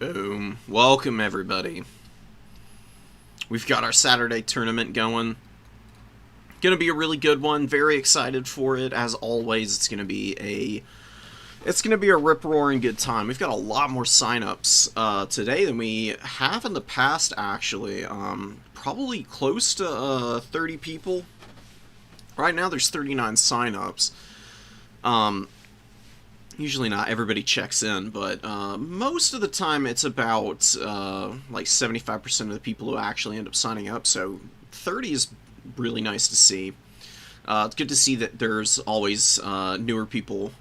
Boom. Welcome, everybody. We've got our Saturday tournament going. Gonna be a really good one. Very excited for it. As always, it's gonna be a rip-roaring good time. We've got a lot more signups today than we have in the past, actually. Probably close to 30 people. Right now, there's 39 signups. Usually not everybody checks in, but most of the time it's about like 75% of the people who actually end up signing up, so 30 is really nice to see. It's good to see that there's always newer people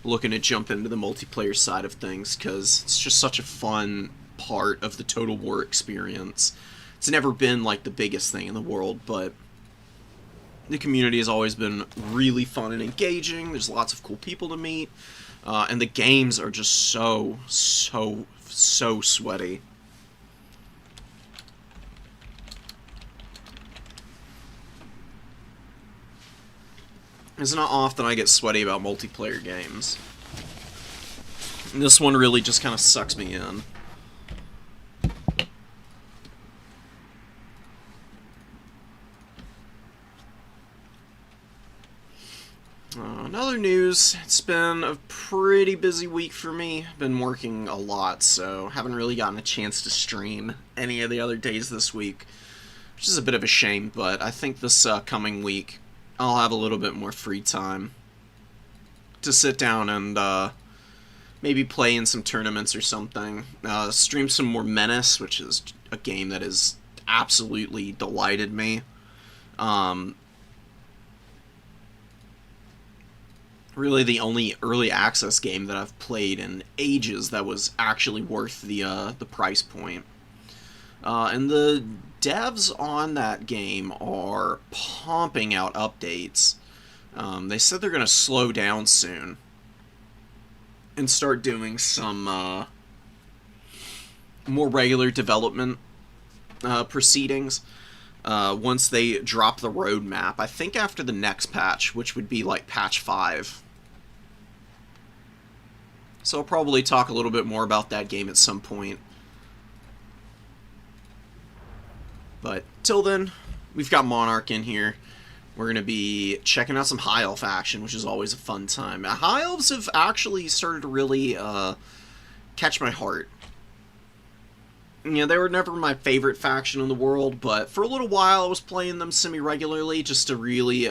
looking to jump into the multiplayer side of things, because it's just such a fun part of the Total War experience. It's never been like the biggest thing in the world, but the community has always been really fun and engaging. There's lots of cool people to meet. And the games are just so sweaty. It's not often I get sweaty about multiplayer games. And this one really just kind of sucks me in. Another news, it's been a pretty busy week for me. Been working a lot, so haven't really gotten a chance to stream any of the other days this week, which is a bit of a shame, but I think this coming week I'll have a little bit more free time to sit down and maybe play in some tournaments or something. Stream some more Menace, which is a game that has absolutely delighted me. Really the only early access game that I've played in ages that was actually worth the price point. And the devs on that game are pumping out updates. They said they're going to slow down soon and start doing some more regular development proceedings. Once they drop the roadmap, I think after the next patch, which would be like patch 5. So I'll probably talk a little bit more about that game at some point. But till then, we've got Monarch in here. We're going to be checking out some High Elf action, which is always a fun time. High Elves have actually started to really catch my heart. You know, they were never my favorite faction in the world, but for a little while I was playing them semi-regularly just to really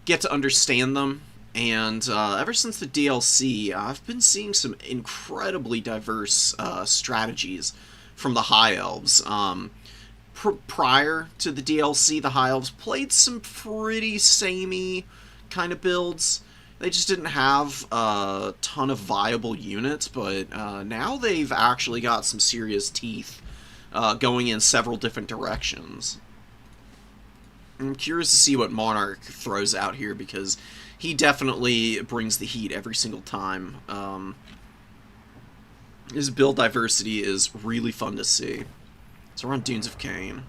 get to understand them. And ever since the DLC, I've been seeing some incredibly diverse strategies from the High Elves. Prior to the DLC, the High Elves played some pretty samey kind of builds. They just didn't have a ton of viable units, but now they've actually got some serious teeth going in several different directions. I'm curious to see what Monarch throws out here, because he definitely brings the heat every single time. His build diversity is really fun to see. So we're on Dunes of Cain.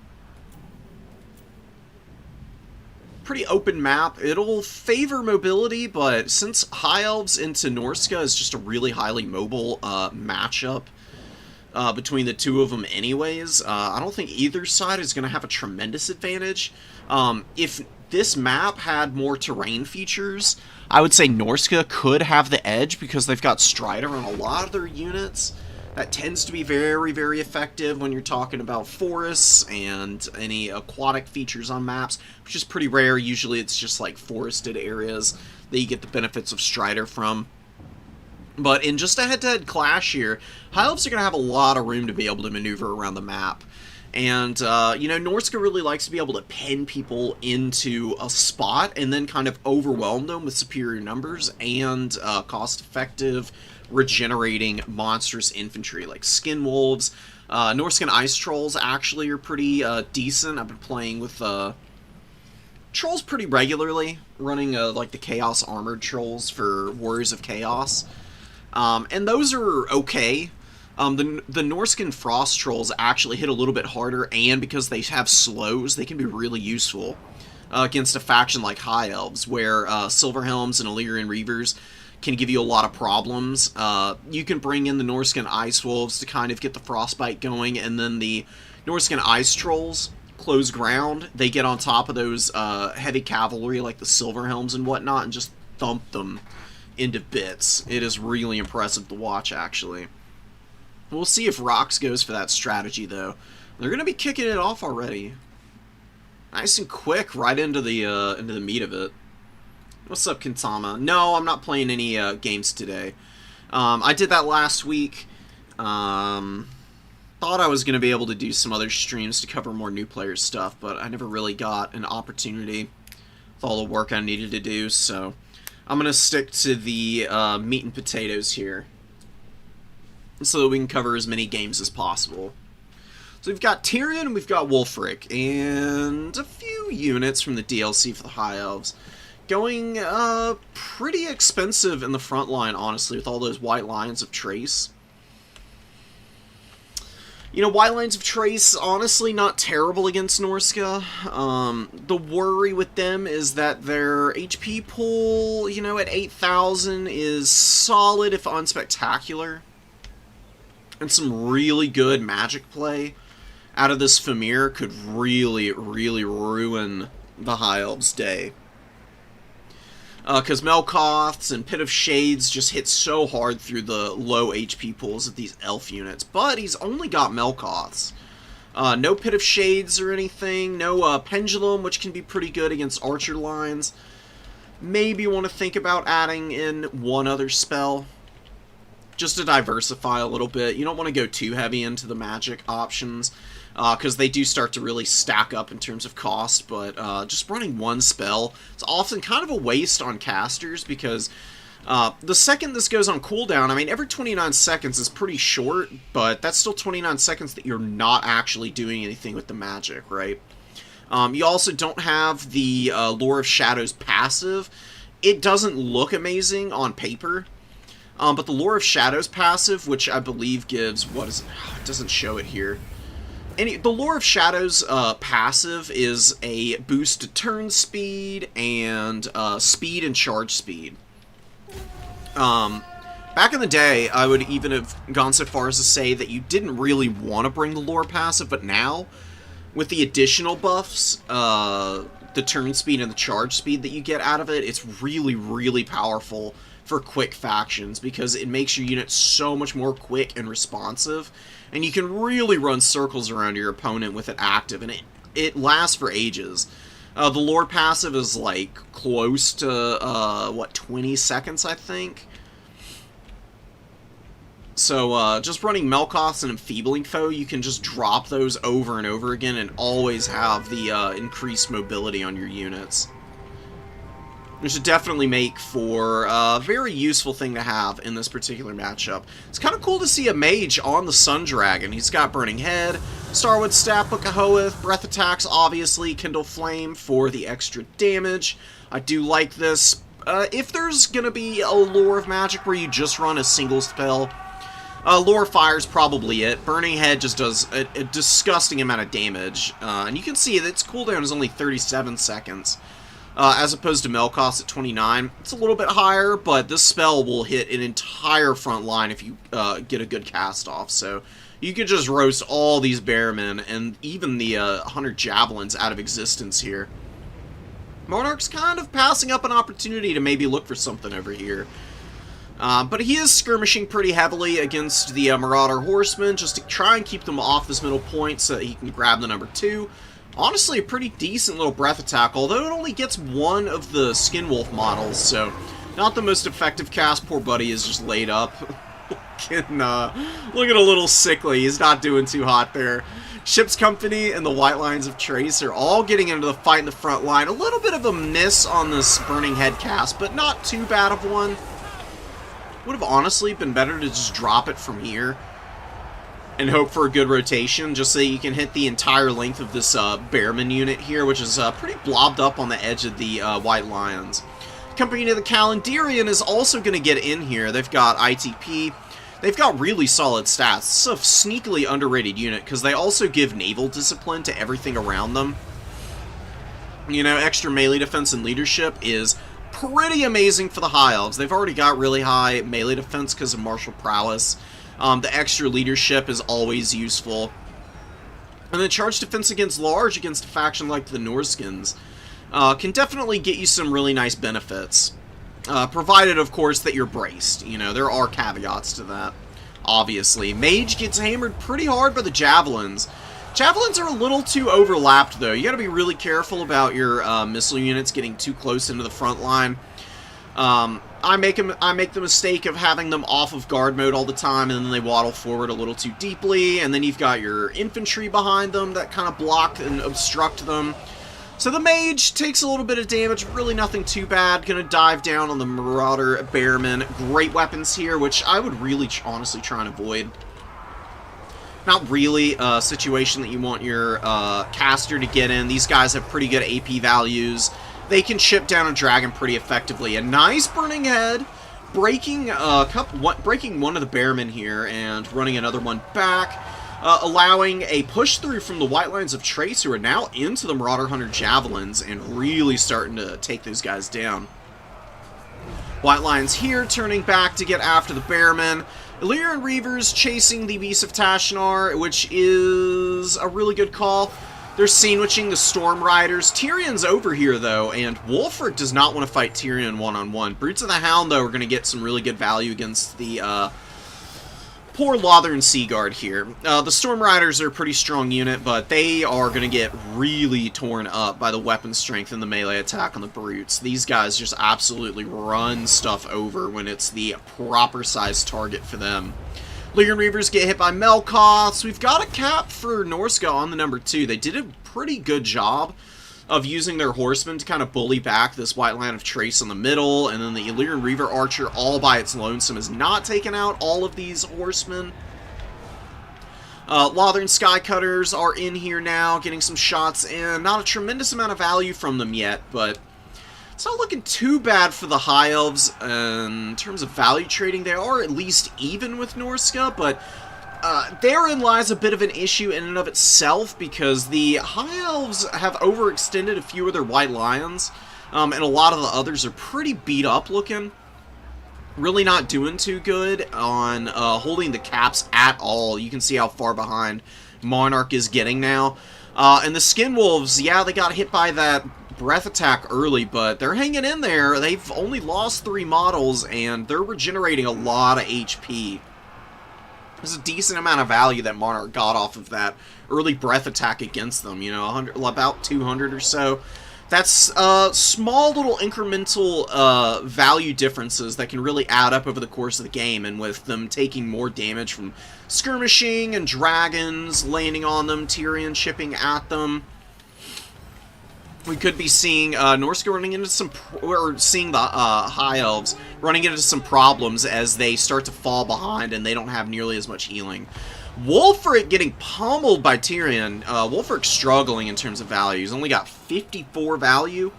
Pretty open map. It'll favor mobility, but since High Elves into Norska is just a really highly mobile matchup between the two of them anyways, I don't think either side is going to have a tremendous advantage. If this map had more terrain features, I would say Norska could have the edge, because they've got Strider on a lot of their units. That tends to be very, very effective when you're talking about forests and any aquatic features on maps, which is pretty rare. Usually it's just like forested areas that you get the benefits of Strider from. But in just a head-to-head clash here, High Elves are going to have a lot of room to be able to maneuver around the map. And, you know, Norska really likes to be able to pin people into a spot and then kind of overwhelm them with superior numbers and cost-effective, regenerating monstrous infantry like Skin Wolves. Norskan Ice Trolls actually are pretty decent. I've been playing with Trolls pretty regularly, running like the Chaos Armored Trolls for Warriors of Chaos. And those are okay. The Norskan Frost Trolls actually hit a little bit harder, and because they have slows, they can be really useful against a faction like High Elves, where Silverhelms and Illyrian Reavers can give you a lot of problems. You can bring in the Norskan Ice Wolves to kind of get the Frostbite going, and then the Norskan Ice Trolls, close ground, they get on top of those heavy cavalry like the Silverhelms and whatnot and just thump them into bits. It is really impressive to watch, actually. We'll see if Rocks goes for that strategy, though. They're going to be kicking it off already. Nice and quick, right into the meat of it. What's up, Kintama? No, I'm not playing any games today. I did that last week. Thought I was going to be able to do some other streams to cover more new player stuff, but I never really got an opportunity with all the work I needed to do, so I'm going to stick to the meat and potatoes here so that we can cover as many games as possible. So we've got Tyrion and we've got Wulfric, and a few units from the DLC for the High Elves. Going pretty expensive in the front line, honestly, with all those White Lions of Trace. You know, White Lions of Trace, honestly, not terrible against Norska. The worry with them is that their HP pool, you know, at 8,000 is solid if unspectacular. And some really good magic play out of this Famir could really, really ruin the High Elves' day. Because Melkoths and Pit of Shades just hit so hard through the low HP pools of these elf units. But he's only got Melkoths. No Pit of Shades or anything. No Pendulum, which can be pretty good against archer lines. Maybe want to think about adding in one other spell, just to diversify a little bit. You don't want to go too heavy into the magic options, because they do start to really stack up in terms of cost, but just running one spell is often kind of a waste on casters, because the second this goes on cooldown, I mean, every 29 seconds is pretty short, but that's still 29 seconds that you're not actually doing anything with the magic, right? You also don't have the Lore of Shadows passive. It doesn't look amazing on paper, but the Lore of Shadows passive, which I believe gives, what is it? It doesn't show it here. The Lore of Shadows passive is a boost to turn speed and speed and charge speed. Back in the day, I would even have gone so far as to say that you didn't really want to bring the Lore passive, but now, with the additional buffs, the turn speed and the charge speed that you get out of it, it's really, really powerful for quick factions, because it makes your unit so much more quick and responsive, and you can really run circles around your opponent with it active, and it lasts for ages. The lore passive is like close to, what, 20 seconds, I think? So, just running Melkoths and Enfeebling Foe, you can just drop those over and over again and always have the increased mobility on your units. Which should definitely make for a very useful thing to have in this particular matchup. It's kind of cool to see a mage on the Sun Dragon. He's got Burning Head, Starwood Staff, Book of Hoeth, Breath Attacks, obviously, Kindle Flame for the extra damage. I do like this. If there's going to be a Lore of Magic where you just run a single spell, Lore Fire's probably it. Burning Head just does a disgusting amount of damage. And you can see that its cooldown is only 37 seconds. As opposed to Melkoths at 29. It's a little bit higher, but this spell will hit an entire front line if you get a good cast off. So you could just roast all these Bearmen and even the 100 Javelins out of existence here. Monarch's kind of passing up an opportunity to maybe look for something over here. But he is skirmishing pretty heavily against the Marauder Horsemen just to try and keep them off this middle point so that he can grab the number 2. Honestly, a pretty decent little breath attack, although it only gets one of the Skinwolf models, so not the most effective cast. Poor buddy is just laid up. Looking a little sickly. He's not doing too hot there. Ship's Company and the White Lions of Trace are all getting into the fight in the front line. A little bit of a miss on this Burning Head cast, but not too bad of one. Would have honestly been better to just drop it from here and hope for a good rotation, just so you can hit the entire length of this Bearman unit here, which is pretty blobbed up on the edge of the White Lions. Company of the Calendarian is also going to get in here. They've got ITP. They've got really solid stats. It's a sneakily underrated unit, because they also give naval discipline to everything around them. You know, extra melee defense and leadership is pretty amazing for the High Elves. They've already got really high melee defense because of martial prowess. The extra leadership is always useful. And then charge defense against large, against a faction like the Norskins, can definitely get you some really nice benefits. Provided, of course, that you're braced. You know, there are caveats to that, obviously. Mage gets hammered pretty hard by the Javelins. Javelins are a little too overlapped, though. You gotta be really careful about your missile units getting too close into the front line. I make the mistake of having them off of guard mode all the time, and then they waddle forward a little too deeply, and then you've got your infantry behind them that kind of block and obstruct them. So the mage takes a little bit of damage, really nothing too bad. Gonna dive down on the Marauder Bearmen. Great weapons here, which I would really honestly try and avoid. Not really a situation that you want your caster to get in. These guys have pretty good AP values. They can chip down a dragon pretty effectively. A nice burning head, breaking one of the Bearmen here and running another one back, allowing a push through from the White Lines of Trace, who are now into the Marauder Hunter Javelins and really starting to take those guys down. White Lines here turning back to get after the Bearmen. Illyrian Reavers chasing the Beast of Tashnar, which is a really good call. They're sandwiching the Storm Riders. Tyrion's over here, though, and Wulfric does not want to fight Tyrion one-on-one. Brutes of the Hound, though, are going to get some really good value against the poor Lothern Seaguard here. The Storm Riders are a pretty strong unit, but they are going to get really torn up by the weapon strength and the melee attack on the Brutes. These guys just absolutely run stuff over when it's the proper size target for them. Illyrian Reavers get hit by Melkoths. We've got a cap for Norska on the number 2. They did a pretty good job of using their horsemen to kind of bully back this White Line of Trace in the middle, and then the Illyrian Reaver Archer all by its lonesome has not taken out all of these horsemen. Lothern Skycutters are in here now, getting some shots in. Not a tremendous amount of value from them yet, but it's not looking too bad for the High Elves in terms of value trading. They are at least even with Norska, but therein lies a bit of an issue in and of itself, because the High Elves have overextended a few of their White Lions, and a lot of the others are pretty beat up looking. Really not doing too good on holding the caps at all. You can see how far behind Monarch is getting now. And the Skin Wolves, yeah, they got hit by that breath attack early, but they're hanging in there. They've only lost 3 models, and they're regenerating a lot of HP. There's a decent amount of value that Monarch got off of that early breath attack against them, you know, about 200 or so. That's small little incremental value differences that can really add up over the course of the game, and with them taking more damage from skirmishing and dragons landing on them, Tyrion chipping at them, we could be seeing Norska running into some, or seeing the High Elves running into some problems as they start to fall behind and they don't have nearly as much healing. Wulfric getting pummeled by Tyrion. Wulfric struggling in terms of value. He's only got 54 value.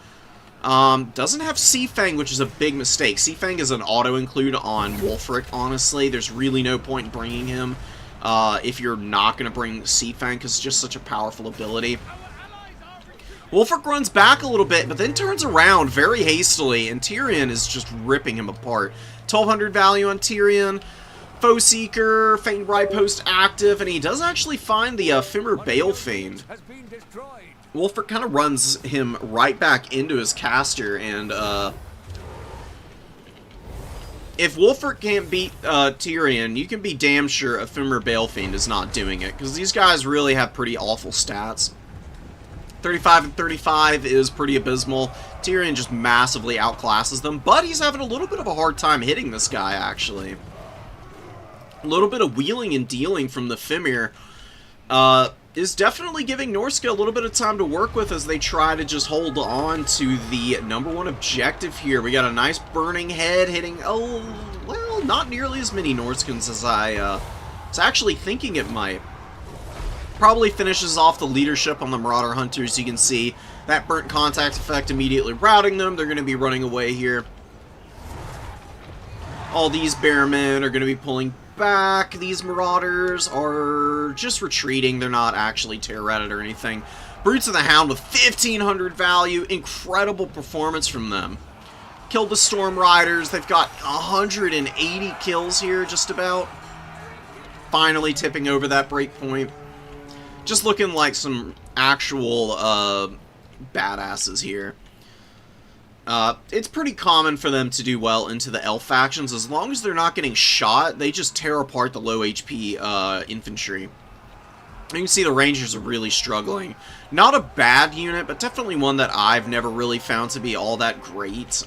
Doesn't have Seafang, which is a big mistake. Seafang is an auto-include on Wulfric, honestly. There's really no point in bringing him if you're not going to bring Seafang, because it's just such a powerful ability. Wulfric runs back a little bit, but then turns around very hastily, and Tyrion is just ripping him apart. 1200 value on Tyrion. Foe Seeker, Faint Right Post active, and he does actually find the Fimmer Balefane. Wulfric kind of runs him right back into his caster, and if Wulfric can't beat Tyrion, you can be damn sure a Fimmer Balefane is not doing it, because these guys really have pretty awful stats. 35 and 35 is pretty abysmal. Tyrion just massively outclasses them, but he's having a little bit of a hard time hitting this guy, actually. A little bit of wheeling and dealing from the Fimir is definitely giving Norska a little bit of time to work with as they try to just hold on to the #1 objective here. We got a nice burning head hitting, oh, well, not nearly as many Norskins as I was actually thinking it might. Probably finishes off the leadership on the Marauder Hunters. You can see that burnt contact effect immediately routing them. They're going to be running away here. All these Bearmen are going to be pulling back. These Marauders are just retreating. They're not actually terrored or anything. Brutes of the Hound with 1500 value. Incredible performance from them. Killed the Storm Riders. They've got 180 kills here, just about. Finally tipping over that break point. Just looking like some actual badasses here. It's pretty common for them to do well into the elf factions. As long as they're not getting shot, they just tear apart the low HP infantry. You can see the Rangers are really struggling. Not a bad unit, but definitely one that I've never really found to be all that great.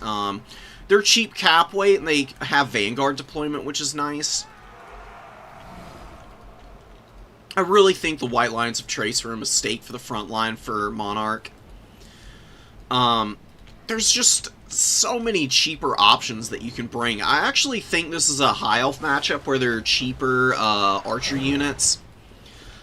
They're cheap cap weight, and they have Vanguard deployment, which is nice. I really think the White Lions of Trace were a mistake for the front line for Monarch. There's just so many cheaper options that you can bring. I actually think this is a High Elf matchup where there are cheaper archer units,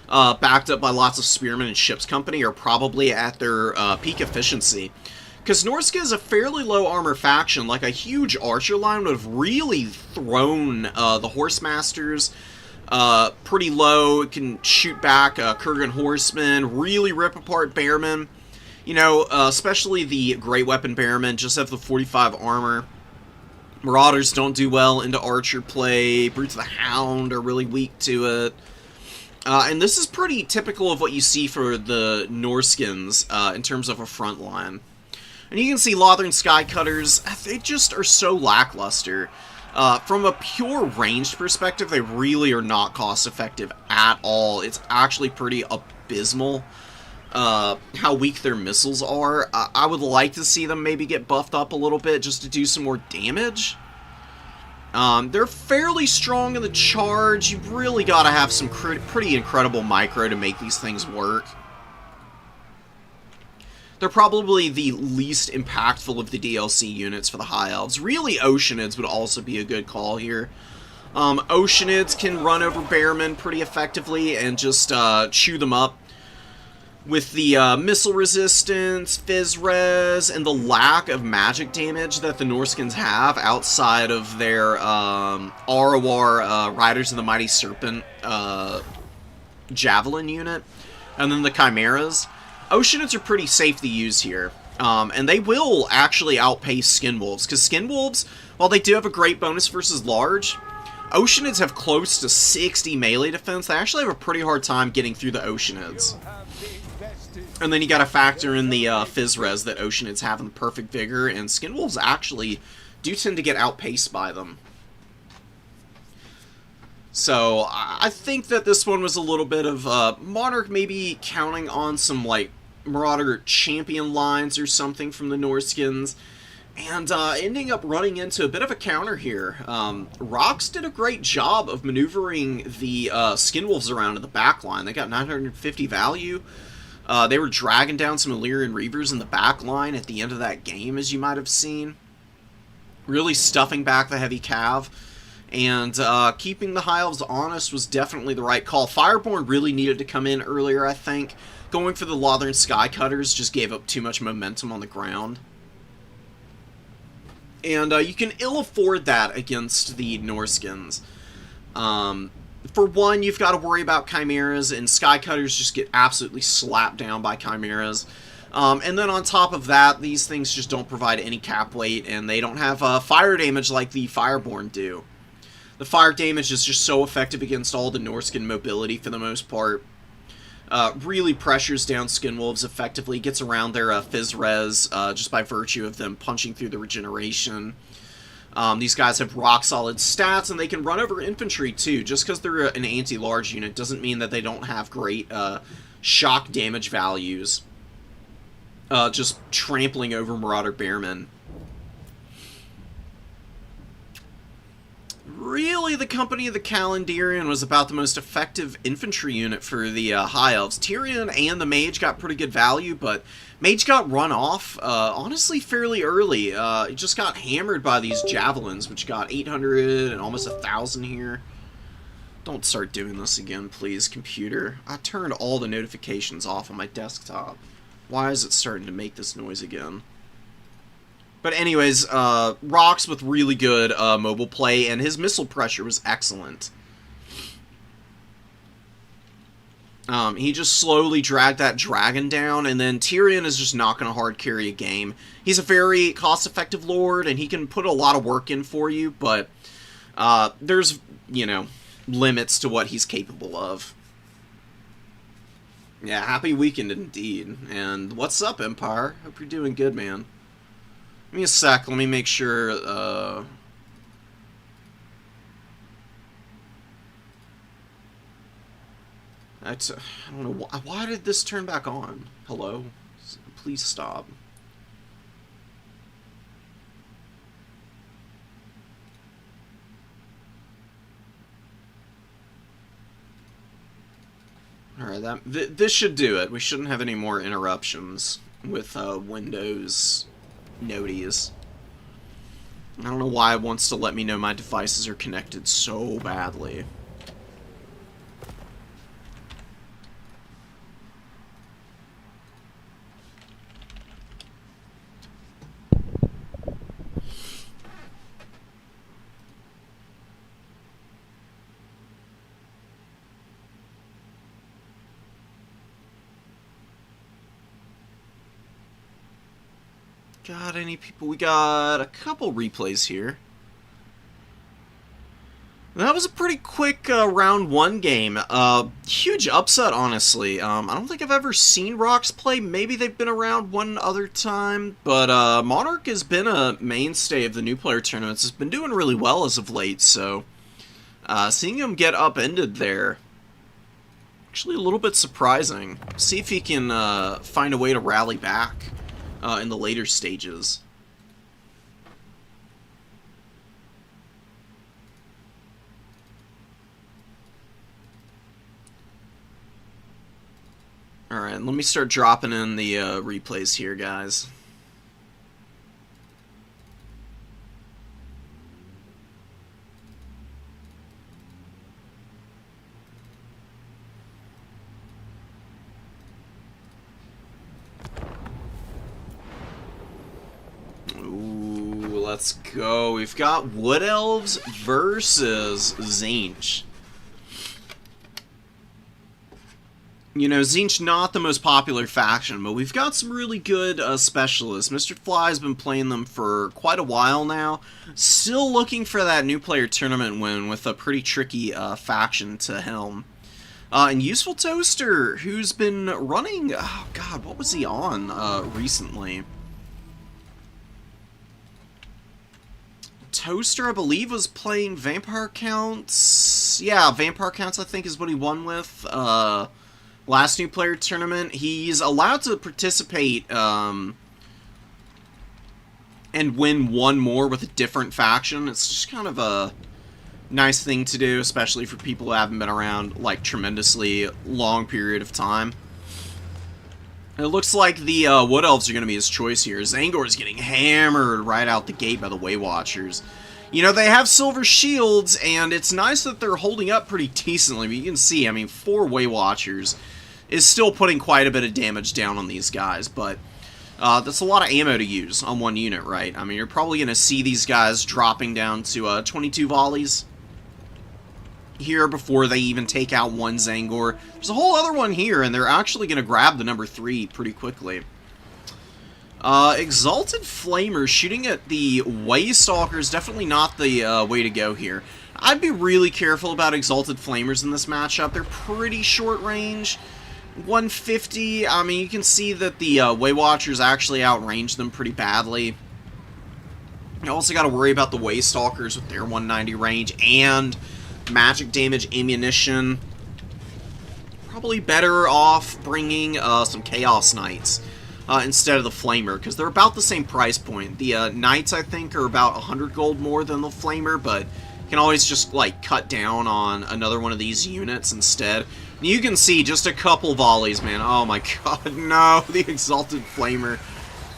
backed up by lots of Spearmen and Ship's Company, are probably at their peak efficiency. Because Norska is a fairly low armor faction. Like, a huge archer line would have really thrown the Horsemasters pretty low. It can shoot back Kurgan Horsemen, really rip apart Bearmen. You know, especially the Great Weapon Bearmen just have the 45 armor. Marauders don't do well into archer play. Brutes of the Hound are really weak to it. And this is pretty typical of what you see for the Norskins in terms of a front line. And you can see Lothern Skycutters, they just are so lackluster. From a pure ranged perspective, they really are not cost-effective at all. It's actually pretty abysmal how weak their missiles are. I would like to see them maybe get buffed up a little bit just to do some more damage. They're fairly strong in the charge. You've really got to have some pretty incredible micro to make these things work. They're probably the least impactful of the DLC units for the High Elves. Really, Oceanids would also be a good call here. Oceanids can run over Bearmen pretty effectively and just chew them up. With the missile resistance, Fizz Res, and the lack of magic damage that the Norskins have outside of their Arawar Riders of the Mighty Serpent Javelin unit, and then the Chimeras, Oceanids are pretty safe to use here. And they will actually outpace Skinwolves, because Skinwolves, while they do have a great bonus versus large, Oceanids have close to 60 melee defense. They actually have a pretty hard time getting through the Oceanids. And then you gotta factor in the Fizz Res that Oceanids have in the Perfect Vigor, and Skinwolves actually do tend to get outpaced by them. So, I think that this one was a little bit of Monarch maybe counting on some, like, Marauder champion lines or something from the Norskins, and ending up running into a bit of a counter here. Rocks did a great job of maneuvering the Skinwolves around in the back line. They got 950 value. They were dragging down some Illyrian Reavers in the back line at the end of that game, as you might have seen. Really stuffing back the heavy cav. And keeping the High Elves honest was definitely the right call. Fireborn really needed to come in earlier, I think. Going for the Lothern Skycutters just gave up too much momentum on the ground. And you can ill afford that against the Norskins. For one, you've got to worry about Chimeras, and Skycutters just get absolutely slapped down by Chimeras. And then on top of that, these things just don't provide any cap weight, and they don't have fire damage like the Fireborn do. The fire damage is just so effective against all the Norskin mobility for the most part. Really pressures down Skinwolves effectively, gets around their Fizz Res just by virtue of them punching through the regeneration. These guys have rock-solid stats, and they can run over infantry, too. Just because they're an anti-large unit doesn't mean that they don't have great shock damage values. Just trampling over Marauder Bearmen. Really, the Company of the Calendarian was about the most effective infantry unit for the High Elves. Tyrion and the Mage got pretty good value, but Mage got run off, honestly, fairly early. It just got hammered by these Javelins, which got 800 and almost 1,000 here. Don't start doing this again, please, computer. I turned all the notifications off on my desktop. Why is it starting to make this noise again? But anyways, Rocks with really good mobile play, and his missile pressure was excellent. He just slowly dragged that dragon down, and then Tyrion is just not going to hard carry a game. He's a very cost-effective lord, and he can put a lot of work in for you, but there's, you know, limits to what he's capable of. Yeah, happy weekend indeed. And what's up, Empire? Hope you're doing good, man. Give me a sec, let me make sure, I don't know, why did this turn back on? Hello? Please stop. Alright, this should do it. We shouldn't have any more interruptions with Windows noties. I don't know why it wants to let me know my devices are connected so badly. Got any people? We got a couple replays here. That was a pretty quick round one game. Huge upset, honestly. I don't think I've ever seen Rocks play. Maybe they've been around one other time. But Monarch has been a mainstay of the new player tournaments. Has been doing really well as of late. So seeing him get upended there, actually a little bit surprising. See if he can find a way to rally back in the later stages. Alright, let me start dropping in the replays here, guys. Let's go. We've got Wood Elves versus tzeentch. You know, tzeentch not the most popular faction, but we've got some really good specialists. Mr. Fly's been playing them for quite a while now. Still looking for that new player tournament win with a pretty tricky faction to helm. And Useful Toaster, who's been running... Oh, God, what was he on recently? Toaster, I believe, was playing Vampire Counts. Yeah, Vampire Counts, I think, is what he won with. Last new player tournament. He's allowed to participate and win one more with a different faction. It's just kind of a nice thing to do, especially for people who haven't been around, like, tremendously long period of time. It looks like the Wood Elves are going to be his choice here. Zangor is getting hammered right out the gate by the Way Watchers. You know, they have silver shields, and it's nice that they're holding up pretty decently. But you can see, I mean, 4 Way Watchers is still putting quite a bit of damage down on these guys. But that's a lot of ammo to use on one unit, right? I mean, you're probably going to see these guys dropping down to 22 volleys here before they even take out one Zangor. There's a whole other one here, and they're actually going to grab the number 3 pretty quickly. Exalted Flamer shooting at the Waystalker is definitely not the way to go here. I'd be really careful about Exalted Flamers in this matchup. They're pretty short range. 150, I mean, you can see that the Waywatchers actually outrange them pretty badly. You also got to worry about the Waystalkers with their 190 range and magic damage ammunition. Probably better off bringing some Chaos Knights instead of the Flamer, because they're about the same price point. The Knights, I think, are about 100 gold more than the Flamer, but you can always just, like, cut down on another one of these units instead. You can see just a couple volleys, man. Oh my god, no, the Exalted Flamer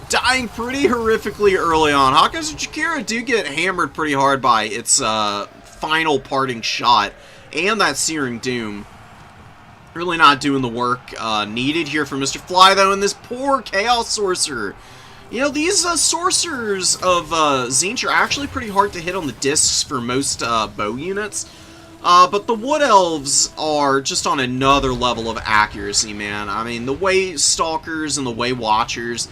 dying pretty horrifically early on. Hawkeyes and Jakira do get hammered pretty hard by its final parting shot, and that Searing Doom. Really not doing the work needed here for Mr. Fly, though, and this poor Chaos Sorcerer. You know, these Sorcerers of tzeentch are actually pretty hard to hit on the discs for most bow units. But the Wood Elves are just on another level of accuracy, man. I mean, the Way Stalkers and the Way Watchers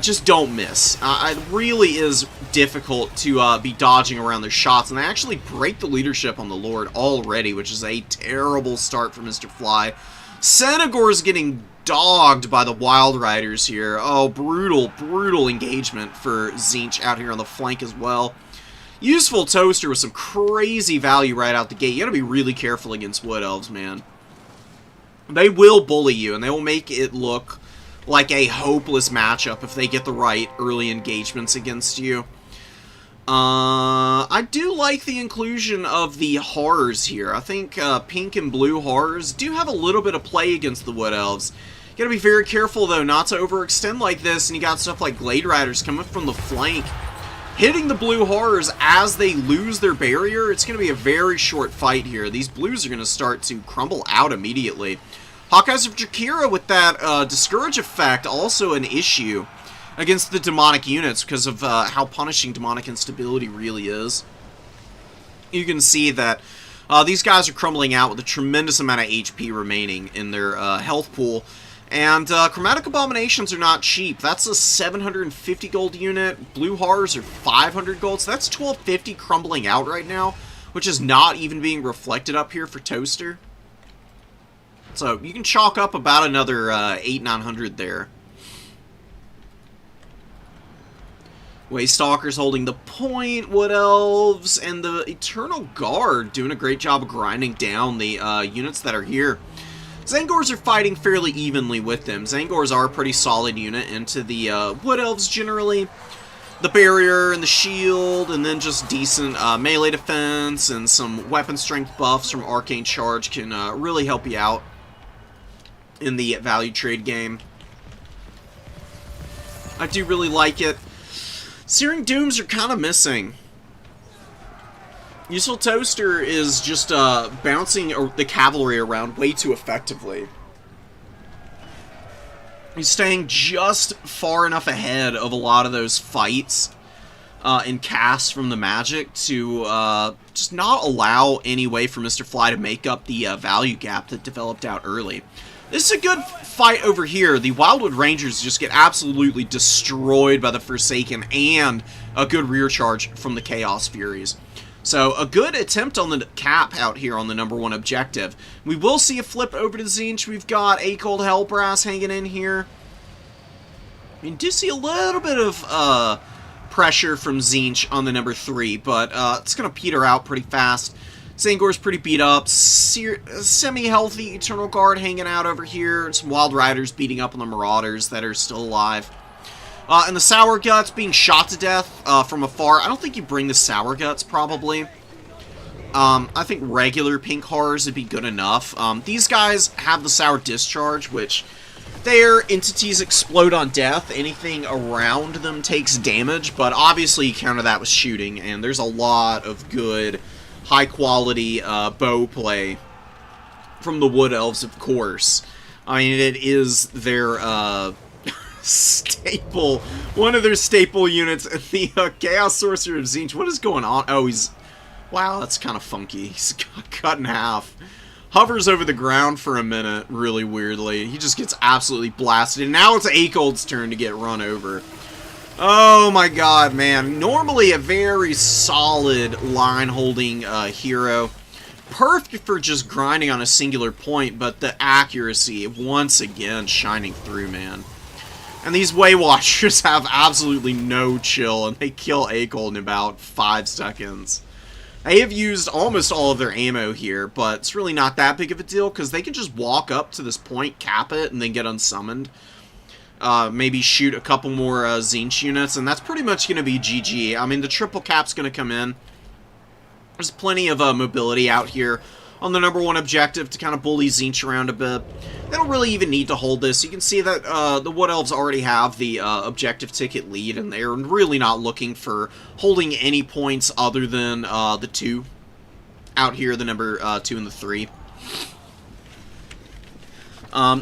just don't miss. It really is difficult to be dodging around their shots, and they actually break the leadership on the Lord already, which is a terrible start for Mr. Fly. Senegor's getting dogged by the Wild Riders here. Oh, brutal, brutal engagement for tzeentch out here on the flank as well. Useful Toaster with some crazy value right out the gate. You gotta be really careful against Wood Elves, man. They will bully you, and they will make it look like a hopeless matchup if they get the right early engagements against you. I do like the inclusion of the horrors here. I think pink and blue horrors do have a little bit of play against the Wood Elves. You gotta be very careful, though, not to overextend like this, and you got stuff like Glade Riders coming from the flank, hitting the blue horrors as they lose their barrier. It's going to be a very short fight here. These blues are going to start to crumble out immediately. Hawkeyes of Drakira with that Discourage effect, also an issue against the demonic units because of how punishing demonic instability really is. You can see that these guys are crumbling out with a tremendous amount of HP remaining in their health pool. And Chromatic Abominations are not cheap. That's a 750 gold unit. Blue Horrors are 500 gold, so that's 1250 crumbling out right now, which is not even being reflected up here for Toaster. So you can chalk up about another 800-900 there. Waystalkers holding the point, Wood Elves, and the Eternal Guard doing a great job of grinding down the units that are here. Zangors are fighting fairly evenly with them. Zangors are a pretty solid unit into the Wood Elves generally. The barrier and the shield, and then just decent melee defense and some weapon strength buffs from Arcane Charge can really help you out in the value trade game. I do really like it. Searing Dooms are kind of missing. Useful Toaster is just bouncing the cavalry around way too effectively. He's staying just far enough ahead of a lot of those fights and casts from the magic to just not allow any way for Mr. Fly to make up the value gap that developed out early. This is a good fight over here. The Wildwood Rangers just get absolutely destroyed by the Forsaken and a good rear charge from the Chaos Furies. So, a good attempt on the cap out here on the #1 objective. We will see a flip over to tzeentch. We've got a Cold Hellbrass hanging in here. You do see a little bit of pressure from tzeentch on the #3, but it's going to peter out pretty fast. Zangor's pretty beat up. Semi-healthy Eternal Guard hanging out over here. Some Wild Riders beating up on the Marauders that are still alive. And the Sour Guts being shot to death from afar. I don't think you bring the Sour Guts, probably. I think regular pink horrors would be good enough. These guys have the Sour Discharge, which their entities explode on death. Anything around them takes damage, but obviously you counter that with shooting, and there's a lot of good, high-quality bow play from the Wood Elves, of course. I mean, it is their staple, one of their staple units, and the Chaos Sorcerer of tzeentch. What is going on? Oh, he's, wow, that's kind of funky. He's cut in half. Hovers over the ground for a minute, really weirdly. He just gets absolutely blasted, and now it's Akold's turn to get run over. Oh my god, man. Normally a very solid line-holding hero. Perfect for just grinding on a singular point, but the accuracy, once again, shining through, man. And these Way Watchers have absolutely no chill, and they kill Akold in about 5 seconds. They have used almost all of their ammo here, but it's really not that big of a deal, because they can just walk up to this point, cap it, and then get unsummoned. Maybe shoot a couple more tzeentch units, and that's pretty much going to be GG. I mean, the triple cap's going to come in. There's plenty of mobility out here on the #1 objective to kind of bully tzeentch around a bit. They don't really even need to hold this. You can see that the Wood Elves already have the objective ticket lead, and they're really not looking for holding any points other than the 2 out here, the #2 and the 3.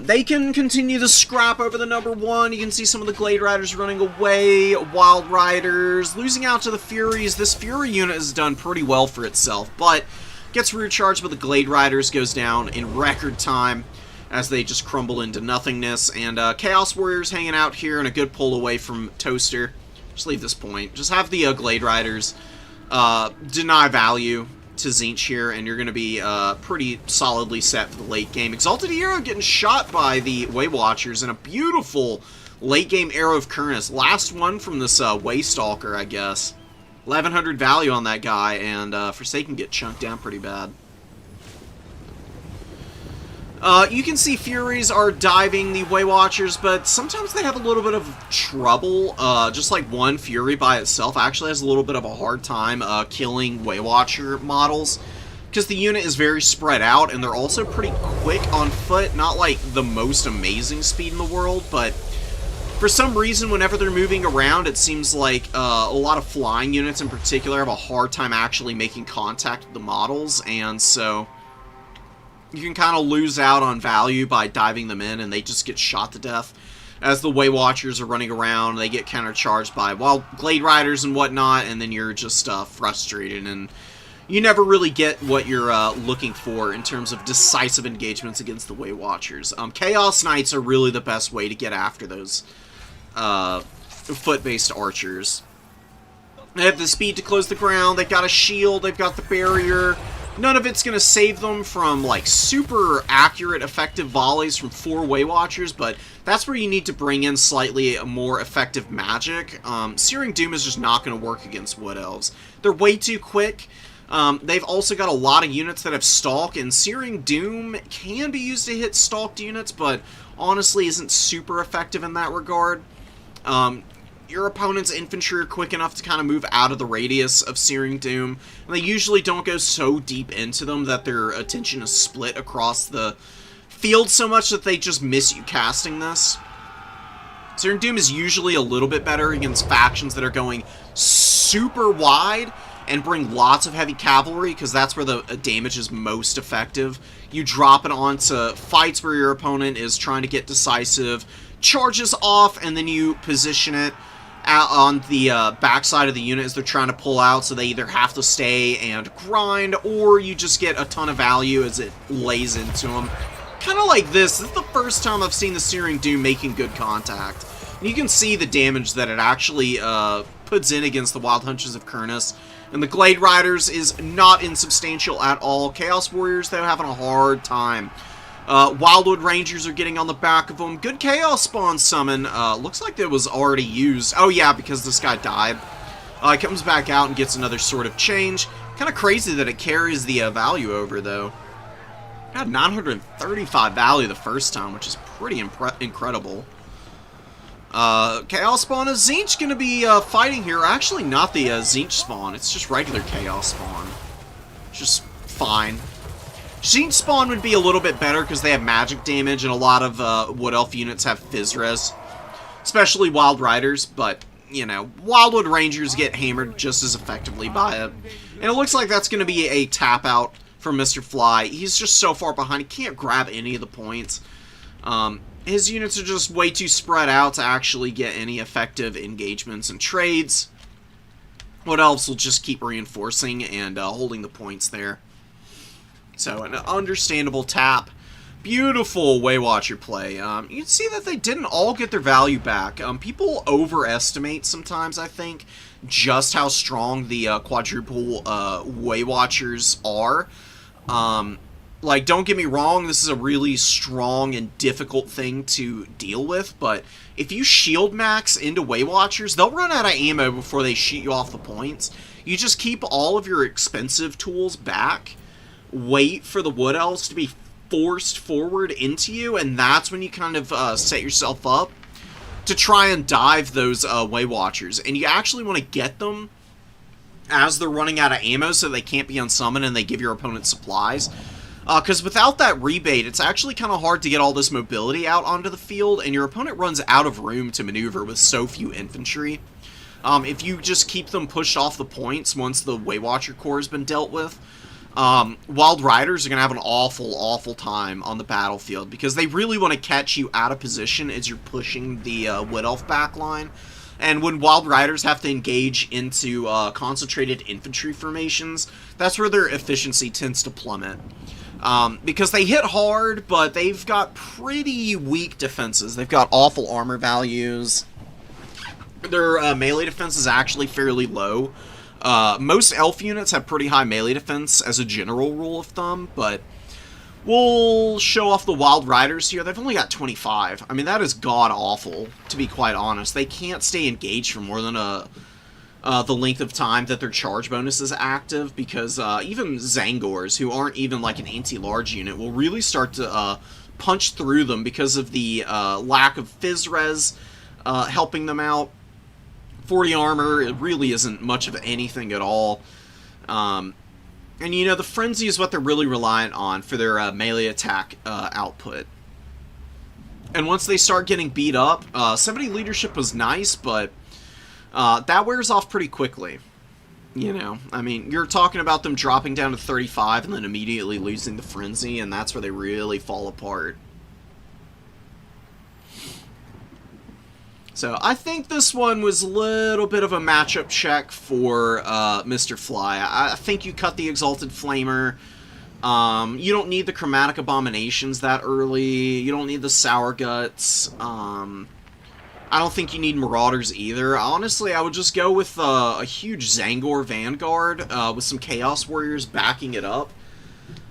They can continue to scrap over the #1. You can see some of the Glade Riders running away. Wild Riders losing out to the Furies. This Fury unit has done pretty well for itself, but Gets rear charged, but the Glade Riders goes down in record time as they just crumble into nothingness. And Chaos Warriors hanging out here and a good pull away from Toaster. Just leave this point. Just have the Glade Riders deny value to tzeentch here, and you're going to be pretty solidly set for the late game. Exalted Hero getting shot by the Way Watchers, and a beautiful late game Arrow of Khorne. Last one from this Way Stalker, I guess. 1100 value on that guy, and Forsaken get chunked down pretty bad. You can see Furies are diving the Way Watchers, but sometimes they have a little bit of trouble. Just like one Fury by itself actually has a little bit of a hard time killing Way Watcher models, because the unit is very spread out, and they're also pretty quick on foot. Not like the most amazing speed in the world, but for some reason, whenever they're moving around, it seems like a lot of flying units in particular have a hard time actually making contact with the models, and so you can kind of lose out on value by diving them in, and they just get shot to death. As the Way Watchers are running around, they get countercharged by, well, Glade Riders and whatnot, and then you're just frustrated, and you never really get what you're looking for in terms of decisive engagements against the Way Watchers. Chaos Knights are really the best way to get after those foot-based archers. They have the speed to close the ground, they've got a shield, they've got the barrier. None of it's going to save them from, like, super accurate, effective volleys from 4 Way Watchers, but that's where you need to bring in slightly more effective magic. Searing Doom is just not going to work against Wood Elves. They're way too quick. They've also got a lot of units that have Stalk, and Searing Doom can be used to hit Stalked units, but honestly isn't super effective in that regard. Your opponent's infantry are quick enough to kind of move out of the radius of Searing Doom, and they usually don't go so deep into them that their attention is split across the field so much that they just miss you casting this. Searing Doom is usually a little bit better against factions that are going super wide and bring lots of heavy cavalry, because that's where the damage is most effective. You drop it onto fights where your opponent is trying to get decisive, charges off, and then you position it out on the backside of the unit as they're trying to pull out, so they either have to stay and grind, or you just get a ton of value as it lays into them. Kind of like this. This is the first time I've seen the Searing Doom making good contact. And you can see the damage that it actually puts in against the Wild Hunches of Khorne. And the Glade Riders is not insubstantial at all. Chaos Warriors, though, having a hard time. Wildwood Rangers are getting on the back of them. Good Chaos Spawn summon. Looks like that was already used. Oh yeah, because this guy died. It comes back out and gets another Sword of Change. Kind of crazy that it carries the value over, though. Had 935 value the first time, which is pretty incredible. Chaos Spawn is tzeentch going to be fighting here. Actually, not the tzeentch spawn. It's just regular Chaos Spawn. Just fine. tzeentch spawn would be a little bit better because they have magic damage, and a lot of Wood Elf units have Fizz Res. Especially Wild Riders, but, you know, Wildwood Rangers get hammered just as effectively by it. And it looks like that's going to be a tap out for Mr. Fly. He's just so far behind, he can't grab any of the points. His units are just way too spread out to actually get any effective engagements and trades. Wood Elves will just keep reinforcing and holding the points there. So, an understandable tap. Beautiful Way Watcher play. You can see that they didn't all get their value back. People overestimate sometimes, I think, just how strong the quadruple Way Watchers are. Like, don't get me wrong, this is a really strong and difficult thing to deal with, but if you shield max into Way Watchers, they'll run out of ammo before they shoot you off the points. You just keep all of your expensive tools back, wait for the Wood Elves to be forced forward into you, and that's when you kind of set yourself up to try and dive those Way Watchers. And you actually want to get them as they're running out of ammo so they can't be unsummoned and they give your opponent supplies. Because without that rebate, it's actually kind of hard to get all this mobility out onto the field, and your opponent runs out of room to maneuver with so few infantry. If you just keep them pushed off the points once the Way Watcher Corps has been dealt with, Wild Riders are going to have an awful, awful time on the battlefield, because they really want to catch you out of position as you're pushing the Wood Elf backline. And when Wild Riders have to engage into concentrated infantry formations, that's where their efficiency tends to plummet. Because they hit hard, but they've got pretty weak defenses. They've got awful armor values. Their melee defense is actually fairly low. Most elf units have pretty high melee defense as a general rule of thumb, but we'll show off the Wild Riders here. They've only got 25. I mean, that is god-awful, to be quite honest. They can't stay engaged for more than the length of time that their charge bonus is active, because even Zangors, who aren't even like an anti-large unit, will really start to punch through them because of the lack of Phys Res helping them out. 40 armor, it really isn't much of anything at all. And, you know, the Frenzy is what they're really reliant on for their melee attack output. And once they start getting beat up, 70 leadership was nice, but that wears off pretty quickly. You know, I mean, you're talking about them dropping down to 35 and then immediately losing the Frenzy, and that's where they really fall apart. So, I think this one was a little bit of a matchup check for Mr. Fly. I think you cut the Exalted Flamer. You don't need the Chromatic Abominations that early. You don't need the Sour Guts. I don't think you need Marauders either. Honestly, I would just go with a huge Zangor Vanguard with some Chaos Warriors backing it up.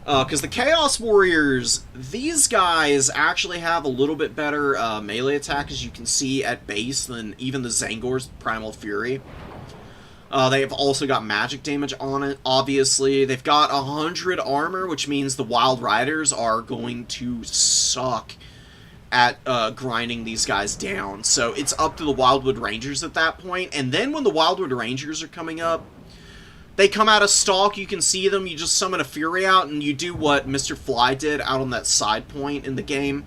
Because the Chaos Warriors, these guys actually have a little bit better melee attack, as you can see, at base than even the Zangor's Primal Fury. They have also got magic damage on it, obviously. They've got 100 armor, which means the Wild Riders are going to suck at grinding these guys down. So it's up to the Wildwood Rangers at that point. And then when the Wildwood Rangers are coming up, they come out of stalk, you can see them, you just summon a Fury out, and you do what Mr. Fly did out on that side point in the game.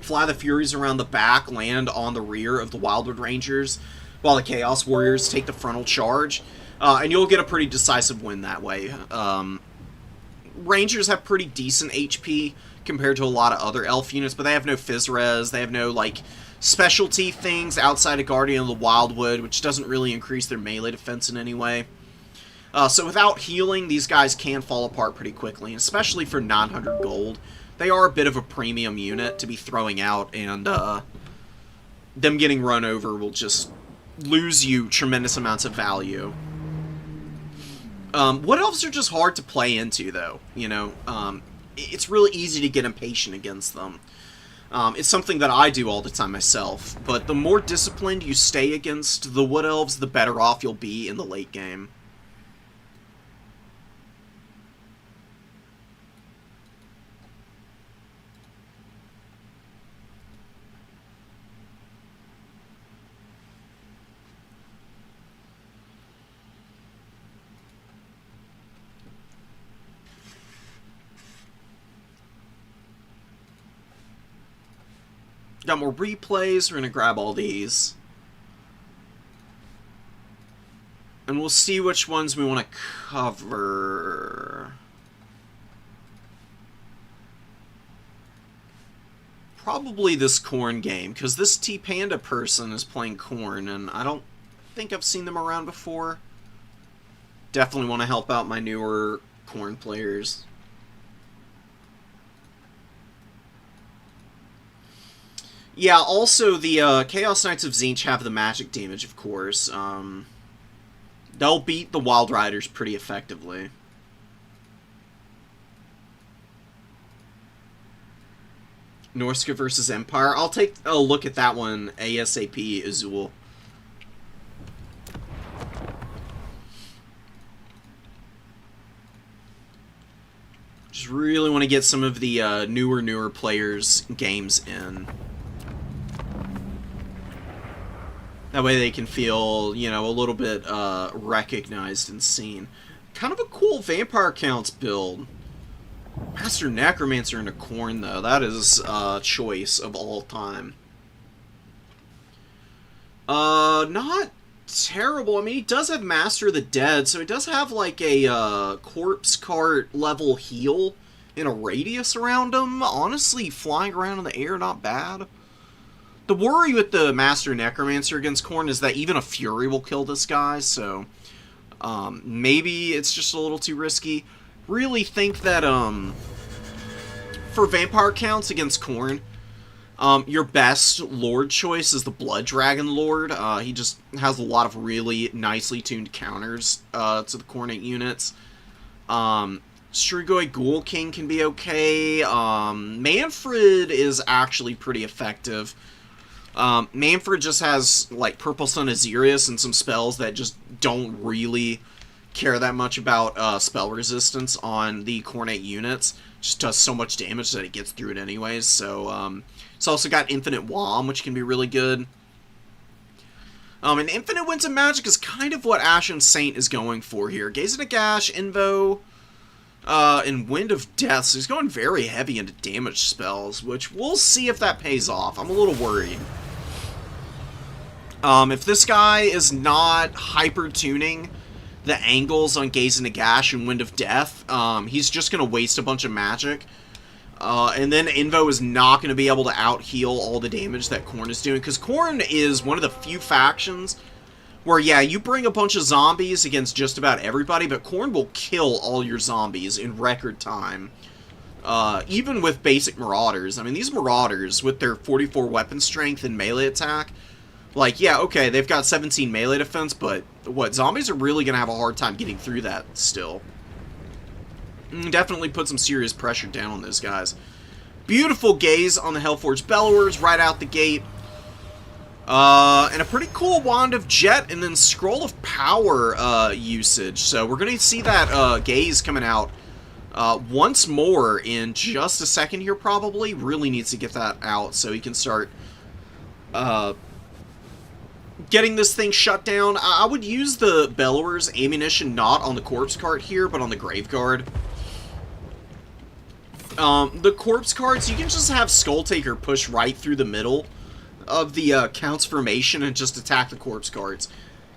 Fly the Furies around the back, land on the rear of the Wildwood Rangers, while the Chaos Warriors take the frontal charge. And you'll get a pretty decisive win that way. Rangers have pretty decent HP compared to a lot of other elf units, but they have no Phys Res, they have no, like, specialty things outside of Guardian of the Wildwood, which doesn't really increase their melee defense in any way. So without healing, these guys can fall apart pretty quickly, and especially for 900 gold. They are a bit of a premium unit to be throwing out, and them getting run over will just lose you tremendous amounts of value. Wood Elves are just hard to play into, though. You know, it's really easy to get impatient against them. It's something that I do all the time myself, but the more disciplined you stay against the Wood Elves, the better off you'll be in the late game. Got more replays. We're going to grab all these. And we'll see which ones we want to cover. Probably this Khorne game, because this T-Panda person is playing Khorne, and I don't think I've seen them around before. Definitely want to help out my newer Khorne players. Yeah, also, the Chaos Knights of Tzeentch have the magic damage, of course. They'll beat the Wild Riders pretty effectively. Norska versus Empire. I'll take a look at that one ASAP, Azul. Just really want to get some of the newer players' games in. That way they can feel, you know, a little bit recognized and seen. Kind of a cool Vampire Counts build. Master Necromancer in a Khorne, though. That is choice of all time. Not terrible. I mean, he does have Master of the Dead, so he does have, like, a corpse cart level heal in a radius around him. Honestly, flying around in the air, not bad. The worry with the Master Necromancer against Khorne is that even a Fury will kill this guy, so maybe it's just a little too risky. Really think that for Vampire counts against Khorne, your best Lord choice is the Blood Dragon Lord. He just has a lot of really nicely tuned counters to the Khorne units. Strigoi Ghoul King can be okay. Manfred is actually pretty effective. Manfred just has, like, Purple Sun Azirius and some spells that just don't really care that much about spell resistance on the Khorne units. Just does so much damage that it gets through it anyways. So, it's also got Infinite Wham, which can be really good. And Infinite Winds of Magic is kind of what Ashen Saint is going for here. Gaze and Agash, Invo, and Wind of Death. So he's going very heavy into damage spells, which we'll see if that pays off. I'm a little worried. If this guy is not hyper-tuning the angles on Gaze and Agash and Wind of Death, he's just going to waste a bunch of magic. And then Invo is not going to be able to out-heal all the damage that Khorne is doing. Because Khorne is one of the few factions where, yeah, you bring a bunch of zombies against just about everybody, but Khorne will kill all your zombies in record time. Even with basic Marauders. I mean, these Marauders, with their 44 weapon strength and melee attack, like, yeah, okay, they've got 17 melee defense, but what, zombies are really going to have a hard time getting through that still. Definitely put some serious pressure down on those guys. Beautiful gaze on the Hellforged Bellowers right out the gate. And a pretty cool Wand of Jet and then Scroll of Power usage. So we're going to see that gaze coming out once more in just a second here probably. Really needs to get that out so he can start getting this thing shut down. I would use the Bellowers ammunition not on the Corpse Cart here, but on the Grave Guard. The Corpse Carts, you can just have Skulltaker push right through the middle of the Count's formation and just attack the Corpse Carts.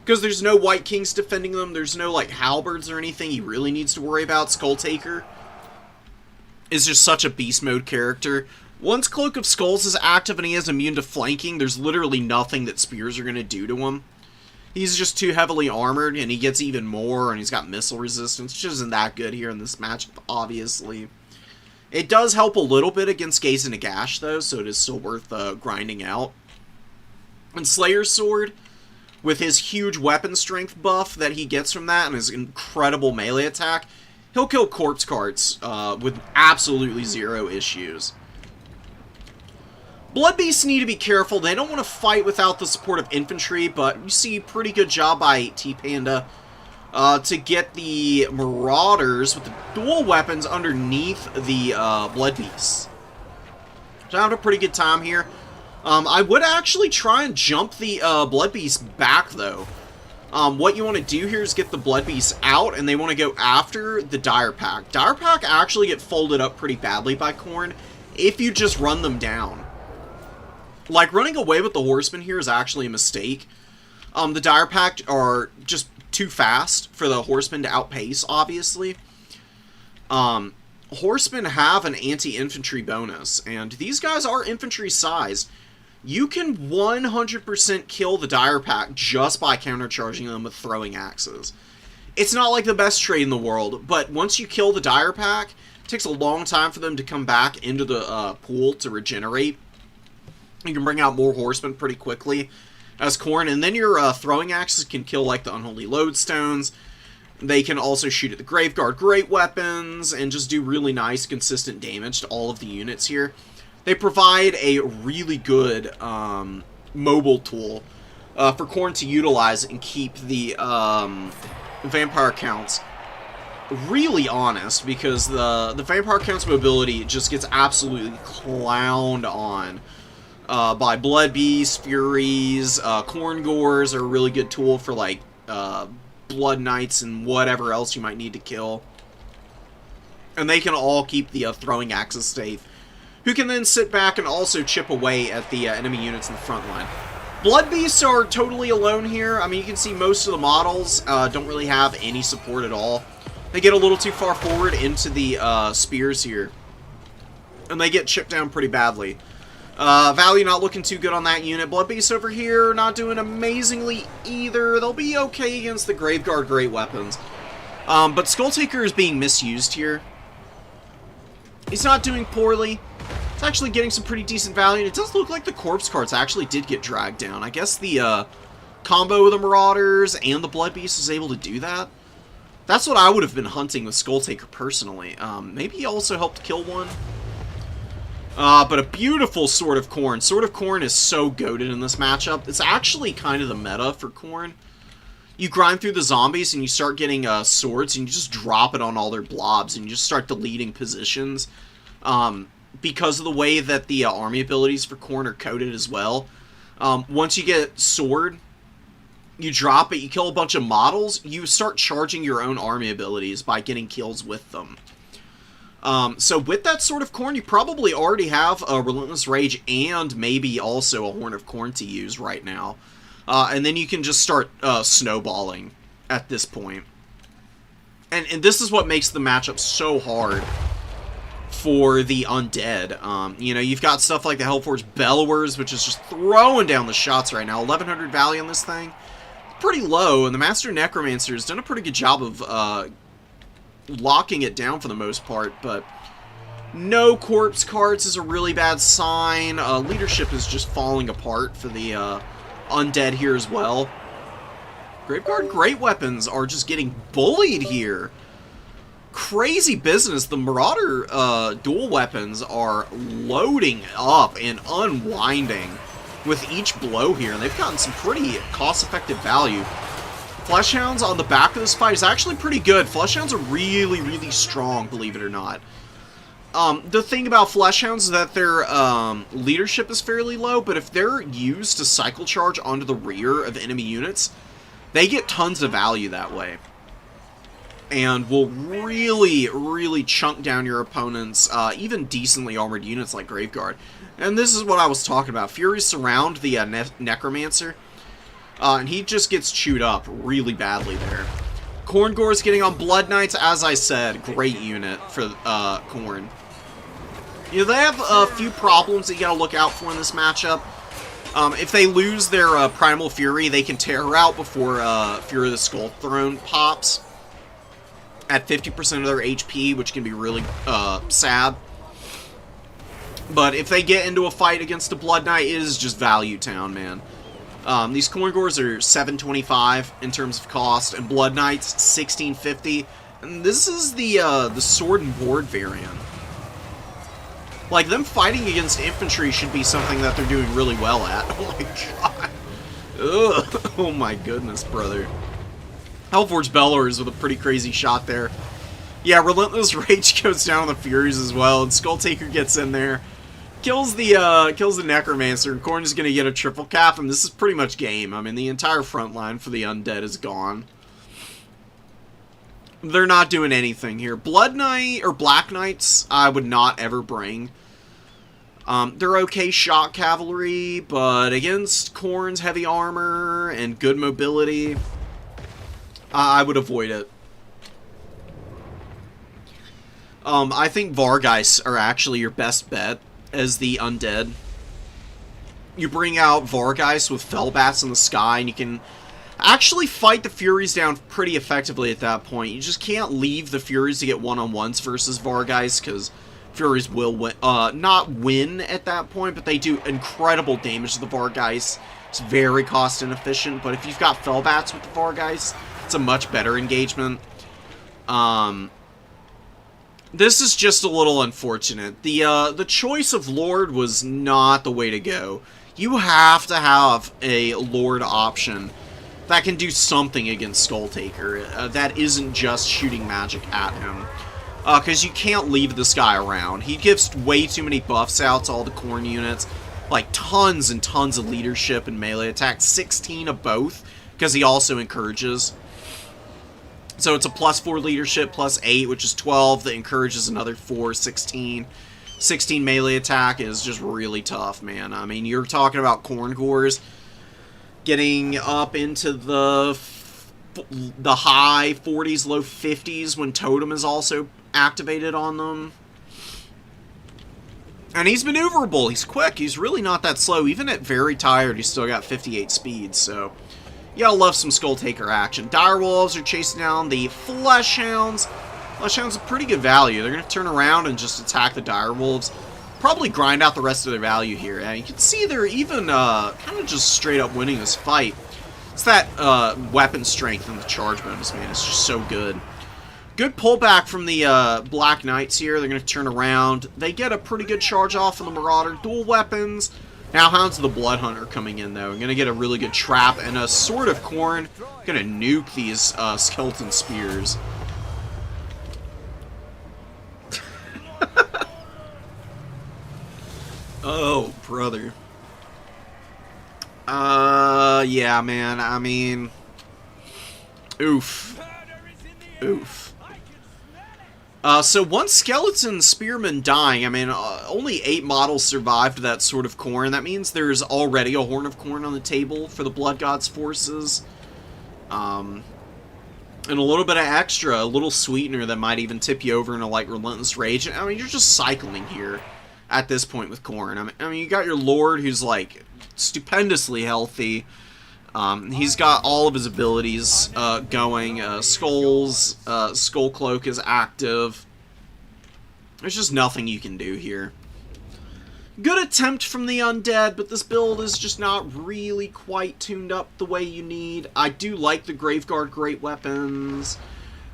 Because there's no White Kings defending them, there's no, like, Halberds or anything he really needs to worry about. Skulltaker is just such a beast mode character. Once Cloak of Skulls is active and he is immune to flanking, there's literally nothing that spears are going to do to him. He's just too heavily armored, and he gets even more, and he's got missile resistance, which isn't that good here in this matchup, obviously. It does help a little bit against Gaze and Agash, though, so it is still worth grinding out. And Slayer's Sword, with his huge weapon strength buff that he gets from that, and his incredible melee attack, he'll kill Corpse Carts with absolutely zero issues. Blood Beasts need to be careful. They don't want to fight without the support of infantry, but you see pretty good job by T-Panda to get the Marauders with the dual weapons underneath the Blood Beasts. So I have a pretty good time here. I would actually try and jump the Blood Beasts back, though. What you want to do here is get the Blood Beasts out, and they want to go after the Dire Pack. Dire Pack actually get folded up pretty badly by Khorne if you just run them down. Like, running away with the Horsemen here is actually a mistake. The Dire Pack are just too fast for the Horsemen to outpace, obviously. Horsemen have an anti-infantry bonus, and these guys are infantry-sized. You can 100% kill the Dire Pack just by countercharging them with throwing axes. It's not like the best trade in the world, but once you kill the Dire Pack, it takes a long time for them to come back into the pool to regenerate. You can bring out more Horsemen pretty quickly as Khorne, and then your throwing axes can kill, like, the Unholy Lodestones. They can also shoot at the Graveguard Great Weapons, and just do really nice, consistent damage to all of the units here. They provide a really good mobile tool for Khorne to utilize and keep the Vampire counts really honest, because the Vampire count's mobility just gets absolutely clowned on by Blood Beasts, Furies, Khorne Gores are a really good tool for, like, Blood Knights and whatever else you might need to kill. And they can all keep the throwing axes safe, who can then sit back and also chip away at the enemy units in the front line. Blood Beasts are totally alone here. I mean, you can see most of the models don't really have any support at all. They get a little too far forward into the spears here, and they get chipped down pretty badly. Value not looking too good on that unit. Blood Beast over here not doing amazingly either. They'll be okay against the Graveguard Great Weapons. But Skulltaker is being misused here. He's not doing poorly. It's actually getting some pretty decent value. And it does look like the Corpse Carts actually did get dragged down. I guess the combo of the Marauders and the Blood Beast is able to do that. That's what I would have been hunting with Skulltaker personally. Maybe he also helped kill one. But a beautiful Sword of Khorne. Sword of Khorne is so goated in this matchup. It's actually kind of the meta for Khorne. You grind through the zombies and you start getting swords and you just drop it on all their blobs and you just start deleting positions. Because of the way that the army abilities for Khorne are coded as well. Once you get sword, you drop it, you kill a bunch of models, you start charging your own army abilities by getting kills with them. So with that Sword of Khorne, you probably already have a Relentless Rage and maybe also a Horn of Khorne to use right now. And then you can just start snowballing at this point. And this is what makes the matchup so hard for the undead. You know, you've got stuff like the Hellforge Bellowers, which is just throwing down the shots right now. 1100 value on this thing. Pretty low, and the Master Necromancer has done a pretty good job of locking it down for the most part, but no corpse cards is a really bad sign. Leadership is just falling apart for the undead here as well. Graveguard Great Weapons are just getting bullied here. Crazy business. The Marauder dual weapons are loading up and unwinding with each blow here, and they've gotten some pretty cost-effective value. Fleshhounds on the back of this fight is actually pretty good. Fleshhounds are really, really strong, believe it or not. The thing about Fleshhounds is that their leadership is fairly low, but if they're used to cycle charge onto the rear of enemy units, they get tons of value that way. And will really, really chunk down your opponent's even decently armored units like Graveguard. And this is what I was talking about. Furies surround the Necromancer, and he just gets chewed up really badly there. Khorne Gore's getting on Blood Knights, as I said. Great unit for Khorne. You know, they have a few problems that you gotta look out for in this matchup. If they lose their Primal Fury, they can tear her out before Fury of the Skull Throne pops at 50% of their HP, which can be really sad. But if they get into a fight against a Blood Knight, it is just value town, man. These Khorne Gores are $7.25 in terms of cost, and Blood Knights $16.50. And this is the sword and board variant. Like, them fighting against infantry should be something that they're doing really well at. Oh my god. Ugh. Oh my goodness, brother. Hellforge Bellowers with a pretty crazy shot there. Yeah, Relentless Rage goes down on the Furies as well, and Skulltaker gets in there. Kills the Necromancer, and Khorne is going to get a triple cap, and this is pretty much game. I mean, the entire front line for the undead is gone. They're not doing anything here. Blood Knight, or Black Knights, I would not ever bring. They're okay shot cavalry, but against Khorne's heavy armor and good mobility, I would avoid it. I think Vargeist are actually your best bet as the undead. You bring out Vargeist with Fellbats in the sky, and you can actually fight the Furies down pretty effectively at that point. You just can't leave the Furies to get one-on-ones versus Vargeist, because Furies will win, not win at that point, but they do incredible damage to the Vargeist. It's very cost inefficient, but if you've got Fellbats with the Vargeist, it's a much better engagement. This is just a little unfortunate. The choice of Lord was not the way to go. You have to have a Lord option that can do something against Skulltaker. That isn't just shooting magic at him. Because you can't leave this guy around. He gives way too many buffs out to all the Khorne units. Like, tons and tons of leadership and melee attack. 16 of both, because he also encourages. So it's a +4 leadership, +8, which is 12, that encourages another 4, 16. 16 melee attack is just really tough, man. I mean, you're talking about Khorne Gores getting up into the high 40s, low 50s when Totem is also activated on them. And he's maneuverable. He's quick. He's really not that slow. Even at very tired, he's still got 58 speed. So, yeah, I love some Skull Taker action. Direwolves are chasing down the Fleshhounds. Fleshhounds are pretty good value. They're going to turn around and just attack the Direwolves. Probably grind out the rest of their value here. And you can see they're even kind of just straight up winning this fight. It's that weapon strength and the charge bonus, man. It's just so good. Good pullback from the Black Knights here. They're going to turn around. They get a pretty good charge off on the Marauder. Dual weapons. Now Hounds of the Blood Hunter coming in, though. I'm going to get a really good trap and a Sword of Khorne. Going to nuke these Skeleton Spears. Oh, brother. Yeah, man. I mean... Oof. Oof. So one skeleton spearman dying, I mean, only 8 models survived that Sword of Khorne. That means there's already a Horn of Khorne on the table for the Blood God's forces. And a little bit of extra, a little sweetener that might even tip you over into, like, Relentless Rage. I mean, you're just cycling here at this point with Khorne. I mean, you got your Lord who's, like, stupendously healthy. He's got all of his abilities going. Skull Cloak is active. There's just nothing you can do here. Good attempt from the Undead, but this build is just not really quite tuned up the way you need. I do like the Graveguard Great Weapons.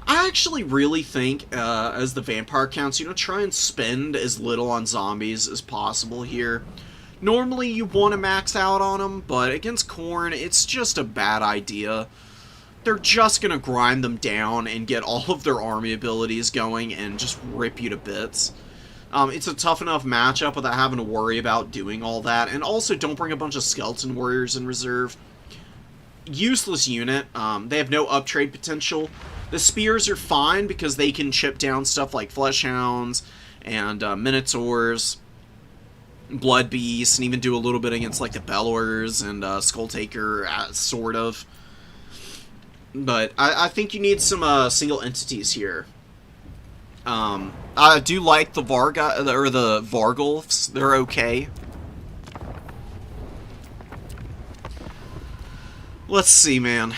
I actually really think, as the Vampire counts, try and spend as little on zombies as possible here. Normally, you want to max out on them, but against Khorne, it's just a bad idea. They're just going to grind them down and get all of their army abilities going and just rip you to bits. It's a tough enough matchup without having to worry about doing all that. And also, don't bring a bunch of Skeleton Warriors in reserve. Useless unit. They have no uptrade potential. The Spears are fine because they can chip down stuff like Fleshhounds and Minotaurs, Blood Beasts, and even do a little bit against like the Bellowers and Skull Taker, sort of. But I think you need some single entities here. I do like the the Vargulfs. They're okay. Let's see, man.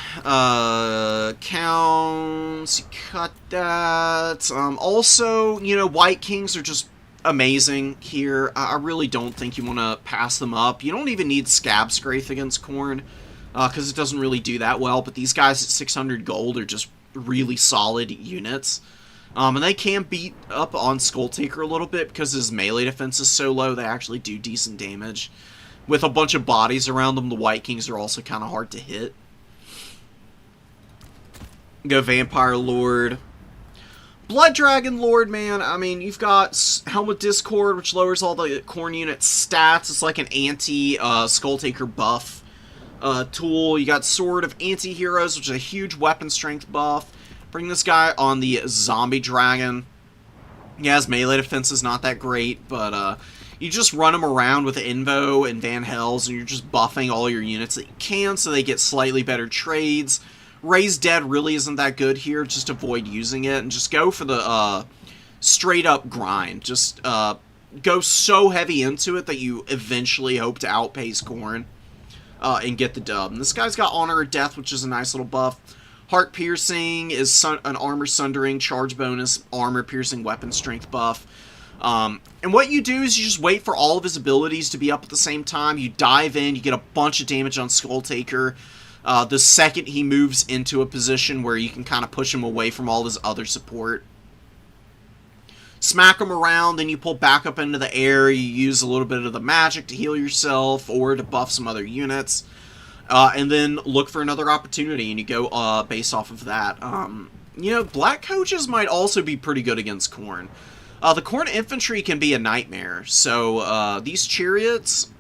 Counts, cut that. Also, White Kings are just amazing here. I really don't think you want to pass them up. You don't even need Scab Scrape against Khorne, because it doesn't really do that well, but these guys at 600 gold are just really solid units. And they can beat up on Skull Taker a little bit because his melee defense is so low, they actually do decent damage. With a bunch of bodies around them, the White Kings are also kind of hard to hit. Go Vampire Lord. Blood Dragon Lord, man, I mean, you've got Helmet Discord, which lowers all the Khorne units' stats. It's like an anti-Skull Taker buff tool. You got Sword of Anti-Heroes, which is a huge weapon strength buff. Bring this guy on the Zombie Dragon. Yeah, his melee defense is not that great, but you just run him around with Invo and Van Hells, and you're just buffing all your units that you can so they get slightly better trades. Raise Dead really isn't that good here. Just avoid using it and just go for the straight up grind. Just go so heavy into it that you eventually hope to outpace Khorne and get the dub. And this guy's got Honor of Death, which is a nice little buff. Heart Piercing is an Armor Sundering charge bonus, Armor Piercing weapon strength buff. And what you do is you just wait for all of his abilities to be up at the same time. You dive in, you get a bunch of damage on Skull Taker. The second he moves into a position where you can kind of push him away from all his other support. Smack him around, then you pull back up into the air. You use a little bit of the magic to heal yourself or to buff some other units. And then look for another opportunity, and you go based off of that. Black Coaches might also be pretty good against Khorne. The Khorne infantry can be a nightmare. So these chariots,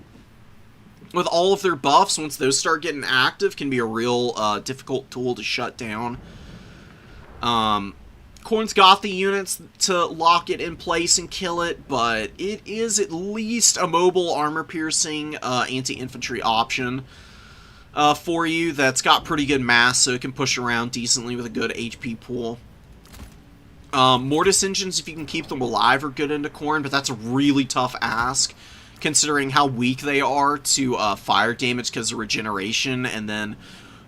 with all of their buffs, once those start getting active, can be a real difficult tool to shut down. Khorne's got the units to lock it in place and kill it, but it is at least a mobile armor-piercing anti-infantry option for you that's got pretty good mass, so it can push around decently with a good HP pool. Mortis engines, if you can keep them alive, are good into khorne, but that's a really tough ask, considering how weak they are to fire damage because of regeneration, and then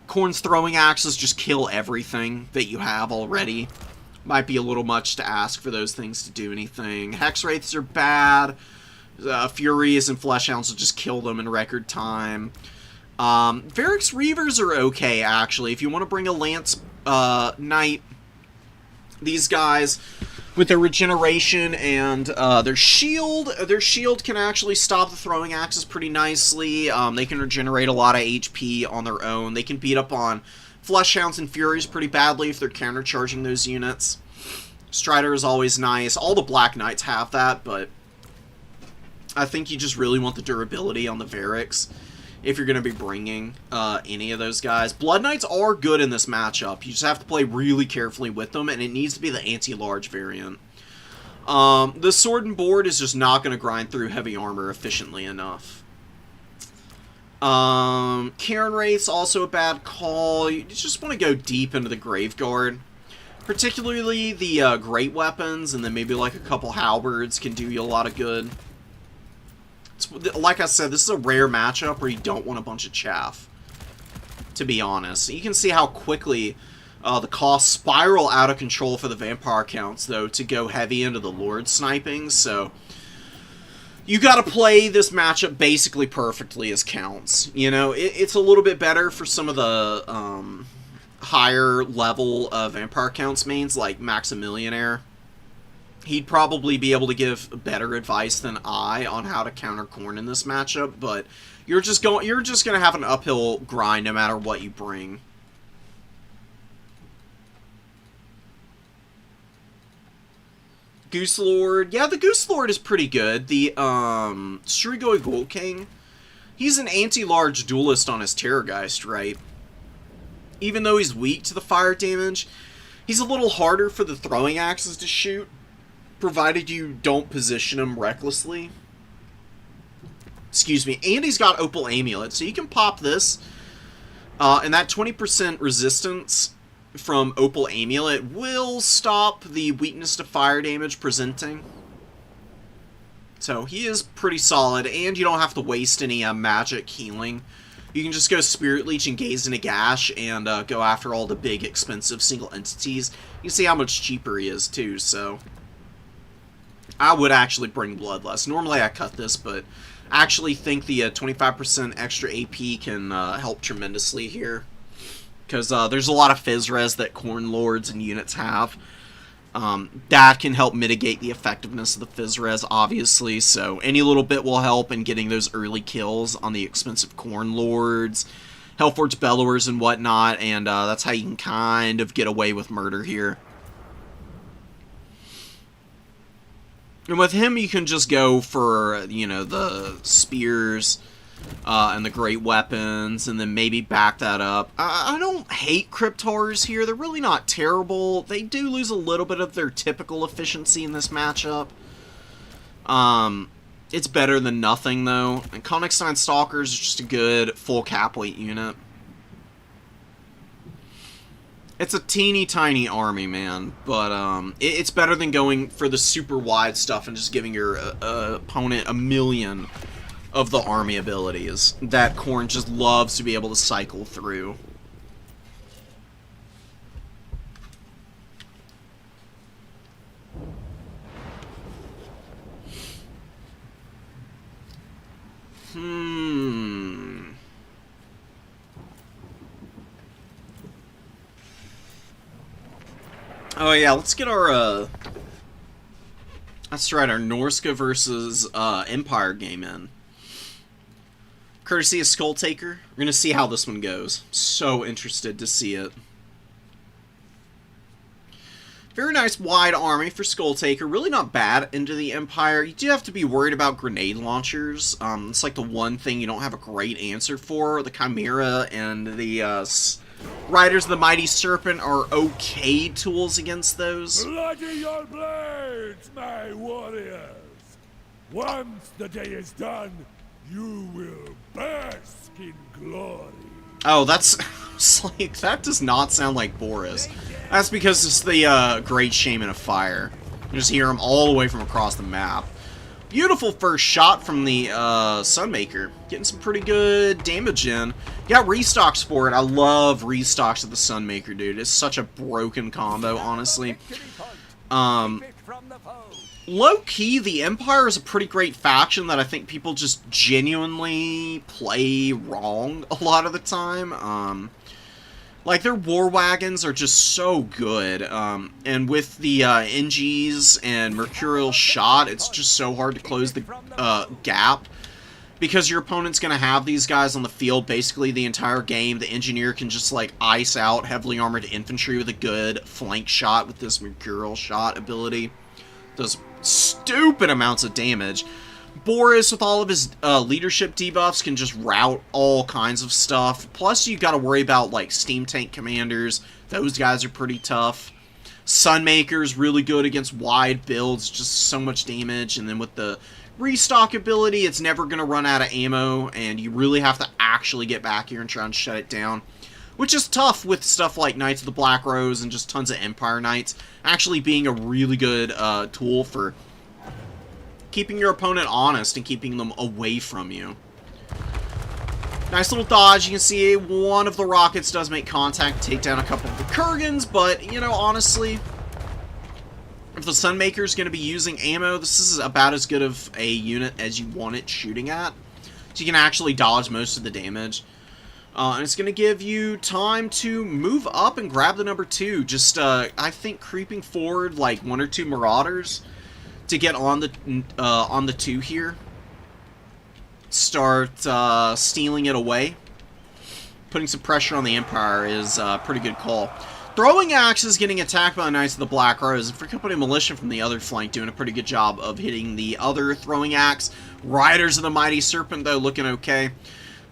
khorne's throwing axes just kill everything that you have already. Might be a little much to ask for those things to do anything. Hex Wraiths are bad. Furies and Fleshhounds will just kill them in record time. Varric's Reavers are okay, actually. If you want to bring a Lance Knight, these guys, with their regeneration and their shield can actually stop the throwing axes pretty nicely. They can regenerate a lot of HP on their own. They can beat up on Fleshhounds and Furies pretty badly if they're countercharging those units. Strider is always nice. All the Black Knights have that, but I think you just really want the durability on the Varrics if you're going to be bringing any of those guys. Blood Knights are good in this matchup. You just have to play really carefully with them, and it needs to be the anti-large variant. The Sword and Board is just not going to grind through heavy armor efficiently enough. Khorne Wraith's also a bad call. You just want to go deep into the Graveguard. Particularly the great weapons, and then maybe like a couple halberds can do you a lot of good. Like I said, this is a rare matchup where you don't want a bunch of chaff, to be honest. You can see how quickly the costs spiral out of control for the vampire counts, though, to go heavy into the Lord sniping, so you gotta play this matchup basically perfectly as counts. You know, it's a little bit better for some of the higher level vampire counts mains, like Maximilianaire. He'd probably be able to give better advice than I on how to counter khorne in this matchup, but you're just gonna have an uphill grind no matter what you bring. Goose Lord, yeah, the Goose Lord is pretty good. The Strigoi Ghoul King, he's an anti-large duelist on his Terrorgeist, right? Even though he's weak to the fire damage, he's a little harder for the throwing axes to shoot, provided you don't position him recklessly. Excuse me. And he's got Opal Amulet, so you can pop this. And that 20% resistance from Opal Amulet will stop the weakness to fire damage presenting. So he is pretty solid, and you don't have to waste any magic healing. You can just go Spirit Leech and Gaze into Gash and go after all the big, expensive single entities. You see how much cheaper he is, too, so I would actually bring Bloodlust. Normally I cut this, but I actually think the 25% extra AP can help tremendously here. Because there's a lot of Fizz Res that Khorne Lords and units have. That can help mitigate the effectiveness of the Fizz Res, obviously. So any little bit will help in getting those early kills on the expensive Khorne Lords, Hellforge Bellowers, and whatnot. And that's how you can kind of get away with murder here. And with him, you can just go for, you know, the spears and the great weapons, and then maybe back that up. I don't hate Crypt Horrors here. They're really not terrible. They do lose a little bit of their typical efficiency in this matchup. It's better than nothing, though. And Königstein Stalkers is just a good full cap weight unit. It's a teeny tiny army, man, but it's better than going for the super wide stuff and just giving your opponent a million of the army abilities that Khorne just loves to be able to cycle through. Oh yeah, let's get our, that's right, our Norska versus Empire game in. Courtesy of Skull Taker. We're gonna see how this one goes. So interested to see it. Very nice wide army for Skull Taker. Really not bad into the Empire. You do have to be worried about grenade launchers. It's like the one thing you don't have a great answer for. The Chimera and the Riders of the Mighty Serpent are okay tools against those. Bloody your blades, my warriors! Once the day is done, you will bask in glory. Oh, that's... It's like, that does not sound like Boris. That's because it's the Great Shaman of Fire. You just hear him all the way from across the map. Beautiful first shot from the Sunmaker. Getting some pretty good damage in. Got restocks for it. I love restocks of the Sunmaker, dude. It's such a broken combo, honestly. Low-key, the Empire is a pretty great faction that I think people just genuinely play wrong a lot of the time. Like, their war wagons are just so good, and with the NGs and Mercurial Shot, it's just so hard to close the gap, because your opponent's going to have these guys on the field basically the entire game. The Engineer can just, like, ice out heavily armored infantry with a good flank shot with this Mercurial Shot ability. Does stupid amounts of damage. Boris, with all of his leadership debuffs, can just route all kinds of stuff. Plus, you got to worry about, like, steam tank commanders. Those guys are pretty tough. Sunmaker's really good against wide builds, just so much damage. And then with the restock ability, it's never going to run out of ammo, and you really have to actually get back here and try and shut it down. Which is tough with stuff like Knights of the Black Rose and just tons of Empire Knights actually being a really good tool for keeping your opponent honest and keeping them away from you. Nice little dodge. You can see one of the rockets does make contact, take down a couple of the Kurgans, but, you know, honestly, if the Sunmaker's going to be using ammo, this is about as good of a unit as you want it shooting at. So you can actually dodge most of the damage. And it's going to give you time to move up and grab the number 2. Just, I think, creeping forward like 1 or 2 Marauders to get on the 2 here. Start stealing it away. Putting some pressure on the Empire is a pretty good call. Throwing Axes getting attacked by the Knights of the Black Rose. And for Company Militia from the other flank doing a pretty good job of hitting the other Throwing Axe. Riders of the Mighty Serpent, though, looking okay.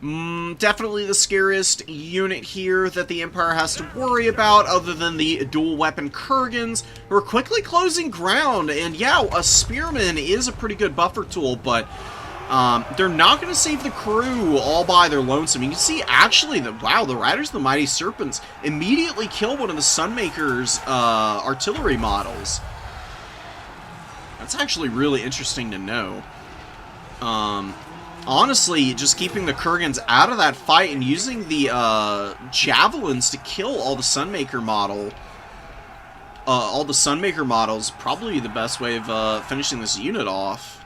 Definitely the scariest unit here that the Empire has to worry about, other than the dual-weapon Kurgans, who are quickly closing ground. And yeah, a Spearman is a pretty good buffer tool, but they're not going to save the crew all by their lonesome. You can see, actually, that wow, the Riders of the Mighty Serpents immediately kill one of the Sunmaker's artillery models. That's actually really interesting to know. Honestly, just keeping the Kurgans out of that fight and using the javelins to kill all the Sunmaker models, probably the best way of finishing this unit off.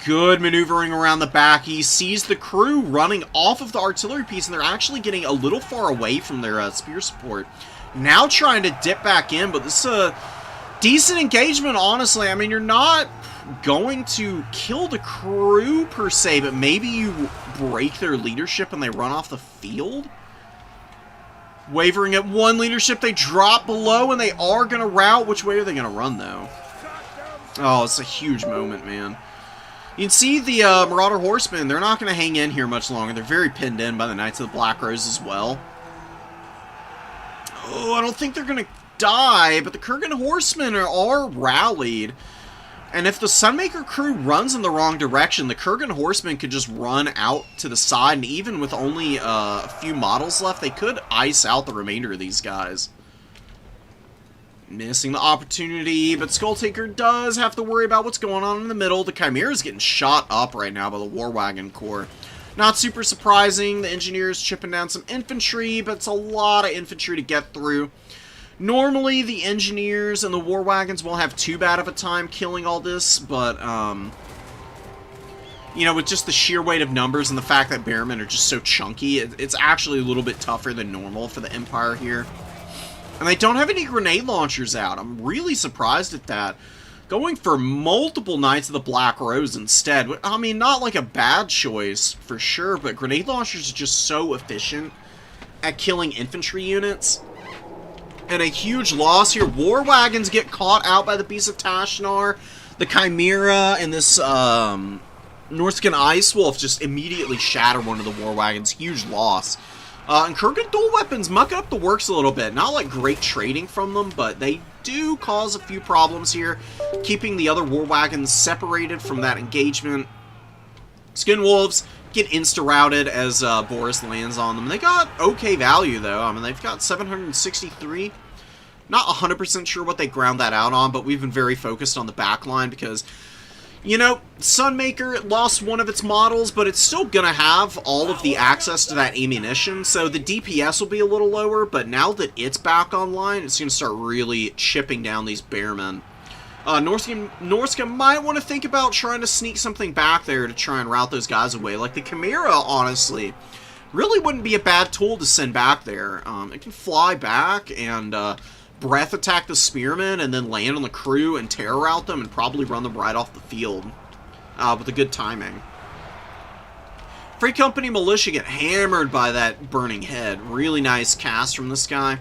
Good maneuvering around the back. He sees the crew running off of the artillery piece, and they're actually getting a little far away from their spear support. Now trying to dip back in, but this is a decent engagement, honestly. I mean, you're not going to kill the crew per se, but maybe you break their leadership and they run off the field. Wavering at one leadership, they drop below and they are going to rout. Which way are they going to run, though? Oh, it's a huge moment, man. You can see the Marauder Horsemen, they're not going to hang in here much longer. They're very pinned in by the Knights of the Black Rose as well. Oh, I don't think they're going to die, but the Kurgan Horsemen are rallied. And if the Sunmaker crew runs in the wrong direction, the Kurgan Horsemen could just run out to the side, and even with only a few models left, they could ice out the remainder of these guys. Missing the opportunity, but Skulltaker does have to worry about what's going on in the middle. The Chimera is getting shot up right now by the War Wagon Corps. Not super surprising, the Engineer's chipping down some infantry, but it's a lot of infantry to get through. Normally, the Engineers and the War Wagons won't have too bad of a time killing all this, but, you know, with just the sheer weight of numbers and the fact that Bearmen are just so chunky, it's actually a little bit tougher than normal for the Empire here. And they don't have any grenade launchers out. I'm really surprised at that. Going for multiple Knights of the Black Rose instead. I mean, not like a bad choice, for sure, but grenade launchers are just so efficient at killing infantry units. And a huge loss here. War Wagons get caught out by the Beast of Tashnar. The Chimera and this Norskan Ice Wolf just immediately shatter one of the War Wagons. Huge loss. And Kurgan dual weapons muck up the works a little bit. Not like great trading from them, but they do cause a few problems here, keeping the other War Wagons separated from that engagement. Skin Wolves get insta-routed as Boris lands on them. They got okay value, though. I mean, they've got 763. Not 100% sure what they ground that out on, but we've been very focused on the back line because, you know, Sunmaker lost one of its models, but it's still going to have all of the access to that ammunition, so the DPS will be a little lower, but now that it's back online, it's going to start really chipping down these bearmen. Norska might want to think about trying to sneak something back there to try and rout those guys away. Like the Chimera, honestly, really wouldn't be a bad tool to send back there. It can fly back and breath attack the spearmen and then land on the crew and terror rout them and probably run them right off the field with a good timing. Free Company Militia get hammered by that burning head. Really nice cast from this guy.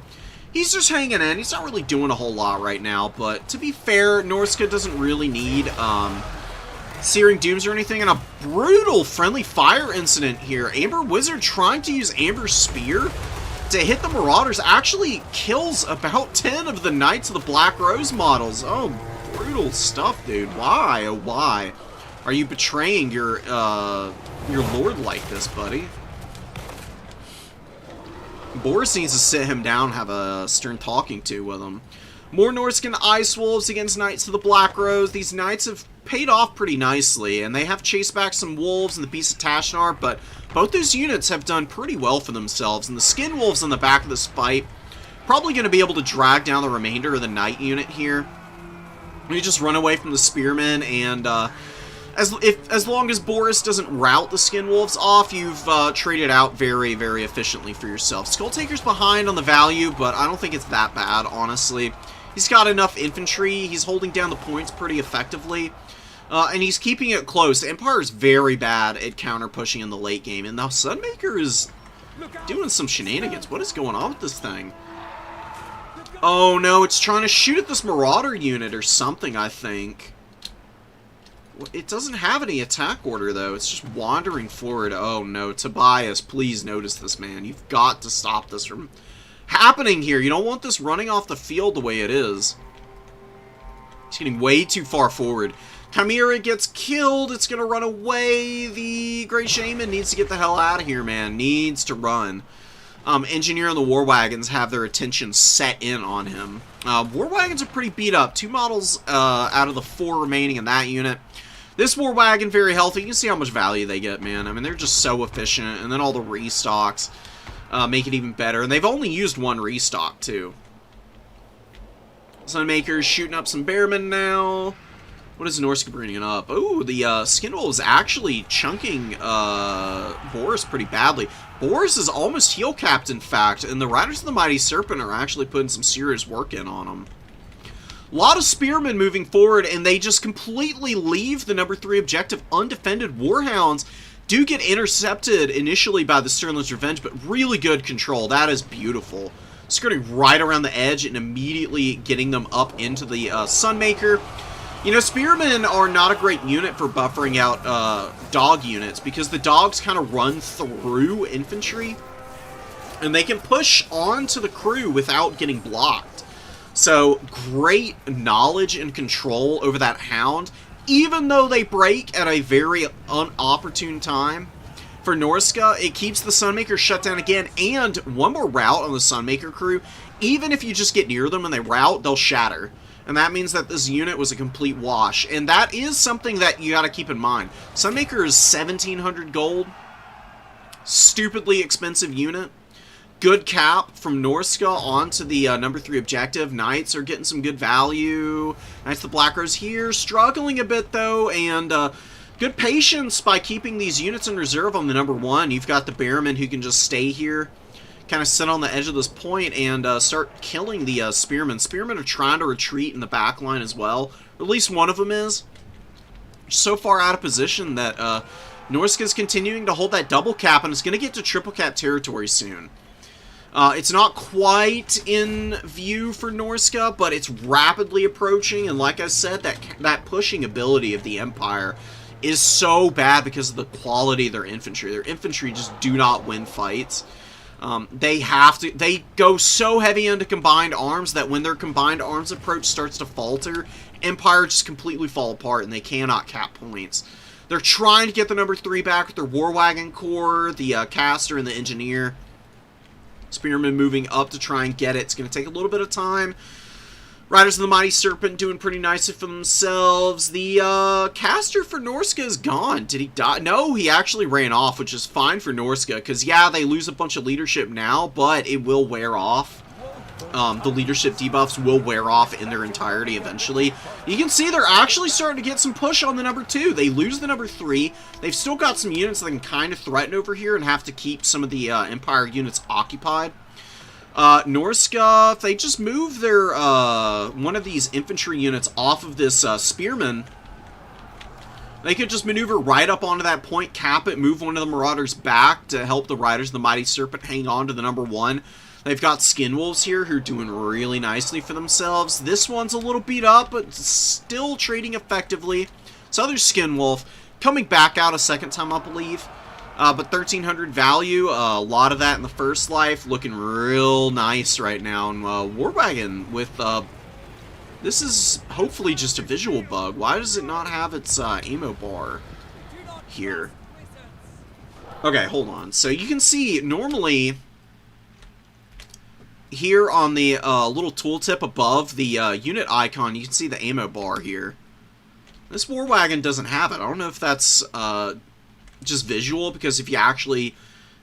He's just hanging in. He's not really doing a whole lot right now, but to be fair, Norska doesn't really need Searing Dooms or anything, and a brutal friendly fire incident here. Amber Wizard trying to use Amber's Spear to hit the Marauders actually kills about 10 of the Knights of the Black Rose models. Oh, brutal stuff, dude. Why, oh why are you betraying your lord like this, buddy? Boris needs to sit him down and have a stern talking to with him. More Norskan Ice Wolves against Knights of the Black Rose. These Knights have paid off pretty nicely, and they have chased back some Wolves and the Beast of Tashnar, but both those units have done pretty well for themselves, and the Skin Wolves in the back of this fight probably going to be able to drag down the remainder of the Knight unit here. We just run away from the Spearmen, and as long as Boris doesn't rout the Skin Wolves off, you've traded out very, very efficiently for yourself. Skull Taker's behind on the value, but I don't think it's that bad, honestly. He's got enough infantry, he's holding down the points pretty effectively, and he's keeping it close. Empire is very bad at counter-pushing in the late game, and now Sunmaker is doing some shenanigans. What is going on with this thing? Oh no, it's trying to shoot at this Marauder unit or something, I think. It doesn't have any attack order, though. It's just wandering forward. Oh, no. Tobias, please notice this, man. You've got to stop this from happening here. You don't want this running off the field the way it is. It's getting way too far forward. Chimera gets killed. It's going to run away. The Great Shaman needs to get the hell out of here, man. Needs to run. Engineer and the War Wagons have their attention set in on him. War Wagons are pretty beat up. 2 models out of the 4 remaining in that unit. This War Wagon, very healthy. You can see how much value they get, man. I mean, they're just so efficient. And then all the restocks make it even better. And they've only used 1 restock, too. Sunmaker's shooting up some Bearmen now. What is Norska bringing up? Oh, the Skin Wolf is actually chunking Boris pretty badly. Boris is almost heel capped, in fact. And the Riders of the Mighty Serpent are actually putting some serious work in on him. A lot of Spearmen moving forward, and they just completely leave the number 3 objective undefended. Warhounds do get intercepted initially by the Sterling's Revenge, but really good control. That is beautiful. Skirting right around the edge and immediately getting them up into the Sunmaker. You know, Spearmen are not a great unit for buffering out dog units, because the dogs kind of run through infantry, and they can push onto the crew without getting blocked. So, great knowledge and control over that Hound, even though they break at a very inopportune time. For Norska, it keeps the Sunmaker shut down again, and one more rout on the Sunmaker crew. Even if you just get near them and they rout, they'll shatter. And that means that this unit was a complete wash. And that is something that you gotta keep in mind. Sunmaker is 1,700 gold. Stupidly expensive unit. Good cap from Norska onto the number 3 objective. Knights are getting some good value. Knights of the Black Rose here, struggling a bit though, and good patience by keeping these units in reserve on the number 1. You've got the Bearmen who can just stay here, kind of sit on the edge of this point and start killing the Spearmen. Spearmen are trying to retreat in the back line as well. Or at least one of them is. So far out of position that Norska is continuing to hold that double cap, and it's going to get to triple cap territory soon. It's not quite in view for Norska, but it's rapidly approaching, and like I said, that pushing ability of the Empire is so bad because of the quality of their infantry. Their infantry just do not win fights. They go so heavy into combined arms that when their combined arms approach starts to falter, Empire just completely fall apart and they cannot cap points. They're trying to get the number 3 back with their War Wagon Corps, the Caster, and the Engineer. Spearmen moving up to try and get it. It's going to take a little bit of time. Riders of the Mighty Serpent doing pretty nicely for themselves. The Caster for Norska is gone. Did he die? No, he actually ran off, which is fine for Norska, because, yeah, they lose a bunch of leadership now, but it will wear off. The leadership debuffs will wear off in their entirety eventually. You can see they're actually starting to get some push on the number 2. They lose the number 3. They've still got some units that can kind of threaten over here and have to keep some of the Empire units occupied. Norska, if they just move their, one of these infantry units off of this, spearman, they could just maneuver right up onto that point, cap it, move one of the Marauders back to help the Riders of the Mighty Serpent hang on to the number 1. They've got Skinwolves here who are doing really nicely for themselves. This one's a little beat up, but still trading effectively. So there's Skinwolf coming back out a second time, I believe. But 1,300 value, a lot of that in the first life, looking real nice right now. And War Wagon with, this is hopefully just a visual bug. Why does it not have its ammo bar here? Okay, hold on. So you can see, normally, here on the little tooltip above the unit icon, you can see the ammo bar here. This War Wagon doesn't have it. I don't know if that's just visual, because if you actually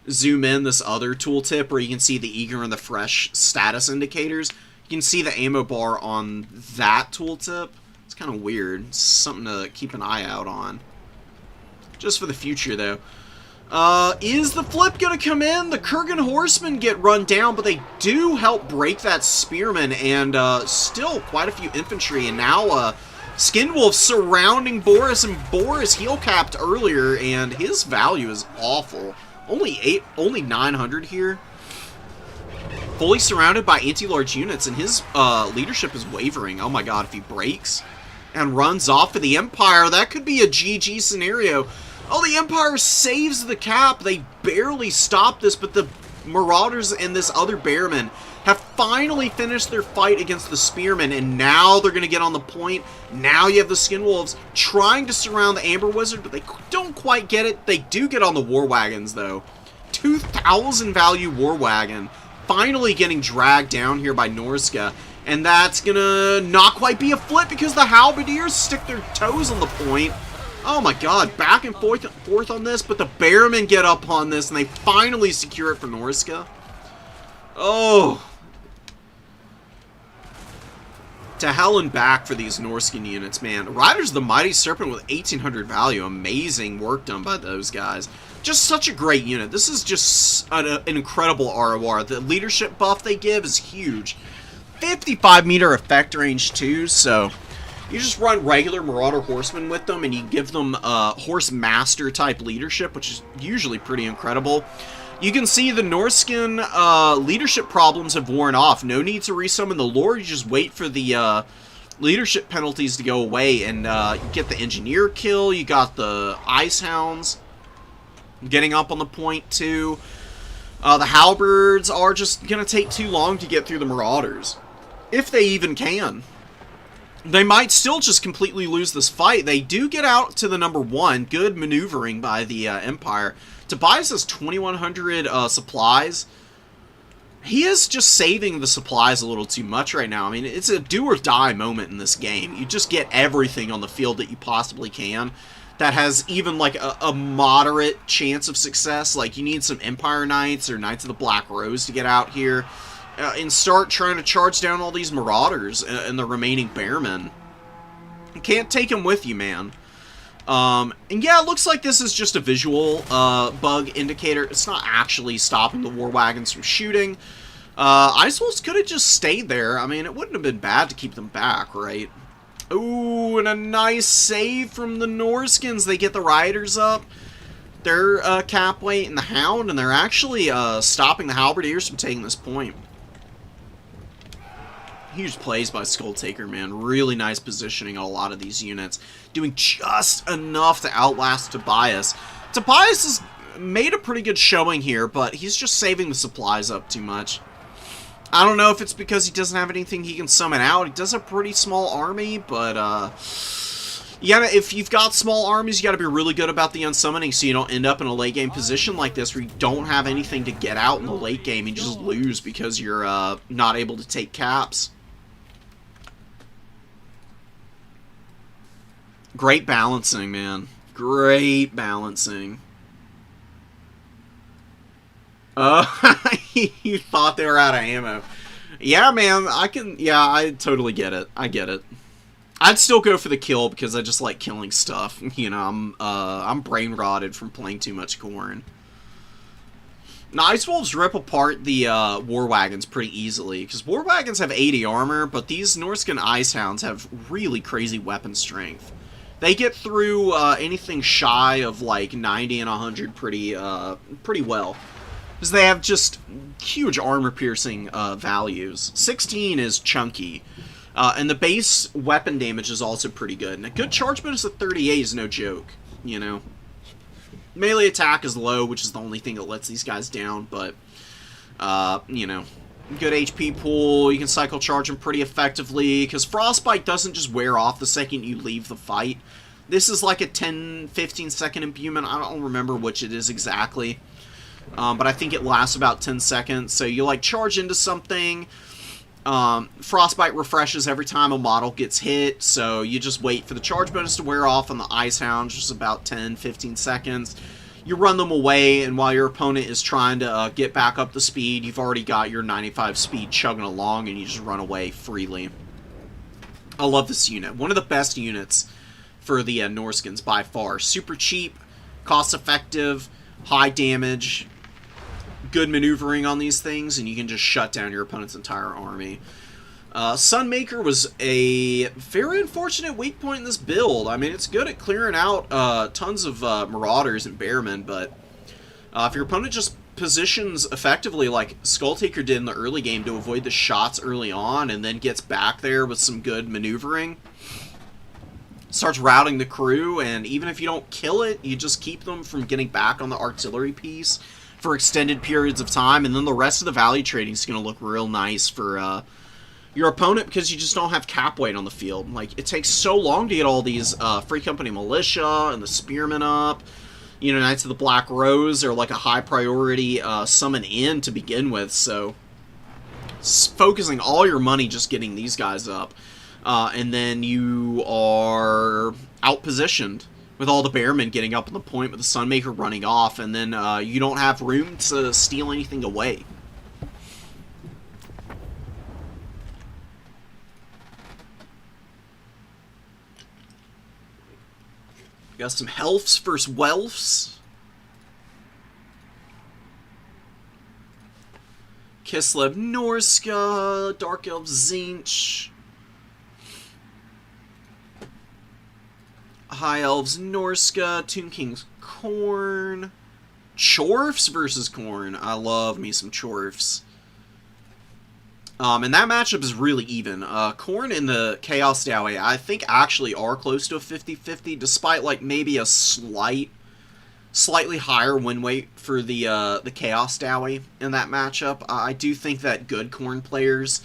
zoom in this other tooltip where you can see the eager and the fresh status indicators, you can see the ammo bar on that tooltip. It's kind of weird. It's something to keep an eye out on. Just for the future, though. Is the flip going to come in? The Kurgan Horsemen get run down, but they do help break that Spearman, and still quite a few infantry, and now Skinwolf surrounding Boris, and Boris heel-capped earlier, and his value is awful. Only 900 here. Fully surrounded by anti-large units, and his leadership is wavering. Oh my god, if he breaks and runs off for the Empire, that could be a GG scenario. Oh, the Empire saves the cap. They barely stop this, but the Marauders and this other Bearman have finally finished their fight against the Spearmen, and now they're going to get on the point. Now you have the Skinwolves trying to surround the Amber Wizard, but they don't quite get it. They do get on the War Wagons, though. 2,000 value War Wagon finally getting dragged down here by Norska, and that's going to not quite be a flip because the Halberdiers stick their toes on the point. Oh my god, back and forth on this, but the Bearmen get up on this, and they finally secure it for Norska. Oh. To hell and back for these Norskan units, man. Riders of the Mighty Serpent with 1,800 value. Amazing work done by those guys. Just such a great unit. This is just an incredible ROR. The leadership buff they give is huge. 55 meter effect range too, so you just run regular Marauder Horsemen with them, and you give them Horse Master type leadership, which is usually pretty incredible. You can see the Norskan leadership problems have worn off. No need to resummon the lore. You just wait for the leadership penalties to go away, and you get the Engineer kill. You got the Ice Hounds getting up on the point too. The Halberds are just going to take too long to get through the Marauders, if they even can. They might still just completely lose this fight. They do get out to the number 1. Good maneuvering by the Empire. Tobias has 2,100 supplies. He is just saving the supplies a little too much right now. I mean, it's a do-or-die moment in this game. You just get everything on the field that you possibly can that has even, like, a moderate chance of success. Like, you need some Empire Knights or Knights of the Black Rose to get out here and start trying to charge down all these Marauders and the remaining Bearmen. You can't take them with you, man. And yeah, it looks like this is just a visual bug indicator. It's not actually stopping the War Wagons from shooting. Ice Wolves could have just stayed there. I mean, it wouldn't have been bad to keep them back, right? Ooh, and a nice save from the Norskins. They get the Riders up. They're cap weight and the Hound, and they're actually stopping the Halberdiers from taking this point. Huge plays by Skulltaker, man. Really nice positioning on a lot of these units. Doing just enough to outlast Tobias. Tobias has made a pretty good showing here, but he's just saving the supplies up too much. I don't know if it's because he doesn't have anything he can summon out. He does have a pretty small army, but, if you've got small armies, you gotta be really good about the unsummoning so you don't end up in a late game position like this where you don't have anything to get out in the late game and you just lose because you're not able to take caps. Great balancing, man. Great balancing. You thought they were out of ammo. Yeah, man, I totally get it. I get it. I'd still go for the kill because I just like killing stuff. You know, I'm brain rotted from playing too much Khorne. Now, Ice Wolves rip apart the War Wagons pretty easily, because War Wagons have 80 armor, but these Norskan Ice Hounds have really crazy weapon strength. They get through anything shy of like 90 and 100 pretty well. Because they have just huge armor-piercing values. 16 is chunky. And the base weapon damage is also pretty good. And a good charge bonus of 38 is no joke, you know. Melee attack is low, which is the only thing that lets these guys down, but, you know, good HP pool. You can cycle charge them pretty effectively, because Frostbite doesn't just wear off the second you leave the fight. This is like a 10-15 second imbuement. I don't remember which it is exactly. But I think it lasts about 10 seconds. So you like charge into something. Frostbite refreshes every time a model gets hit. So you just wait for the charge bonus to wear off on the Ice Hound, which is about 10-15 seconds. You run them away, and while your opponent is trying to get back up the speed, you've already got your 95 speed chugging along, and you just run away freely. I love this unit. One of the best units for the Norskins by far. Super cheap, cost effective, high damage, good maneuvering on these things, and you can just shut down your opponent's entire army. Sunmaker was a very unfortunate weak point in this build. I mean, it's good at clearing out tons of Marauders and Bearmen, but if your opponent just positions effectively like Skulltaker did in the early game to avoid the shots early on, and then gets back there with some good maneuvering, starts routing the crew, and even if you don't kill it, you just keep them from getting back on the artillery piece for extended periods of time, and then the rest of the value trading is going to look real nice for your opponent, because you just don't have cap weight on the field. Like, it takes so long to get all these Free Company Militia and the Spearmen up. You know, Knights of the Black Rose are like a high priority summon in to begin with, so focusing all your money just getting these guys up. And then you are outpositioned with all the Bearmen getting up on the point with the Sunmaker running off, and then you don't have room to steal anything away. Got some Helfs versus Welfs. Kislev Norska, Dark Elves tzeentch. High Elves Norska, Tomb King's Khorne. Chorfs versus Khorne. I love me some Chorfs. And that matchup is really even. Khorne and the Chaos Dowie, I think, actually are close to a 50-50, despite, like, maybe a slightly higher win weight for the Chaos Dowie in that matchup. I do think that good Khorne players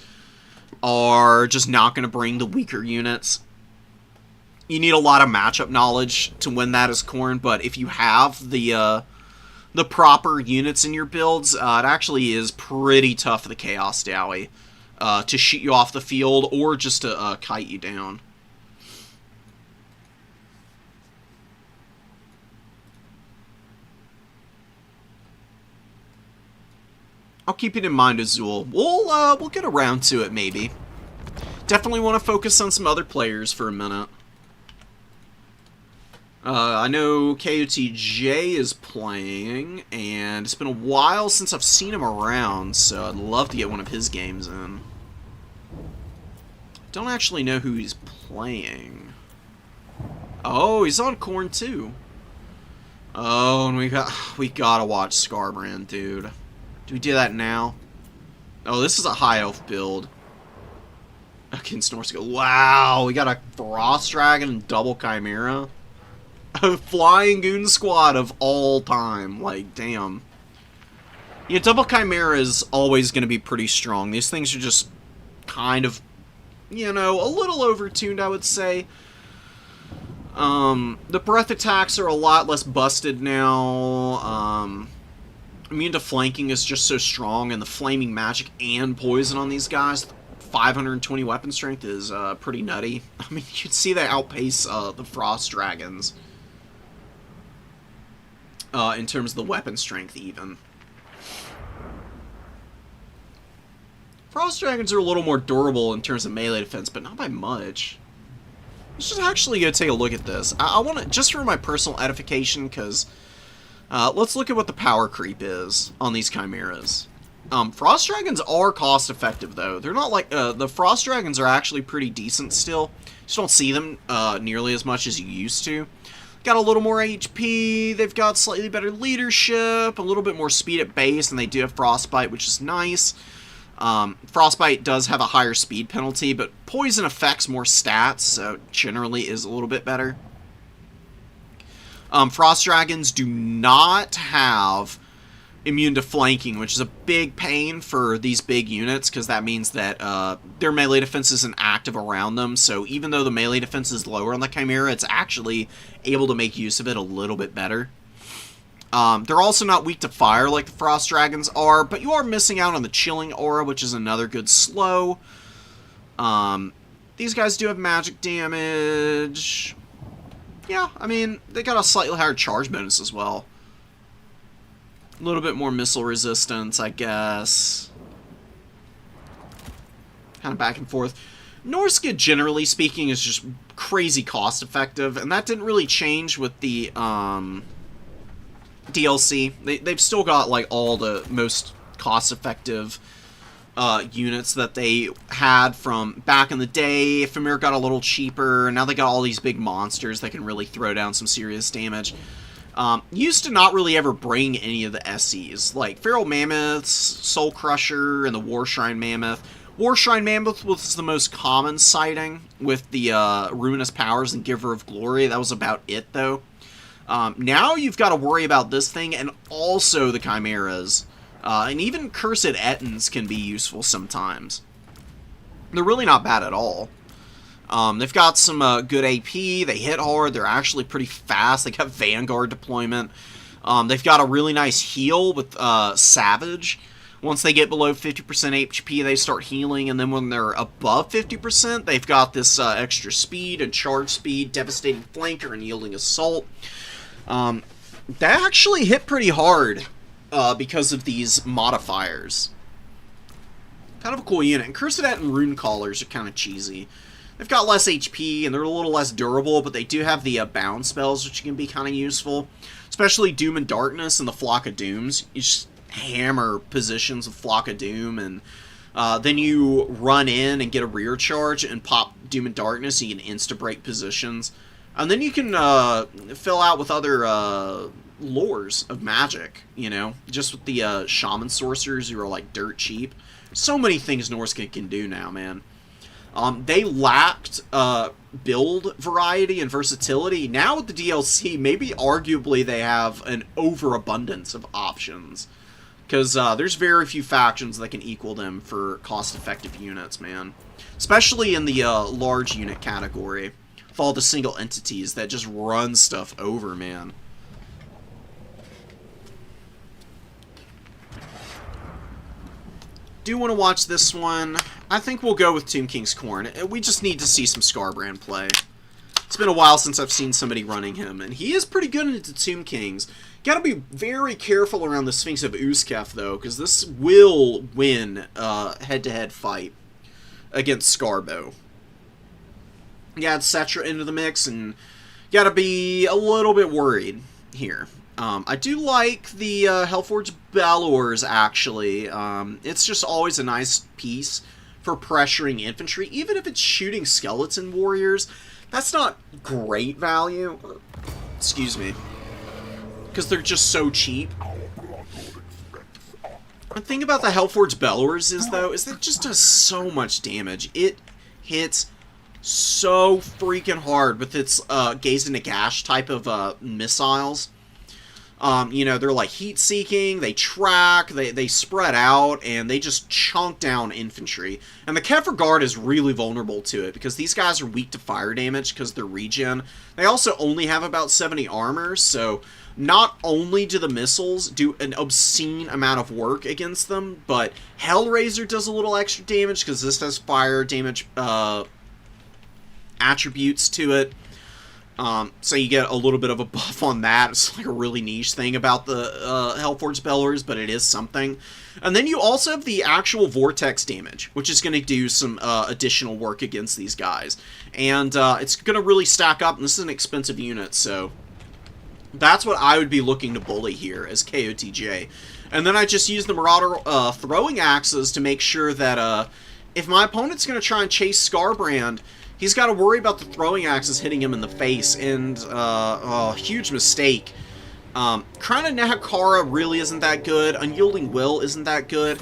are just not going to bring the weaker units. You need a lot of matchup knowledge to win that as Khorne, but if you have the proper units in your builds, it actually is pretty tough for the Chaos Dowie to shoot you off the field or just to kite you down. I'll keep it in mind, Azul. We'll get around to it, maybe. Definitely want to focus on some other players for a minute. I know KOTJ is playing, and it's been a while since I've seen him around, so I'd love to get one of his games in. Don't actually know who he's playing. Oh, he's on Khorne too. Oh, and we gotta watch Scarbrand, dude. Do we do that now? Oh, this is a high elf build against Norska. Wow, we got a Frost Dragon and double Chimera. A flying goon squad of all time. Like, damn. Yeah, double Chimera is always going to be pretty strong. These things are just kind of, you know, a little overtuned, I would say. The breath attacks are a lot less busted now. Immune to flanking is just so strong, and the flaming magic and poison on these guys, 520 weapon strength is pretty nutty. I mean, you'd see that outpace the frost dragons in terms of the weapon strength, even. Frost dragons are a little more durable in terms of melee defense, but not by much. Let's just actually go take a look at this. I want to, just for my personal edification, because let's look at what the power creep is on these chimeras. Frost dragons are cost effective, though. They're not like, the frost dragons are actually pretty decent still. Just don't see them nearly as much as you used to. Got a little more HP, they've got slightly better leadership, a little bit more speed at base, and they do have frostbite, which is nice. Frostbite does have a higher speed penalty, but poison affects more stats, so generally is a little bit better. Frost dragons do not have immune to flanking, which is a big pain for these big units, because that means that their melee defense isn't active around them, so even though the melee defense is lower on the Chimera, it's actually able to make use of it a little bit better. They're also not weak to fire like the Frost Dragons are, but you are missing out on the Chilling Aura, which is another good slow. These guys do have magic damage. Yeah, I mean, they got a slightly higher charge bonus as well. A little bit more missile resistance, I guess. Kind of back and forth. Norska, generally speaking, is just crazy cost effective, and that didn't really change with the DLC. They've still got like all the most cost effective units that they had from back in the day. Famir got a little cheaper, and now they got all these big monsters that can really throw down some serious damage. Used to not really ever bring any of the SCs, like Feral Mammoths, Soul Crusher, and the War Shrine Mammoth. War Shrine Mammoth was the most common sighting with the Ruinous Powers and Giver of Glory. That was about it, though. Now you've got to worry about this thing and also the Chimeras. And even Cursed Ettins can be useful sometimes. They're really not bad at all. They've got some good AP, they hit hard, they're actually pretty fast, they got Vanguard deployment. They've got a really nice heal with Savage. Once they get below 50% HP, they start healing, and then when they're above 50%, they've got this extra speed and charge speed, Devastating Flanker, and Yielding Assault. They actually hit pretty hard because of these modifiers. Kind of a cool unit. And Cursed and Rune Callers are kind of cheesy. They've got less HP, and they're a little less durable, but they do have the bound spells, which can be kind of useful. Especially Doom and Darkness and the Flock of Dooms. You just hammer positions with Flock of Doom, and then you run in and get a rear charge and pop Doom and Darkness, so you can insta-break positions. And then you can fill out with other lores of magic, you know? Just with the Shaman Sorcerers who are, like, dirt cheap. So many things Norska can do now, man. They lacked build variety and versatility. Now with the DLC, maybe arguably they have an overabundance of options. Because there's very few factions that can equal them for cost-effective units, man. Especially in the large unit category. With all the single entities that just run stuff over, man. Do want to watch this one. I think we'll go with Tomb King's Khorne. We just need to see some Scarbrand play. It's been a while since I've seen somebody running him, and he is pretty good into Tomb Kings. Gotta be very careful around the Sphinx of Uzkef, though, because this will win a head-to-head fight against Scarbo. You add Cetra into the mix, and gotta be a little bit worried here. I do like the Hellforge Balors, actually. It's just always a nice piece for pressuring infantry, even if it's shooting skeleton warriors. That's not great value. Excuse me. Because they're just so cheap. The thing about the Hellforge Balors is, though, is that it just does so much damage. It hits so freaking hard with its Gaze and Nagash type of missiles. You know, they're like heat-seeking, they track, they spread out, and they just chunk down infantry. And the Kefir Guard is really vulnerable to it, because these guys are weak to fire damage because they're regen. They also only have about 70 armor, so not only do the missiles do an obscene amount of work against them, but Hellraiser does a little extra damage, because this has fire damage attributes to it. So you get a little bit of a buff on that. It's like a really niche thing about the Hellforge Bellers, but it is something. And then you also have the actual Vortex damage, which is going to do some additional work against these guys. And it's going to really stack up, and this is an expensive unit, so that's what I would be looking to bully here as KOTJ. And then I just use the Marauder throwing axes to make sure that if my opponent's going to try and chase Scarbrand, he's got to worry about the throwing axes hitting him in the face, and huge mistake. Crown of Nehekara really isn't that good. Unyielding Will isn't that good.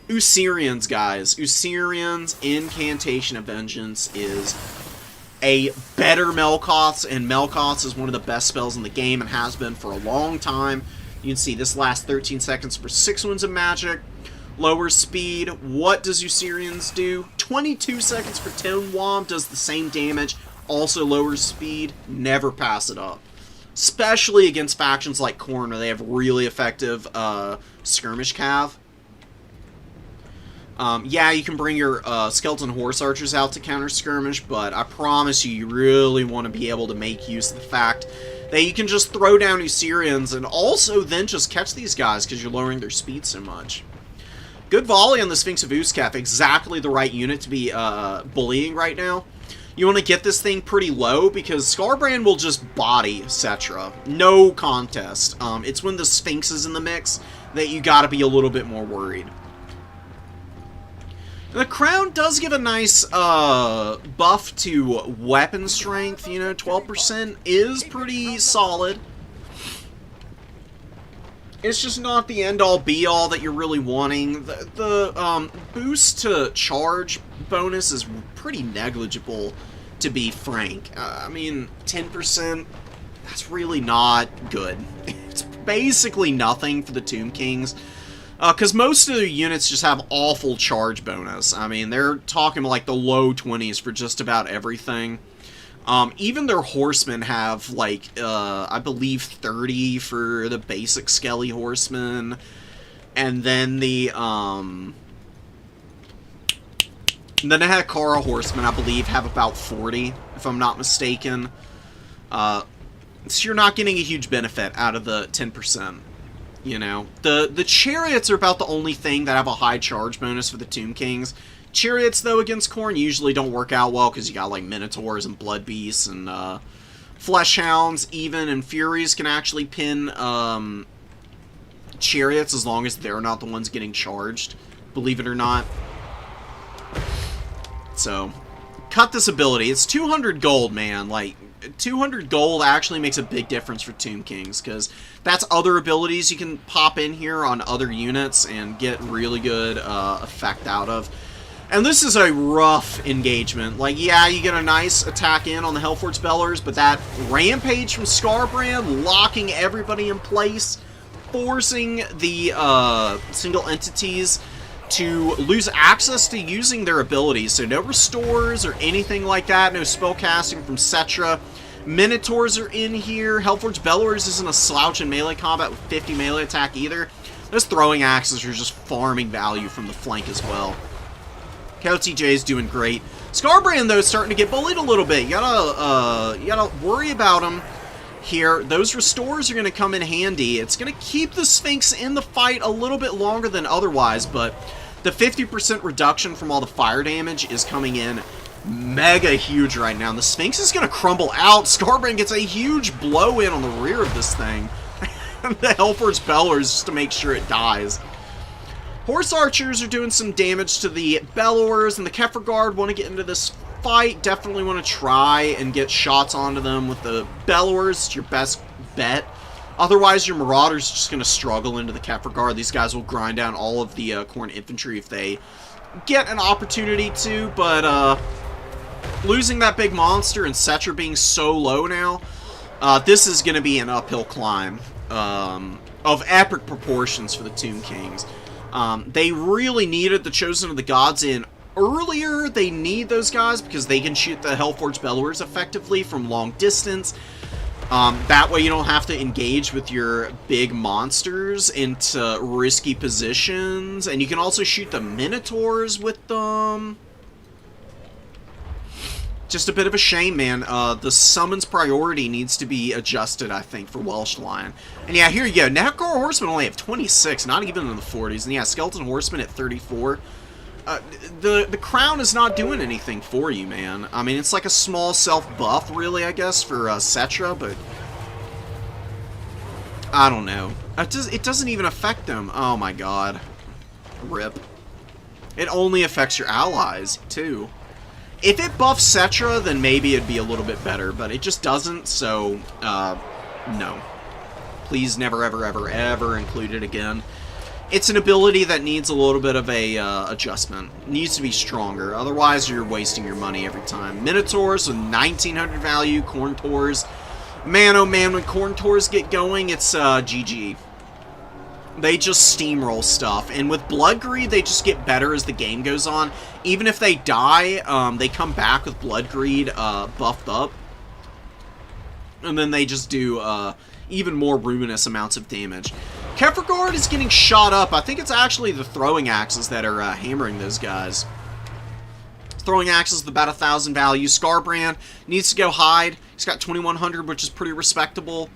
Usirians, guys. Usirians, Incantation of Vengeance is a better Melkoth's, and Melkoth's is one of the best spells in the game and has been for a long time. You can see this lasts 13 seconds for 6 wounds of magic. Lower speed. What does Usirians do? 22 seconds for 10 Womp, does the same damage. Also lower speed. Never pass it up. Especially against factions like Khorne, where they have really effective skirmish cav. Yeah, you can bring your skeleton horse archers out to counter skirmish, but I promise you really want to be able to make use of the fact that you can just throw down Usirians and also then just catch these guys because you're lowering their speed so much. Good volley on the Sphinx of Uskaf, exactly the right unit to be bullying right now. You want to get this thing pretty low because Scarbrand will just body Cetra. No contest. It's when the Sphinx is in the mix that you got to be a little bit more worried. The crown does give a nice buff to weapon strength. You know, 12% is pretty solid. It's just not the end-all, be-all that you're really wanting. The boost to charge bonus is pretty negligible, to be frank. I mean, 10%, that's really not good. It's basically nothing for the Tomb Kings. Because most of the units just have awful charge bonus. I mean, they're talking like the low 20s for just about everything. Even their horsemen have, like, I believe 30 for the basic Skelly horsemen. And then the Nehekara horsemen, I believe, have about 40, if I'm not mistaken. So you're not getting a huge benefit out of the 10%. You know, the chariots are about the only thing that have a high charge bonus for the Tomb Kings. Chariots, though, against Khorne usually don't work out well because you got, like, Minotaurs and Blood Beasts and Fleshhounds, even, and Furies can actually pin chariots as long as they're not the ones getting charged, believe it or not. So, cut this ability. It's 200 gold, man. Like, 200 gold actually makes a big difference for Tomb Kings, because that's other abilities you can pop in here on other units and get really good effect out of. And this is a rough engagement. Like, yeah, you get a nice attack in on the Hellforge Bellers, but that Rampage from Scarbrand, locking everybody in place, forcing the single entities to lose access to using their abilities. So no restores or anything like that, no spellcasting from Cetra. Minotaurs are in here. Hellforge Bellers isn't a slouch in melee combat with 50 melee attack either. Those throwing axes are just farming value from the flank as well. KOTJ is doing great. Scarbrand, though, is starting to get bullied a little bit. You gotta worry about him here. Those restores are going to come in handy. It's going to keep the Sphinx in the fight a little bit longer than otherwise, but the 50% reduction from all the fire damage is coming in mega huge right now. And the Sphinx is going to crumble out. Scarbrand gets a huge blow in on the rear of this thing. The Hellforge Bellers just to make sure it dies. Horse Archers are doing some damage to the Bellowers, and the Kefir Guard want to get into this fight. Definitely want to try and get shots onto them with the Bellowers. It's your best bet. Otherwise, your Marauders are just going to struggle into the Kefir Guard. These guys will grind down all of the Khorne infantry if they get an opportunity to, but losing that big monster and Cetra being so low now, This is going to be an uphill climb of epic proportions for the Tomb Kings. They really needed the Chosen of the Gods in earlier. They need those guys because they can shoot the Hellforged Bellowers effectively from long distance. That way you don't have to engage with your big monsters into risky positions. And you can also shoot the Minotaurs with them. Just a bit of a shame, man. The summons priority needs to be adjusted, I think, for Welsh Lion. And yeah, here you go. Nakar Horsemen only have 26, not even in the 40s. And yeah, Skeleton Horsemen at 34. The crown is not doing anything for you, man. I mean, it's like a small self-buff, really, I guess, for Cetra, but I don't know. It doesn't even affect them. Oh my god. Rip. It only affects your allies, too. If it buffs Cetra, then maybe it'd be a little bit better, but it just doesn't, so, no. Please never, ever, ever, ever include it again. It's an ability that needs a little bit of a adjustment. It needs to be stronger, otherwise you're wasting your money every time. Minotaurs with 1900 value, Khorne Tours. Man, oh man, when Khorne Tours get going, it's GG. They just steamroll stuff, and with Blood Greed, they just get better as the game goes on. Even if they die, they come back with Blood Greed buffed up. And then they just do even more ruinous amounts of damage. Kefragard is getting shot up. I think it's actually the throwing axes that are hammering those guys. Throwing axes with about 1000 value. Scarbrand needs to go hide. He's got 2100, which is pretty respectable.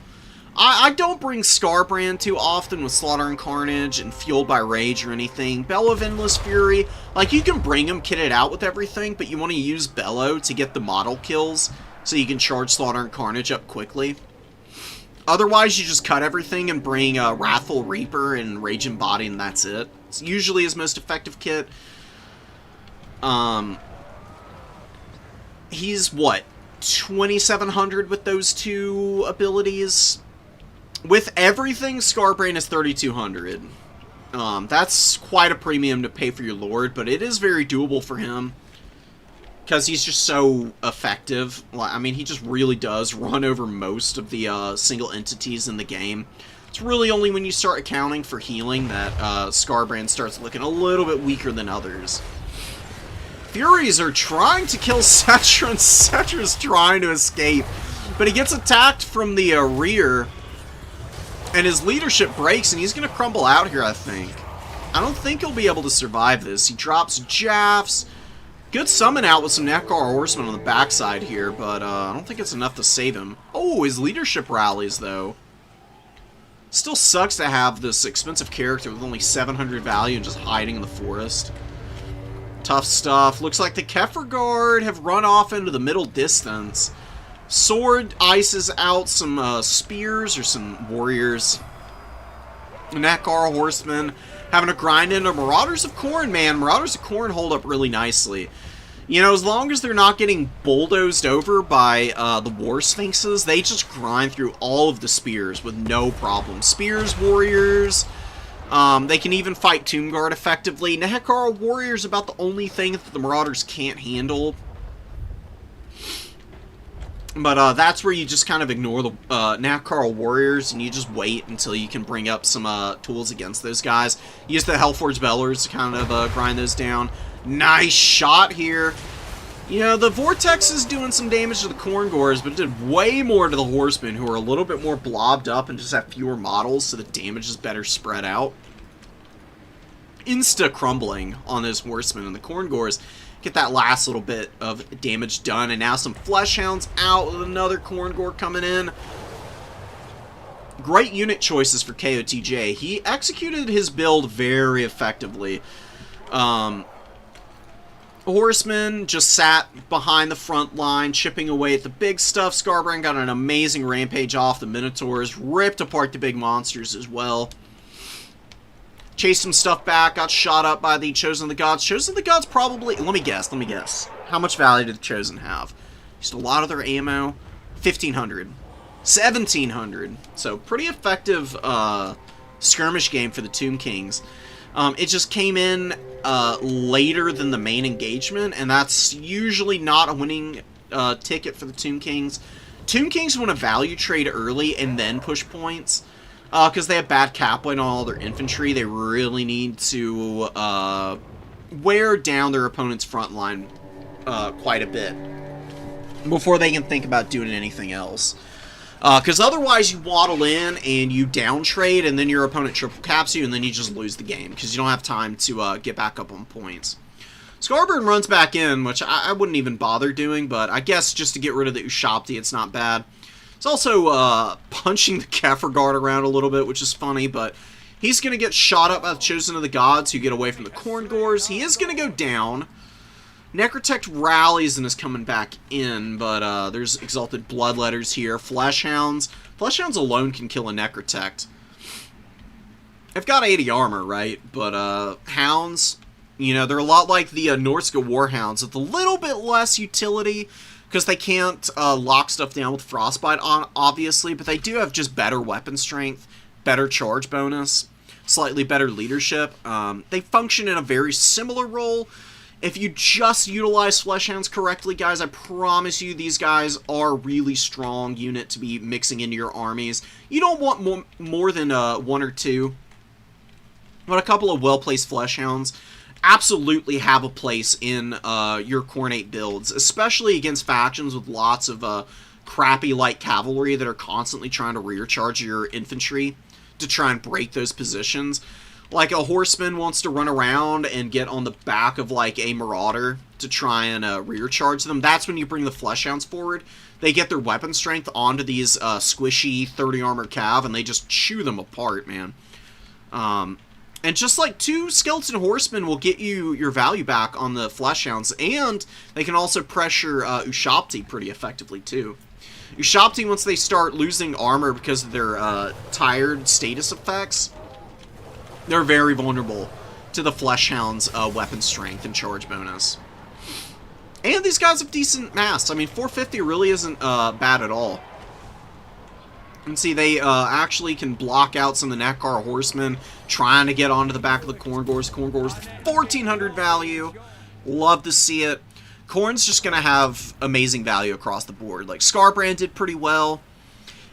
I don't bring Scarbrand too often with Slaughter and Carnage and Fueled by Rage or anything. Bellow of Endless Fury, like, you can bring him kitted out with everything, but you want to use Bellow to get the model kills so you can charge Slaughter and Carnage up quickly. Otherwise, you just cut everything and bring Wrathful Reaper and Rage Embodied, and that's it. It's usually his most effective kit. He's, what, 2700 with those two abilities? With everything, Scarbrand is 3200. That's quite a premium to pay for your Lord, but it is very doable for him. Because he's just so effective. I mean, he just really does run over most of the single entities in the game. It's really only when you start accounting for healing that Scarbrand starts looking a little bit weaker than others. Furies are trying to kill Cetra, and Cetra's trying to escape. But he gets attacked from the rear, and his leadership breaks, and he's going to crumble out here, I think. I don't think he'll be able to survive this. He drops Jaffs. Good summon out with some Nakar Horsemen on the backside here, but I don't think it's enough to save him. Oh, his leadership rallies, though. Still sucks to have this expensive character with only 700 value and just hiding in the forest. Tough stuff. Looks like the Kefragard have run off into the middle distance. Sword ices out some spears or some warriors. Nakar Horsemen having to grind into Marauders of Khorne, man. Marauders of Khorne hold up really nicely. You know, as long as they're not getting bulldozed over by the War Sphinxes, they just grind through all of the spears with no problem. Spears, warriors, they can even fight Tomb Guard effectively. Nakar Warriors about the only thing that the Marauders can't handle. But that's where you just kind of ignore the Nakar Warriors and you just wait until you can bring up some tools against those guys. Use the Hellforged Bellowers to kind of grind those down. Nice shot here. You know, the Vortex is doing some damage to the Khorne Gores, but it did way more to the Horsemen, who are a little bit more blobbed up and just have fewer models, so the damage is better spread out. Insta-crumbling on those Horsemen, and the Khorne Gores get that last little bit of damage done, and now some Flesh Hounds out with another Khorne Gore coming in. Great unit choices for KOTJ. He executed his build very effectively. Horsemen just sat behind the front line, chipping away at the big stuff. Scarbrand got an amazing rampage off the Minotaurs, ripped apart the big monsters as well. Chased some stuff back, got shot up by the Chosen of the Gods. Chosen of the Gods probably... Let me guess. How much value did the Chosen have? Just a lot of their ammo. 1,500. 1,700. So, pretty effective skirmish game for the Tomb Kings. It just came in later than the main engagement, and that's usually not a winning ticket for the Tomb Kings. Tomb Kings want to value trade early and then push points. Because they have bad cap weight on all their infantry. They really need to wear down their opponent's front line quite a bit before they can think about doing anything else. Because otherwise you waddle in and you down trade, and then your opponent triple caps you, and then you just lose the game because you don't have time to get back up on points. Scarburn runs back in, which I wouldn't even bother doing, but I guess just to get rid of the Ushapti, it's not bad. It's also punching the Kefir Guard around a little bit, which is funny, but he's going to get shot up by the Chosen of the Gods who get away from the Khorne Gores. He is going to go down. Necrotect rallies and is coming back in, but there's Exalted Bloodletters here. Fleshhounds. Fleshhounds alone can kill a Necrotect. I've got 80 armor, right? But Hounds, you know, they're a lot like the Norska Warhounds with a little bit less utility because they can't lock stuff down with Frostbite, obviously, but they do have just better weapon strength, better charge bonus, slightly better leadership. They function in a very similar role. If you just utilize Fleshhounds correctly, guys, I promise you these guys are a really strong unit to be mixing into your armies. You don't want more than one or two, but a couple of well-placed Fleshhounds absolutely have a place in your Khornate builds, especially against factions with lots of crappy light cavalry that are constantly trying to rear charge your infantry to try and break those positions. Like a horseman wants to run around and get on the back of like a marauder to try and rear charge them. That's when you bring the Fleshhounds forward. They get their weapon strength onto these squishy 30 armor cav and they just chew them apart, man. And just like 2 skeleton horsemen will get you your value back on the Fleshhounds, and they can also pressure Ushapti pretty effectively too. Ushapti, once they start losing armor because of their tired status effects, they're very vulnerable to the Fleshhound's weapon strength and charge bonus. And these guys have decent mass. I mean, 450 really isn't bad at all. And see, they actually can block out some of the Nekar horsemen trying to get onto the back of the Khorne Gores. Khorne Gores, 1,400 value. Love to see it. Khorne's just going to have amazing value across the board. Like, Skarbrand did pretty well.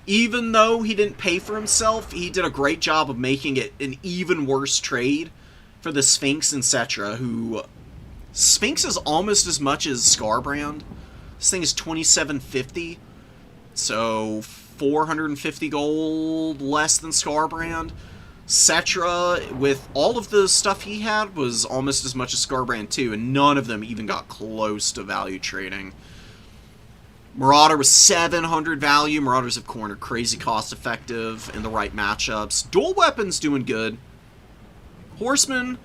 Even though he didn't pay for himself, he did a great job of making it an even worse trade for the Sphinx and Cetra, who... Sphinx is almost as much as Skarbrand. This thing is 2750, so 450 gold less than Skarbrand. Cetra, with all of the stuff he had, was almost as much as Skarbrand too, and none of them even got close to value trading. Marauder was 700 value. Marauders of Khorne are crazy cost-effective in the right matchups. Dual weapons doing good. Horsemen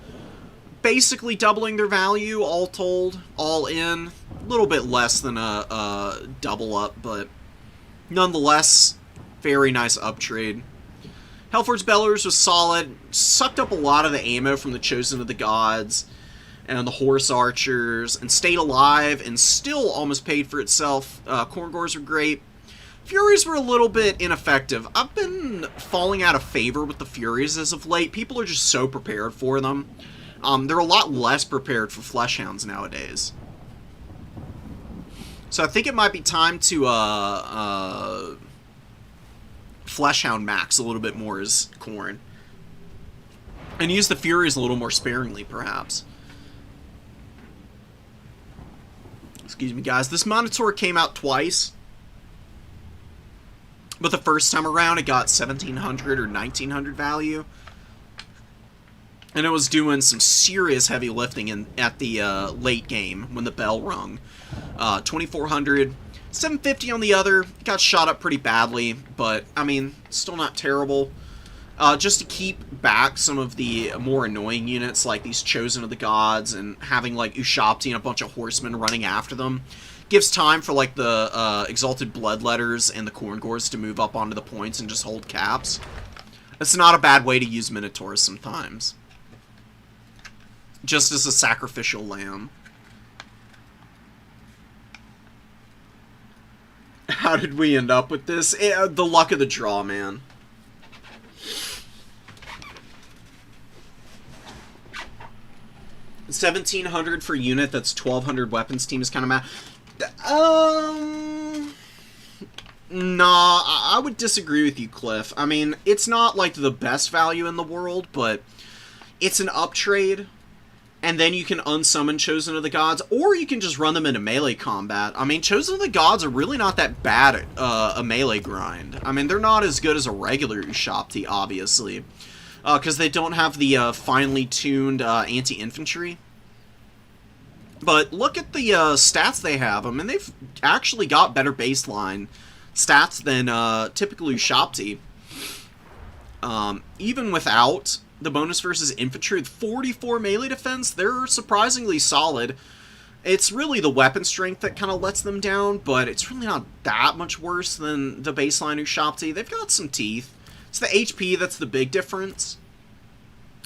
basically doubling their value, all told, all in. A little bit less than a double up, but nonetheless, very nice uptrade. Hellforge Bellers was solid. Sucked up a lot of the ammo from the Chosen of the Gods and the Horse Archers, and stayed alive, and still almost paid for itself. Khorne Gores are great. Furies were a little bit ineffective. I've been falling out of favor with the Furies as of late. People are just so prepared for them. They're a lot less prepared for Fleshhounds nowadays. So I think it might be time to Fleshhound max a little bit more as Khorne. And use the Furies a little more sparingly, perhaps. Excuse me, guys. This Minotaur came out twice. But the first time around, it got 1,700 or 1,900 value. And it was doing some serious heavy lifting at the late game when the bell rung. 2,400. 750 on the other. It got shot up pretty badly, but, I mean, still not terrible. Just to keep back some of the more annoying units, like these Chosen of the Gods, and having, like, Ushapti and a bunch of horsemen running after them. Gives time for, like, the Exalted Bloodletters and the Khorne Gores to move up onto the points and just hold caps. It's not a bad way to use Minotaurs sometimes. Just as a sacrificial lamb. How did we end up with this? The luck of the draw, man. $1,700 for unit, that's 1,200 weapons team is kind of mad. Nah, I would disagree with you, Cliff. I mean, it's not like the best value in the world, but it's an uptrade. And then you can unsummon Chosen of the Gods, or you can just run them into melee combat. I mean, Chosen of the Gods are really not that bad at a melee grind. I mean, they're not as good as a regular Ushapti, obviously. Because they don't have the finely tuned anti-infantry. But look at the stats they have. I mean, they've actually got better baseline stats than typical Ushapti. Even without the bonus versus infantry, with 44 melee defense, they're surprisingly solid. It's really the weapon strength that kind of lets them down, but it's really not that much worse than the baseline Ushapti. They've got some teeth. It's the HP that's the big difference.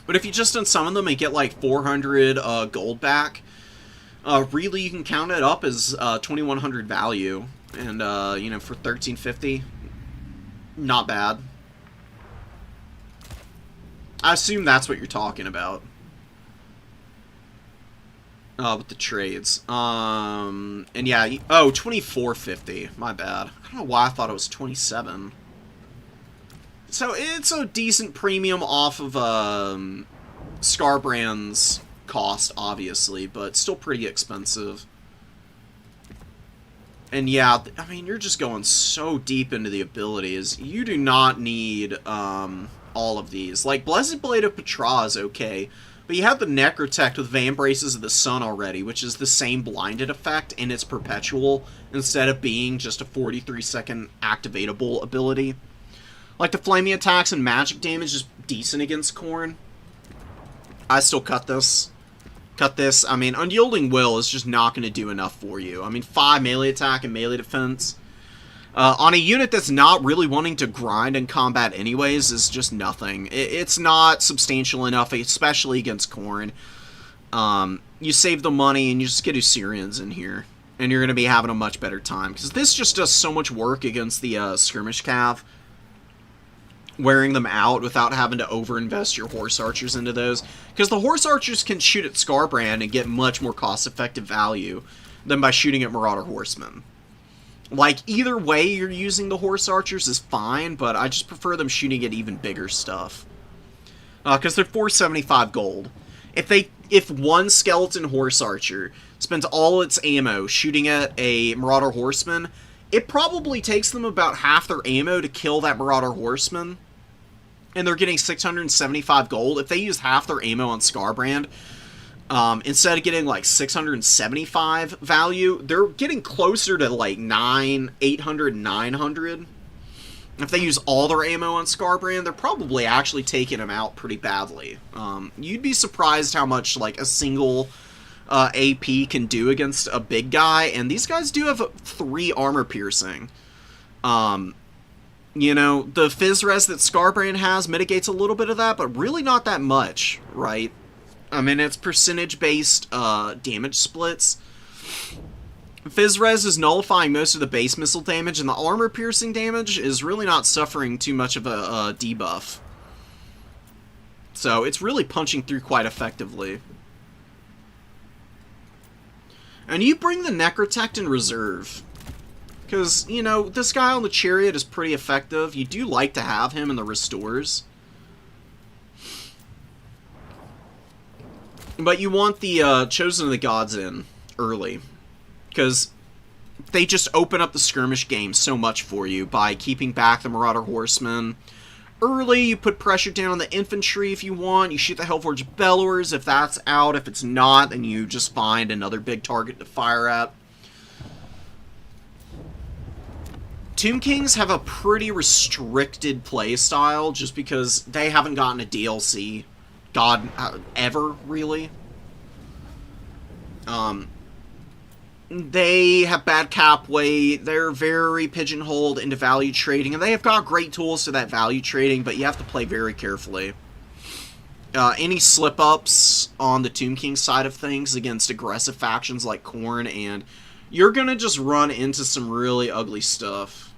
But if you just unsummon them and get like 400 gold back, really you can count it up as 2100 value. And, you know, for 1350, not bad. I assume that's what you're talking about. With the trades. And yeah, 2450. My bad. I don't know why I thought it was 27. So it's a decent premium off of Skarbrand's cost, obviously, but still pretty expensive. And yeah, I mean, you're just going so deep into the abilities. You do not need all of these. Like, Blessed Blade of Petra is okay, but you have the Necrotect with Vambraces of the Sun already, which is the same blinded effect, and it's perpetual, instead of being just a 43-second activatable ability. Like, the flaming attacks and magic damage is decent against khorne. I still cut this. Cut this. I mean, Unyielding Will is just not going to do enough for you. I mean, 5 melee attack and melee defense on a unit that's not really wanting to grind in combat anyways is just nothing. It's not substantial enough, especially against khorne. You save the money and you just get Usirians in here, and you're going to be having a much better time, because this just does so much work against the skirmish cav, wearing them out without having to overinvest your horse archers into those, because the horse archers can shoot at Skarbrand and get much more cost-effective value than by shooting at Marauder Horsemen. Like, either way you're using the horse archers is fine, but I just prefer them shooting at even bigger stuff. Because they're 475 gold. If one skeleton horse archer spends all its ammo shooting at a Marauder Horseman, it probably takes them about half their ammo to kill that Marauder Horseman, and they're getting 675 gold. If they use half their ammo on Skarbrand, instead of getting like 675 value, they're getting closer to like 800, 900. If they use all their ammo on Skarbrand, they're probably actually taking them out pretty badly. You'd be surprised how much like a single AP can do against a big guy, and these guys do have 3 armor piercing. You know, the Fizz Res that Skarbrand has mitigates a little bit of that, but really not that much, right? I mean, it's percentage-based damage splits. Fizz Res is nullifying most of the base missile damage, and the armor piercing damage is really not suffering too much of a debuff. So it's really punching through quite effectively. And you bring the Necrotect in reserve, because, you know, this guy on the chariot is pretty effective. You do like to have him in the restores. But you want the Chosen of the Gods in early, because they just open up the skirmish game so much for you by keeping back the Marauder Horsemen. Early, you put pressure down on the infantry if you want. You shoot the Hellforge Bellowers if that's out. If it's not, then you just find another big target to fire at. Tomb Kings have a pretty restricted playstyle just because they haven't gotten a DLC. Ever, really. They have bad cap weight, they're very pigeonholed into value trading, and they have got great tools to that value trading, but you have to play very carefully. Any slip-ups on the Tomb King side of things against aggressive factions like khorne, and you're gonna just run into some really ugly stuff.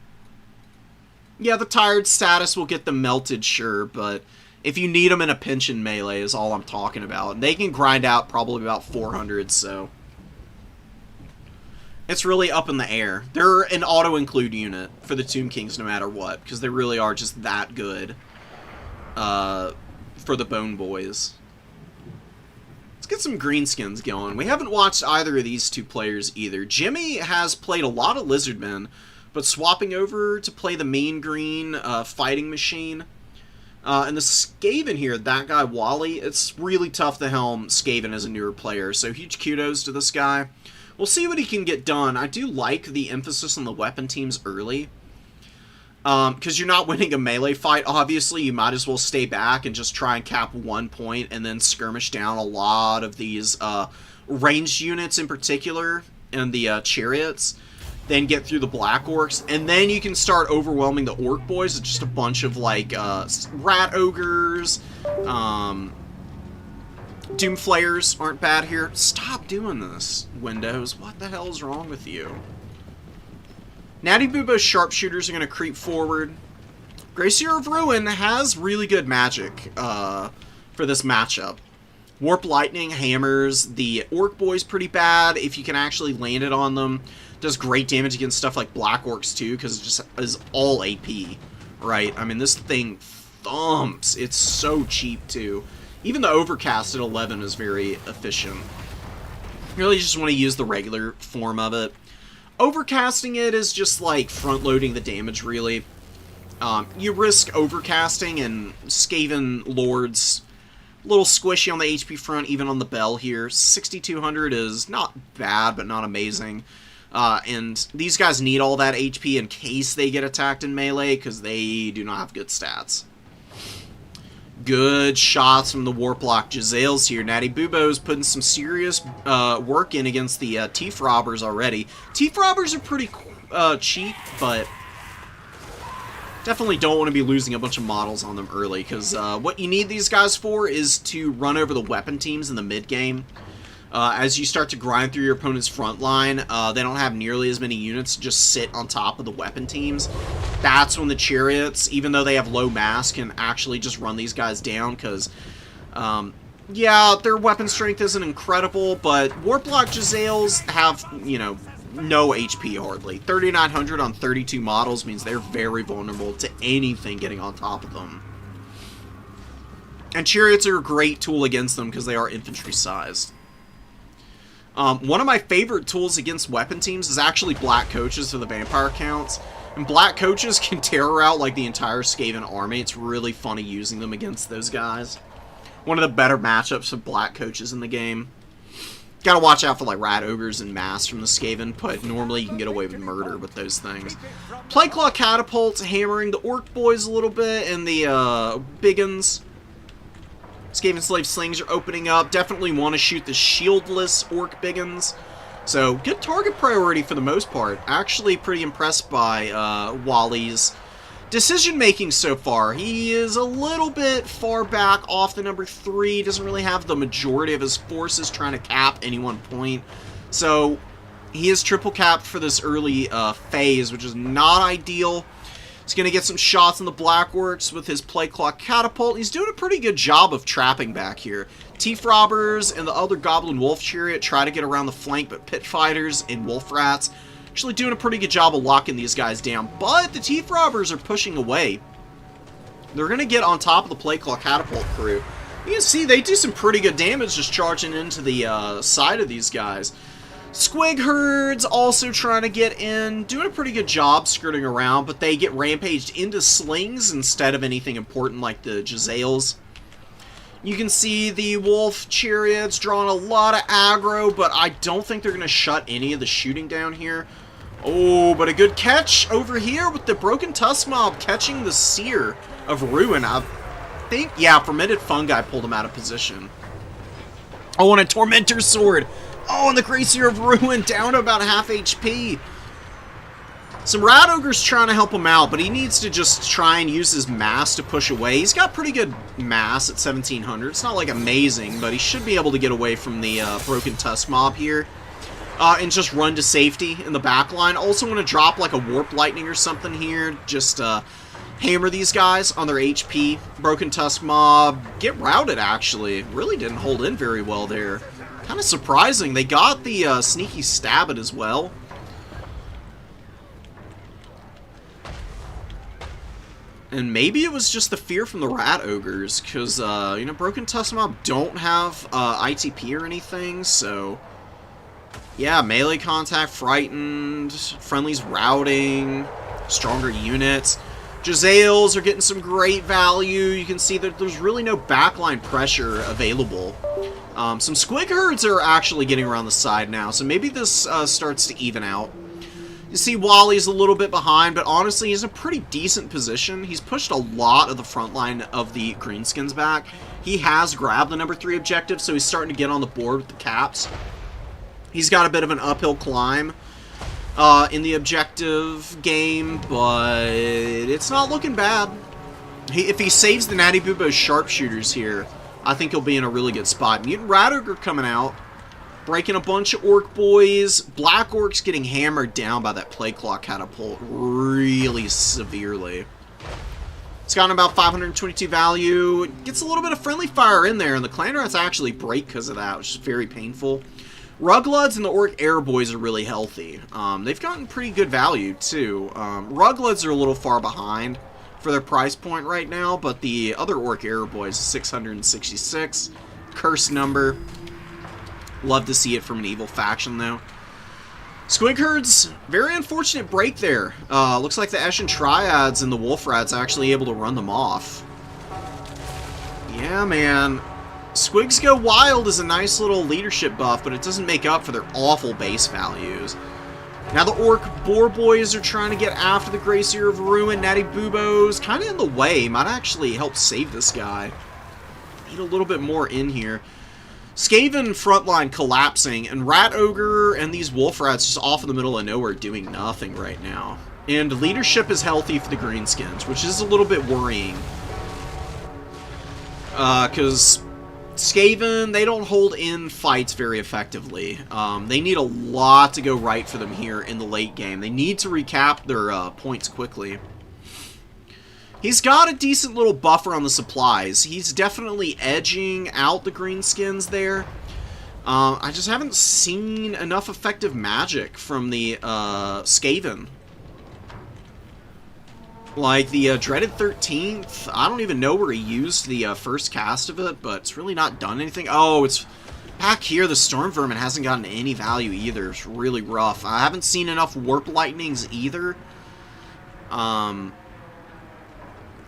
Yeah, the tired status will get them melted, sure, but if you need them in a pinch in melee is all I'm talking about. And they can grind out probably about 400, so. It's really up in the air. They're an auto-include unit for the Tomb Kings no matter what, because they really are just that good for the Bone Boys. Let's get some greenskins going. We haven't watched either of these two players either. Jimmy has played a lot of Lizardmen, but swapping over to play the main green fighting machine. And the Skaven here, that guy Wally, it's really tough to helm Skaven as a newer player, so huge kudos to this guy. We'll see what he can get done. I do like the emphasis on the weapon teams early. Because you're not winning a melee fight, obviously, you might as well stay back and just try and cap 1 point and then skirmish down a lot of these ranged units in particular, and the chariots. Then get through the Black Orcs, and then you can start overwhelming the Orc Boys. It's just a bunch of, like, Rat Ogres, Doomflayers aren't bad here. Stop doing this, Windows. What the hell is wrong with you? Natty Bubo's sharpshooters are going to creep forward. Gracier of Ruin has really good magic for this matchup. Warp Lightning hammers the Orc Boys pretty bad if you can actually land it on them. Does great damage against stuff like Black Orcs too, because it just is all AP, right? I mean, this thing thumps. It's so cheap too. Even the Overcast at 11 is very efficient. You really just want to use the regular form of it. Overcasting it is just like front-loading the damage, really. You risk overcasting, and Skaven Lords a little squishy on the HP front, even on the bell here. 6,200 is not bad, but not amazing. And these guys need all that HP in case they get attacked in melee, because they do not have good stats. Good shots from the Warplock Jezzails here. Natty Bubo's putting some serious work in against the Teeth Robbers already. Teeth Robbers are pretty cheap, but definitely don't want to be losing a bunch of models on them early, because what you need these guys for is to run over the weapon teams in the mid-game. As you start to grind through your opponent's front line, they don't have nearly as many units to just sit on top of the weapon teams. That's when the chariots, even though they have low mass, can actually just run these guys down, because, yeah, their weapon strength isn't incredible, but Warplock Jezzails have, you know, no HP hardly. 3,900 on 32 models means they're very vulnerable to anything getting on top of them. And chariots are a great tool against them because they are infantry-sized. One of my favorite tools against weapon teams is actually Black Coaches for the Vampire counts. And Black Coaches can terror out like the entire Skaven army. It's really funny using them against those guys. One of the better matchups of Black Coaches in the game. Gotta watch out for like Rat Ogres and Mass from the Skaven, but normally you can get away with murder with those things. Plagueclaw Catapults hammering the Orc Boys a little bit, and the Biggins. Skaven Slave Slings are opening up. Definitely want to shoot the shieldless Orc Biggins. So, good target priority for the most part. Actually pretty impressed by Wally's decision-making so far. He is a little bit far back off the number 3. Doesn't really have the majority of his forces trying to cap any one point. So, he is triple capped for this early phase, which is not ideal. He's going to get some shots in the Black Orcs with his Plagueclaw Catapult. He's doing a pretty good job of trapping back here. Teeth Robbers and the other Goblin Wolf Chariot try to get around the flank, but Pit Fighters and Wolf Rats actually doing a pretty good job of locking these guys down. But the Teeth Robbers are pushing away. They're going to get on top of the Plagueclaw Catapult crew. You can see they do some pretty good damage just charging into the side of these guys. Squig Herds also trying to get in, doing a pretty good job skirting around, but they get rampaged into slings instead of anything important like the Jezzails. You can see the Wolf Chariots drawing a lot of aggro, but I don't think they're going to shut any of the shooting down here. Oh, but a good catch over here with the Broken Tusk Mob catching the Seer of Ruin. I think, yeah, Fermented Fungi pulled him out of position. Oh, and a Tormentor's Sword. Oh, and the Gracier of Ruin down to about half HP. Some Rat Ogres trying to help him out, but he needs to just try and use his mass to push away. He's got pretty good mass at 1,700. It's not like amazing, but he should be able to get away from the Broken Tusk Mob here. And just run to safety in the back line. Also want to drop like a Warp Lightning or something here. Just hammer these guys on their HP. Broken Tusk Mob. Get routed, actually. Really didn't hold in very well there. Kind of surprising. They got the sneaky stab it as well. And maybe it was just the fear from the rat ogres, because, you know, Broken Tusk Mob don't have ITP or anything, so... Yeah, melee contact, frightened, friendlies routing, stronger units. Jezzails are getting some great value. You can see that there's really no backline pressure available. Some squig herds are actually getting around the side now, so maybe this starts to even out. You see Wally's a little bit behind, but honestly, he's in a pretty decent position. He's pushed a lot of the front line of the greenskins back. He has grabbed the number 3 objective, so he's starting to get on the board with the caps. He's got a bit of an uphill climb in the objective game, but it's not looking bad. If he saves the Natty Bubo's sharpshooters here, I think he'll be in a really good spot. Mutant Rat Ogre coming out, breaking a bunch of Orc boys. Black Orcs getting hammered down by that Plague Claw catapult really severely. It's gotten about 522 value. It gets a little bit of friendly fire in there, and the Clan Rats actually break because of that, which is very painful. Rugloods and the Orc Air Boys are really healthy. They've gotten pretty good value, too. Rugloods are a little far behind for their price point right now, but the other Orc Air Boys, 666. Cursed number. Love to see it from an evil faction, though. Squig Herds, very unfortunate break there. Looks like the Eshin Triads and the Wolf Rats actually able to run them off. Yeah, man. Squigs Go Wild is a nice little leadership buff, but it doesn't make up for their awful base values. Now the Orc Boar Boys are trying to get after the Gracier of Ruin. Natty Bubo's kind of in the way. Might actually help save this guy. Need a little bit more in here. Skaven frontline collapsing, and Rat Ogre and these Wolf Rats just off in the middle of nowhere doing nothing right now. And leadership is healthy for the Greenskins, which is a little bit worrying. Because Skaven, they don't hold in fights very effectively. They need a lot to go right for them here in the late game. They need to recap their points quickly. He's got a decent little buffer on the supplies. He's definitely edging out the greenskins there. I just haven't seen enough effective magic from the Skaven. Like the Dreaded 13th, I don't even know where he used the first cast of it, but it's really not done anything. Oh, it's back here. The Storm Vermin hasn't gotten any value either. It's really rough. I haven't seen enough Warp Lightnings either.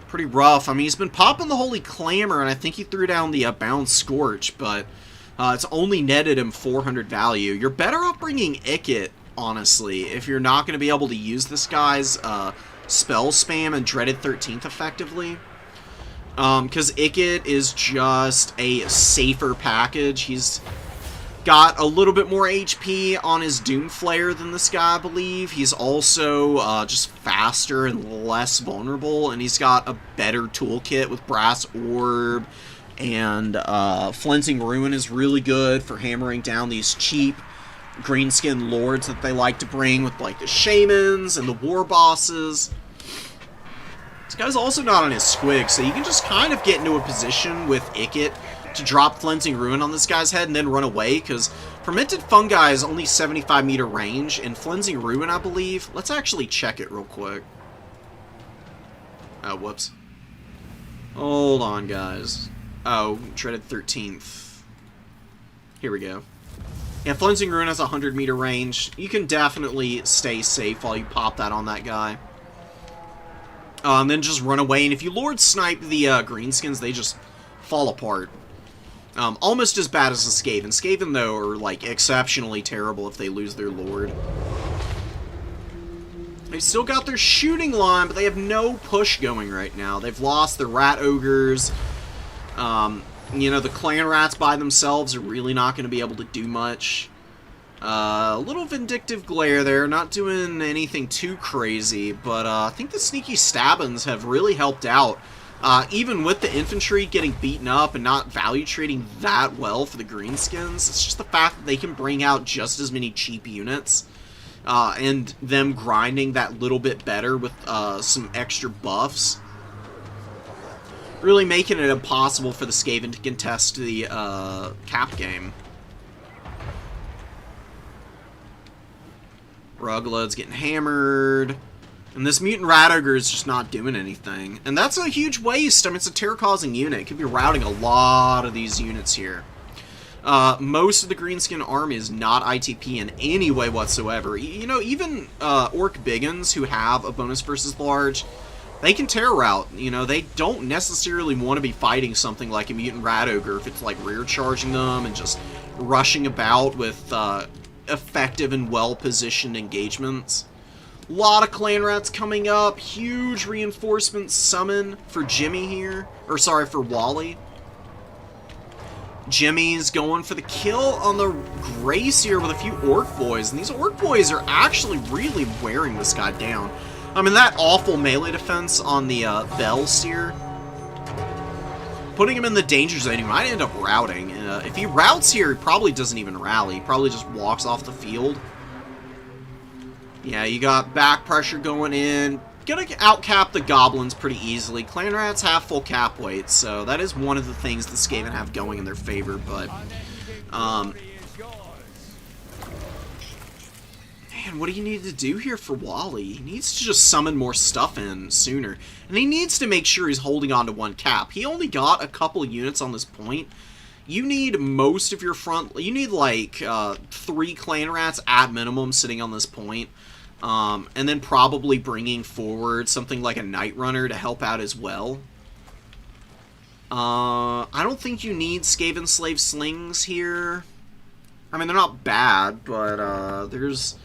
Pretty rough. I mean, he's been popping the Holy Clamor, and I think he threw down the Bound Scorch, but it's only netted him 400 value. You're better off bringing Ikit, honestly, if you're not going to be able to use this guy's spell spam and Dreaded 13th effectively. Because Ikit is just a safer package. He's got a little bit more HP on his Doom Flare than this guy, I believe. He's also just faster and less vulnerable, and he's got a better toolkit with Brass Orb, and Flensing Ruin is really good for hammering down these cheap greenskin lords that they like to bring with like the Shamans and the War Bosses. This guy's also not on his squig, so you can just kind of get into a position with Ikit to drop Flensing Ruin on this guy's head and then run away, because Fermented Fungi is only 75 meter range, and Flensing Ruin, I believe. Let's actually check it real quick. Oh, whoops. Hold on, guys. Oh, Dreaded 13th. Here we go. Yeah, Flensing Ruin has 100 meter range. You can definitely stay safe while you pop that on that guy. And then just run away, and if you Lord Snipe the Greenskins, they just fall apart. Almost as bad as the Skaven. Skaven, though, are, like, exceptionally terrible if they lose their Lord. They've still got their shooting line, but they have no push going right now. They've lost their Rat Ogres. You know, the Clan Rats by themselves are really not going to be able to do much. A little Vindictive Glare there, not doing anything too crazy, but I think the Sneaky Stabbins have really helped out. Even with the infantry getting beaten up and not value trading that well for the greenskins, it's just the fact that they can bring out just as many cheap units, and them grinding that little bit better with some extra buffs, really making it impossible for the Skaven to contest the cap game. Rugloods getting hammered. And this Mutant Rat Ogre is just not doing anything. And that's a huge waste. I mean, it's a terror-causing unit. It could be routing a lot of these units here. Most of the Greenskin army is not ITP in any way whatsoever. You know, even Orc Biggins, who have a bonus versus large, they can terror route. You know, they don't necessarily want to be fighting something like a Mutant Rat Ogre if it's like rear charging them and just rushing about with effective and well-positioned engagements. A lot of clan rats coming up. Huge reinforcement summon for Jimmy here. Or sorry, for Wally. Jimmy's going for the kill on the Grace here with a few Orc Boys. And these Orc Boys are actually really wearing this guy down. I mean, that awful melee defense on the Bell Seer, putting him in the danger zone, he might end up routing. If he routes here, he probably doesn't even rally. He probably just walks off the field. Yeah, you got back pressure going in. Gonna outcap the goblins pretty easily. Clan rats have full cap weight, so that is one of the things the Skaven have going in their favor, but man, what do you need to do here for Wally? He needs to just summon more stuff in sooner. And he needs to make sure he's holding on to one cap. He only got a couple of units on this point. You need most of your front... You need, like, 3 clan rats at minimum sitting on this point. And then probably bringing forward something like a Night Runner to help out as well. I don't think you need Skaven Slave Slings here. I mean, they're not bad, but there's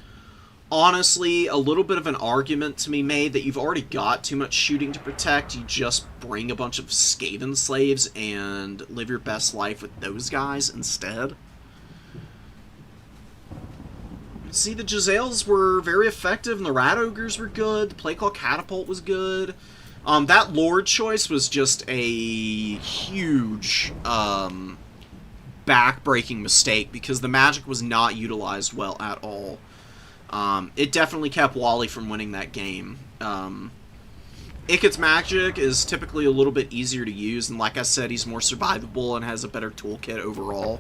honestly a little bit of an argument to be made that you've already got too much shooting to protect. You just bring a bunch of Skaven Slaves and live your best life with those guys instead. See, the Giselles were very effective, and the Rat Ogres were good. The Play Call Catapult was good. That Lord choice was just a huge back-breaking mistake, because the magic was not utilized well at all. It definitely kept Wally from winning that game. Ikit's magic is typically a little bit easier to use, and like I said, he's more survivable and has a better toolkit overall.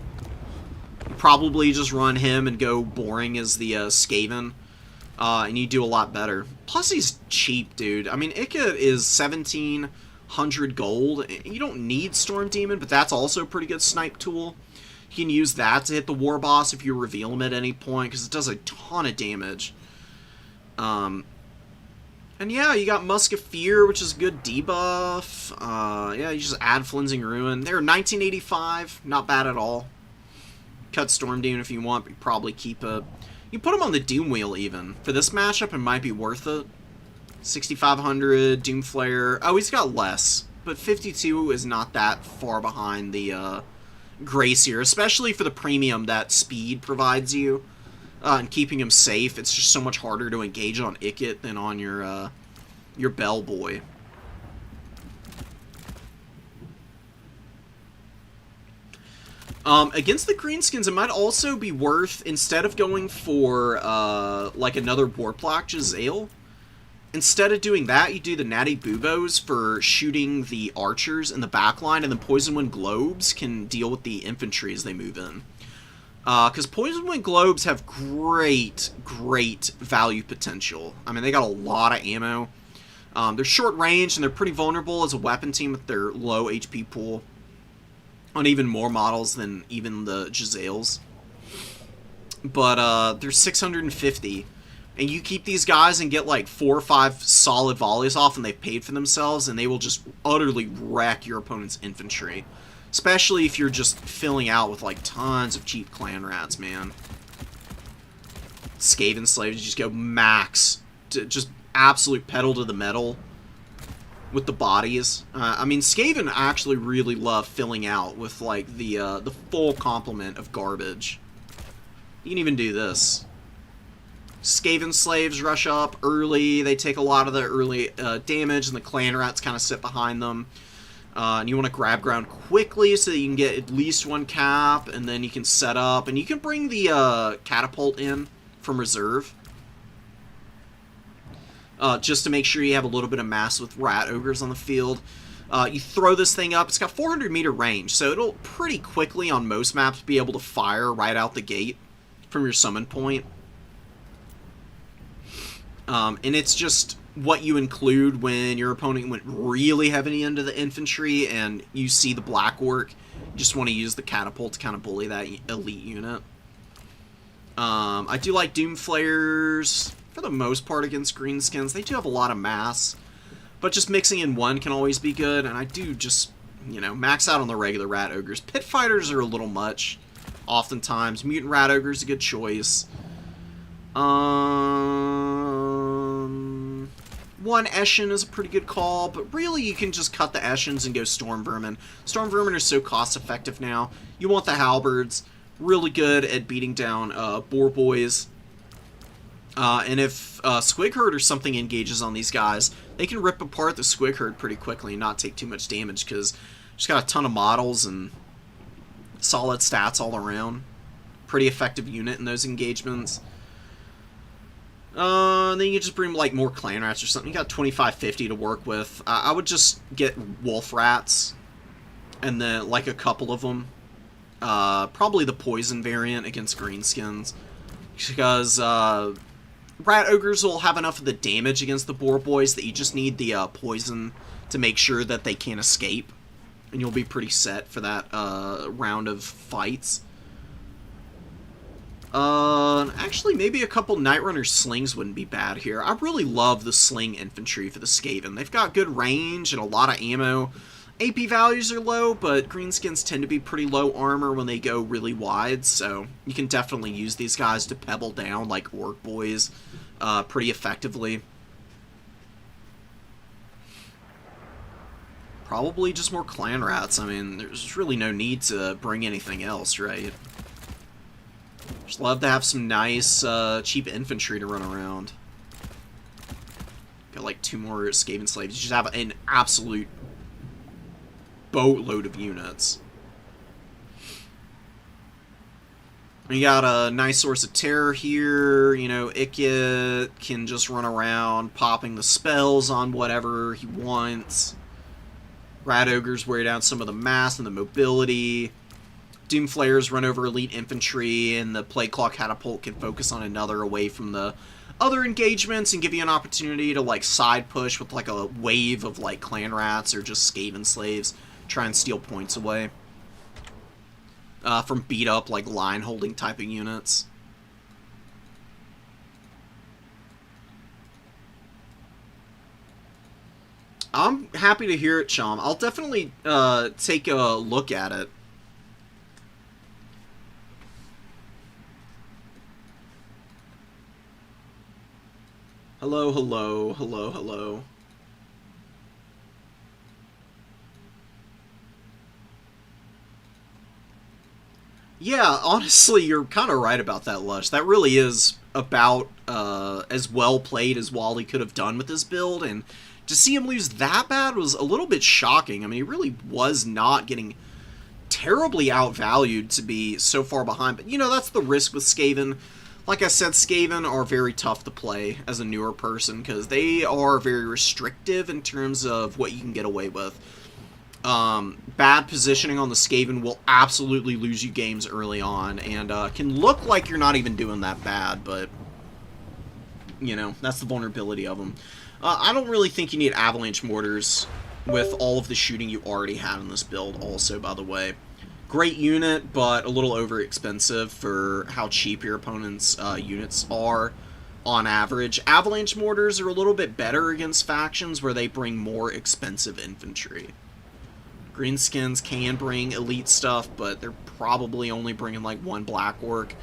You probably just run him and go boring as the Skaven, and you do a lot better. Plus, he's cheap, dude. I mean, Ikit is 1,700 gold. You don't need Storm Demon, but that's also a pretty good snipe tool. You can use that to hit the War Boss if you reveal him at any point, because it does a ton of damage. And yeah, you got Musk of Fear, which is a good debuff. Yeah, you just add Flinzing Ruin. They're 1985, not bad at all. Cut Storm Demon if you want, but you probably keep a... You put him on the Doom Wheel, even. For this matchup, it might be worth it. 6,500, Doom Flare. Oh, he's got less, but 52 is not that far behind the Grace here, especially for the premium that speed provides you. And keeping him safe, it's just so much harder to engage on Ikit than on your Bellboy. Against the Greenskins, it might also be worth, instead of going for, like another Warplock Giselle, instead of doing that, you do the Natty Buboes for shooting the archers in the backline, and then Poison Wind Globes can deal with the infantry as they move in. Because Poison Wind Globes have great value potential. I mean, they got a lot of ammo. They're short range, and they're pretty vulnerable as a weapon team with their low HP pool. On even more models than even the Giselles. But they're 650. And you keep these guys and get like 4 or 5 solid volleys off, and they've paid for themselves, and they will just utterly wreck your opponent's infantry. Especially if you're just filling out with like tons of cheap clan rats, man. Skaven Slaves, just go max. Just absolute pedal to the metal with the bodies. I mean, Skaven actually really love filling out with like the full complement of garbage. You can even do this. Skaven Slaves rush up early. They take a lot of the early damage, and the clan rats kind of sit behind them. And you want to grab ground quickly so that you can get at least 1 cap, and then you can set up, and you can bring the catapult in from reserve. Just to make sure you have a little bit of mass with Rat Ogres on the field. You throw this thing up. It's got 400 meter range, so it'll pretty quickly on most maps be able to fire right out the gate from your summon point. And it's just what you include when your opponent went really heavy into the infantry and you see the black orc. You just want to use the catapult to kind of bully that elite unit. I do like Doom Flayers for the most part against greenskins. They do have a lot of mass, but just mixing in one can always be good, and I do just, you know, max out on the regular rat ogres. Pit fighters are a little much oftentimes. Mutant rat ogre is a good choice. One Eshin is a pretty good call, but really you can just cut the Eshins and go Storm Vermin. Storm Vermin are so cost effective now. You want the Halberds, really good at beating down Boar Boys. And if Squig Herd or something engages on these guys, they can rip apart the Squig Herd pretty quickly and not take too much damage, because just got a ton of models and solid stats all around. Pretty effective unit in those engagements. Then you just bring like more clan rats or something. You got 2550 to work with. I would just get wolf rats, and then like a couple of them. Probably the poison variant against greenskins, because rat ogres will have enough of the damage against the boar boys that you just need the poison to make sure that they can't escape, and you'll be pretty set for that round of fights. Actually, maybe a couple Night Runner slings wouldn't be bad here. I really love the sling infantry for the Skaven. They've got good range and a lot of ammo. AP values are low, but greenskins tend to be pretty low armor when they go really wide, so you can definitely use these guys to pebble down like orc boys pretty effectively. Probably just more clan rats. I mean, there's really no need to bring anything else, right? Just love to have some nice, cheap infantry to run around. Got like 2 more Skaven slaves. You just have an absolute boatload of units. We got a nice source of terror here. You know, Ikyat can just run around popping the spells on whatever he wants. Rat ogres wear down some of the mass and the mobility. Doom Flayers run over elite infantry, and the Plague Claw Catapult can focus on another away from the other engagements and give you an opportunity to like side push with like a wave of like clan rats or just Skaven slaves, try and steal points away from beat up like line holding type of units. I'm happy to hear it, Chom. I'll definitely take a look at it. Hello, hello, hello, hello. Yeah, honestly, you're kind of right about that, Lush. That really is about as well played as Wally could have done with this build, and to see him lose that bad was a little bit shocking. I mean, he really was not getting terribly outvalued to be so far behind, but you know, that's the risk with Skaven. Like I said, Skaven are very tough to play as a newer person because they are very restrictive in terms of what you can get away with. Bad positioning on the Skaven will absolutely lose you games early on, and can look like you're not even doing that bad, but, you know, that's the vulnerability of them. I don't really think you need Avalanche Mortars with all of the shooting you already had in this build also, by the way. Great unit, but a little overexpensive for how cheap your opponent's units are on average. Avalanche Mortars are a little bit better against factions where they bring more expensive infantry. Greenskins can bring elite stuff, but they're probably only bringing like 1 Black Orc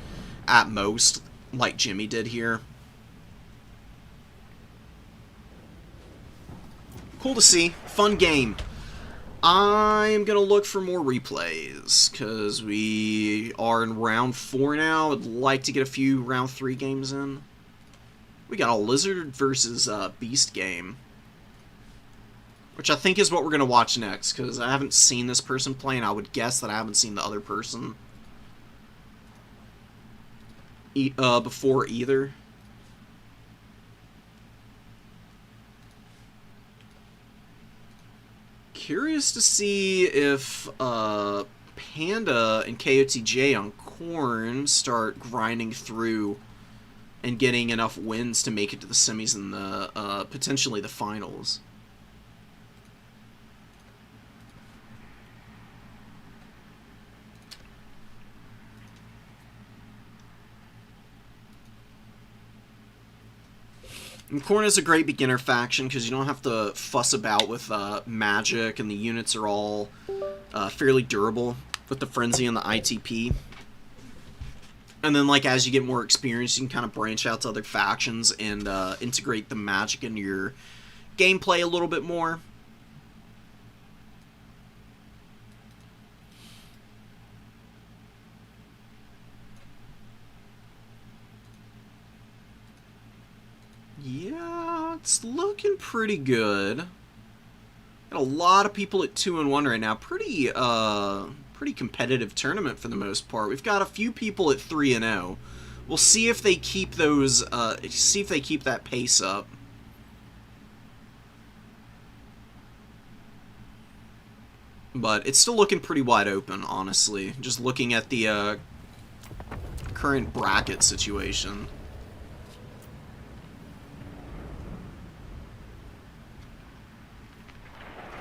at most, like Jimmy did here. Cool to see. Fun game. I'm going to look for more replays, because we are in round 4 now. I'd like to get a few round 3 games in. We got a Lizard versus Beast game, which I think is what we're going to watch next, because I haven't seen this person play, and I would guess that I haven't seen the other person before either. Curious to see if Panda and KOTJ on Khorne start grinding through and getting enough wins to make it to the semis and the potentially the finals. And khorne is a great beginner faction because you don't have to fuss about with magic, and the units are all fairly durable with the frenzy and the ITP. And then, like, as you get more experience, you can kind of branch out to other factions and integrate the magic into your gameplay a little bit more. Yeah, it's looking pretty good. Got a lot of people at 2-1 right now. Pretty competitive tournament for the most part. We've got a few people at 3-0. We'll see if they keep those. See if they keep that pace up. But it's still looking pretty wide open, honestly. Just looking at the current bracket situation.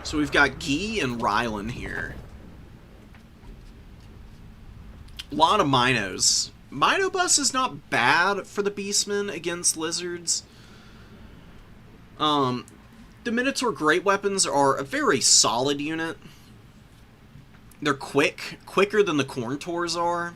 So we've got Guy and Rylan here. A lot of Minos. Minobus is not bad for the Beastmen against Lizards. The Minotaur Great Weapons are a very solid unit. They're quicker than the Khorne are.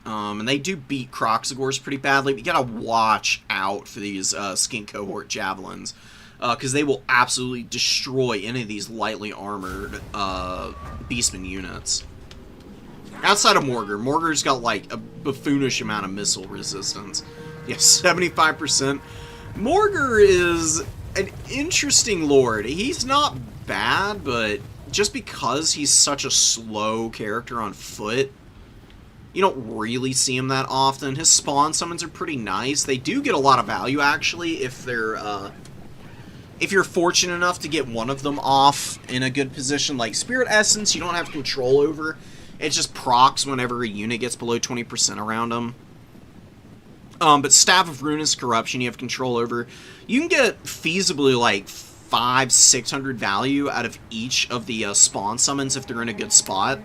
And they do beat Kroxigors pretty badly, but you gotta watch out for these Skink Cohort Javelins. Because they will absolutely destroy any of these lightly armored Beastmen units. Outside of Morgr. Morgr's got like a buffoonish amount of missile resistance. Yeah, 75%. Morgr is an interesting lord. He's not bad, but just because he's such a slow character on foot, you don't really see him that often. His spawn summons are pretty nice. They do get a lot of value, actually, if they're... if you're fortunate enough to get one of them off in a good position. Like Spirit Essence, you don't have control over. It just procs whenever a unit gets below 20% around them. But Staff of Ruinous Corruption, you have control over. You can get feasibly like 500-600 value out of each of the spawn summons if they're in a good spot.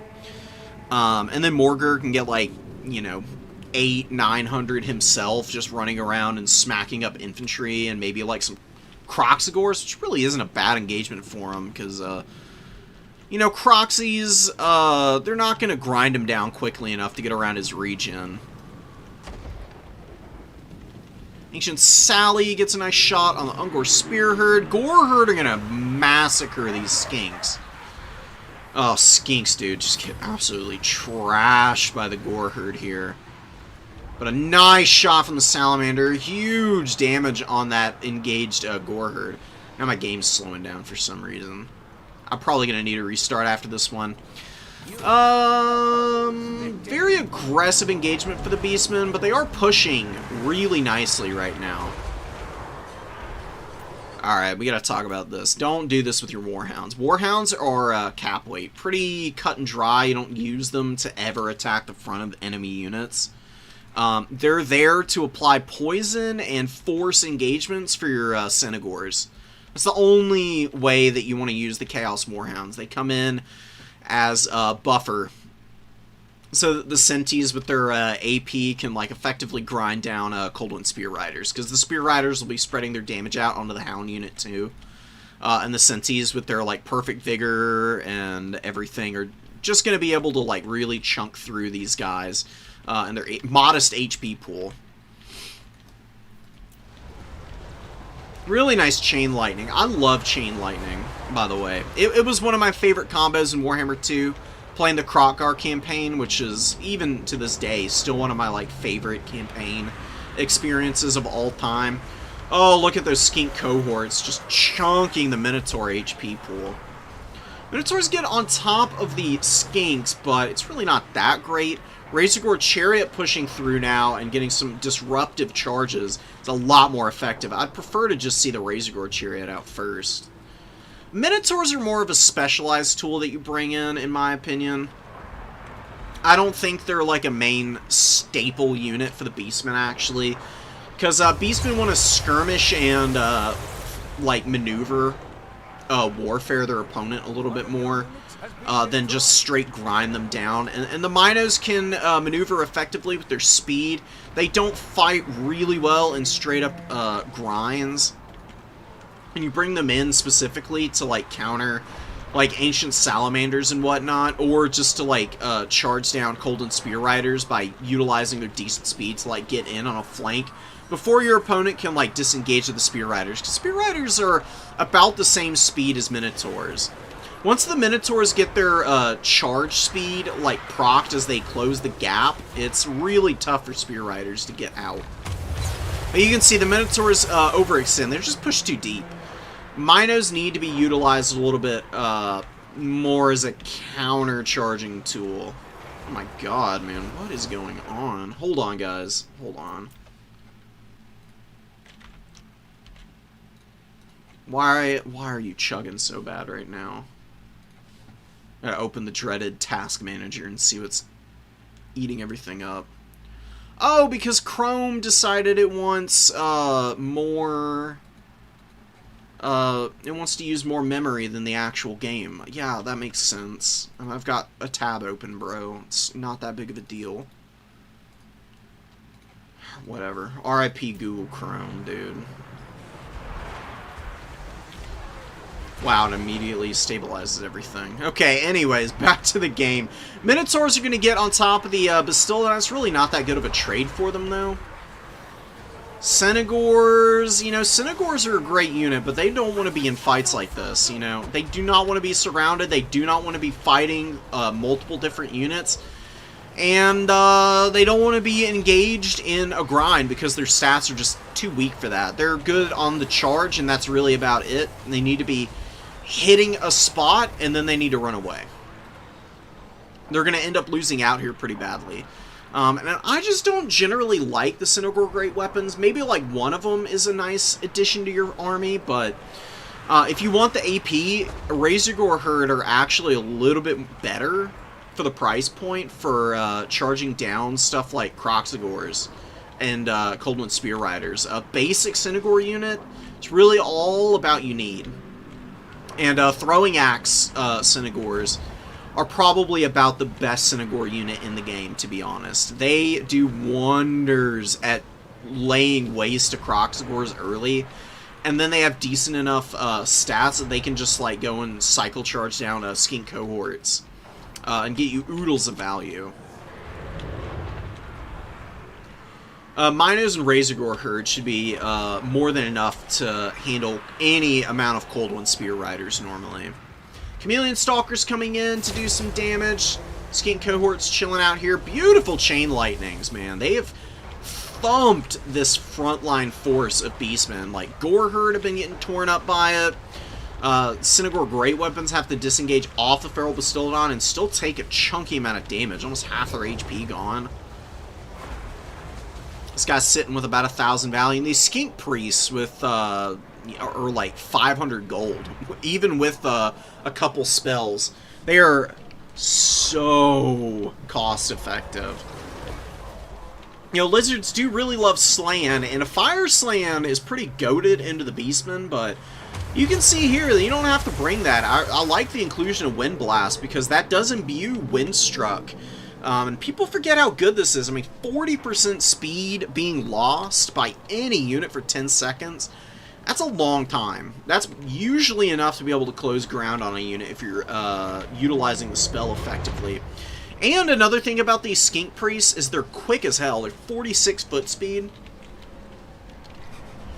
And then Morgr can get like, you know, 800-900 himself, just running around and smacking up infantry and maybe like some Kroxigors, which really isn't a bad engagement for him, because, you know, Croxies, they're not going to grind him down quickly enough to get around his regen. Ancient Sally gets a nice shot on the Ungor Spearherd. Goreherd are going to massacre these skinks. Oh, skinks, dude, just get absolutely trashed by the Goreherd here. But a nice shot from the Salamander. Huge damage on that engaged Goreherd. Now my game's slowing down for some reason. I'm probably going to need a restart after this one. Very aggressive engagement for the Beastmen, but they are pushing really nicely right now. Alright, we gotta talk about this. Don't do this with your Warhounds. Warhounds are cap weight. Pretty cut and dry. You don't use them to ever attack the front of enemy units. They're there to apply poison and force engagements for your Senegors. That's the only way that you want to use the Chaos Warhounds. They come in as a buffer, so that the Senties with their AP can like effectively grind down Coldwind Spear Riders, because the Spear Riders will be spreading their damage out onto the Hound unit too. And the Senties with their like perfect vigor and everything are just going to be able to like really chunk through these guys. And their modest HP pool. Really nice Chain Lightning. I love Chain Lightning, by the way. It was one of my favorite combos in Warhammer 2, playing the Kroq-Gar campaign, which is, even to this day, still one of my like favorite campaign experiences of all time. Oh, look at those Skink cohorts, just chunking the Minotaur HP pool. Minotaurs get on top of the Skinks, but it's really not that great. Razorgore Chariot pushing through now and getting some disruptive charges is a lot more effective. I'd prefer to just see the Razorgore Chariot out first. Minotaurs are more of a specialized tool that you bring in my opinion. I don't think they're like a main staple unit for the Beastmen, actually. Because Beastmen want to skirmish and, like, maneuver warfare their opponent a little bit more than just straight grind them down. And the Minos can maneuver effectively with their speed. They don't fight really well in straight-up grinds. And you bring them in specifically to, like, counter, like, ancient salamanders and whatnot, or just to, like, charge down Cold and Spear Riders by utilizing their decent speed to, like, get in on a flank before your opponent can, like, disengage with the Spear Riders. Because Spear Riders are about the same speed as Minotaurs. Once the Minotaurs get their charge speed, like, procced as they close the gap, it's really tough for Spear Riders to get out. But you can see the Minotaurs overextend. They're just pushed too deep. Minos need to be utilized a little bit more as a counter-charging tool. Oh my god, man. What is going on? Hold on, guys. Hold on. Why are you chugging so bad right now? Gotta open the dreaded task manager and see what's eating everything up. Oh, because Chrome decided it wants more... it wants to use more memory than the actual game. Yeah, that makes sense. I've got a tab open, bro. It's not that big of a deal. Whatever. RIP Google Chrome, dude. Wow, it immediately stabilizes everything. Okay, anyways, back to the game. Minotaurs are going to get on top of the Bastilla. It's really not that good of a trade for them, though. Centaurs, you know, Centaurs are a great unit, but they don't want to be in fights like this, you know. They do not want to be surrounded. They do not want to be fighting multiple different units. And they don't want to be engaged in a grind because their stats are just too weak for that. They're good on the charge, and that's really about it. They need to be hitting a spot, and then they need to run away. They're going to end up losing out here pretty badly. And I just don't generally like the Centaur Great Weapons. Maybe, like, one of them is a nice addition to your army, but if you want the AP, Razorgore Herd are actually a little bit better for the price point for charging down stuff like Croxagores and Coldwind Spear Riders. A basic Centaur unit, it's really all about you need. And Throwing Axe Centaurs are probably about the best Centaur unit in the game, to be honest. They do wonders at laying waste to Croxagores early, and then they have decent enough stats that they can just like go and cycle charge down skink cohorts and get you oodles of value. Minos and Razorgore Herd should be more than enough to handle any amount of Coldwind Spear Riders normally. Chameleon Stalkers coming in to do some damage. Skink cohorts chilling out here. Beautiful Chain Lightnings, man. They have thumped this frontline force of Beastmen. Like, Gore Herd have been getting torn up by it. Centaur Great Weapons have to disengage off the Feral Bastillodon and still take a chunky amount of damage. Almost half their HP gone. This guy's sitting with about 1,000 value. And these Skink Priests with, are like 500 gold. Even with a couple spells. They are so cost effective. You know, lizards do really love Slan, and a Fire Slan is pretty goated into the Beastmen, but you can see here that you don't have to bring that. I like the inclusion of Wind Blast, because that does imbue Windstruck. And people forget how good this is. I mean, 40% speed being lost by any unit for 10 seconds, that's a long time. That's usually enough to be able to close ground on a unit if you're utilizing the spell effectively. And another thing about these Skink Priests is they're quick as hell. They're 46 foot speed.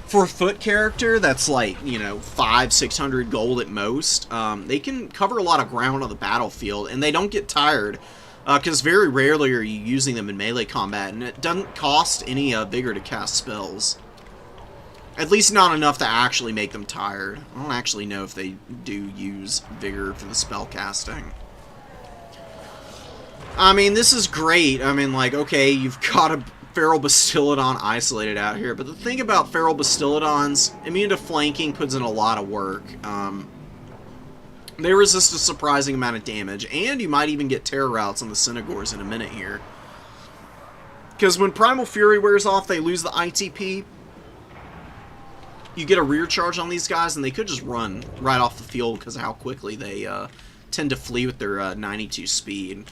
For a foot character that's like, you know, 500-600 gold at most, they can cover a lot of ground on the battlefield, and they don't get tired. Because very rarely are you using them in melee combat, and it doesn't cost any vigor to cast spells. At least not enough to actually make them tired. I don't actually know if they do use vigor for the spell casting. I mean, this is great. I mean, like, okay, you've got a Feral Bastillodon isolated out here, but the thing about Feral Bastillodons, immune to flanking puts in a lot of work. They resist a surprising amount of damage, and you might even get terror routes on the Centaurs in a minute here. Because when Primal Fury wears off, they lose the ITP. You get a rear charge on these guys, and they could just run right off the field because of how quickly they tend to flee with their 92 speed.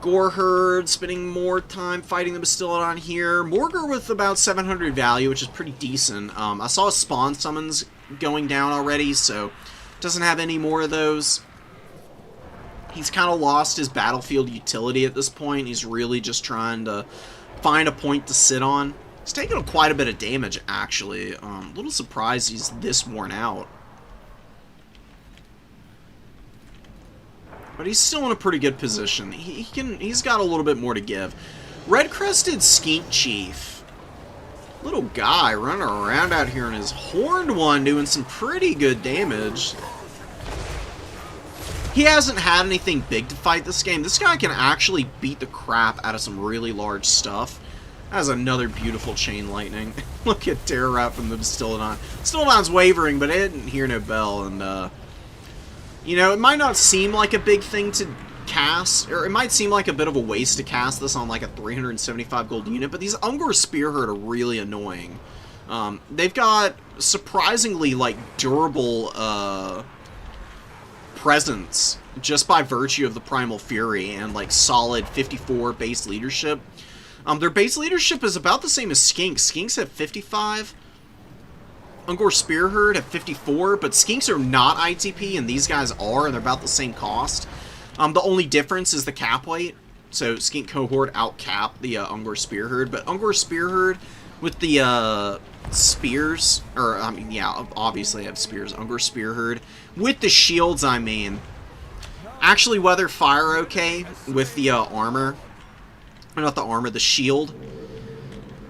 Goreherd spending more time fighting the Bastillodon here. Morgur with about 700 value, which is pretty decent. I saw spawn summons going down already, so doesn't have any more of those. He's kind of lost his battlefield utility at this point. He's really just trying to find a point to sit on. He's taking quite a bit of damage, actually. A little surprised he's this worn out. But he's still in a pretty good position. He's got a little bit more to give. Red-crested Skink Chief. Little guy running around out here in his horned one doing some pretty good damage. He hasn't had anything big to fight this game. This guy can actually beat the crap out of some really large stuff. That is another beautiful chain lightning. Look at Terror Route from the Bastillodon. Bastillodon's wavering, but it didn't hear no bell. And, you know, it might not seem like a big thing to cast, or it might seem like a bit of a waste to cast this on like a 375 gold unit, but these Ungor Spearhead are really annoying. They've got surprisingly, like, durable, presence just by virtue of the Primal Fury and like solid 54 base leadership. Their base leadership is about the same as Skinks. Skinks have 55. Ungor Spearherd have 54, but Skinks are not ITP and these guys are, and they're about the same cost. The only difference is the cap weight. So Skink Cohort out-cap the Ungor Spearherd, but Ungor Spearherd with the spears, or I mean, yeah, obviously I have spears. Ungor Spearherd with the shields, I mean, actually weather fire okay with the armor, or not the armor, the shield.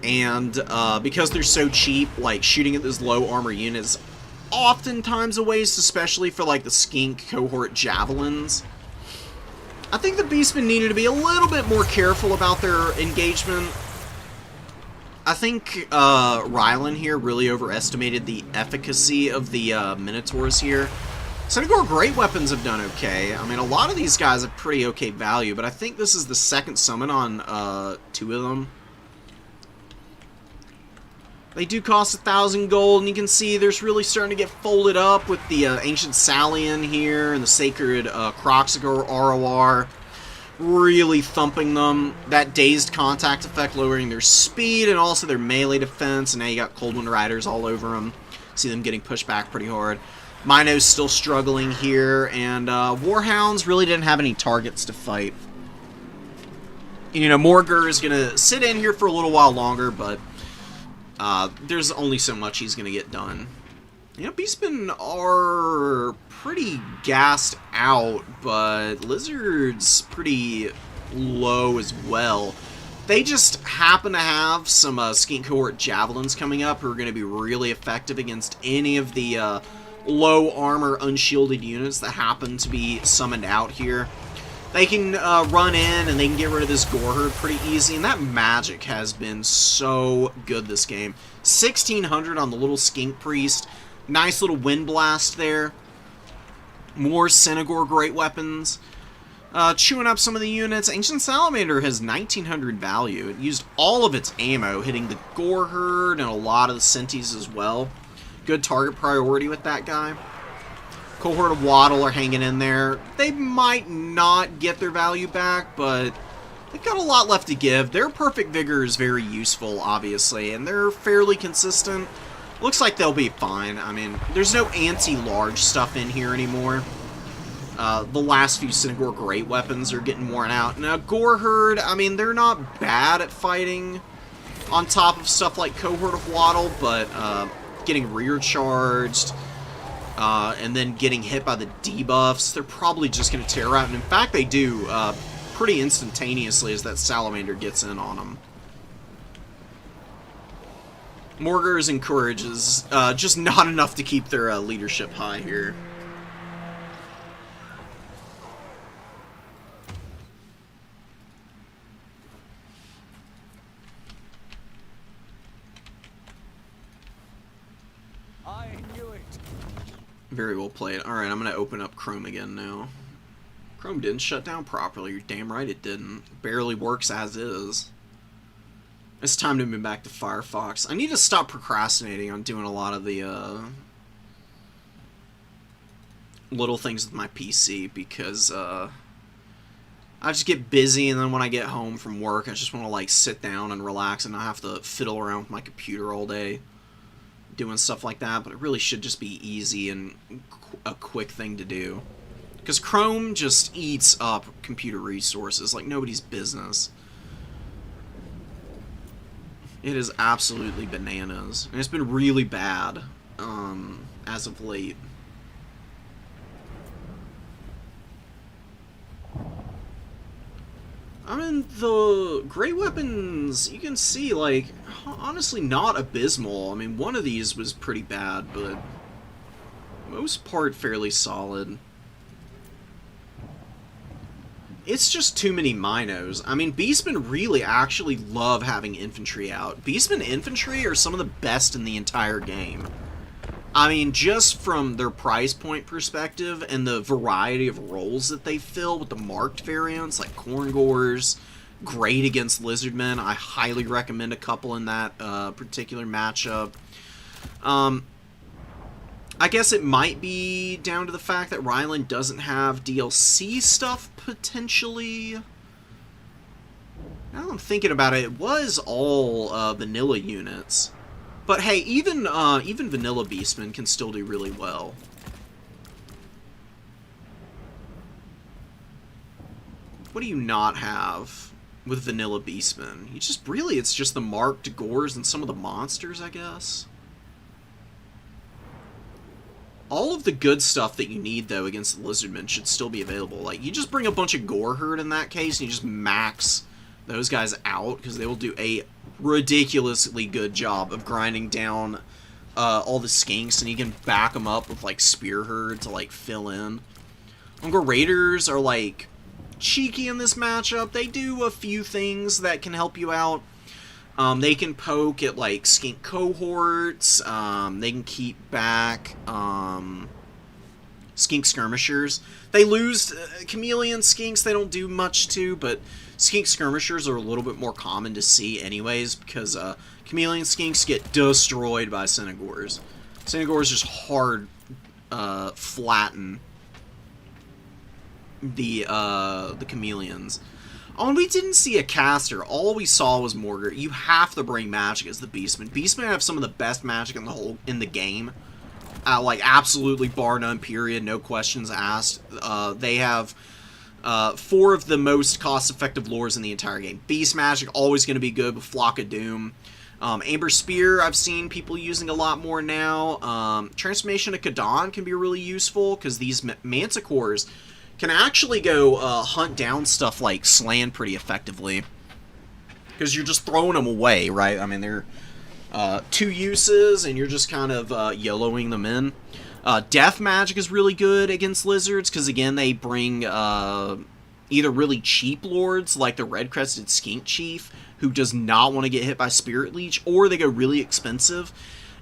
And because they're so cheap, like shooting at those low armor units oftentimes a waste, especially for like the Skink Cohort javelins. I think the Beastmen needed to be a little bit more careful about their engagement. I think Rylan here really overestimated the efficacy of the Minotaurs here. Centaur Great Weapons have done okay. I mean, a lot of these guys have pretty okay value, but I think this is the second summon on 2 of them. They do cost 1,000 gold, and you can see there's really starting to get folded up with the Ancient Salian here and the Sacred Croxagor ROR. Really thumping them. That dazed contact effect lowering their speed and also their melee defense, and now you got Coldwind Riders all over them. See them getting pushed back pretty hard. Mino's still struggling here, and Warhounds really didn't have any targets to fight. You know, Morgur is going to sit in here for a little while longer, but there's only so much he's going to get done. You know, Beastmen are pretty gassed out, but Lizard's pretty low as well. They just happen to have some Skink Cohort Javelins coming up who are going to be really effective against any of the low armor unshielded units that happen to be summoned out here. They can run in and they can get rid of this Goreherd pretty easy, and that magic has been so good this game. 1,600 on the little Skink Priest. Nice little Wind Blast there. More Centaur Great Weapons. Chewing up some of the units. Ancient Salamander has 1,900 value. It used all of its ammo, hitting the Goreherd and a lot of the Centis as well. Good target priority with that guy. Cohort of Waddle are hanging in there. They might not get their value back, but they've got a lot left to give. Their Perfect Vigor is very useful, obviously, and they're fairly consistent. Looks like they'll be fine. I mean, there's no anti-large stuff in here anymore. The last few Centaur Great Weapons are getting worn out. Now, Goreherd, I mean, they're not bad at fighting on top of stuff like Cohort of Waddle, but getting rear charged, and then getting hit by the debuffs, they're probably just going to tear out. And in fact, they do pretty instantaneously as that Salamander gets in on them. Morgurs and Courages, just not enough to keep their leadership high here. I knew it. Very well played. Alright, I'm going to open up Chrome again now. Chrome didn't shut down properly. You're damn right it didn't. Barely works as is. It's time to move back to Firefox. I need to stop procrastinating on doing a lot of the little things with my PC because I just get busy, and then when I get home from work, I just want to like sit down and relax and not have to fiddle around with my computer all day doing stuff like that. But it really should just be easy and a quick thing to do. Because Chrome just eats up computer resources like nobody's business. It is absolutely bananas. And it's been really bad as of late. I mean, the great weapons, you can see, like, honestly not abysmal. I mean, one of these was pretty bad, but most part fairly solid. It's just too many minos. I mean, Beastmen really actually love having infantry out. Beastmen infantry are some of the best in the entire game. I mean, just from their price point perspective and the variety of roles that they fill with the marked variants, like khorne, great against Lizardmen. I highly recommend a couple in that particular matchup. I guess it might be down to the fact that Ryland doesn't have DLC stuff, potentially. Now I'm thinking about it, it was all vanilla units. But hey, even vanilla Beastmen can still do really well. What do you not have with vanilla Beastmen? You just really, it's just the marked gores and some of the monsters, I guess. All of the good stuff that you need, though, against the Lizardmen should still be available. Like, you just bring a bunch of gore herd in that case, and you just max those guys out, because they will do a ridiculously good job of grinding down all the skinks, and you can back them up with, like, spear herd to, like, fill in. Hunger Raiders are, like, cheeky in this matchup. They do a few things that can help you out. They can poke at, like, skink cohorts. They can keep back skink skirmishers. They lose chameleon skinks. They don't do much to, but skink skirmishers are a little bit more common to see anyways, because chameleon skinks get destroyed by Synagores. Synagores just hard flatten the chameleons. Oh, and we didn't see a caster. All we saw was Morgar. You have to bring magic as the Beastmen. Beastmen have some of the best magic in the game. Like, absolutely bar none, period. No questions asked. They have 4 of the most cost-effective lures in the entire game. Beast magic, always going to be good with Flock of Doom. Amber Spear, I've seen people using a lot more now. Transformation of Kadon can be really useful, because these Manticores can actually go hunt down stuff like Slan pretty effectively. Because you're just throwing them away, right? I mean, they're 2 uses, and you're just kind of YOLOing them in. Death magic is really good against lizards, because again, they bring either really cheap lords, like the Red-Crested Skink Chief, who does not want to get hit by Spirit Leech, or they go really expensive,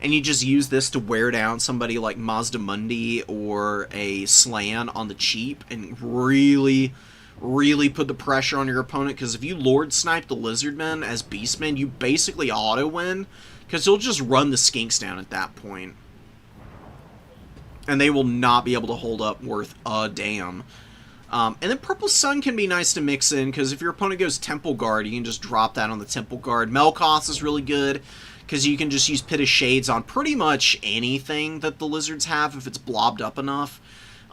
and you just use this to wear down somebody like Mazdamundi or a Slan on the cheap, and really, really put the pressure on your opponent, because if you Lord Snipe the Lizardmen as Beastmen, you basically auto-win, because you'll just run the Skinks down at that point. And they will not be able to hold up worth a damn. And then Purple Sun can be nice to mix in, because if your opponent goes Temple Guard, you can just drop that on the Temple Guard. Melkoth is really good, because you can just use Pit of Shades on pretty much anything that the lizards have if it's blobbed up enough.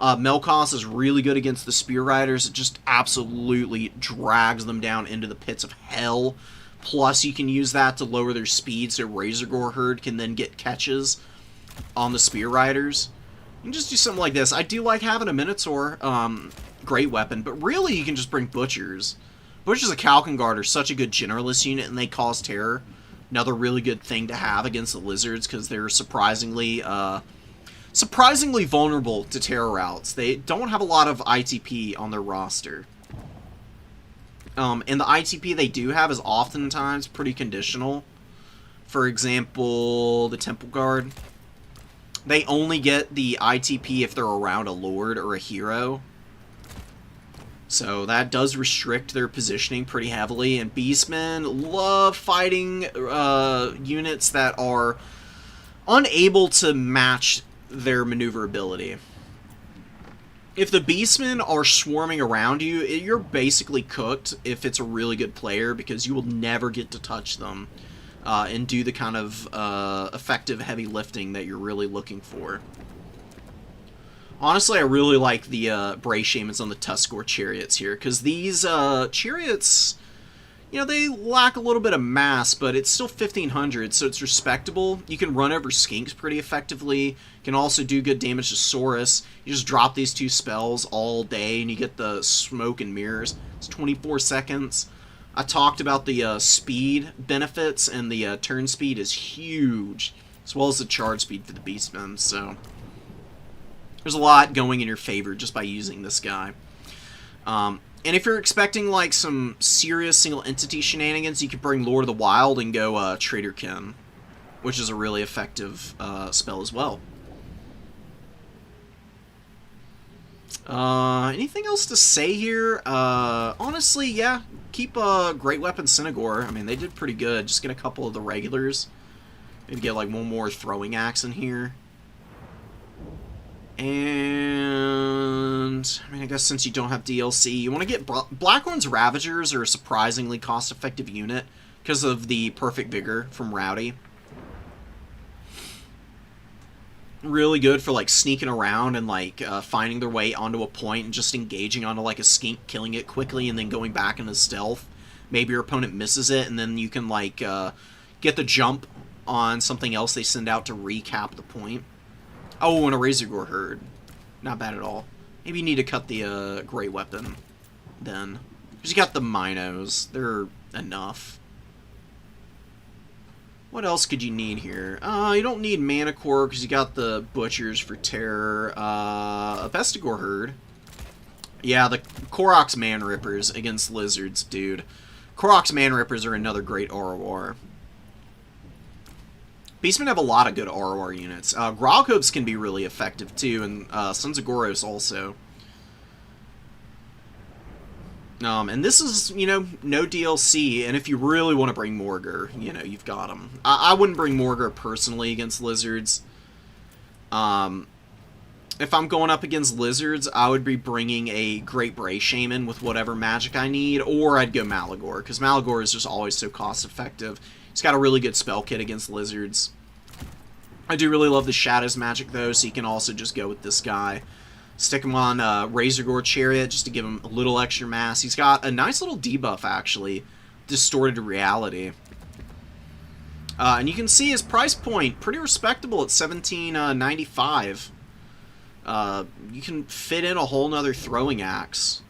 Melkoth is really good against the Spear Riders. It just absolutely drags them down into the pits of hell. Plus, you can use that to lower their speed, so Razorgore Herd can then get catches on the Spear Riders. You can just do something like this. I do like having a Minotaur, great weapon, but really you can just bring Butchers. Butchers of Kalkengard are such a good generalist unit, and they cause terror. Another really good thing to have against the lizards, because they're surprisingly vulnerable to terror routes. They don't have a lot of ITP on their roster. And the ITP they do have is oftentimes pretty conditional. For example, the Temple Guard. They only get the ITP if they're around a Lord or a Hero. So that does restrict their positioning pretty heavily, and Beastmen love fighting units that are unable to match their maneuverability. If the Beastmen are swarming around you, you're basically cooked if it's a really good player, because you will never get to touch them and do the kind of effective heavy lifting that you're really looking for. Honestly, I really like the Bray Shamans on the Tuskor chariots here, because these chariots, you know, they lack a little bit of mass, but it's still 1500, so it's respectable. You can run over skinks pretty effectively. You can also do good damage to Saurus. You just drop these 2 spells all day, and you get the smoke and mirrors. It's 24 seconds. I talked about the speed benefits, and the turn speed is huge, as well as the charge speed for the Beastmen, so there's a lot going in your favor just by using this guy. And if you're expecting like some serious single entity shenanigans, you could bring Lord of the Wild and go Traderkin, which is a really effective spell as well. Anything else to say here? Honestly, yeah, keep Great Weapon Synagore. I mean, they did pretty good. Just get a couple of the regulars. Maybe get like one more throwing axe in here. And I mean, I guess since you don't have DLC, you want to get Blackhorn's Ravagers are a surprisingly cost-effective unit because of the Perfect Vigor from Rowdy. Really good for like sneaking around and like finding their way onto a point and just engaging onto like a skink, killing it quickly, and then going back into stealth. Maybe your opponent misses it, and then you can like get the jump on something else they send out to recap the point. Oh, and a Razorgore Herd. Not bad at all. Maybe you need to cut the Great Weapon then. Because you got the Minos. They're enough. What else could you need here? You don't need Mana Core because you got the Butchers for Terror. A Vestigore Herd. Yeah, the Koroks Man Rippers against Lizards, dude. Koroks Man Rippers are another great ROR. Beastmen have a lot of good ROR units. Grogghopes can be really effective too, and Sons of Goros also. And this is, you know, no DLC, and if you really want to bring Morgur, you know, you've got them. I wouldn't bring Morgur personally against Lizards. If I'm going up against Lizards, I would be bringing a Great Bray Shaman with whatever magic I need, or I'd go Malagor, because Malagor is just always so cost-effective. He's got a really good spell kit against Lizards. I do really love the Shadows magic, though, so you can also just go with this guy. Stick him on Razorgore Chariot just to give him a little extra mass. He's got a nice little debuff, actually. Distorted Reality. And you can see his price point, pretty respectable at $17.95. You can fit in a whole nother throwing axe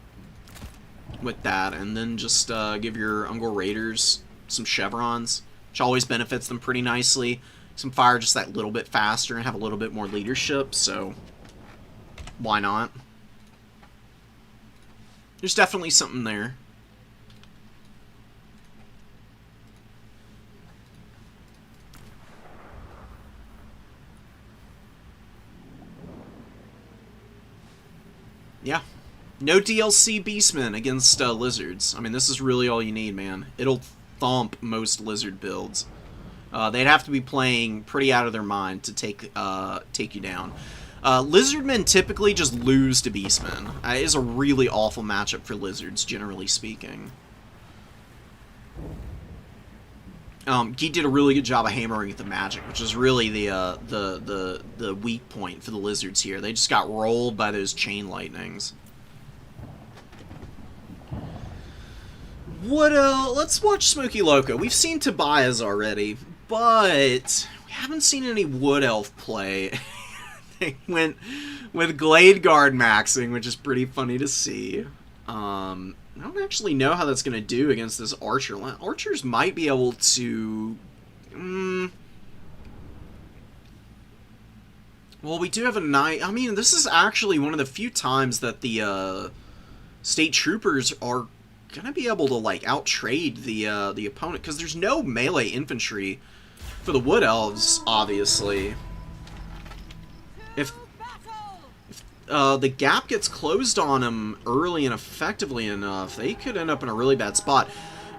with that, and then just give your Ungor Raiders some chevrons, which always benefits them pretty nicely. Some fire just that little bit faster and have a little bit more leadership, so why not? There's definitely something there. Yeah. No DLC Beastmen against Lizards. I mean, this is really all you need, man. It'll thump most Lizard builds. They'd have to be playing pretty out of their mind to take you down. Lizardmen typically just lose to Beastmen. It is a really awful matchup for Lizards, generally speaking. Geet did a really good job of hammering at the magic, which is really the weak point for the Lizards here. They just got rolled by those chain lightnings. What let's watch Smoky Loco. We've seen Tobias already, but we haven't seen any Wood Elf play. They went with Glade Guard maxing, which is pretty funny to see. I don't actually know how that's going to do against this Archer. Archers might be able to... Well, we do have a knight. I mean, this is actually one of the few times that the State Troopers are going to be able to, like, out-trade the opponent, because there's no melee infantry for the Wood Elves, obviously. If the gap gets closed on them early and effectively enough, they could end up in a really bad spot.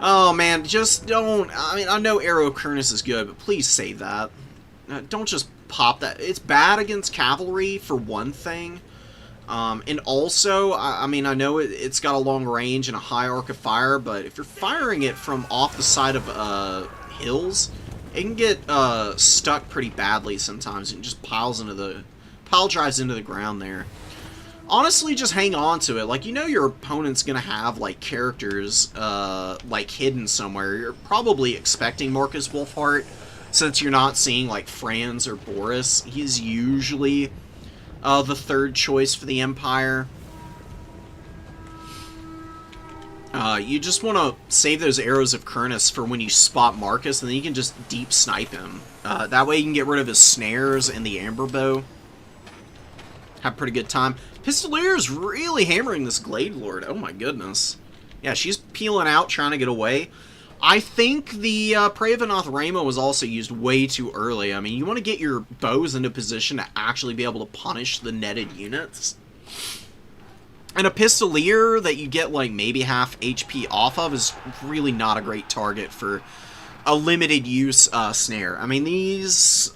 Oh man, just don't. I mean, I know Arrow of Khorne is good, but please save that. Don't just pop that. It's bad against cavalry, for one thing. And also, I mean, I know it's got a long range and a high arc of fire, but if you're firing it from off the side of hills, it can get stuck pretty badly sometimes and just pile drives into the ground there. Honestly, just hang on to it. Like, you know your opponent's gonna have, like, characters, like, hidden somewhere. You're probably expecting Marcus Wolfheart, since you're not seeing, like, Franz or Boris. He's usually the third choice for the Empire. You just want to save those arrows of Khorne for when you spot Marcus, and then you can just deep snipe him. That way you can get rid of his snares and the amber bow. Have a pretty good time. Pistolier's really hammering this Glade Lord. Oh my goodness. Yeah, she's peeling out, trying to get away. I think the Pravenoth Rama was also used way too early. I mean, you want to get your bows into position to actually be able to punish the netted units. And a Pistolier that you get, like, maybe half HP off of is really not a great target for a limited use snare. I mean, these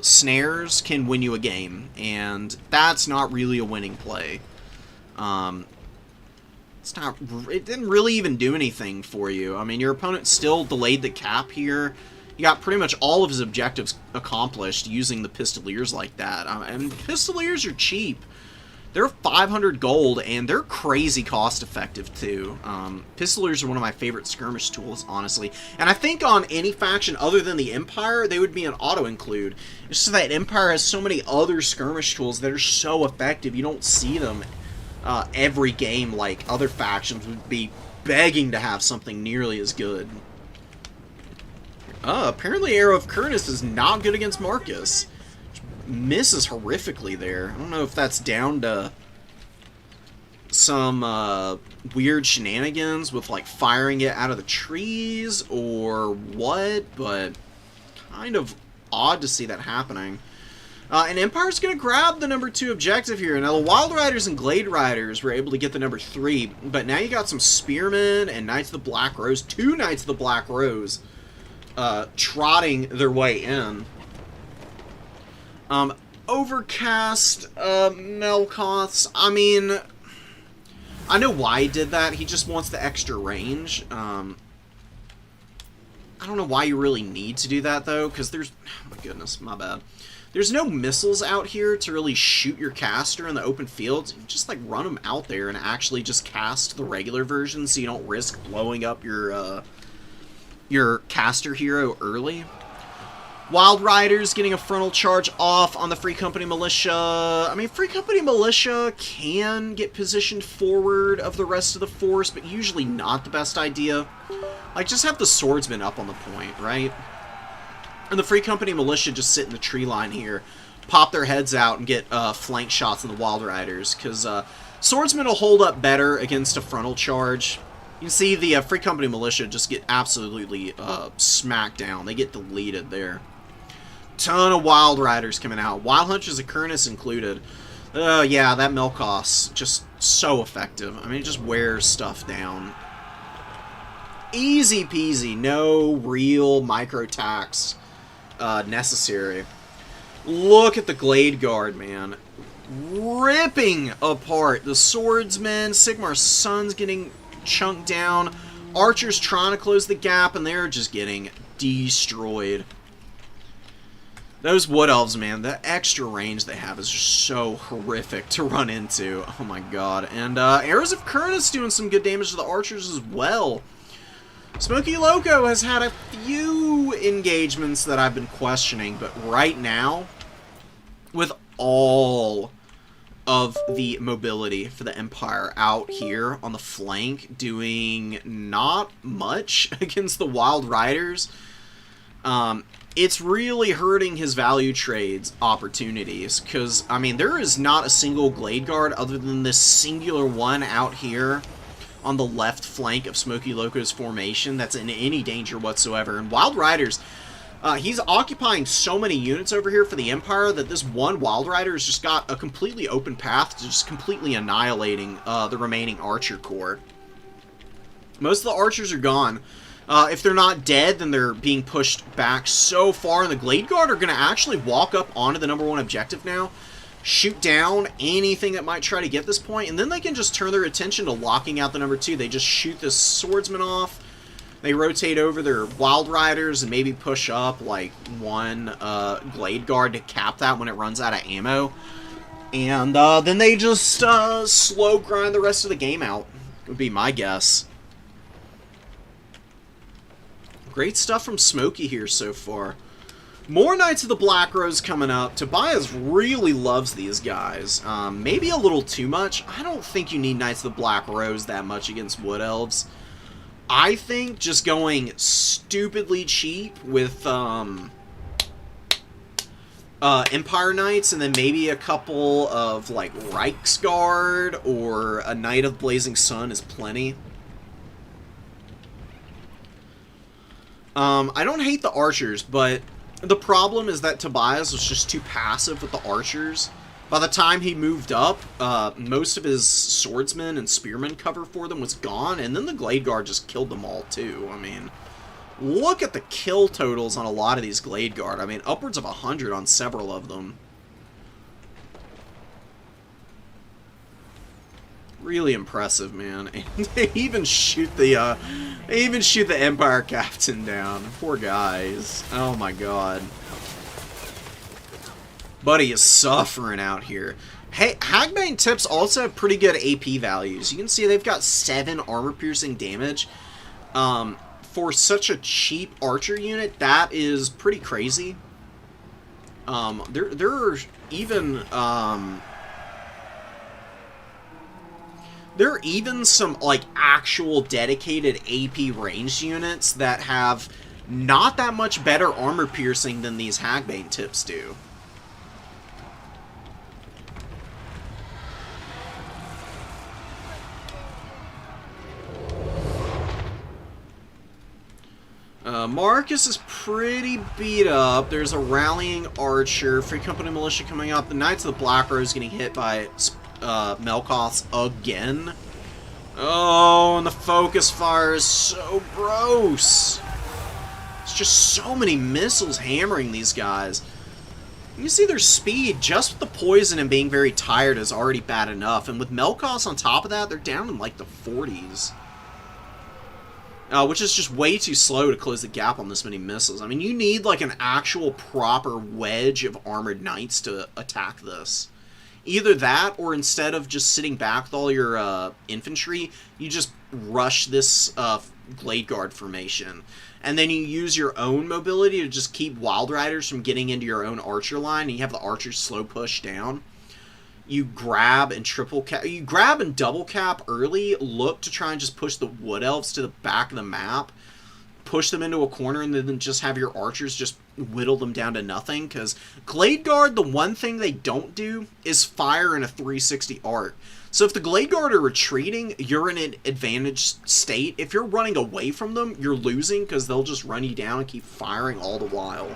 snares can win you a game, and that's not really a winning play. It didn't really even do anything for you. I mean, your opponent still delayed the cap here. You got pretty much all of his objectives accomplished using the Pistoliers like that. And Pistoliers are cheap. They're 500 gold, and they're crazy cost-effective, too. Pistoliers are one of my favorite skirmish tools, honestly. And I think on any faction other than the Empire, they would be an auto-include. It's just that Empire has so many other skirmish tools that are so effective, you don't see them every game like other factions would be begging to have something nearly as good. Apparently Arrow of Khorne is not good against Marcus. Misses horrifically there. I don't know if that's down to some weird shenanigans with, like, firing it out of the trees or what, but kind of odd to see that happening. And Empire's going to grab the number 2 objective here. Now, the Wild Riders and Glade Riders were able to get the number 3, but now you got some Spearmen and Knights of the Black Rose, 2 Knights of the Black Rose, trotting their way in. Overcast, Melkoths, I mean, I know why he did that. He just wants the extra range. I don't know why you really need to do that, though, because there's... Oh, my goodness, my bad. There's no missiles out here to really shoot your caster in the open fields. You just, like, run them out there and actually just cast the regular version so you don't risk blowing up your caster hero early. Wild Riders getting a frontal charge off on the Free Company Militia. I mean, Free Company Militia can get positioned forward of the rest of the force, but usually not the best idea. Like, just have the Swordsmen up on the point, right? And the Free Company Militia just sit in the tree line here, pop their heads out, and get flank shots on the Wild Riders, because Swordsmen will hold up better against a frontal charge. You can see the Free Company Militia just get absolutely smacked down. They get deleted there. Ton of Wild Riders coming out. Wild Hunters of Khorne included. Yeah, that Melkoth's just so effective. I mean, it just wears stuff down. Easy peasy. No real micro attacks necessary. Look at the Glade Guard, man. Ripping apart. The Swordsmen, Sigmar's Son's getting chunked down. Archers trying to close the gap, and they're just getting destroyed. Those Wood Elves, man, the extra range they have is just so horrific to run into. Oh my god. And Arrows of Khorne is doing some good damage to the Archers as well. Smoky Loco has had a few engagements that I've been questioning, but right now, with all of the mobility for the Empire out here on the flank, doing not much against the Wild Riders, it's really hurting his value trades opportunities, because, I mean, there is not a single Glade Guard other than this singular one out here on the left flank of Smoky Loco's formation that's in any danger whatsoever. And Wild Riders, He's occupying so many units over here for the Empire that this one Wild Rider has just got a completely open path to just completely annihilating the remaining Archer Corps. Most of the Archers are gone. If they're not dead, then they're being pushed back so far, and the Glade Guard are going to actually walk up onto the #1 objective now, shoot down anything that might try to get this point, and then they can just turn their attention to locking out the #2. They just shoot this Swordsman off. They rotate over their Wild Riders and maybe push up like one Glade Guard to cap that when it runs out of ammo. And then they just slow grind the rest of the game out, would be my guess. Great stuff from Smokey here so far. More Knights of the Black Rose coming up. Tobias really loves these guys. Maybe a little too much. I don't think you need Knights of the Black Rose that much against Wood Elves. I think just going stupidly cheap with Empire Knights and then maybe a couple of like Reichsguard or a Knight of Blazing Sun is plenty. I don't hate the Archers, but the problem is that Tobias was just too passive with the Archers. By the time he moved up, most of his swordsmen and spearmen cover for them was gone, and then the Glade Guard just killed them all, too. I mean, look at the kill totals on a lot of these Glade Guard. I mean, upwards of 100 on several of them. Really impressive, man. And they even shoot the Empire Captain down. Poor guys. Oh my god. Buddy is suffering out here. Hey, Hagbane tips also have pretty good AP values. You can see they've got 7 armor-piercing damage. For such a cheap archer unit, that is pretty crazy. There are even some like actual dedicated AP ranged units that have not that much better armor piercing than these Hagbane tips do. Marcus is pretty beat up. There's a rallying archer. Free Company Militia coming up. The Knights of the Black Rose getting hit by Melkoths again. Oh, and the focus fire is so gross. It's just so many missiles hammering these guys. You can see their speed, just with the poison and being very tired, is already bad enough. And with Melkoths on top of that, they're down in like the 40s. Which is just way too slow to close the gap on this many missiles. I mean, you need like an actual proper wedge of armored knights to attack this. Either that, or instead of just sitting back with all your infantry, you just rush this Glade Guard formation. And then you use your own mobility to just keep Wild Riders from getting into your own archer line, and you have the archers slow push down. You grab and triple cap. You grab and double cap early. Look to try and just push the Wood Elves to the back of the map. Push them into a corner and then just have your archers just whittle them down to nothing. Because Glade Guard, the one thing they don't do is fire in a 360 arc. So if the Glade Guard are retreating, you're in an advantaged state. If you're running away from them, you're losing because they'll just run you down and keep firing all the while.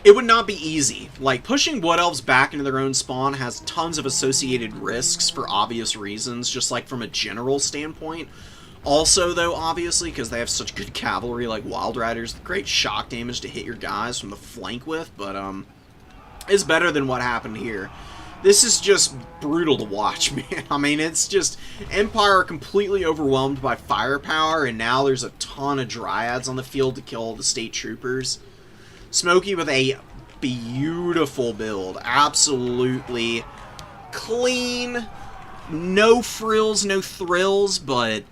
It would not be easy. Like, pushing Wood Elves back into their own spawn has tons of associated risks for obvious reasons, just like from a general standpoint. Also, though, obviously, because they have such good cavalry like Wild Riders, great shock damage to hit your guys from the flank with, but, it's better than what happened here. This is just brutal to watch, man. I mean, it's just Empire completely overwhelmed by firepower, and now there's a ton of Dryads on the field to kill all the state troopers. Smokey with a beautiful build. Absolutely clean. No frills, no thrills, but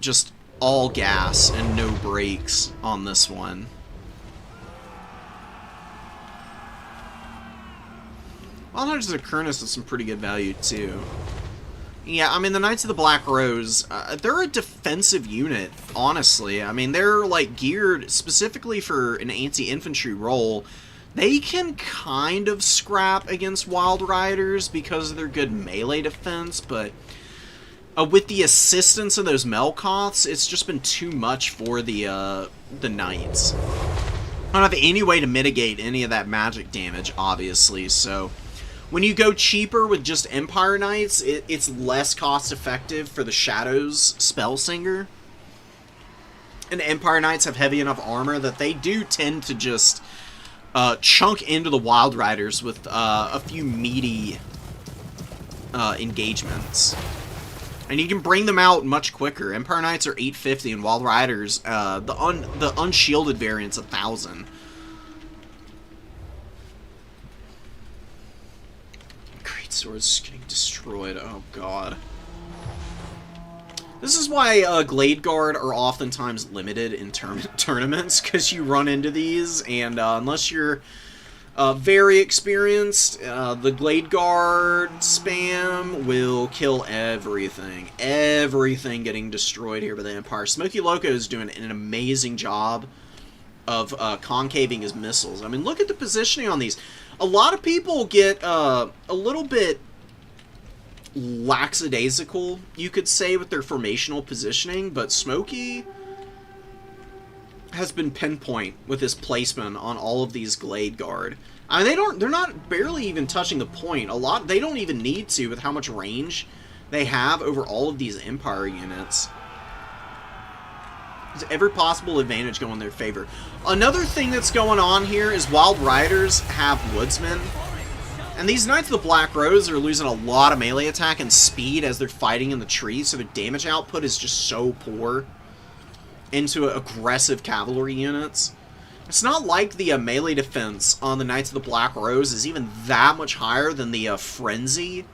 just all gas and no brakes on this one. Wild Hunters of the Khorne has some pretty good value, too. Yeah, I mean, the Knights of the Black Rose, they're a defensive unit, honestly. I mean, they're, like, geared specifically for an anti-infantry role. They can kind of scrap against Wild Riders because of their good melee defense, but With the assistance of those Melkoths, it's just been too much for the Knights. I don't have any way to mitigate any of that magic damage, obviously, so... When you go cheaper with just Empire Knights, it's less cost-effective for the Shadows Spellsinger. And Empire Knights have heavy enough armor that they do tend to just chunk into the Wild Riders with a few meaty engagements. And you can bring them out much quicker. Empire Knights are 850 and Wild Riders, the unshielded variant's 1,000. Swords getting destroyed. Oh god. This is why Glade Guard are oftentimes limited in tournaments, because you run into these, and unless you're very experienced, the Glade Guard spam will kill everything. Everything getting destroyed here by the Empire. Smoky Loco is doing an amazing job of concaving his missiles. I mean, look at the positioning on these. A lot of people get a little bit lackadaisical, you could say, with their formational positioning, but Smokey has been pinpoint with his placement on all of these Glade Guard. I mean, they're not barely even touching the point. They don't even need to with how much range they have over all of these Empire units. There's every possible advantage going in their favor. Another thing that's going on here is Wild Riders have Woodsmen. And these Knights of the Black Rose are losing a lot of melee attack and speed as they're fighting in the trees, so their damage output is just so poor into aggressive cavalry units. It's not like the melee defense on the Knights of the Black Rose is even that much higher than the Frenzy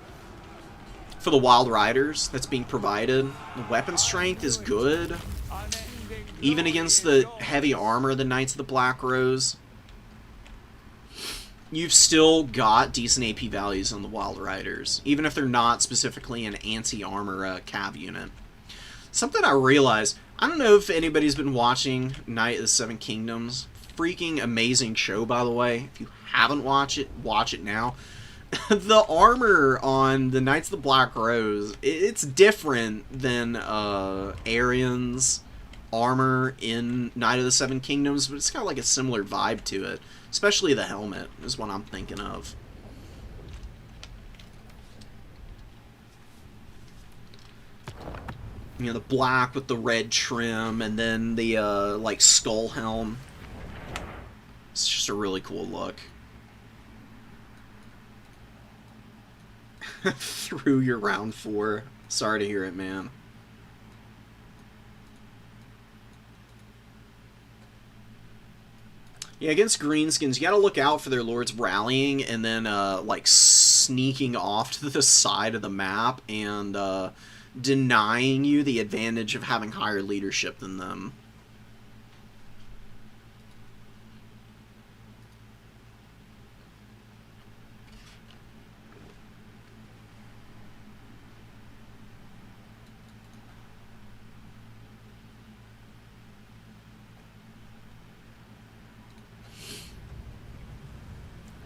for the Wild Riders that's being provided. The weapon strength is good, even against the heavy armor of the Knights of the Black Rose. You've still got decent AP values on the Wild Riders, even if they're not specifically an anti-armor cav unit. Something I realized, I don't know if anybody's been watching Knight of the Seven Kingdoms. Freaking amazing show, by the way. If you haven't watched it, watch it now. The armor on the Knights of the Black Rose, it's different than Arian's armor in Knight of the Seven Kingdoms, but it's got like a similar vibe to it. Especially the helmet is what I'm thinking of. You know, the black with the red trim, and then the like skull helm. It's just a really cool look. Through your round 4. Sorry to hear it, man. Yeah, against greenskins, you gotta look out for their lords rallying and then, like, sneaking off to the side of the map and, denying you the advantage of having higher leadership than them.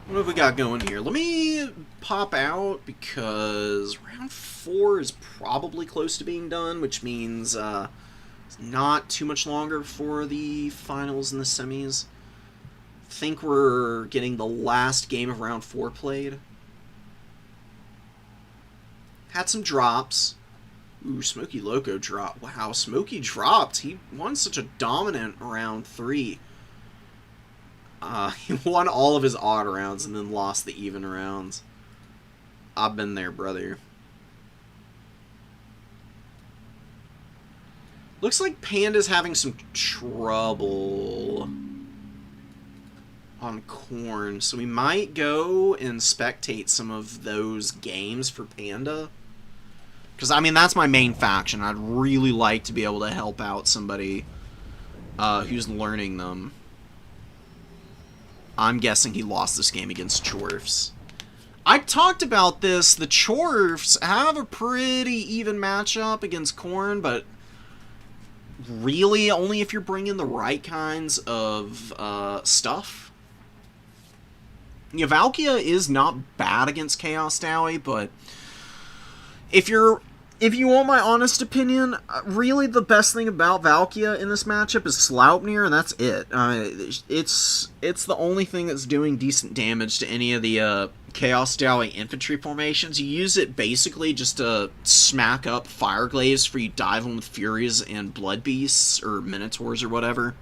What have we got going here? Let me pop out because round 4 is probably close to being done, which means it's not too much longer for the finals and the semis. I think we're getting the last game of round 4 played. Had some drops. Ooh, Smoky Loco dropped. Wow, Smoky dropped. He won such a dominant round 3. He won all of his odd rounds and then lost the even rounds. I've been there, brother. Looks like Panda's having some trouble on khorne, so we might go and spectate some of those games for Panda. Because, I mean, that's my main faction. I'd really like to be able to help out somebody who's learning them. I'm guessing he lost this game against Chorfs. I talked about this. The Chorfs have a pretty even matchup against khorne, but really only if you're bringing the right kinds of stuff. Valkia is not bad against Chaos Dowie, but if you're if you want my honest opinion, really the best thing about Valkia in this matchup is Sleipnir, and that's it. It's the only thing that's doing decent damage to any of the Chaos Dowling infantry formations. You use it basically just to smack up fire glaives for you dive them with Furies and Blood Beasts, or Minotaurs, or whatever.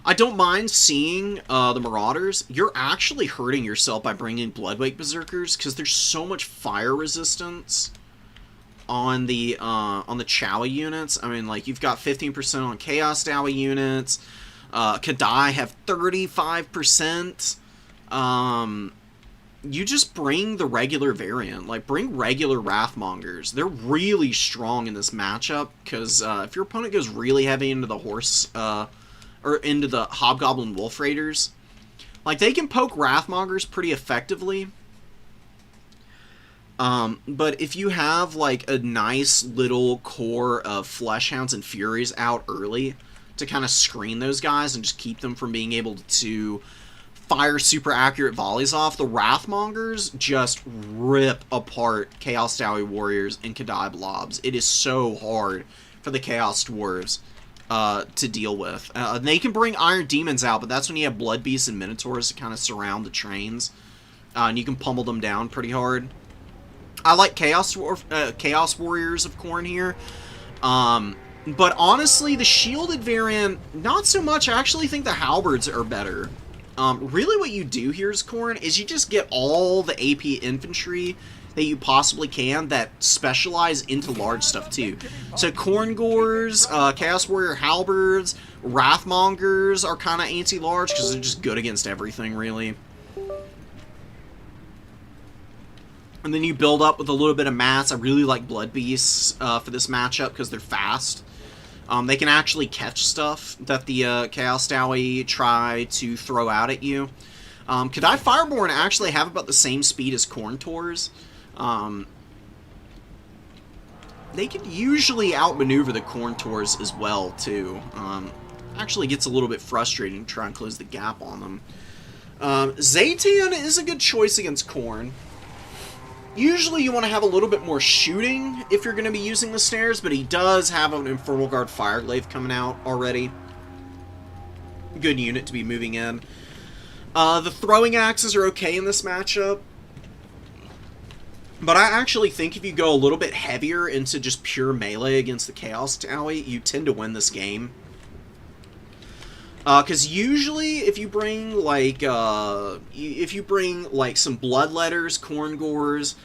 I don't mind seeing the Marauders. You're actually hurting yourself by bringing Bloodwake Berserkers, because there's so much fire resistance on the Chowie units. I mean, like, you've got 15% on Chaos Dowie units. Kadai have 35%. You just bring the regular variant. Like, bring regular Wrathmongers. They're really strong in this matchup, because if your opponent goes really heavy into the horse... or into the Hobgoblin Wolf Raiders, like, they can poke Wrathmongers pretty effectively. But if you have, like, a nice little core of Fleshhounds and Furies out early to kind of screen those guys and just keep them from being able to fire super accurate volleys off, the Wrathmongers just rip apart Chaos Dowie Warriors and Kadai Blobs. It is so hard for the Chaos Dwarves to deal with. They can bring Iron Demons out, but that's when you have Blood Beasts and Minotaurs to kind of surround the trains. And you can pummel them down pretty hard. I like Chaos Warriors of Khorne here. But honestly, the shielded variant, not so much. I actually think the Halberds are better. Really what you do here is Khorne is you just get all the AP infantry that you possibly can that specialize into large stuff too. So Khorne Gores, Chaos Warrior Halberds, Wrathmongers are kind of anti-large because they're just good against everything, really. And then you build up with a little bit of mats. I really like Blood Beasts for this matchup because they're fast. They can actually catch stuff that the Chaos Dowie try to throw out at you. Kadai Fireborn actually have about the same speed as Khorne Tors. They can usually outmaneuver the Khorne Tors as well, too. Actually gets a little bit frustrating to try and close the gap on them. Tzeentch is a good choice against Khorne. Usually you want to have a little bit more shooting if you're going to be using the snares, but he does have an Infernal Guard Fireglaive coming out already. Good unit to be moving in. The throwing axes are okay in this matchup. But I actually think if you go a little bit heavier into just pure melee against the Chaos Dowie, you tend to win this game. Because usually if you bring like some Bloodletters, Khorne Gores,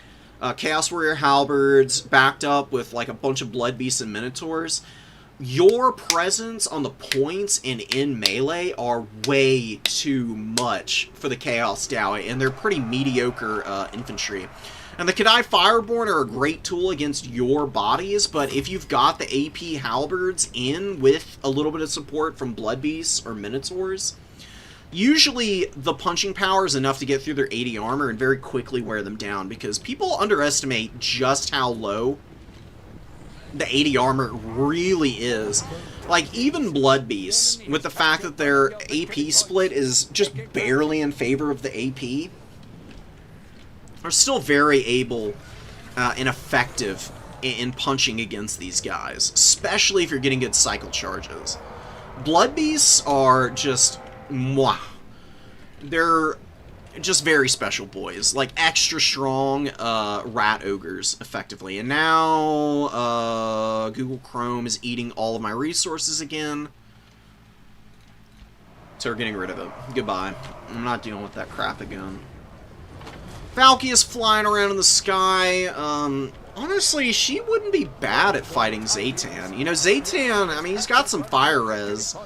Chaos Warrior Halberds, backed up with like a bunch of Blood Beasts and Minotaurs, your presence on the points and in melee are way too much for the Chaos Dowie, and they're pretty mediocre infantry. And the Kadai Fireborn are a great tool against your bodies, but if you've got the AP Halberds in with a little bit of support from Blood Beasts or Minotaurs, usually the punching power is enough to get through their 80 armor and very quickly wear them down, because people underestimate just how low the 80 armor really is. Like, even Blood Beasts, with the fact that their AP split is just barely in favor of the AP, are still very able and effective in punching against these guys, especially if you're getting good cycle charges. Blood Beasts are just mwah. They're just very special boys, like extra strong rat ogres, effectively. And now Google Chrome is eating all of my resources again, so we're getting rid of it. Goodbye. I'm not dealing with that crap again. Valky is flying around in the sky. Honestly, she wouldn't be bad at fighting Tzeentch. You know, Tzeentch, I mean, he's got some fire res,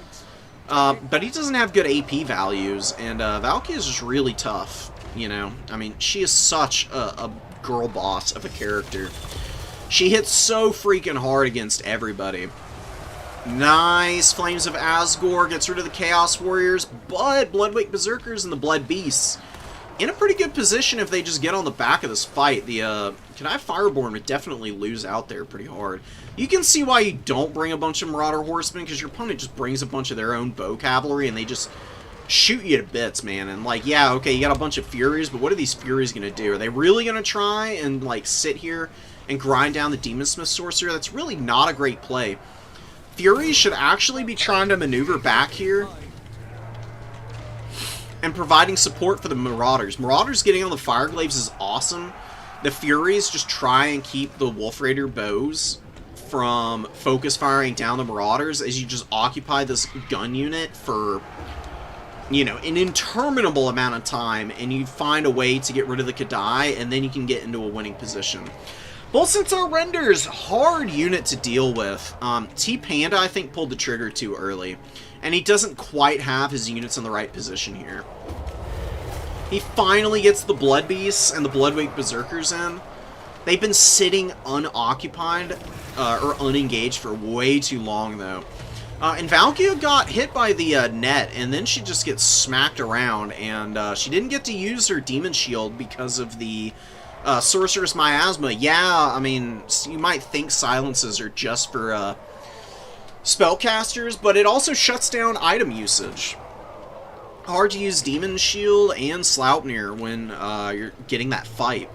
but he doesn't have good AP values, and Valky is just really tough, you know? I mean, she is such a girl boss of a character. She hits so freaking hard against everybody. Nice! Flames of Asgore gets rid of the Chaos Warriors, but Bloodwake Berserkers and the Blood Beasts in a pretty good position if they just get on the back of this fight. The Kadai Fireborn would definitely lose out there pretty hard. You can see why you don't bring a bunch of Marauder Horsemen, because your opponent just brings a bunch of their own bow cavalry, and they just shoot you to bits, man. And, like, yeah, okay, you got a bunch of Furies, but what are these Furies going to do? Are they really going to try and, like, sit here and grind down the Demon Smith Sorcerer? That's really not a great play. Furies should actually be trying to maneuver back here and providing support for the Marauders. Marauders getting on the Fireglaves is awesome. The Furies just try and keep the Wolf Raider bows from focus firing down the Marauders as you just occupy this gun unit for, you know, an interminable amount of time, and you find a way to get rid of the Kadai, and then you can get into a winning position. Both Centaur Renders, hard unit to deal with. T-Panda, I think, pulled the trigger too early, and he doesn't quite have his units in the right position here. He finally gets the Blood Beasts and the Bloodwake Berserkers in. They've been sitting unoccupied, or unengaged for way too long, though. And Valkia got hit by the net, and then she just gets smacked around, and she didn't get to use her Demon Shield because of the Sorcerer's Miasma. Yeah, I mean, you might think silences are just for spellcasters, but it also shuts down item usage. Hard to use Demon Shield and Sleipnir when you're getting that fight.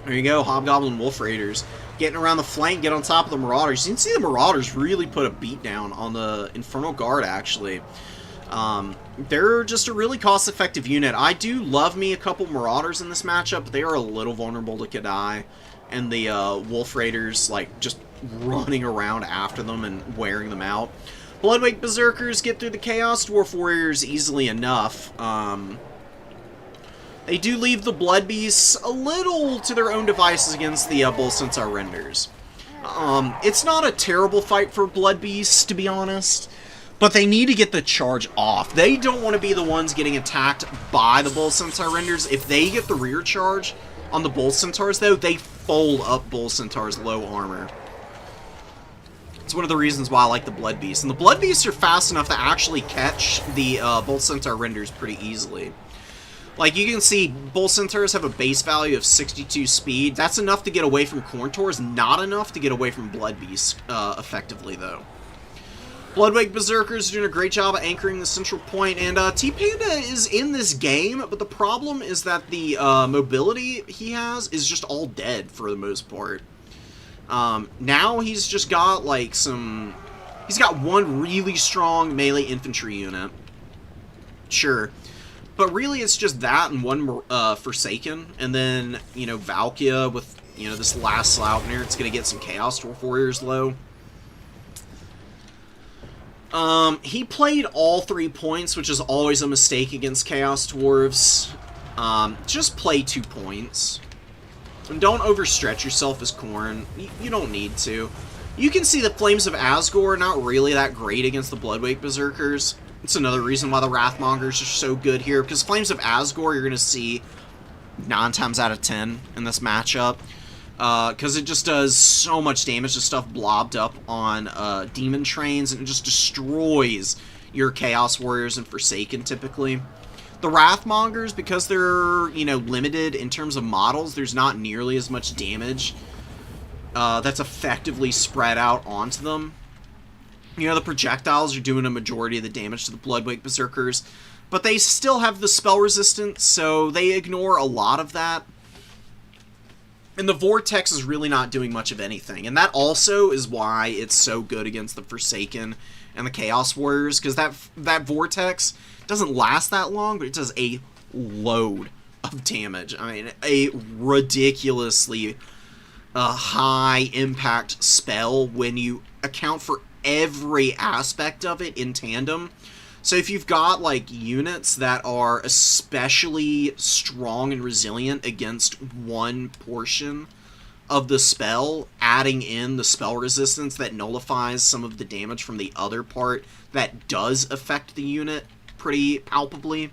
There you go, Hobgoblin Wolf Raiders. Getting around the flank, get on top of the Marauders. You can see the Marauders really put a beat down on the Infernal Guard, actually. They're just a really cost-effective unit. I do love me a couple Marauders in this matchup, but they are a little vulnerable to Kadai. And the Wolf Raiders, like, just running around after them and wearing them out. Bloodwake Berserkers get through the Chaos Dwarf Warriors easily enough. They do leave the Blood Beasts a little to their own devices against the Bull Centaur Renders. It's not a terrible fight for Blood Beasts, to be honest, but they need to get the charge off. They don't want to be the ones getting attacked by the Bull Centaur Renders. If they get the rear charge on the Bull Centaurs, though, they fold up Bull Centaur's low armor. It's one of the reasons why I like the Blood Beasts. And the Blood Beasts are fast enough to actually catch the Bull Centaur Renders pretty easily. Like, you can see, Bull Centaurs have a base value of 62 speed. That's enough to get away from khorne Taurs, not enough to get away from Blood Beasts effectively, though. Bloodwake Berserkers are doing a great job of anchoring the central point, and T-Panda is in this game, but the problem is that the mobility he has is just all dead for the most part. Now he's just got, like, he's got one really strong melee infantry unit. Sure. But really, it's just that and one Forsaken, and then, you know, Valkia with, you know, this last Sleipnir. It's going to get some Chaos Dwarf Warriors low. He played all 3 points, which is always a mistake against Chaos Dwarves. Just play 2 points. And don't overstretch yourself as khorne. You don't need to. You can see the Flames of Asgore are not really that great against the Bloodwake Berserkers. It's another reason why the Wrathmongers are so good here, because Flames of Asgore you're going to see 9 times out of 10 in this matchup, because it just does so much damage to stuff blobbed up on Demon Trains, and it just destroys your Chaos Warriors and Forsaken, typically. The Wrathmongers, because they're, you know, limited in terms of models, there's not nearly as much damage that's effectively spread out onto them. You know, the projectiles are doing a majority of the damage to the Bloodwake Berserkers, but they still have the spell resistance, so they ignore a lot of that. And the Vortex is really not doing much of anything, and that also is why it's so good against the Forsaken and the Chaos Warriors, because that Vortex doesn't last that long, but it does a load of damage. I mean, a ridiculously high impact spell when you account for every aspect of it in tandem. So if you've got, like, units that are especially strong and resilient against one portion of the spell, adding in the spell resistance that nullifies some of the damage from the other part that does affect the unit pretty palpably,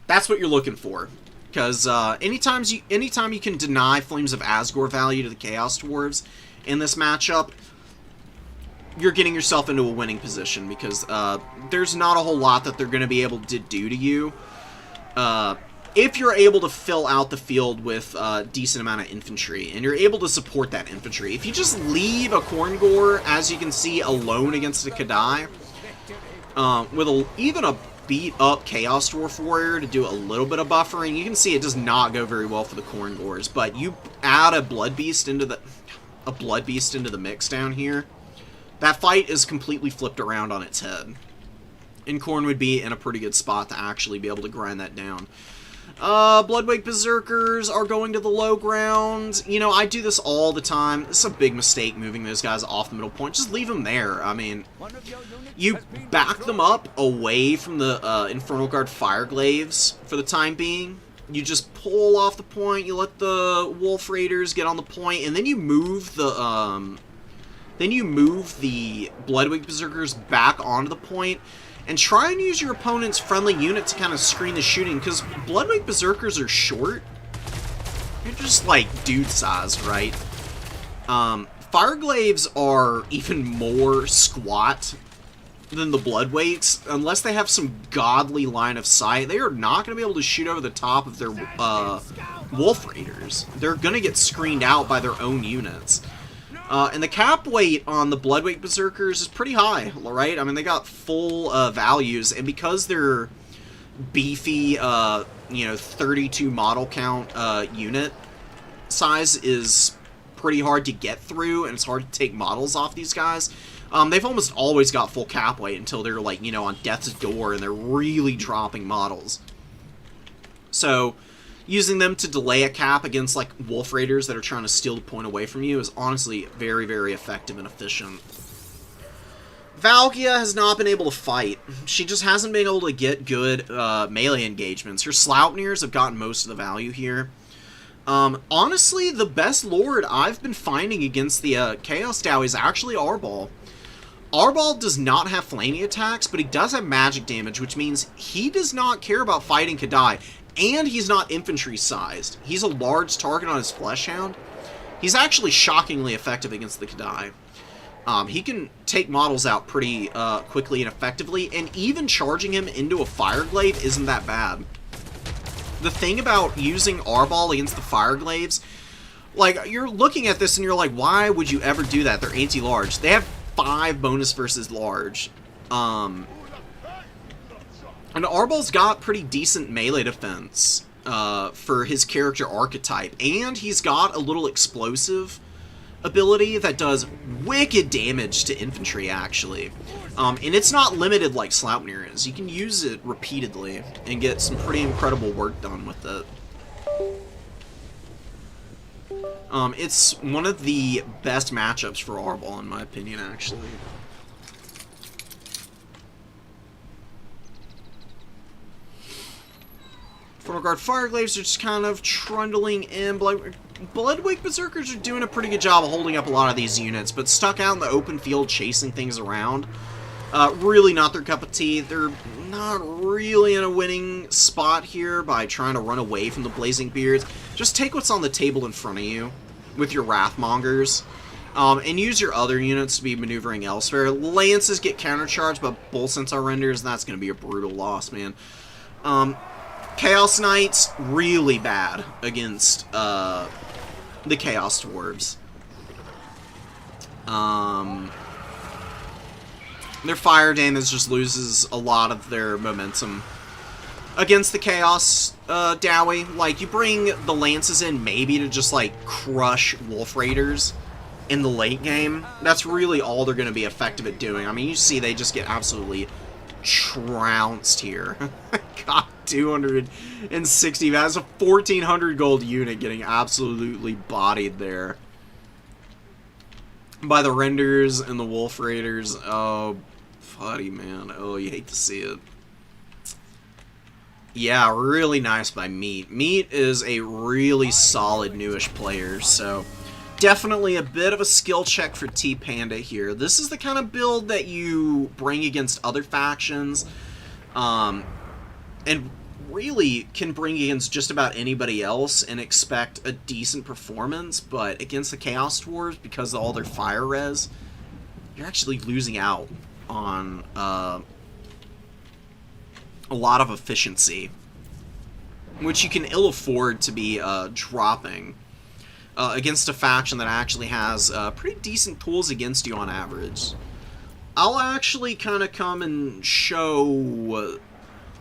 that's what you're looking for. Because anytime you can deny Flames of Asgore value to the Chaos Dwarves in this matchup, you're getting yourself into a winning position, because there's not a whole lot that they're going to be able to do to you if you're able to fill out the field with a decent amount of infantry, and you're able to support that infantry. If you just leave a khorne Gore, as you can see, alone against a Kadai, with even a beat-up Chaos Dwarf Warrior to do a little bit of buffering. You can see it does not go very well for the Khorne Gores, but you add a Blood Beast into the mix down here, that fight is completely flipped around on its head. And Khorne would be in a pretty good spot to actually be able to grind that down. Bloodwake Berserkers are going to the low ground. You know, I do this all the time. This is a big mistake, moving those guys off the middle point. Just leave them there. I mean, you back them up away from the Infernal Guard Fireglaves for the time being. You just pull off the point, you let the Wolf Raiders get on the point, and then you move the Bloodwake Berserkers back onto the point, and try and use your opponent's friendly unit to kind of screen the shooting, because Bloodwake Berserkers are short. They're just, like, dude-sized, right? Fireglaves are even more squat than the Bloodwakes. Unless they have some godly line of sight, they are not going to be able to shoot over the top of their Wolf Raiders. They're going to get screened out by their own units. And the cap weight on the Bloodwake Berserkers is pretty high, right? I mean, they got full values, and because they're beefy, 32 model count unit size is pretty hard to get through, and it's hard to take models off these guys. They've almost always got full cap weight until they're, like, on death's door, and they're really dropping models. So using them to delay a cap against, like, Wolf Raiders that are trying to steal the point away from you is honestly very, very effective and efficient. Valkia has not been able to fight. She just hasn't been able to get good melee engagements. Her Sloupnirs have gotten most of the value here. Honestly, the best lord I've been finding against the Chaos Dow is actually Arbal. Arbal does not have flaming attacks, but he does have magic damage, which means he does not care about fighting Kadai. And he's not infantry-sized. He's a large target on his Flesh Hound. He's actually shockingly effective against the Kadai. He can take models out pretty quickly and effectively, and even charging him into a Fireglaive isn't that bad. The thing about using Arbal against the Fireglaves, like, you're looking at this and you're like, why would you ever do that? They're anti-large. They have 5 bonus versus large. And Arbal's got pretty decent melee defense for his character archetype, and he's got a little explosive ability that does wicked damage to infantry, actually. And it's not limited like Sloupnir is. You can use it repeatedly and get some pretty incredible work done with it. It's one of the best matchups for Arbal, in my opinion, actually. Infernal Guard Fireglaves are just kind of trundling in. Bloodwake Berserkers are doing a pretty good job of holding up a lot of these units, but stuck out in the open field chasing things around. Really not their cup of tea. They're not really in a winning spot here by trying to run away from the Blazing Beards. Just take what's on the table in front of you with your Wrathmongers, and use your other units to be maneuvering elsewhere. Lances get countercharged, but Bull Centaur renders, and that's going to be a brutal loss, man. Chaos Knights, really bad against the Chaos Dwarves. Their fire damage just loses a lot of their momentum against the Chaos Dowie. Like, you bring the Lances in maybe to just, like, crush Wolf Raiders in the late game. That's really all they're going to be effective at doing. I mean, you see they just get absolutely trounced here. God, 260. That's a 1,400 gold unit getting absolutely bodied there by the Renders and the Wolf Raiders. Oh, buddy, man. Oh, you hate to see it. Yeah, really nice by Meat. Meat is a really solid newish player, so definitely a bit of a skill check for T-Panda here. This is the kind of build that you bring against other factions, and really can bring against just about anybody else and expect a decent performance, but against the Chaos Dwarves, because of all their fire res, you're actually losing out on a lot of efficiency, which you can ill afford to be dropping against a faction that actually has pretty decent tools against you on average. I'll actually kind of come and show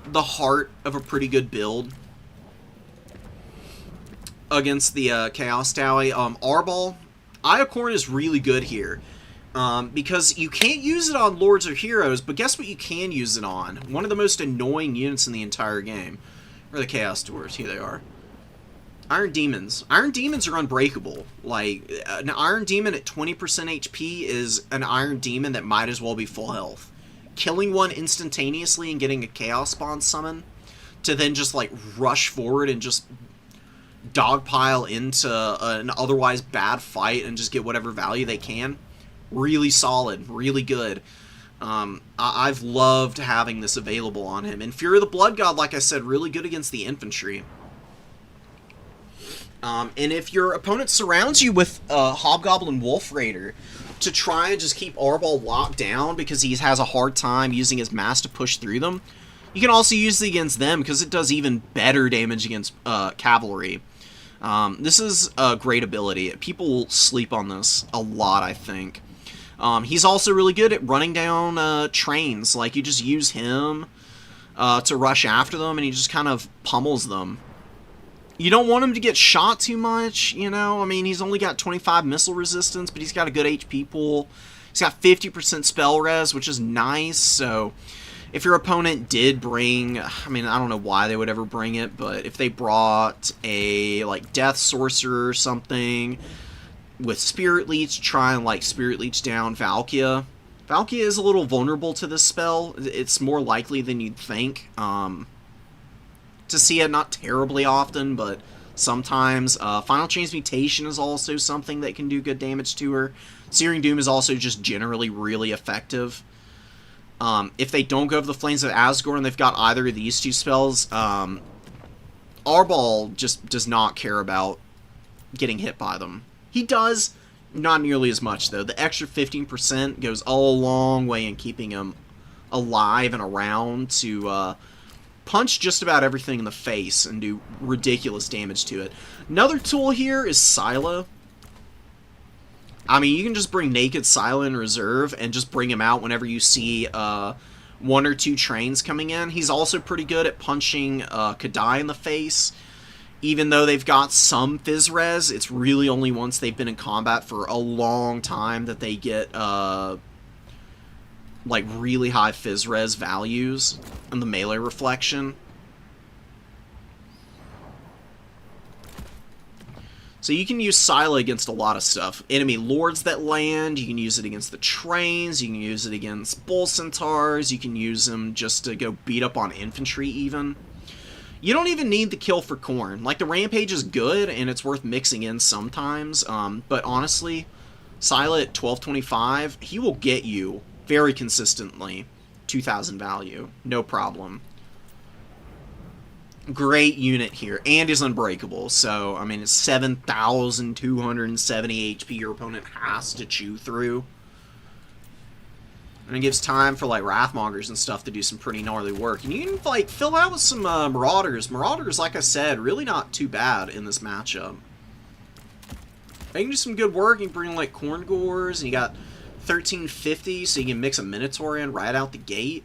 the heart of a pretty good build against the Chaos Towie. Arbol, Eye of Khorne is really good here. Because you can't use it on Lords or Heroes, but guess what you can use it on? One of the most annoying units in the entire game. Or the Chaos Dwarves, here they are. Iron Demons. Iron Demons are unbreakable. Like, an Iron Demon at 20% HP is an Iron Demon that might as well be full health. Killing one instantaneously and getting a Chaos Spawn summon to then just, like, rush forward and just dogpile into an otherwise bad fight and just get whatever value they can. Really solid. Really good. I've loved having this available on him. And Fury of the Blood God, like I said, really good against the infantry. And if your opponent surrounds you with Hobgoblin Wolf Raider to try and just keep Arbol locked down because he has a hard time using his mass to push through them, you can also use it against them because it does even better damage against cavalry. This is a great ability. People sleep on this a lot, I think. He's also really good at running down trains. Like, you just use him to rush after them, and he just kind of pummels them. You don't want him to get shot too much, you know? I mean, he's only got 25 missile resistance, but he's got a good HP pool. He's got 50% spell res, which is nice, so if your opponent did bring, I mean, I don't know why they would ever bring it, but if they brought a, like, Death Sorcerer or something with Spirit Leech, try and, like, Spirit Leech down Valkia. Valkia is a little vulnerable to this spell. It's more likely than you'd think. To see it, not terribly often, but sometimes. Final Transmutation is also something that can do good damage to her. Searing Doom is also just generally really effective. If they don't go for the Flames of Asgore and they've got either of these two spells, Arbol just does not care about getting hit by them. He does, not nearly as much, though. The extra 15% goes a long way in keeping him alive and around to punch just about everything in the face and do ridiculous damage to it. Another tool here is Scylla. I mean, you can just bring Naked Scylla in reserve and just bring him out whenever you see one or two trains coming in. He's also pretty good at punching Kadai in the face. Even though they've got some Fizz Res, it's really only once they've been in combat for a long time that they get like really high Fizz Res values and the melee reflection. So you can use Scylla against a lot of stuff. Enemy lords that land, you can use it against the trains, you can use it against bull centaurs, you can use them just to go beat up on infantry even. You don't even need the kill for Khorne. Like, the Rampage is good, and it's worth mixing in sometimes, but honestly, Scylla at 1225, he will get you very consistently 2,000 value. No problem. Great unit here, and is unbreakable, so, I mean, it's 7,270 HP your opponent has to chew through. And it gives time for, like, Wrathmongers and stuff to do some pretty gnarly work. And you can, like, fill out with some Marauders. Marauders, like I said, really not too bad in this matchup. They can do some good work. You can bring, like, Khorne Gores, and you got 1350, so you can mix a Minotaur in right out the gate.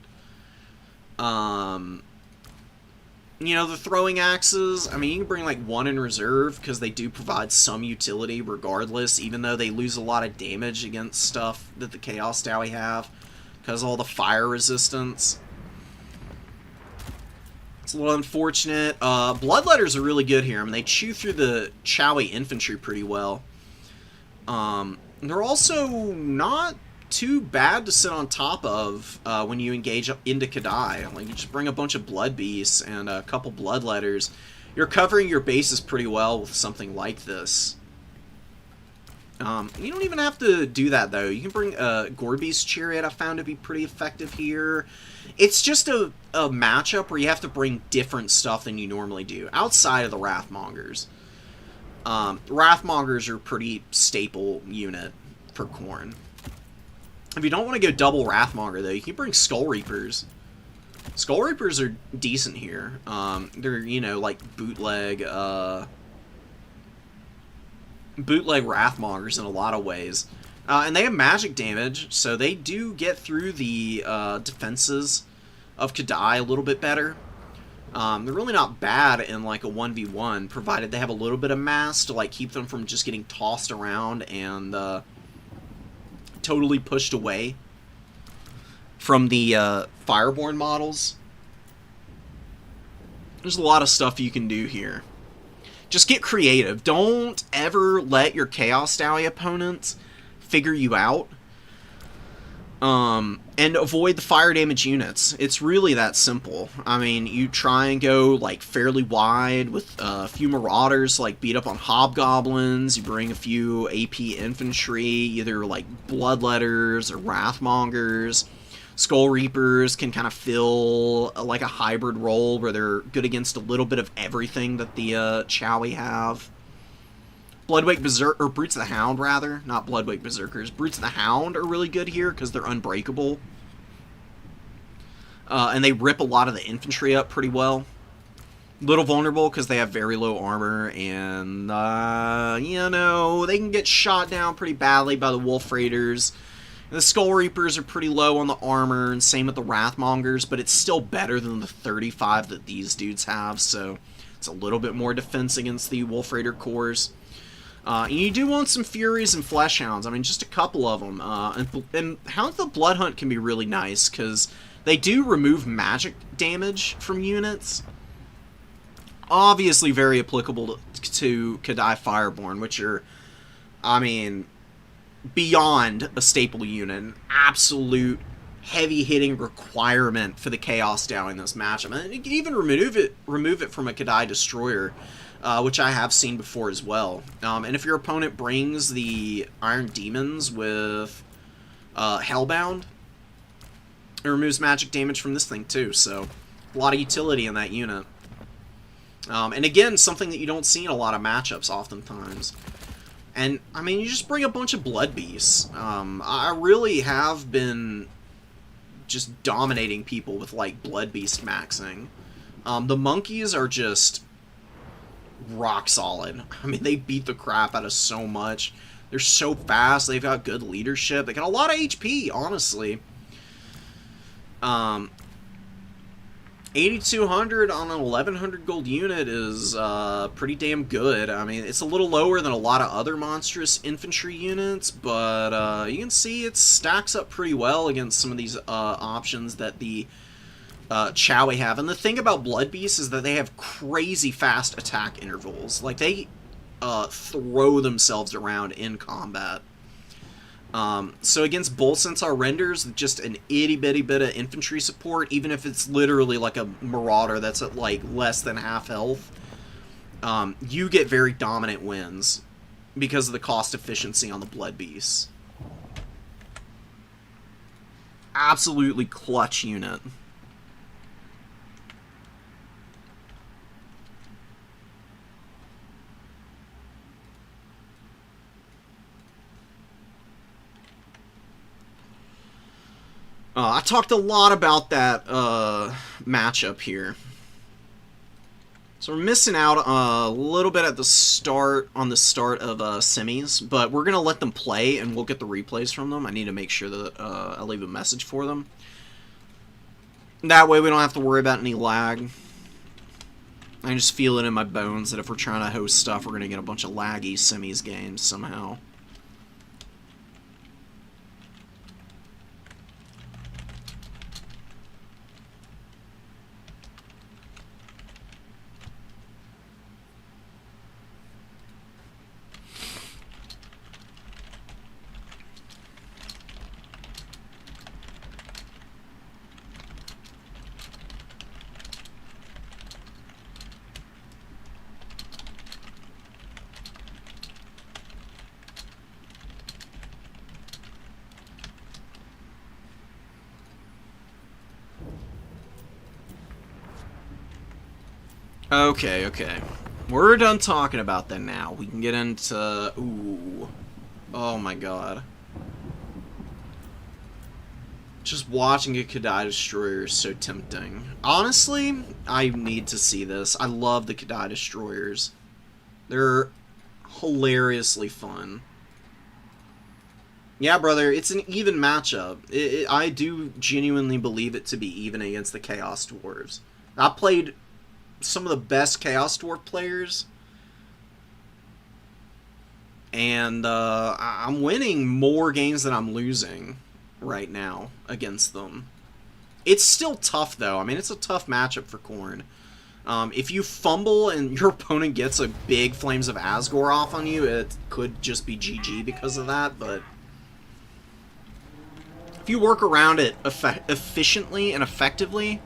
You know, the throwing axes, I mean, you can bring, like, one in reserve, because they do provide some utility regardless, even though they lose a lot of damage against stuff that the Chaos Towie have, because of all the fire resistance. It's a little unfortunate. Bloodletters are really good here. I mean, they chew through the Chowie infantry pretty well. They're also not too bad to sit on top of when you engage into Kadai. Like, you just bring a bunch of Blood Beasts and a couple Bloodletters. You're covering your bases pretty well with something like this. You don't even have to do that, though. You can bring Gorby's Chariot, I found to be pretty effective here. It's just a matchup where you have to bring different stuff than you normally do, outside of the Wrathmongers. Wrathmongers are a pretty staple unit for Khorne. If you don't want to go double Wrathmonger, though, you can bring Skull Reapers. Skull Reapers are decent here. They're, you know, like bootleg Wrathmongers in a lot of ways. And they have magic damage, so they do get through the defenses of Kadai a little bit better. They're really not bad in like a 1v1, provided they have a little bit of mass to like keep them from just getting tossed around and totally pushed away from the Fireborn models. There's a lot of stuff you can do here. Just get creative. Don't ever let your Chaos Dowey opponents figure you out. And avoid the fire damage units. It's really that simple. I mean, you try and go like fairly wide with a few marauders, like beat up on hobgoblins. You bring a few AP infantry, either like bloodletters or wrathmongers. Skull Reapers can kind of fill like a hybrid role where they're good against a little bit of everything that the Chowie have. Bloodwake Berserker, or Brutes of the Hound, rather. Not Bloodwake Berserkers. Brutes of the Hound are really good here because they're unbreakable. And they rip a lot of the infantry up pretty well. Little vulnerable because they have very low armor, and, you know, they can get shot down pretty badly by the Wolf Raiders. And the Skull Reapers are pretty low on the armor, and same with the Wrathmongers, but it's still better than the 35 that these dudes have, so it's a little bit more defense against the Wolf Raider cores. And you do want some Furies and Fleshhounds. I mean, just a couple of them. And Hounds of the Bloodhunt can be really nice, because they do remove magic damage from units. Obviously very applicable to Kadai Fireborn, which are, I mean, beyond a staple unit. An absolute heavy-hitting requirement for the Chaos Dowey in this matchup. And you can even remove it from a Kadai Destroyer, which I have seen before as well. And if your opponent brings the Iron Demons with Hellbound, it removes magic damage from this thing too, so a lot of utility in that unit. And again, something that you don't see in a lot of matchups oftentimes. And, I mean, you just bring a bunch of Blood Beasts. I really have been just dominating people with, like, Blood Beast maxing. The Monkeys are just rock solid. I mean, they beat the crap out of so much. They're so fast. They've got good leadership. They got a lot of HP, honestly. 8,200 on an 1,100 gold unit is pretty damn good. I mean, it's a little lower than a lot of other monstrous infantry units, but you can see it stacks up pretty well against some of these options that the Chowie have. And the thing about Blood Beasts is that they have crazy fast attack intervals. Like, they throw themselves around in combat. So against Bull Centaur Renders, just an itty-bitty bit of infantry support, even if it's literally like a Marauder that's at like less than half health, you get very dominant wins because of the cost efficiency on the Blood Beasts. Absolutely clutch unit. I talked a lot about that matchup here. So we're missing out a little bit at the start, on the start of semis, but we're going to let them play and we'll get the replays from them. I need to make sure that I leave a message for them. That way we don't have to worry about any lag. I just feel it in my bones that if we're trying to host stuff, we're going to get a bunch of laggy semis games somehow. Okay, okay. We're done talking about that now. We can get into... Ooh. Oh my god. Just watching a Kadai Destroyer is so tempting. Honestly, I need to see this. I love the Kadai Destroyers. They're hilariously fun. Yeah, brother, it's an even matchup. I do genuinely believe it to be even against the Chaos Dwarves. I played some of the best Chaos Dwarf players, and I'm winning more games than I'm losing right now against them. It's still tough, though. I mean, it's a tough matchup for Khorne. If you fumble and your opponent gets a big Flames of Asgore off on you, it could just be GG because of that, but if you work around it efficiently and effectively,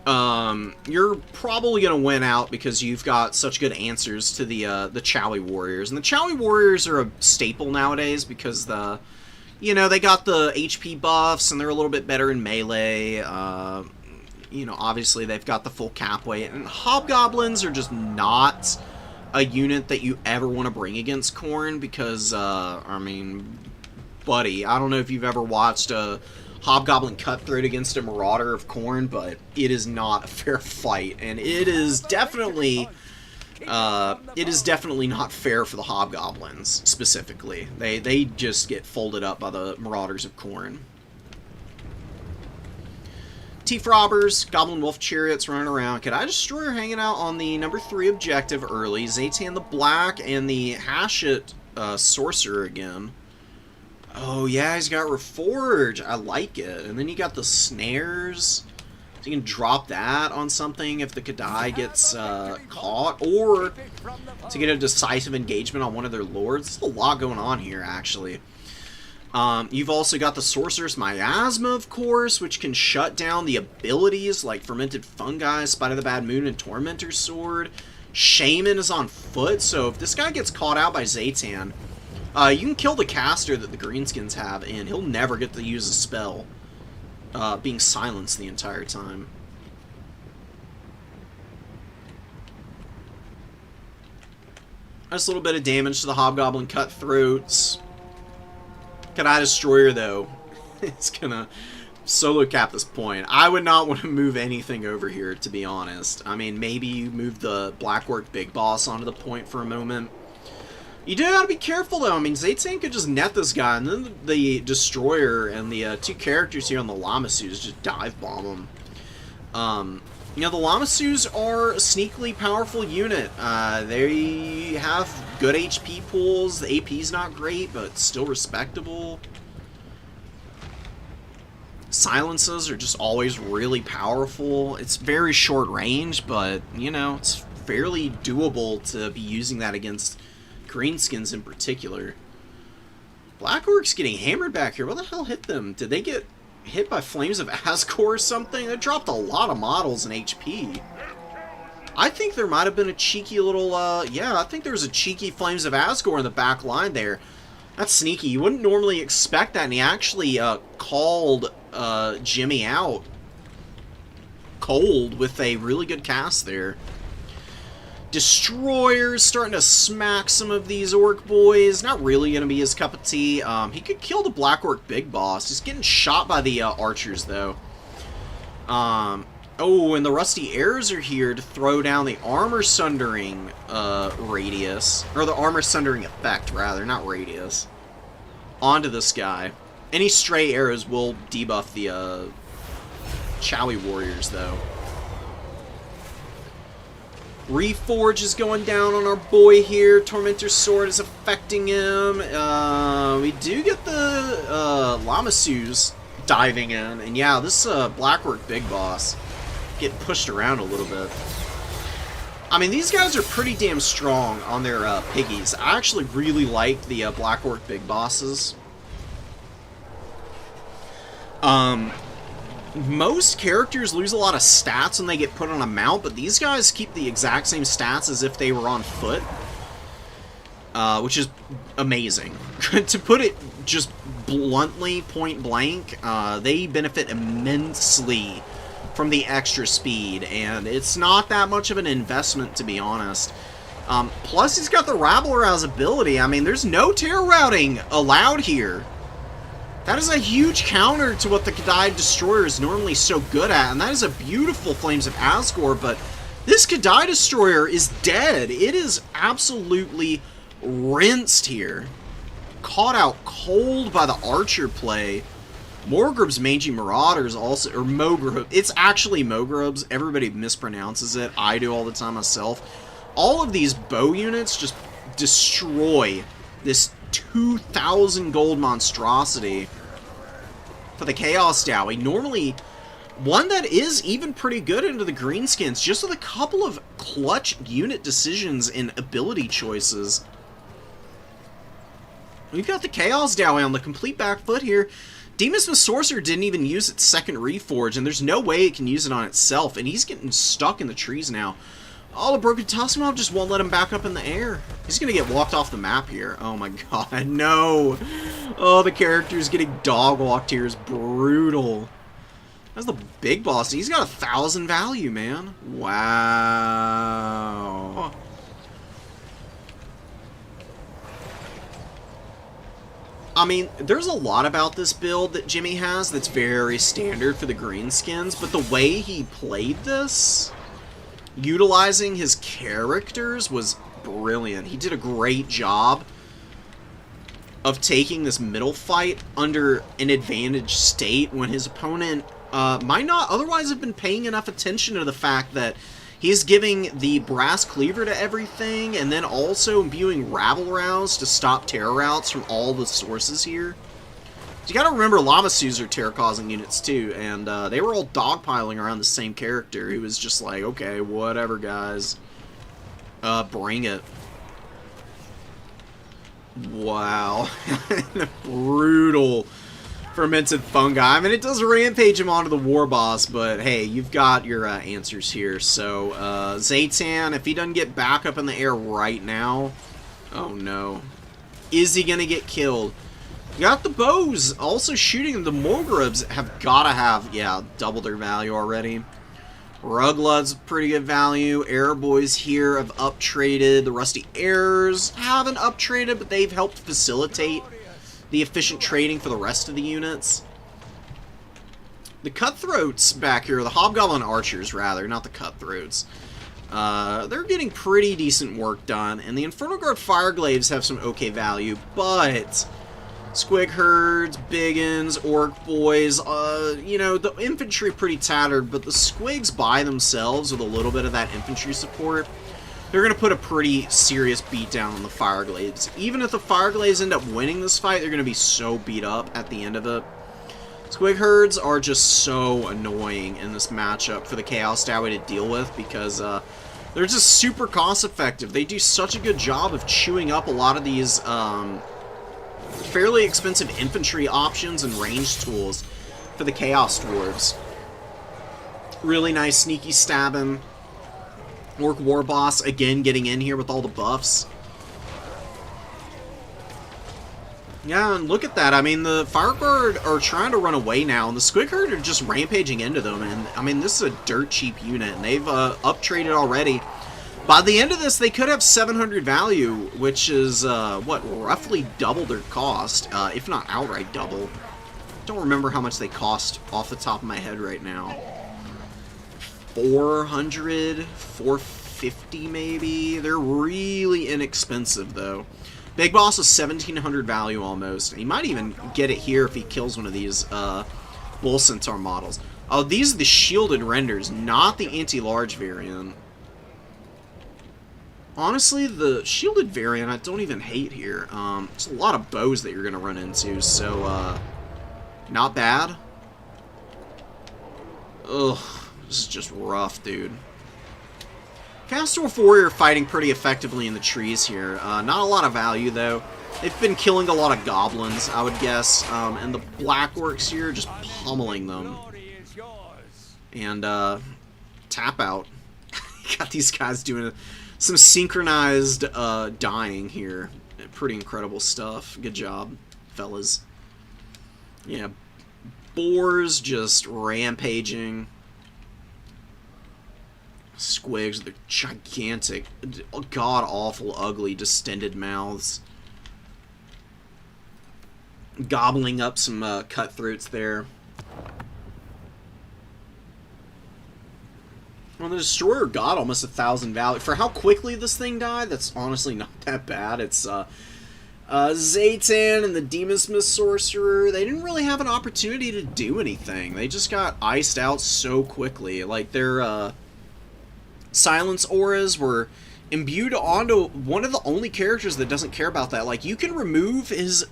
you're probably going to win out because you've got such good answers to the Chowie Warriors. And the Chowie Warriors are a staple nowadays because they got the HP buffs and they're a little bit better in melee. Obviously they've got the full cap weight, and Hobgoblins are just not a unit that you ever want to bring against Khorne because, I mean, buddy, I don't know if you've ever watched a Hobgoblin Cutthroat against a Marauder of Khorne, but it is not a fair fight, and it is definitely not fair for the Hobgoblins, specifically. They just get folded up by the Marauders of Khorne. Teeth Robbers, Goblin Wolf Chariots running around. Could I Destroyer hanging out on the number 3 objective early. Zaytan the Black and the Hashut Sorcerer again. Oh yeah, he's got Reforge. I like it. And then you got the Snares. So you can drop that on something if the Kadai gets caught. Or to get a decisive engagement on one of their lords. There's a lot going on here, actually. You've also got the Sorcerer's Miasma, of course, which can shut down the abilities like Fermented Fungi, Spite of the Bad Moon, and Tormentor's Sword. Shaman is on foot, so if this guy gets caught out by Zaytan, you can kill the caster that the greenskins have, and he'll never get to use a spell, being silenced the entire time. Nice little bit of damage to the Hobgoblin Cutthroats. Kadai Destroyer, though, it's gonna solo cap this point. I would not want to move anything over here, to be honest. I mean, maybe you move the Black Orc Big Boss onto the point for a moment. You do gotta be careful, though. I mean, Zaytan could just net this guy, and then the Destroyer and the 2 characters here on the Lamasus just dive bomb him. The Lamasus are a sneakily powerful unit. They have good HP pools. The AP's not great, but still respectable. Silences are just always really powerful. It's very short range, but, it's fairly doable to be using that against greenskins in particular. Black Orc's getting hammered back here. What the hell hit them? Did they get hit by Flames of Asgore or something? They dropped a lot of models in HP. I think there might have been a cheeky little, yeah, I think there was a cheeky Flames of Asgore in the back line there. That's sneaky. You wouldn't normally expect that, and he actually called Jimmy out cold with a really good cast there. Destroyer's starting to smack some of these Orc boys. Not really going to be his cup of tea. He could kill the Black Orc Big Boss. He's getting shot by the archers, though. Oh, and the Rusty Arrows are here to throw down the Armor Sundering radius. Or the Armor Sundering effect, rather, not radius. Onto this guy. Any stray arrows will debuff the Chowie Warriors, though. Reforge is going down on our boy here. Tormentor's Sword is affecting him. We do get the Lamasus diving in. And yeah, this Black Orc Big Boss getting pushed around a little bit. I mean, these guys are pretty damn strong on their piggies. I actually really like the Black Orc Big Bosses. Most characters lose a lot of stats when they get put on a mount, but these guys keep the exact same stats as if they were on foot. Which is amazing. To put it just bluntly, point blank, they benefit immensely from the extra speed, and it's not that much of an investment, to be honest. Plus, he's got the Rabble-Rouse ability. I mean, there's no terror routing allowed here. That is a huge counter to what the Kadai Destroyer is normally so good at, and that is a beautiful Flames of Asgore, but this Kadai Destroyer is dead. It is absolutely rinsed here. caught out cold by the archer play. Morgrub's Mangy Marauders also, or Mogrub. It's actually Mogrubs. Everybody mispronounces it. I do all the time myself. All of these bow units just destroy this 2,000 gold monstrosity for the Chaos Dowie. Normally, one that is even pretty good into the greenskins, just with a couple of clutch unit decisions and ability choices. We've got the Chaos Dowie on the complete back foot here. Demon-Smith Sorcerer didn't even use its second Reforge, and there's no way it can use it on itself, and he's getting stuck in the trees now. Oh, the Broken Tuskmon just won't let him back up in the air. He's going to get walked off the map here. Oh my god, no. Oh, the character's getting dog-walked here is brutal. That's the big boss. He's got 1,000 value, man. Wow. I mean, there's a lot about this build that Jimmy has that's very standard for the greenskins, but the way he played this, utilizing his characters, was brilliant. He did a great job of taking this middle fight under an advantaged state when his opponent might not otherwise have been paying enough attention to the fact that he's giving the Brass Cleaver to everything, and then also imbuing Rabble Rouse to stop terror routes from all the sources here. So you gotta remember Lamasu's are terror-causing units too, and they were all dogpiling around the same character, who was just like, okay, whatever, guys. Bring it. Wow. Brutal fermented fungi. I mean, it does rampage him onto the war boss, but hey, you've got your answers here. So, Zaytan, if he doesn't get back up in the air right now, oh no. Is he gonna get killed? You got the bows also shooting. The Mogrubs have gotta have, yeah, double their value already. Ruglud's pretty good value. Air Boys here have up-traded. The Rusty Airs haven't up-traded, but they've helped facilitate the efficient trading for the rest of the units. The Cutthroats back here, the Hobgoblin Archers, rather, not the Cutthroats. They're getting pretty decent work done, and the Infernal Guard Fireglaves have some okay value, but Squig Herds, Biggins, Orc Boys, you know, the infantry pretty tattered, but the Squigs by themselves with a little bit of that infantry support, they're going to put a pretty serious beat down on the Fireglades. Even if the Fireglades end up winning this fight, they're going to be so beat up at the end of it. Squig Herds are just so annoying in this matchup for the Chaos Dowie to deal with because they're just super cost effective. They do such a good job of chewing up a lot of these fairly expensive infantry options and range tools for the Chaos Dwarves. Really nice sneaky stabbing. Orc War Boss, again, getting in here with all the buffs. Yeah, and look at that. I mean, the Fire Guard are trying to run away now, and the Squig Herd are just rampaging into them. And, I mean, this is a dirt cheap unit, and they've up-traded already. By the end of this, they could have 700 value, which is, what, roughly double their cost, if not outright double. Don't remember how much they cost off the top of my head right now. 400, 450 maybe. They're really inexpensive though. Big Boss is 1700 value almost. He might even get it here if he kills one of these Bull Centaur models. Oh, these are the shielded renders, not the anti-large variant. Honestly, the shielded variant I don't even hate here. It's a lot of bows that you're gonna run into, so not bad. Ugh. This is just rough, dude. Chaos Dwarf Warrior fighting pretty effectively in the trees here. Not a lot of value, though. They've been killing a lot of goblins, I would guess. And the Black Orcs here just pummeling them. And, tap out. Got these guys doing some synchronized dying here. Pretty incredible stuff. Good job, fellas. Yeah, boars just rampaging. Squigs, they're gigantic, god-awful, ugly, distended mouths. Gobbling up some cutthroats there. Well, the Destroyer got almost 1,000 value. For how quickly this thing died, that's honestly not that bad. It's Zaytan and the Demonsmith Sorcerer, they didn't really have an opportunity to do anything. They just got iced out so quickly. Like, their silence auras were imbued onto one of the only characters that doesn't care about that. Like, you can remove his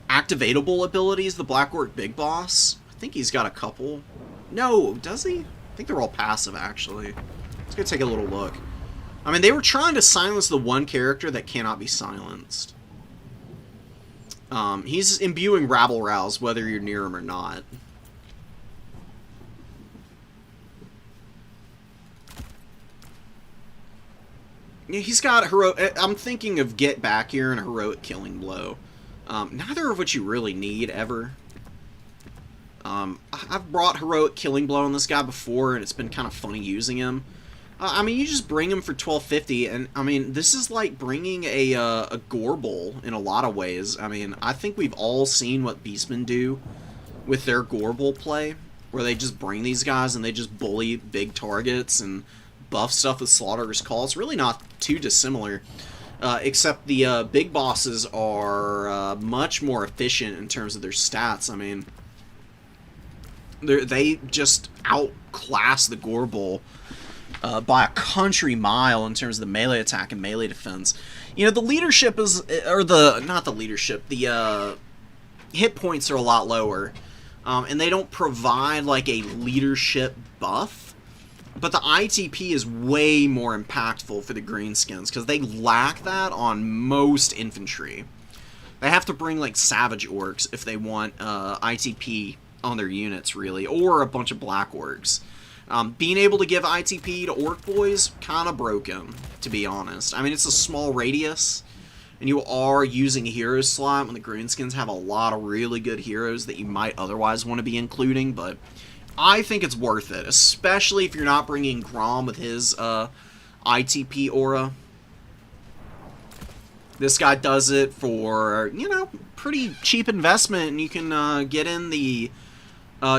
activatable abilities, the Black Orc Big Boss. I think he's got a couple. No, does he? I think they're all passive, actually. Let's go take a little look. I mean, they were trying to silence the one character that cannot be silenced. He's imbuing Rabble Rouse, whether you're near him or not. Yeah, he's got heroic. I'm thinking of Get Back here and a heroic Killing Blow. Neither of which you really need ever. I've brought heroic Killing Blow on this guy before, and it's been kind of funny using him. I mean, you just bring him for 1250, and I mean, this is like bringing a Gorble in a lot of ways. I mean, I think we've all seen what Beastmen do with their Gorble play, where they just bring these guys and they just bully big targets and buff stuff with Slaughterer's Call. It's really not too dissimilar, except the big bosses are much more efficient in terms of their stats. I mean, they just outclass the Gorble by a country mile in terms of the melee attack and melee defense. You know, the leadership is, or not the leadership, the hit points are a lot lower, and they don't provide like a leadership buff, but the ITP is way more impactful for the greenskins because they lack that on most infantry. They have to bring like savage orcs if they want ITP on their units, really, or a bunch of black orcs. Being able to give ITP to Orc Boys, kind of broken, to be honest. I mean, it's a small radius, and you are using a hero slot when the Greenskins have a lot of really good heroes that you might otherwise want to be including, but I think it's worth it, especially if you're not bringing Grom with his ITP aura. This guy does it for, you know, pretty cheap investment, and you can get in the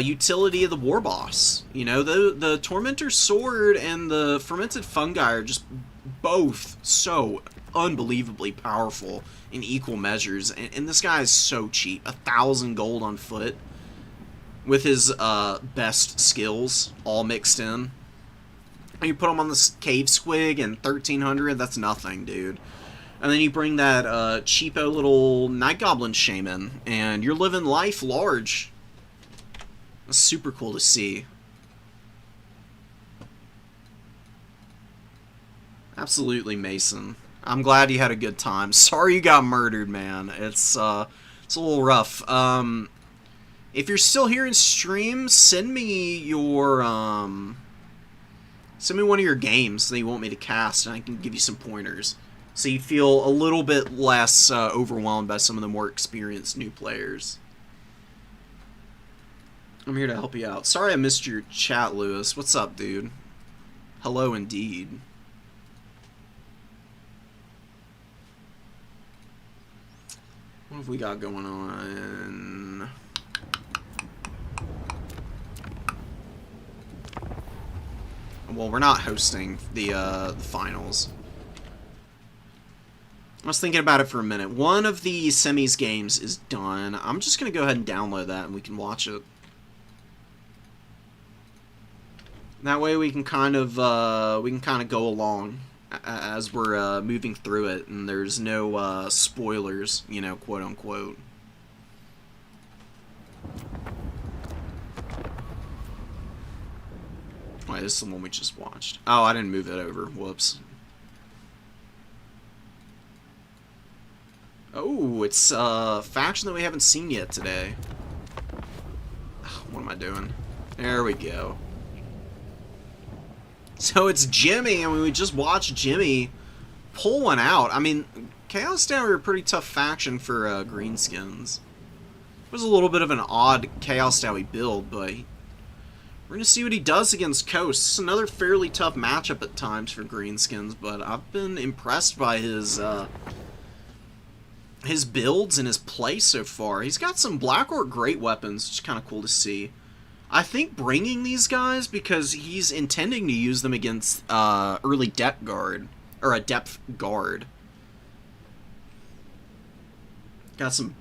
utility of the War Boss. You know, the Tormentor Sword and the Fermented Fungi are just both so unbelievably powerful in equal measures, and this guy is so cheap. 1,000 gold on foot with his best skills all mixed in. And you put him on this Cave Squig and 1,300, that's nothing, dude. And then you bring that cheapo little Night Goblin Shaman, and you're living life large. That's super cool to see. Absolutely, Mason. I'm glad you had a good time. Sorry you got murdered, man. It's a little rough. If you're still here in stream, send me your send me one of your games that you want me to cast, and I can give you some pointers, so you feel a little bit less overwhelmed by some of the more experienced new players. I'm here to help you out. Sorry I missed your chat, Lewis. What's up, dude? Hello, indeed. What have we got going on? Well, we're not hosting the finals. I was thinking about it for a minute. One of the semis games is done. I'm just going to go ahead and download that and we can watch it. That way we can kind of go along as we're moving through it, and there's no spoilers, you know, quote unquote. Wait, this is the one we just watched. Oh, I didn't move it over. Whoops. Oh, it's a faction that we haven't seen yet today. What am I doing? There we go. So it's Jimmy, and we just watched Jimmy pull one out. I mean, Chaos Tower are a pretty tough faction for greenskins. It was a little bit of an odd Chaos Tower build, but we're going to see what he does against Coast. It's another fairly tough matchup at times for greenskins, but I've been impressed by his builds and his play so far. He's got some Black Orc great weapons, which is kind of cool to see. I think bringing these guys, because he's intending to use them against early depth guard, or a depth guard. Got some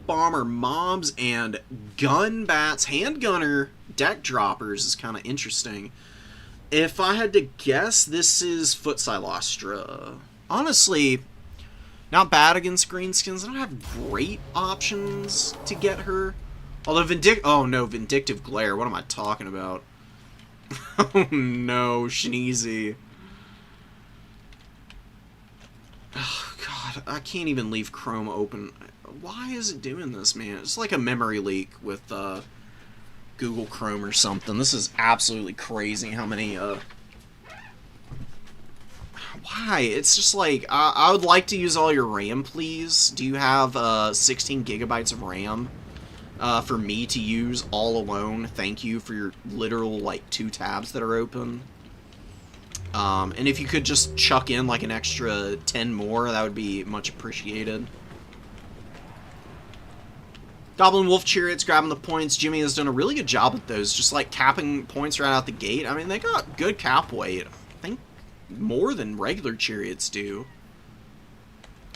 bomber mobs and gun bats. Handgunner deck droppers is kind of interesting. If I had to guess, this is Foot Silostra. Honestly, not bad against greenskins. I don't have great options to get her. Although Vindictive Glare. What am I talking about? Oh no, Shneezy. Oh god, I can't even leave Chrome open. Why is it doing this, man? It's like a memory leak with Google Chrome or something. This is absolutely crazy how many why? It's just like, I would like to use all your RAM, please. Do you have 16 gigabytes of RAM for me to use all alone? Thank you for your literal, like, 2 tabs that are open. And if you could just chuck in, like, an extra 10 more, that would be much appreciated. Goblin Wolf Chariots grabbing the points. Jimmy has done a really good job with those, just, like, capping points right out the gate. I mean, they got good cap weight. I think more than regular chariots do.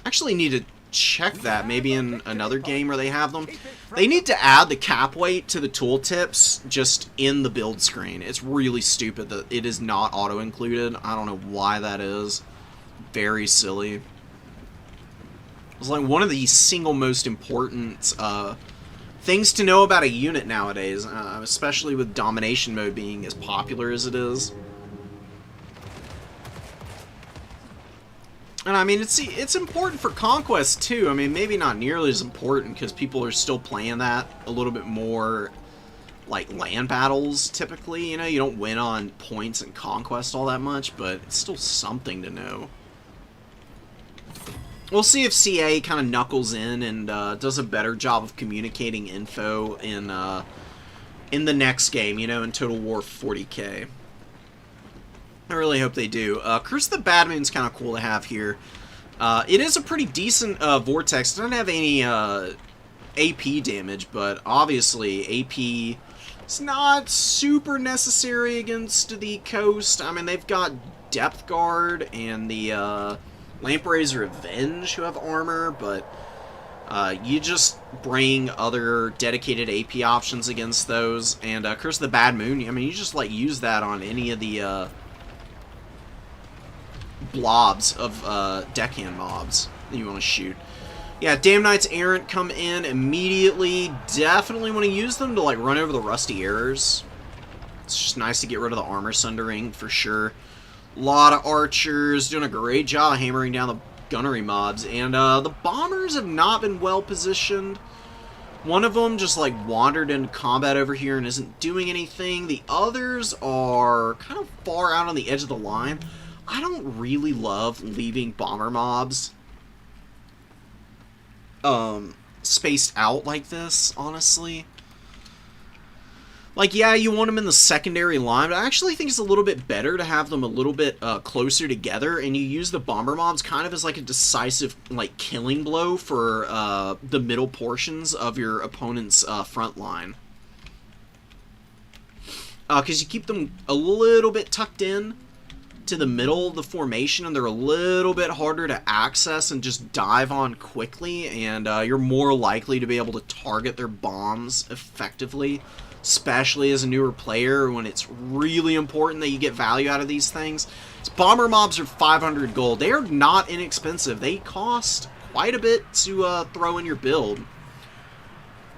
Actually need to check that maybe in another game where they have them. They need to add the cap weight to the tooltips just in the build screen. It's really stupid that it is not auto-included. I don't know why that is. Very silly. It's like one of the single most important things to know about a unit nowadays, especially with domination mode being as popular as it is. And I mean, it's important for Conquest too. I mean, maybe not nearly as important because people are still playing that a little bit more like land battles typically. You know, you don't win on points in Conquest all that much, but it's still something to know. We'll see if CA kind of knuckles in and does a better job of communicating info in the next game, you know, in Total War 40K. I really hope they do. Curse of the Bad Moon's kind of cool to have here. It is a pretty decent vortex. It doesn't have any AP damage, but obviously AP is not super necessary against the coast. I mean, they've got Depth Guard and the Lamprey's Revenge who have armor, but you just bring other dedicated AP options against those. And Curse of the Bad Moon, I mean, you just like use that on any of the blobs of deckhand mobs that you want to shoot. Yeah, Damn Knights Errant come in immediately. Definitely want to use them to like run over the Rusty Errors. It's just nice to get rid of the armor sundering for sure. A lot of archers doing a great job hammering down the gunnery mobs, and the bombers have not been well positioned. One of them just like wandered into combat over here and isn't doing anything. The others are kind of far out on the edge of the line. I don't really love leaving bomber mobs spaced out like this, honestly. Like, yeah, you want them in the secondary line, but I actually think it's a little bit better to have them a little bit closer together, and you use the bomber mobs kind of as like a decisive, like, killing blow for the middle portions of your opponent's front line. Because you keep them a little bit tucked in to the middle of the formation, and they're a little bit harder to access and just dive on quickly, and you're more likely to be able to target their bombs effectively, especially as a newer player when it's really important that you get value out of these things. So bomber mobs are 500 gold. They are not inexpensive. They cost quite a bit to throw in your build.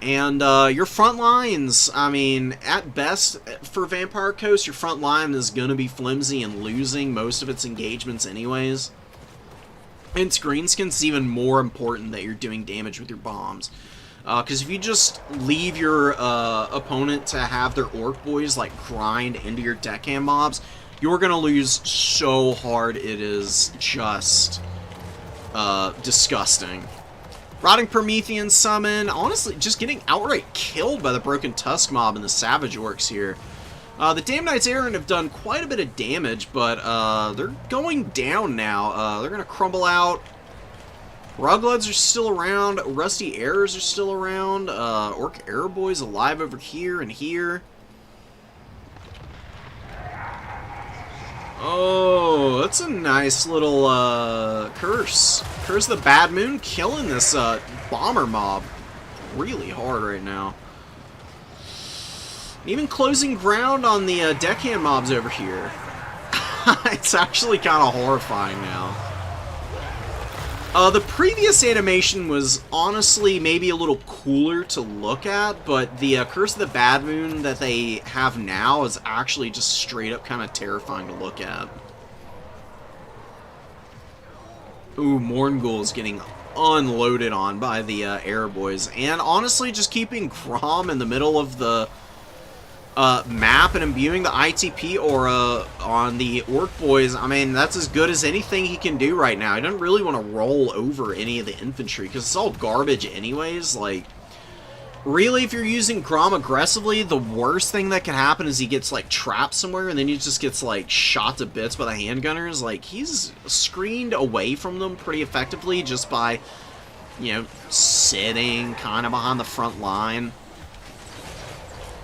And your front lines, I mean, at best, for Vampire Coast, your front line is going to be flimsy and losing most of its engagements anyways. And greenskins, it's even more important that you're doing damage with your bombs. Because if you just leave your opponent to have their orc boys, like, grind into your deckhand mobs, you're going to lose so hard it is just disgusting. Rotting Promethean summon, honestly, just getting outright killed by the Broken Tusk mob and the Savage Orcs here. The Damn Knights Errant have done quite a bit of damage, but they're going down now. They're going to crumble out. Rugloods are still around. Rusty Errors are still around. Orc Arrow Boys alive over here and here. Oh, that's a nice little curse. Curse of the Bad Moon, killing this bomber mob really hard right now. Even closing ground on the deckhand mobs over here. It's actually kind of horrifying now. The previous animation was honestly maybe a little cooler to look at, but the Curse of the Bad Moon that they have now is actually just straight up kind of terrifying to look at. Ooh, Morngul is getting unloaded on by the Air Boys, and honestly just keeping Grom in the middle of the map and imbuing the ITP aura on the Orc Boys. I mean, that's as good as anything he can do right now. He doesn't really want to roll over any of the infantry, because it's all garbage anyways. Like, really, if you're using Grom aggressively, the worst thing that can happen is he gets, like, trapped somewhere, and then he just gets, like, shot to bits by the handgunners. Like, he's screened away from them pretty effectively just by, you know, sitting kind of behind the front line.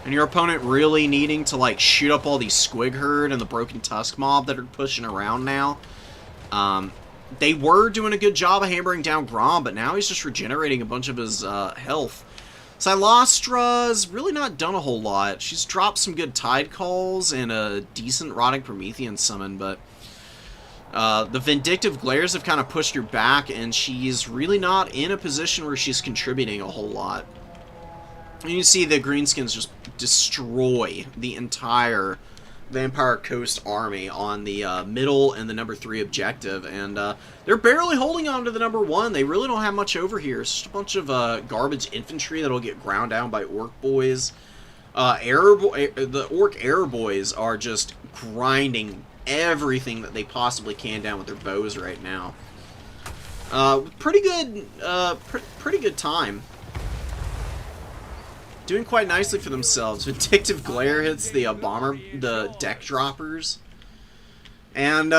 And your opponent really needing to, like, shoot up all these Squig Herd and the Broken Tusk mob that are pushing around now. They were doing a good job of hammering down Grom, but now he's just regenerating a bunch of his health. Silastra's really not done a whole lot. She's dropped some good Tide Calls and a decent Rotting Promethean summon, but the Vindictive Glares have kind of pushed her back, and she's really not in a position where she's contributing a whole lot. And you see the greenskins just destroy the entire Vampire Coast army on the middle and the number 3 objective, and they're barely holding on to the number 1. They really don't have much over here. It's just a bunch of garbage infantry that'll get ground down by Orc Boys. The Orc Air Boys are just grinding everything that they possibly can down with their bows right now. Pretty good time. Doing quite nicely for themselves. Vindictive Glare hits the the deck droppers. And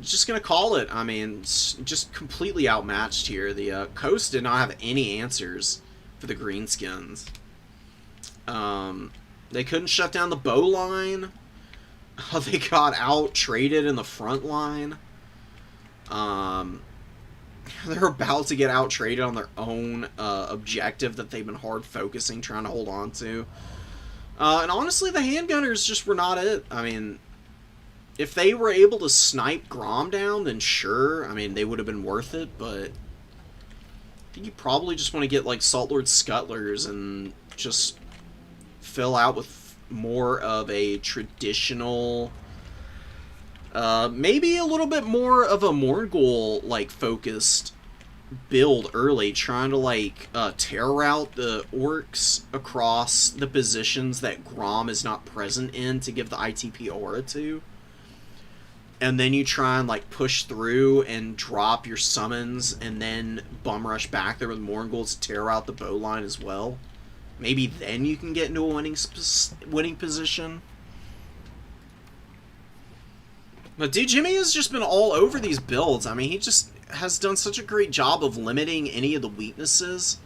just gonna call it. I mean, just completely outmatched here. The Coast did not have any answers for the greenskins. They couldn't shut down the bow line. They got out-traded in the front line. They're about to get out-traded on their own objective that they've been hard focusing, trying to hold on to. And honestly, the handgunners just were not it. I mean, if they were able to snipe Grom down, then sure. I mean, they would have been worth it, but I think you probably just want to get, like, Saltlord Scuttlers and just fill out with more of a traditional... maybe a little bit more of a Morngul, like, focused build early, trying to, like, terror out the orcs across the positions that Grom is not present in to give the ITP aura to. And then you try and, like, push through and drop your summons and then bum rush back there with Morngul to terror out the bow line as well. Maybe then you can get into a winning position. But dude, Jimmy has just been all over these builds. I mean, he just has done such a great job of limiting any of the weaknesses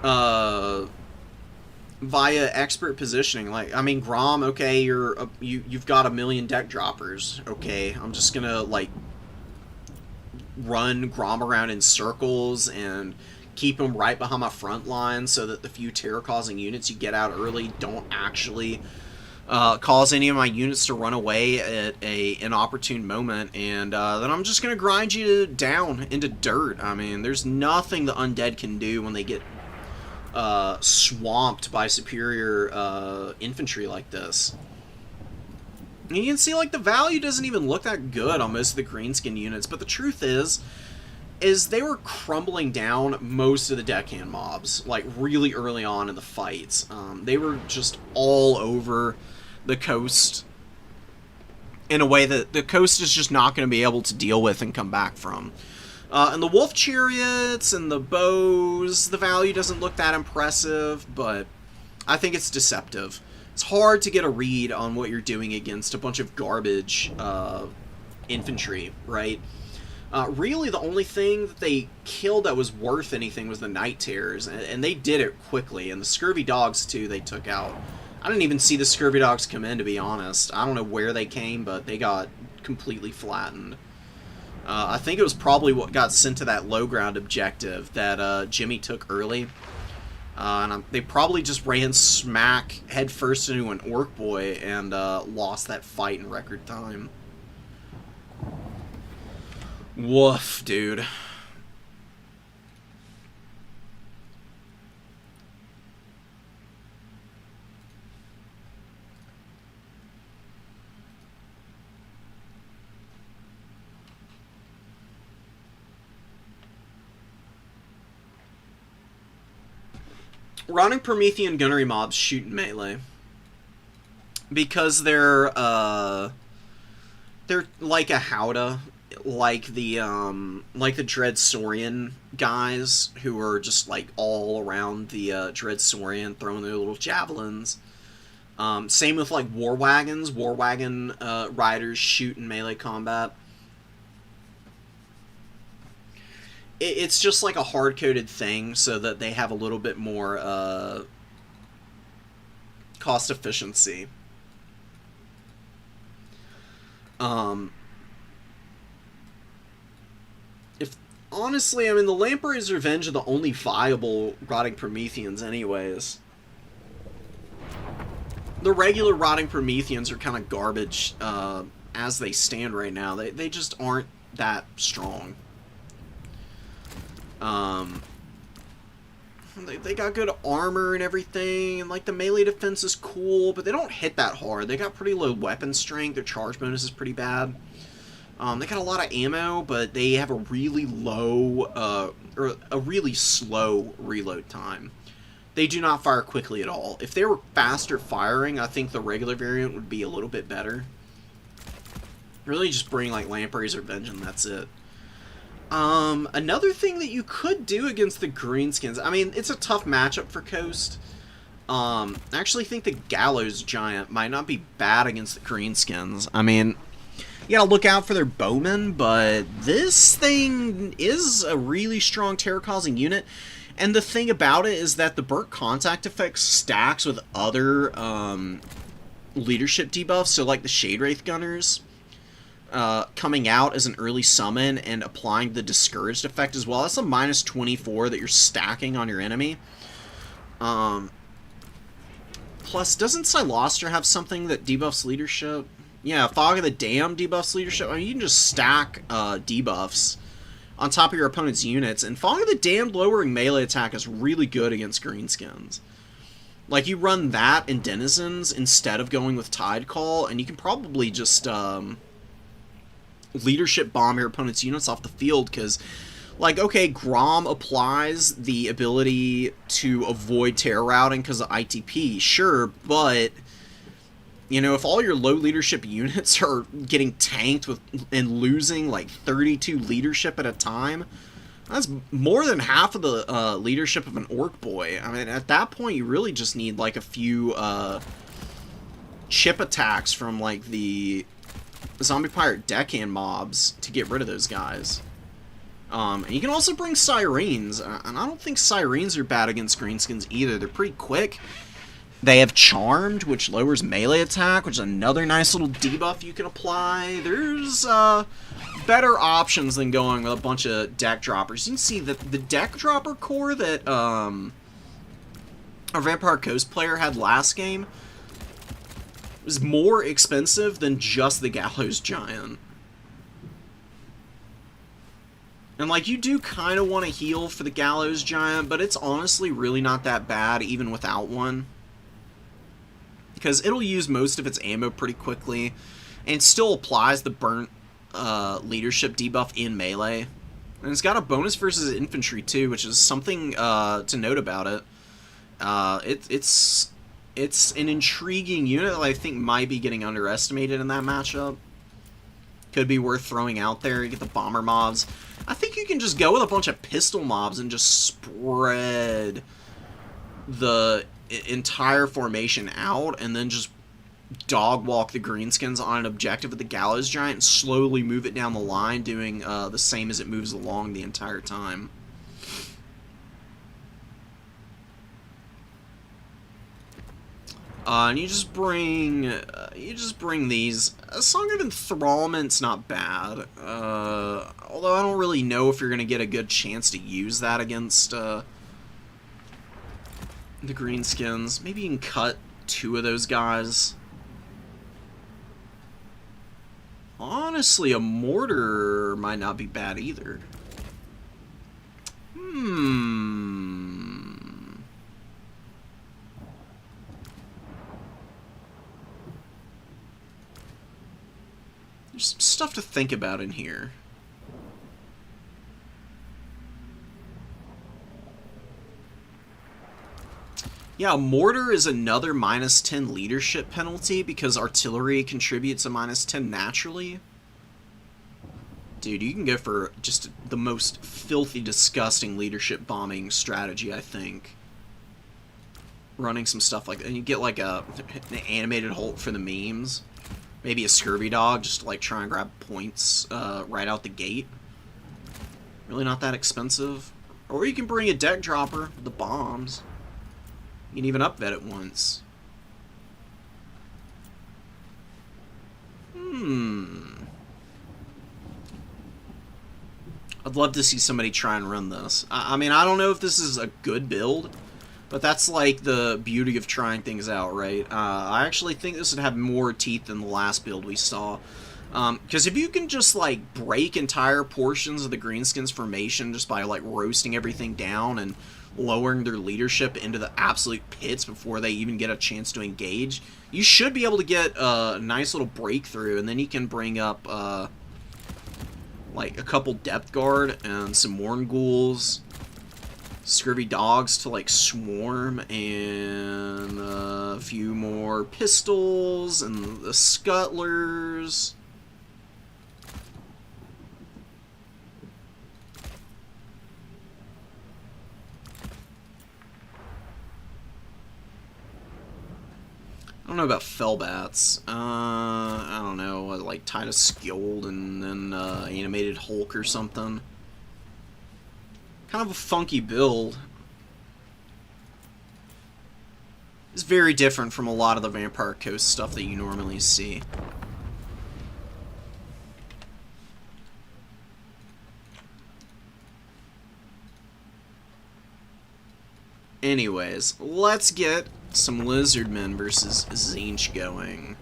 via expert positioning. Like, I mean, Grom, okay, you've got a million deck droppers. Okay, I'm just gonna, like, run Grom around in circles and keep him right behind my front line so that the few terror-causing units you get out early don't actually cause any of my units to run away at an inopportune moment, and then I'm just going to grind you down into dirt. I mean, there's nothing the undead can do when they get swamped by superior infantry like this. And you can see, like, the value doesn't even look that good on most of the greenskin units, but the truth is they were crumbling down most of the deckhand mobs, like, really early on in the fights. They were just all over the Coast in a way that the Coast is just not going to be able to deal with and come back from. And the Wolf Chariots and the bows, the value doesn't look that impressive, but I think it's deceptive. It's hard to get a read on what you're doing against a bunch of garbage infantry, right? Really, the only thing that they killed that was worth anything was the Night Terrors, and they did it quickly. And the Scurvy Dogs, too, they took out I didn't even see the Scurvy Dogs come in, to be honest. I don't know where they came, but they got completely flattened. I think it was probably what got sent to that low ground objective that Jimmy took early. They probably just ran smack head first into an Orc Boy and lost that fight in record time. Woof, dude. Rotting Promethean gunnery mobs shoot in melee because they're like a Howdah, like the Dread Saurian guys who are just like all around the Dread Saurian throwing their little javelins. Same with like war wagons. War wagon riders shoot in melee combat. It's just like a hard-coded thing so that they have a little bit more cost efficiency. If honestly, I mean, the Lamprey's Revenge are the only viable Rotting Prometheans anyways. The regular Rotting Prometheans are kind of garbage as they stand right now. They just aren't that strong. They got good armor and everything, and like the melee defense is cool, but they don't hit that hard. They got pretty low weapon strength. Their charge bonus is pretty bad. They got a lot of ammo, but they have a really low, or a really slow reload time. They do not fire quickly at all. If they were faster firing, I think the regular variant would be a little bit better. Really just bring like Lamprey's Revenge and that's it. Another thing that you could do against the greenskins, I mean, it's a tough matchup for Coast. I actually think the Gallows Giant might not be bad against the greenskins. I mean, you gotta look out for their bowmen, but this thing is a really strong terror-causing unit. And the thing about it is that the burnt contact effect stacks with other, leadership debuffs, so like the Shade Wraith Gunners. Coming out as an early summon and applying the Discouraged effect as well. That's a minus 24 that you're stacking on your enemy. Plus, doesn't Siloster have something that debuffs leadership? Yeah, Fog of the Damned debuffs leadership. I mean, you can just stack debuffs on top of your opponent's units, and Fog of the Damned lowering melee attack is really good against greenskins. Like, you run that in Denizens instead of going with Tide Call, and you can probably just, leadership bomb your opponent's units off the field, because, like, okay, Grom applies the ability to avoid terror routing because of ITP, sure, but, you know, if all your low leadership units are getting tanked with and losing, like, 32 leadership at a time, that's more than half of the leadership of an Orc Boy. I mean, at that point, you really just need, like, a few chip attacks from, like, the Zombie Pirate Deckhand mobs to get rid of those guys. And you can also bring Sirens, and I don't think Sirens are bad against greenskins either. They're pretty quick. They have Charmed, which lowers melee attack, which is another nice little debuff you can apply. There's better options than going with a bunch of deck droppers. You can see that the deck dropper core that our Vampire Coast player had last game is more expensive than just the Gallows Giant. And, like, you do kind of want to heal for the Gallows Giant, but it's honestly really not that bad even without one. Because it'll use most of its ammo pretty quickly, and it still applies the burnt leadership debuff in melee. And it's got a bonus versus infantry too, which is something to note about it. It's an intriguing unit that I think might be getting underestimated in that matchup. Could be worth throwing out there. You get the bomber mobs. I think you can just go with a bunch of pistol mobs and just spread the entire formation out, and then just dog walk the greenskins on an objective with the Gallows Giant and slowly move it down the line, doing the same as it moves along the entire time. And you just bring these. A Song of Enthrallment's not bad. Although I don't really know if you're gonna get a good chance to use that against the greenskins. Maybe you can cut 2 of those guys. Honestly, a mortar might not be bad either. There's some stuff to think about in here. Yeah, mortar is another -10 leadership penalty because artillery contributes a -10 naturally. Dude, you can go for just the most filthy, disgusting leadership bombing strategy, I think. Running some stuff like that. And you get like an animated Hulk for the memes. Maybe a scurvy dog just to like try and grab points right out the gate. Really not that expensive. Or you can bring a deck dropper with the bombs. You can even upvet it once. I'd love to see somebody try and run this. I mean, I don't know if this is a good build, but that's like the beauty of trying things out, right? I actually think this would have more teeth than the last build we saw. Because if you can just, like, break entire portions of the greenskins formation just by, like, roasting everything down and lowering their leadership into the absolute pits before they even get a chance to engage, you should be able to get a nice little breakthrough, and then you can bring up, like, a couple depth guard and some worm ghouls, scurvy dogs to, like, swarm, and a few more pistols, and the scuttlers. I don't know about Fellbats. I don't know, like Titus Skjold and then Animated Hulk or something. Kind of a funky build. It's very different from a lot of the Vampire Coast stuff that you normally see. Anyways, let's get some Lizardmen versus tzeentch going.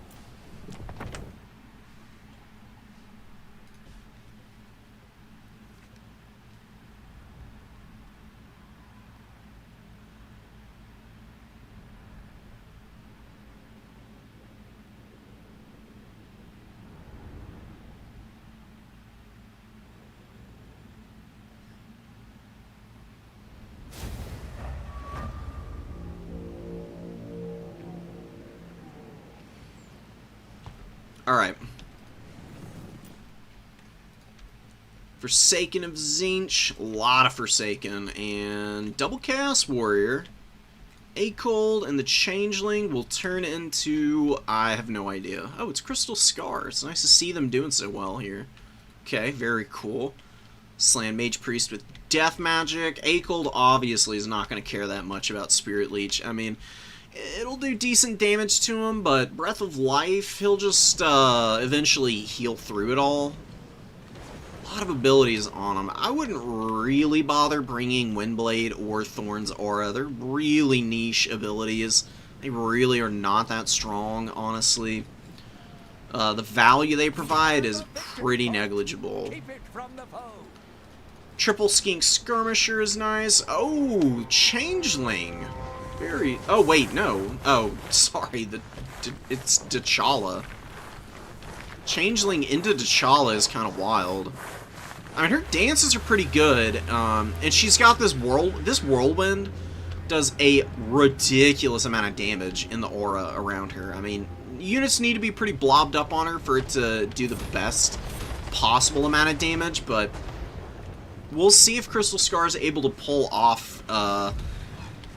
Alright. Forsaken of tzeentch, a lot of Forsaken, and Double Chaos Warrior, Acold, and the Changeling will turn into, I have no idea. Oh, it's Crystal Scar. It's nice to see them doing so well here. Okay, very cool. Slan Mage Priest with Death Magic. Acold obviously is not going to care that much about Spirit Leech. I mean, it'll do decent damage to him, but Breath of Life, he'll just eventually heal through it all. A lot of abilities on him. I wouldn't really bother bringing Windblade or Thorn's Aura. They're really niche abilities. They really are not that strong, honestly. The value they provide is pretty negligible. Triple Skink Skirmisher is nice. Oh, Changeling. Very... Oh, wait, no. Oh, sorry. It's T'Challa. Changeling into T'Challa is kind of wild. I mean, her dances are pretty good, and she's got this whirlwind does a ridiculous amount of damage in the aura around her. I mean, units need to be pretty blobbed up on her for it to do the best possible amount of damage, but we'll see if Crystal Scar is able to pull off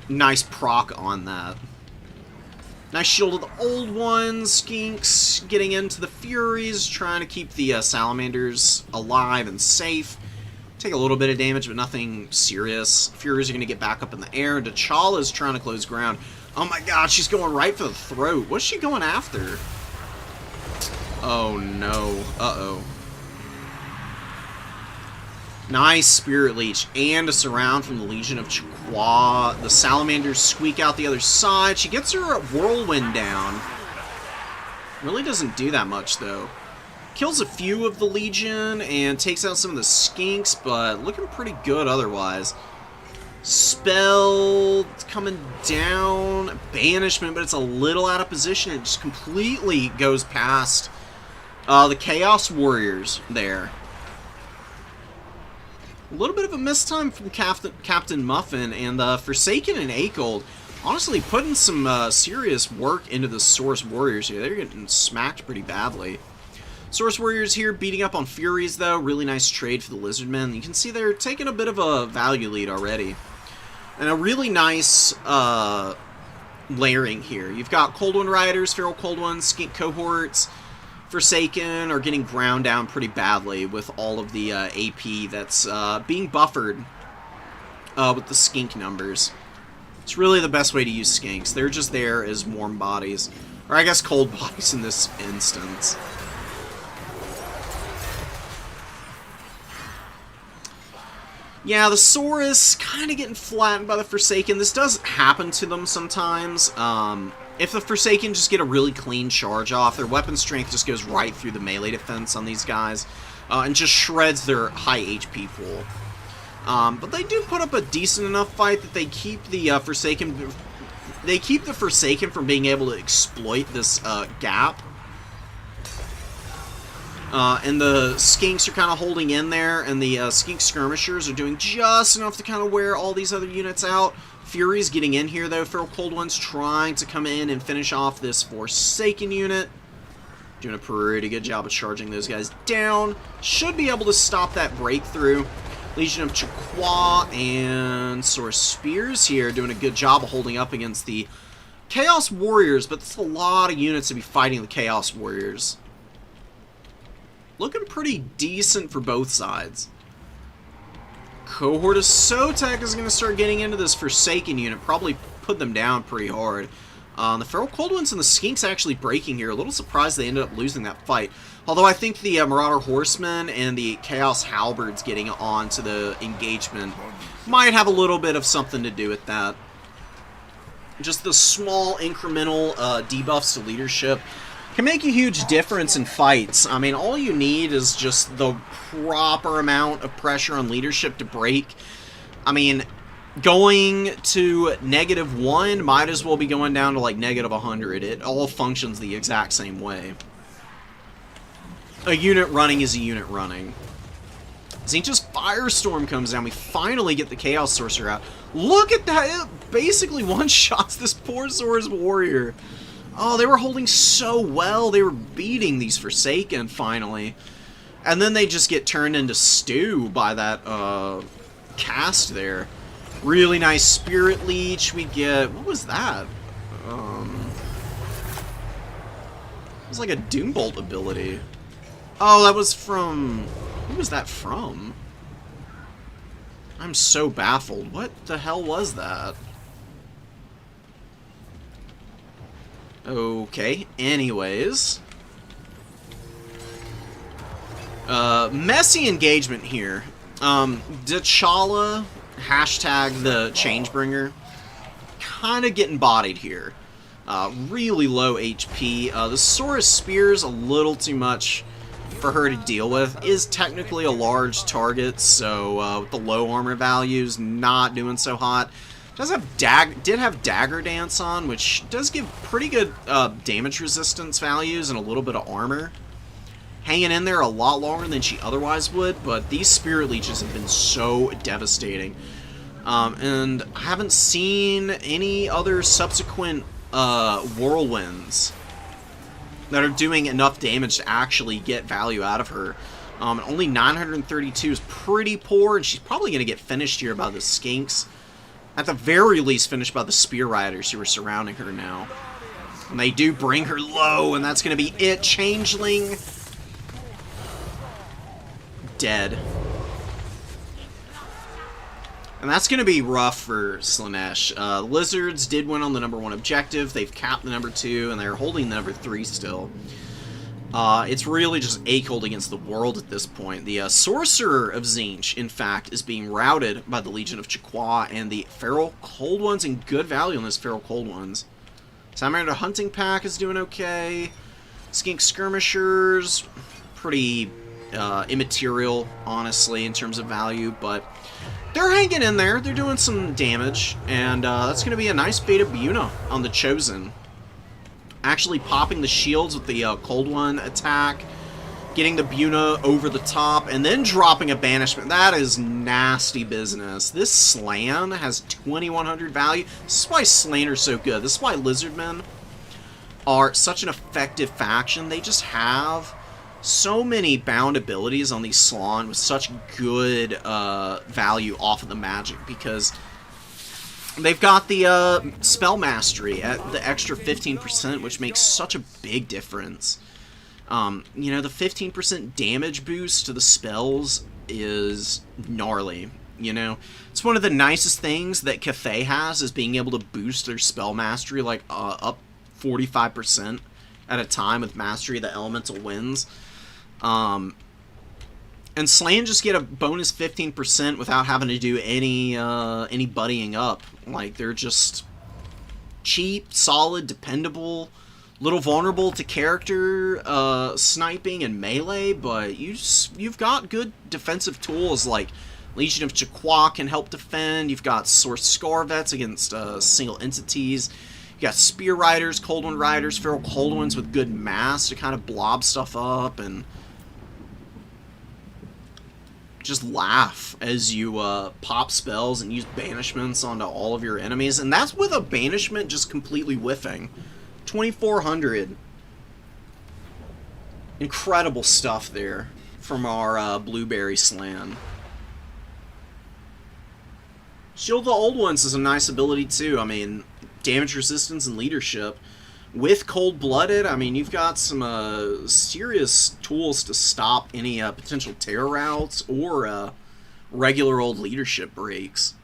nice proc on that. Nice shield of the old ones. Skinks getting into the Furies, trying to keep the Salamanders alive and safe. Take a little bit of damage, but nothing serious. Furies are going to get back up in the air. T'Challa's trying to close ground. Oh my god, she's going right for the throat. What's she going after? Oh no. Uh-oh. Nice Spirit Leech. And a surround from the Legion of Ch'Quois. The Salamanders squeak out the other side. She gets her Whirlwind down. Really doesn't do that much, though. Kills a few of the Legion and takes out some of the skinks, but looking pretty good otherwise. Spell coming down. Banishment, but it's a little out of position. It just completely goes past the Chaos Warriors there. A little bit of a mistime from Captain Muffin, and Forsaken and Akold honestly putting some serious work into the Source Warriors here. They're getting smacked pretty badly. Source Warriors here beating up on Furies, though. Really nice trade for the Lizardmen. You can see they're taking a bit of a value lead already. And a really nice layering here. You've got Cold One Riders, Feral Cold Ones, Skink Cohorts. Forsaken are getting ground down pretty badly with all of the AP that's being buffered with the skink numbers. It's really the best way to use skinks. They're just there as warm bodies. Or I guess cold bodies in this instance. Yeah, the Saurus kind of getting flattened by the Forsaken. This does happen to them sometimes. If the Forsaken just get a really clean charge off, their weapon strength just goes right through the melee defense on these guys and just shreds their high HP pool. But they do put up a decent enough fight that they keep the Forsaken. They keep the Forsaken from being able to exploit this gap. And the Skinks are kind of holding in there, and the Skink Skirmishers are doing just enough to kind of wear all these other units out. Fury's getting in here, though. Feral Cold One's trying to come in and finish off this Forsaken unit. Doing a pretty good job of charging those guys down. Should be able to stop that breakthrough. Legion of Ch'Quois and Source Spears here doing a good job of holding up against the Chaos Warriors, but that's a lot of units to be fighting the Chaos Warriors. Looking pretty decent for both sides. Cohort of Sotek is going to start getting into this Forsaken unit. Probably put them down pretty hard. The Feral Cold Ones and the Skinks actually breaking here. A little surprised they ended up losing that fight. Although I think the Marauder Horsemen and the Chaos Halberds getting onto the engagement might have a little bit of something to do with that. Just the small incremental debuffs to leadership can make a huge difference in fights. I mean, all you need is just the proper amount of pressure on leadership to break. I mean, going to -1 might as well be going down to like -100. It all functions the exact same way. A unit running is a unit running. Tzeentch's Firestorm comes down. We finally get the Chaos Sorcerer out. Look at that! It basically one-shots this poor Source Warrior. Oh, they were holding so well. They were beating these Forsaken, finally. And then they just get turned into stew by that cast there. Really nice Spirit Leech. We get... What was that? It was like a Doombolt ability. Oh, that was from... Who was that from? I'm so baffled. What the hell was that? Okay, anyways. Messy engagement here. T'Challa, hashtag the Changebringer, kind of getting bodied here. Really low HP. The Source Spear's a little too much for her to deal with. Is technically a large target, so with the low armor values, not doing so hot. Did have Dagger Dance on, which does give pretty good damage resistance values and a little bit of armor. Hanging in there a lot longer than she otherwise would, but these Spirit Leeches have been so devastating. And I haven't seen any other subsequent Whirlwinds that are doing enough damage to actually get value out of her. Only 932 is pretty poor, and she's probably going to get finished here by the Skinks. At the very least, finished by the Spear Riders who are surrounding her now. And they do bring her low, and that's going to be it. Changeling. Dead. And that's going to be rough for Slaanesh. Lizards did win on the #1 objective. They've capped the #2, and they're holding the #3 still. It's really just Akehold against the world at this point. The Sorcerer of Tzeentch, in fact, is being routed by the Legion of Chaqua, and the Feral Cold Ones, and good value on those Feral Cold Ones. Salamander Hunting Pack is doing okay. Skink Skirmishers, pretty immaterial, honestly, in terms of value, but they're hanging in there. They're doing some damage, and that's going to be a nice Beta Buna on the Chosen. Actually popping the shields with the Cold One attack, getting the Buna over the top, and then dropping a Banishment. That is nasty business. This Slan has 2100 value. This is why Slanner's so good. This is why Lizardmen are such an effective faction. They just have so many bound abilities on these Slan with such good value off of the magic, because they've got the spell mastery at the extra 15%, which makes such a big difference. You know, the 15% damage boost to the spells is gnarly. You know, it's one of the nicest things that Cathay has, is being able to boost their spell mastery like up 45% at a time with Mastery of the Elemental Winds. And Slan just get a bonus 15% without having to do any buddying up. Like, they're just cheap, solid, dependable, little vulnerable to character sniping and melee, but you've got good defensive tools like Legion of Chaqua can help defend. You've got Source Scarvets against single entities. You got Spear Riders, Cold One Riders, Feral Cold Ones with good mass to kind of blob stuff up and just laugh as you pop spells and use banishments onto all of your enemies. And that's with a banishment just completely whiffing. 2400. Incredible stuff there from our Blueberry Slan. Shield the Old Ones is a nice ability too. I mean, damage resistance and leadership. With Cold-Blooded, I mean, you've got some serious tools to stop any potential terror routes or regular old leadership breaks.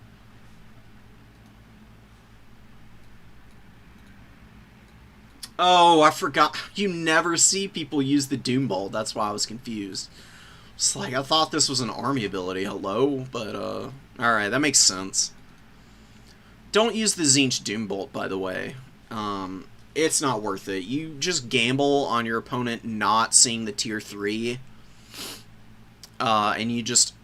Oh, I forgot. You never see people use the Doom Bolt. That's why I was confused. It's like, I thought this was an army ability. Hello? But, alright, that makes sense. Don't use the Tzeentch Doom Bolt, by the way. It's not worth it. You just gamble on your opponent not seeing the tier 3, and you just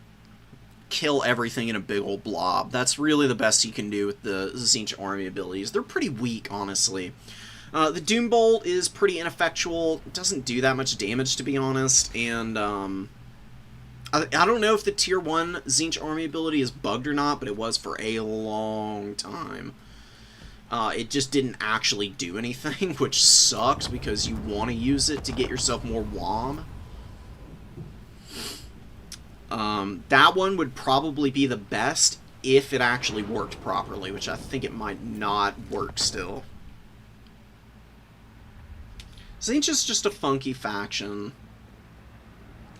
kill everything in a big old blob. That's really the best you can do with the Tzeentch army abilities. They're pretty weak, honestly. The Doom Bolt is pretty ineffectual. It doesn't do that much damage, to be honest, and I don't know if the tier 1 Tzeentch army ability is bugged or not, but it was for a long time. It just didn't actually do anything, which sucks because you want to use it to get yourself more WOM. That one would probably be the best if it actually worked properly, which I think it might not work still. Tzeentch is just a funky faction.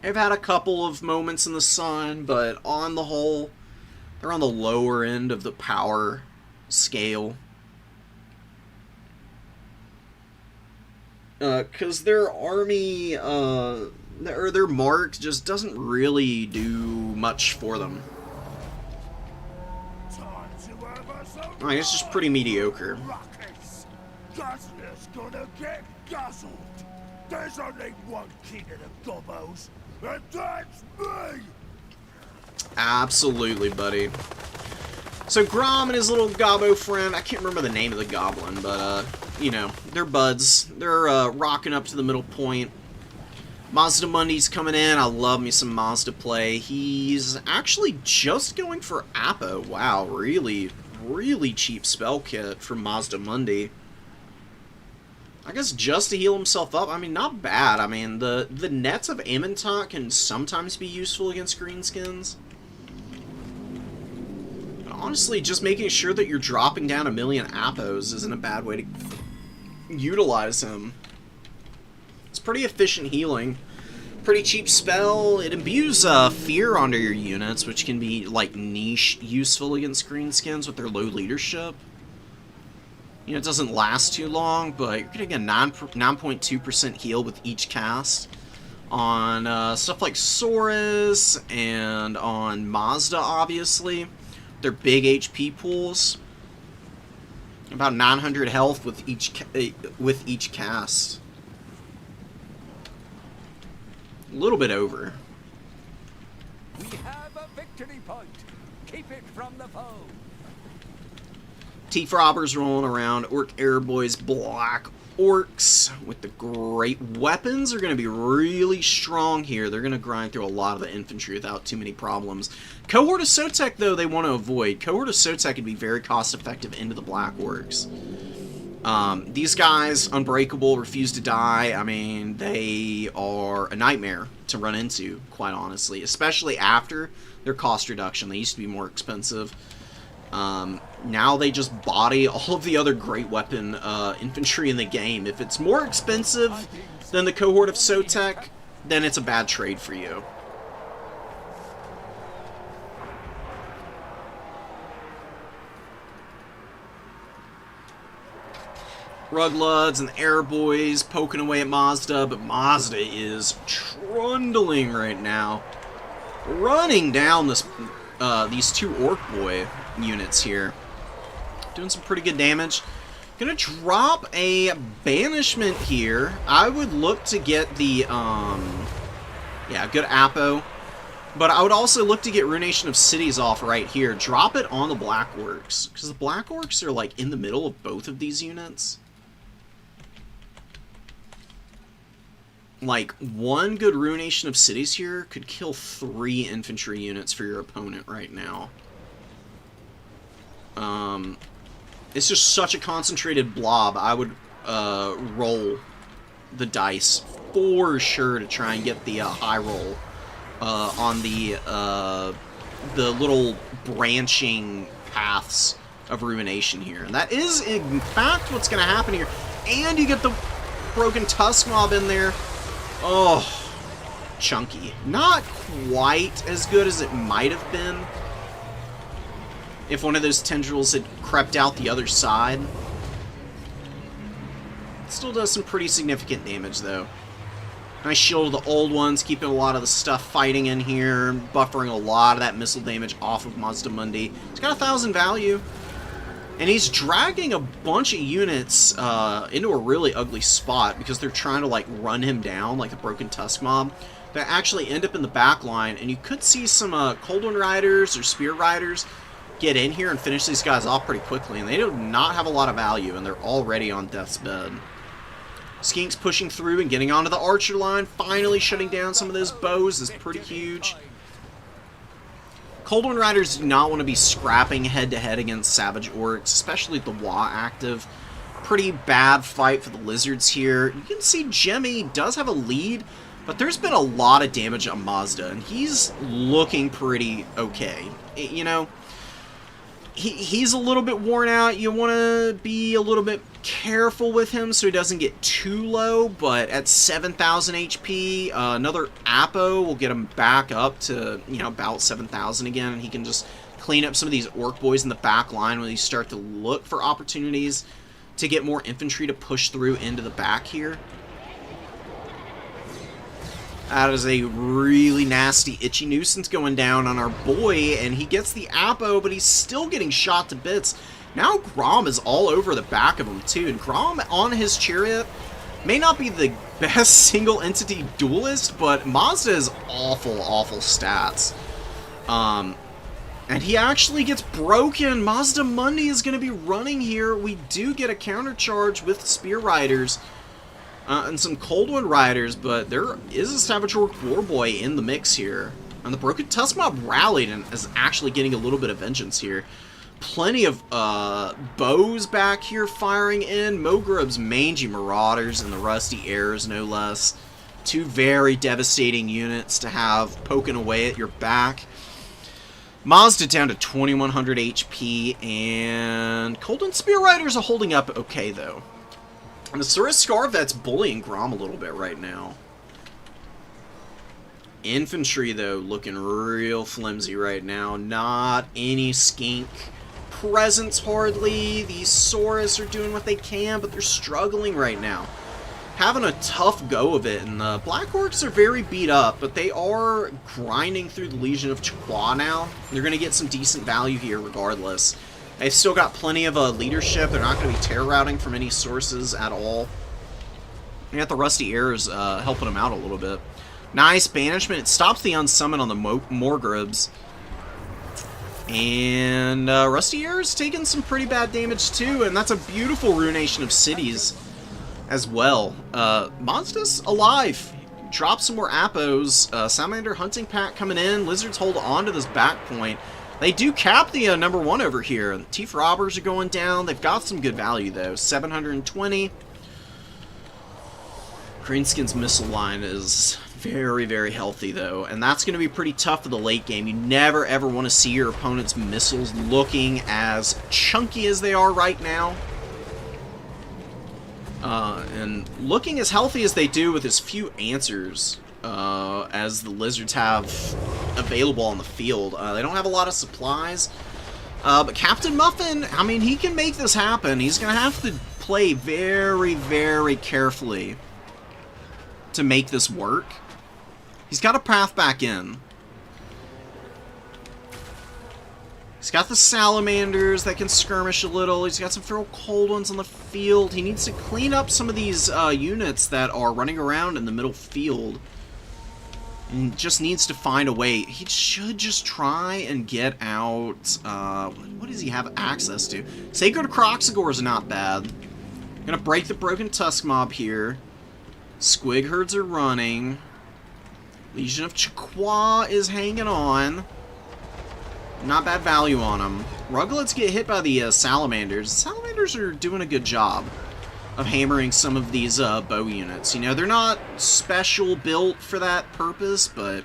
They've had a couple of moments in the sun, but on the whole, they're on the lower end of the power scale. Because their army, or their mark just doesn't really do much for them. I mean, it's just pretty mediocre. Guzzler's gonna get guzzled. There's only one king of the gobbos, and that's me! Absolutely, buddy. So Grom and his little gobbo friend, I can't remember the name of the goblin, but, you know, they're buds. They're rocking up to the middle point. Mazda Mundi's coming in. I love me some Mazda play. He's actually just going for Apo. Wow, really, really cheap spell kit from Mazda Mundi. I guess just to heal himself up, I mean, not bad. I mean, the nets of Amentot can sometimes be useful against greenskins. Honestly, just making sure that you're dropping down 1,000,000 Apos isn't a bad way to utilize him. It's pretty efficient healing. Pretty cheap spell. It imbues fear onto your units, which can be like niche useful against greenskins with their low leadership. You know, it doesn't last too long, but you're getting a 9.2% heal with each cast on stuff like Saurus and on Mazda, obviously. They're big HP pools. About 900 health with each cast. A little bit over. We have a victory point. Keep it from the foe. Teeth robbers rolling around. Orc airboys, black orcs with the great weapons are going to be really strong here. They're going to grind through a lot of the infantry without too many problems. Cohort of Sotek, though, they want to avoid. Cohort of Sotek can be very cost-effective into the black orcs. These guys, unbreakable, refuse to die. I mean, they are a nightmare to run into, quite honestly, especially after their cost reduction. They used to be more expensive. Now they just body all of the other great weapon infantry in the game. If it's more expensive than the Cohort of Sotek, then it's a bad trade for you. Rugloods and the Airboys poking away at Mazda, but Mazda is trundling right now. Running down this these two Orc Boy units here. Doing some pretty good damage. Gonna drop a banishment here. I would look to get the, yeah, good Apo. But I would also look to get Ruination of Cities off right here. Drop it on the Black Orcs, because the Black Orcs are, like, in the middle of both of these units. Like, one good Ruination of Cities here could kill 3 infantry units for your opponent right now. It's just such a concentrated blob. I would roll the dice for sure to try and get the high roll on the little branching paths of Ruination here. And that is, in fact, what's going to happen here. And you get the Broken Tusk Mob in there. Oh, chunky. Not quite as good as it might have been if one of those tendrils had crept out the other side. It still does some pretty significant damage, though. Nice shield of the old ones, keeping a lot of the stuff fighting in here, buffering a lot of that missile damage off of Mazda Mundi. He's got 1,000 value. And he's dragging a bunch of units into a really ugly spot because they're trying to, like, run him down, like the Broken Tusk Mob, that actually end up in the back line. And you could see some Cold One Riders or Spear Riders get in here and finish these guys off pretty quickly. And they do not have a lot of value, and they're already on death's bed. Skinks pushing through and getting onto the archer line, finally shutting down some of those bows is pretty huge. Cold One Riders do not want to be scrapping head-to-head against Savage Orcs, especially the Wa active. Pretty bad fight for the Lizards here. You can see Jemmy does have a lead, but there's been a lot of damage on Mazda, and he's looking pretty okay. You know, he's a little bit worn out. You want to be a little bit careful with him so he doesn't get too low, but at 7,000 HP, another Apo will get him back up to, you know, about 7,000 again, and he can just clean up some of these Orc Boys in the back line when you start to look for opportunities to get more infantry to push through into the back here. That is a really nasty itchy nuisance going down on our boy, and he gets the Apo, but he's still getting shot to bits. Now Grom is all over the back of him, too, and Grom on his chariot may not be the best single-entity duelist, but Mazda has awful, awful stats. And he actually gets broken. Mazda Mundi is going to be running here. We do get a countercharge with Spear Riders and some Cold One Riders, but there is a Savage Orc Warboy in the mix here. And the Broken Tusk Mob rallied and is actually getting a little bit of vengeance here. Plenty of bows back here firing in. Mogrub's Mangy Marauders and the Rusty Airs, no less. 2 very devastating units to have poking away at your back. Mazda down to 2,100 HP, and Cold One Spear Riders are holding up okay, though. And the Saurus Scarvet's bullying Grom a little bit right now. Infantry, though, looking real flimsy right now. Not any skink presence, hardly. These Saurus are doing what they can, but they're struggling right now. Having a tough go of it, and the Black Orcs are very beat up, but they are grinding through the Legion of Chqua now. They're going to get some decent value here regardless. They've still got plenty of leadership. They're not going to be terror routing from any sources at all. You got the Rusty Heirs helping them out a little bit. Nice banishment. It stops the unsummon on the Morgrubs. And Rusty Heirs taking some pretty bad damage too, and that's a beautiful ruination of cities as well. Mazda's alive. Drop some more Appos. Salamander Hunting Pack coming in. Lizards hold on to this back point. They do cap the number 1 over here. The Tief Robbers are going down. They've got some good value though. 720. Greenskins missile line is very, very healthy though, and that's going to be pretty tough for the late game. You never ever want to see your opponent's missiles looking as chunky as they are right now. And looking as healthy as they do with as few answers as the Lizards have available on the field. They don't have a lot of supplies, but Captain Muffin, I mean, he can make this happen. He's going to have to play very, very carefully to make this work. He's got a path back in. He's got the Salamanders that can skirmish a little. He's got some feral cold ones on the field. He needs to clean up some of these units that are running around in the middle field. And just needs to find a way. He should just try and get out... what does he have access to? Sacred Croxagore is not bad. Gonna break the Broken Tusk Mob here. Squig herds are running. Legion of Chqua is hanging on. Not bad value on them. Ruglets get hit by the Salamanders. Salamanders are doing a good job of hammering some of these bow units. You know, they're not special built for that purpose, but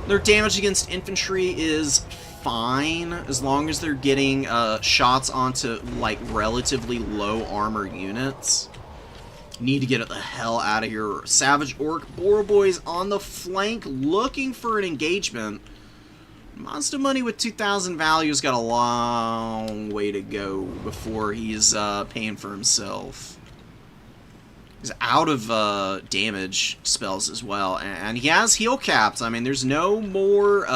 their damage against infantry is fine as long as they're getting shots onto, like, relatively low armor units. Need to get the hell out of here. Savage Orc Boroboy's on the flank looking for an engagement. Monster Money with 2,000 value's got a long way to go before he's paying for himself. He's out of damage spells as well, and he has heal caps. I mean, there's no more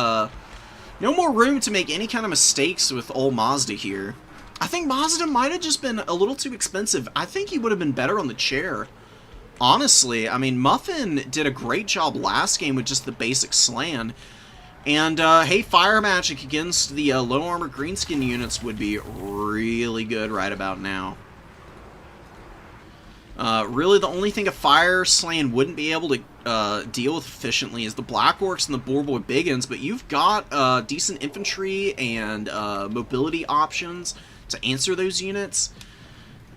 room to make any kind of mistakes with old Mazda here. I think Mazda might have just been a little too expensive. I think he would have been better on the chair. Honestly, I mean, Muffin did a great job last game with just the basic slan. And, hey, Fire Magic against the low armor greenskin units would be really good right about now. Really, the only thing a Fire Slan wouldn't be able to deal with efficiently is the Black Orcs and the Boarboy Biggins, but you've got decent infantry and mobility options to answer those units.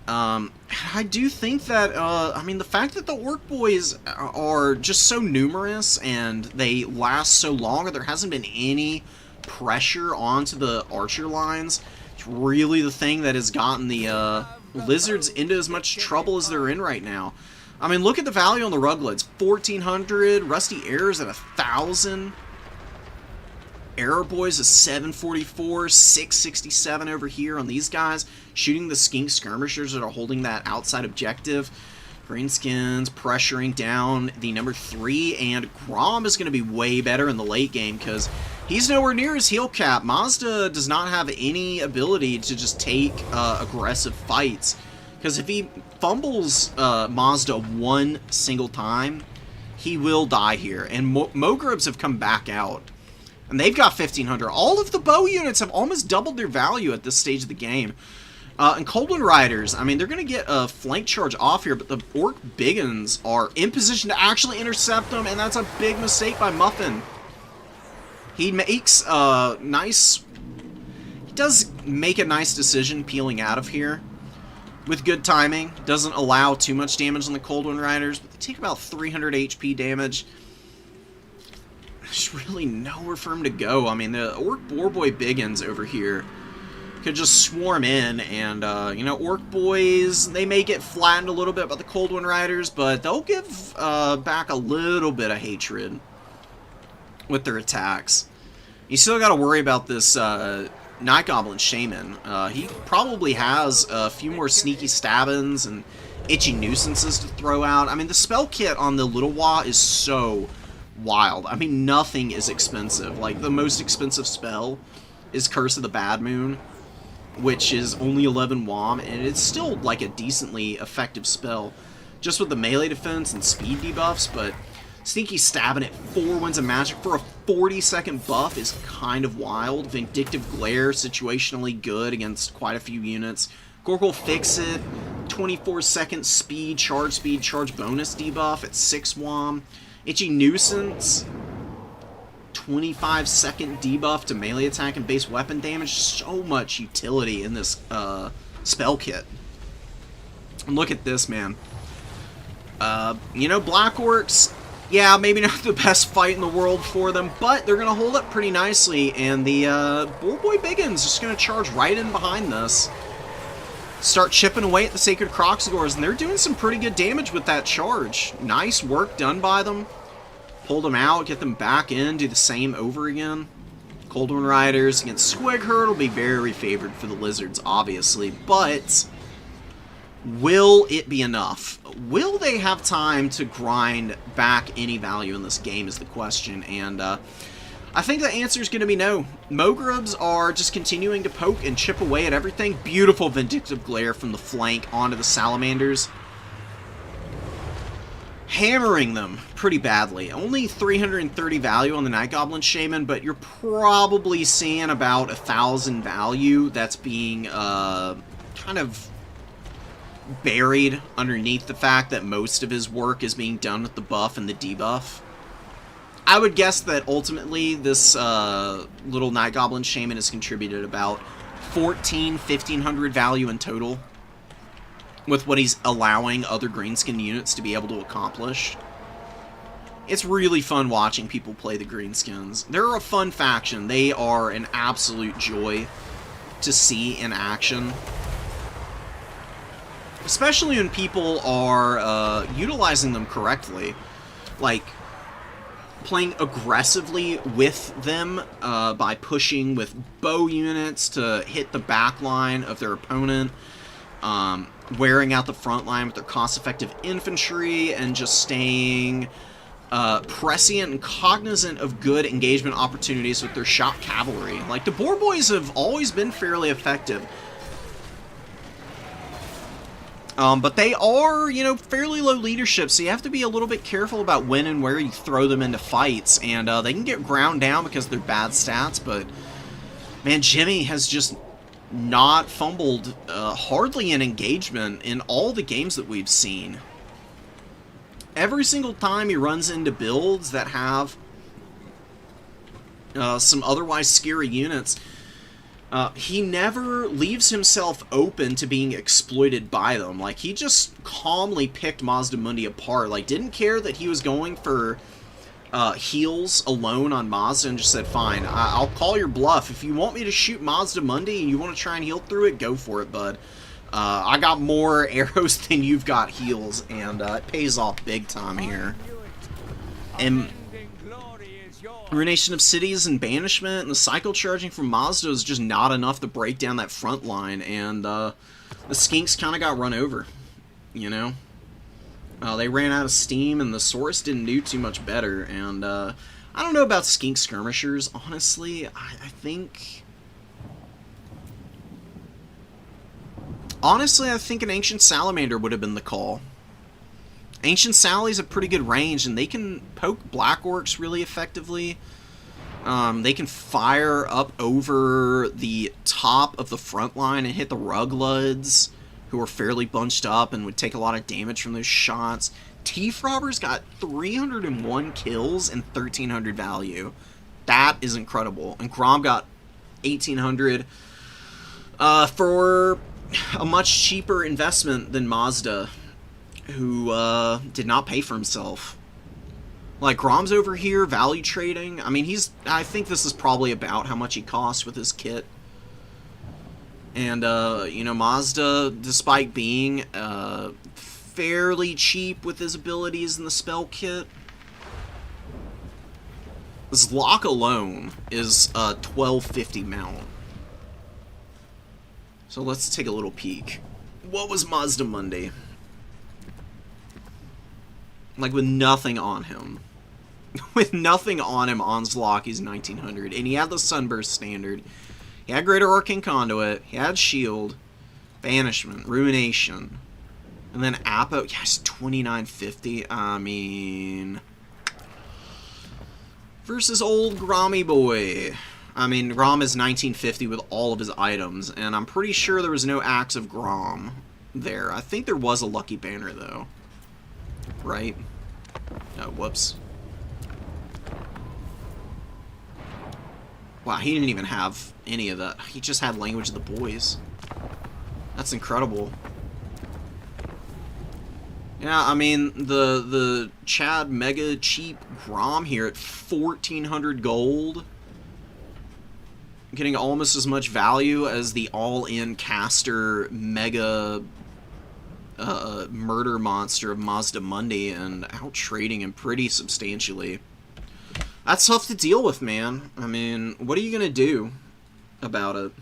I do think that, I mean, the fact that the Orc Boys are just so numerous and they last so long, or there hasn't been any pressure onto the archer lines, it's really the thing that has gotten the Lizards into as much trouble as they're in right now. I mean, look at the value on the Ruglets. 1,400, Rusty Heirs at 1,000. Arrow Boys is 744, 667 over here on these guys. Shooting the skink skirmishers that are holding that outside objective. Greenskins pressuring down the number 3, and Grom is going to be way better in the late game because he's nowhere near his heal cap. Mazda does not have any ability to just take aggressive fights, because if he fumbles Mazda one single time, he will die here. And Mogrubs have come back out. And they've got 1,500. All of the bow units have almost doubled their value at this stage of the game. And Coldwind Riders, I mean, they're going to get a flank charge off here, but the Orc Biggins are in position to actually intercept them, and that's a big mistake by Muffin. He makes a nice... He does make a nice decision peeling out of here with good timing. Doesn't allow too much damage on the Coldwind Riders, but they take about 300 HP damage. There's really nowhere for him to go. I mean, the Orc Boarboy Biggins over here could just swarm in, and, you know, Orc Boys, they may get flattened a little bit by the Cold Wind Riders, but they'll give back a little bit of hatred with their attacks. You still got to worry about this Night Goblin Shaman. He probably has a few more sneaky stabbins and itchy nuisances to throw out. I mean, the spell kit on the Little Wa is so wild. I mean, nothing is expensive. Like, the most expensive spell is Curse of the Bad Moon, which is only 11 WOM, and it's still, like, a decently effective spell, just with the melee defense and speed debuffs, but Sneaky Stabbing at 4 wins of magic for a 40-second buff is kind of wild. Vindictive Glare, situationally good against quite a few units. Gorgle Fix It, 24-second speed, charge bonus debuff at 6 WOM. Itchy Nuisance, 25-second debuff to melee attack and base weapon damage. So much utility in this spell kit. And look at this, man. You know, Black Orcs, yeah, maybe not the best fight in the world for them, but they're going to hold up pretty nicely, and the Bull Boy Biggins just going to charge right in behind this. Start chipping away at the Sacred Croxagores, and they're doing some pretty good damage with that charge. Nice work done by them. Pull them out, get them back in, do the same over again. Cold Wind Riders against Squigherd will be very favored for the Lizards, obviously, but will it be enough? Will they have time to grind back any value in this game is the question, and I think the answer is going to be no. Mogrubs are just continuing to poke and chip away at everything. Beautiful Vindictive Glare from the flank onto the Salamanders. Hammering them pretty badly. Only 330 value on the Night Goblin Shaman, but you're probably seeing about 1,000 value that's being kind of buried underneath the fact that most of his work is being done with the buff and the debuff. I would guess that ultimately this little Night Goblin Shaman has contributed about 1,500 value in total with what he's allowing other greenskin units to be able to accomplish. It's really fun watching people play the greenskins. They're a fun faction. They are an absolute joy to see in action. Especially when people are utilizing them correctly. Like, playing aggressively with them by pushing with bow units to hit the back line of their opponent, wearing out the front line with their cost-effective infantry, and just staying prescient and cognizant of good engagement opportunities with their shot cavalry. Like, the Boar Boys have always been fairly effective. But they are, you know, fairly low leadership, so you have to be a little bit careful about when and where you throw them into fights, and they can get ground down because they're bad stats, but, man, Jimmy has just not fumbled hardly an engagement in all the games that we've seen. Every single time he runs into builds that have some otherwise scary units, he never leaves himself open to being exploited by them. Like, he just calmly picked Mazda Mundi apart. Like, didn't care that he was going for heals alone on Mazda and just said, fine, I'll call your bluff. If you want me to shoot Mazda Mundi and you want to try and heal through it, go for it, bud. I got more arrows than you've got heals, and it pays off big time here. And Ruination of Cities and Banishment and the cycle charging from Mazda is just not enough to break down that front line, and the Skinks kind of got run over, you know? They ran out of steam, and the Saurus didn't do too much better, and I don't know about Skink Skirmishers, honestly. I think an Ancient Salamander would have been the call. Ancient Sally's a pretty good range, and they can poke Black Orcs really effectively. They can fire up over the top of the front line and hit the Rugloods, who are fairly bunched up and would take a lot of damage from those shots. Teeth Robbers got 301 kills and 1,300 value. That is incredible. And Grom got 1,800 for a much cheaper investment than Mazda, who did not pay for himself. Like, Grom's over here value trading. I mean, I think this is probably about how much he costs with his kit. And, you know, Mazda, despite being fairly cheap with his abilities in the spell kit, this lock alone is a 1250 mount. So let's take a little peek. What was Mazda Monday? Like, with nothing on him. With nothing on him on Zlock, he's 1900. And he had the Sunburst standard. He had Greater Arcane Conduit. He had Shield. Banishment. Ruination. And then Apo. Yes, 2950. I mean... versus old Grommy boy. I mean, Grom is 1950 with all of his items. And I'm pretty sure there was no Axe of Grom there. I think there was a Lucky Banner, though. Right? Oh, whoops. Wow, he didn't even have any of that. He just had Language of the Boys. That's incredible. Yeah, I mean, the Chad mega cheap Grom here at 1,400 gold. Getting almost as much value as the all-in caster mega murder monster of Mazda Monday, and out-trading him pretty substantially. That's tough to deal with, man. I mean, what are you gonna do about it?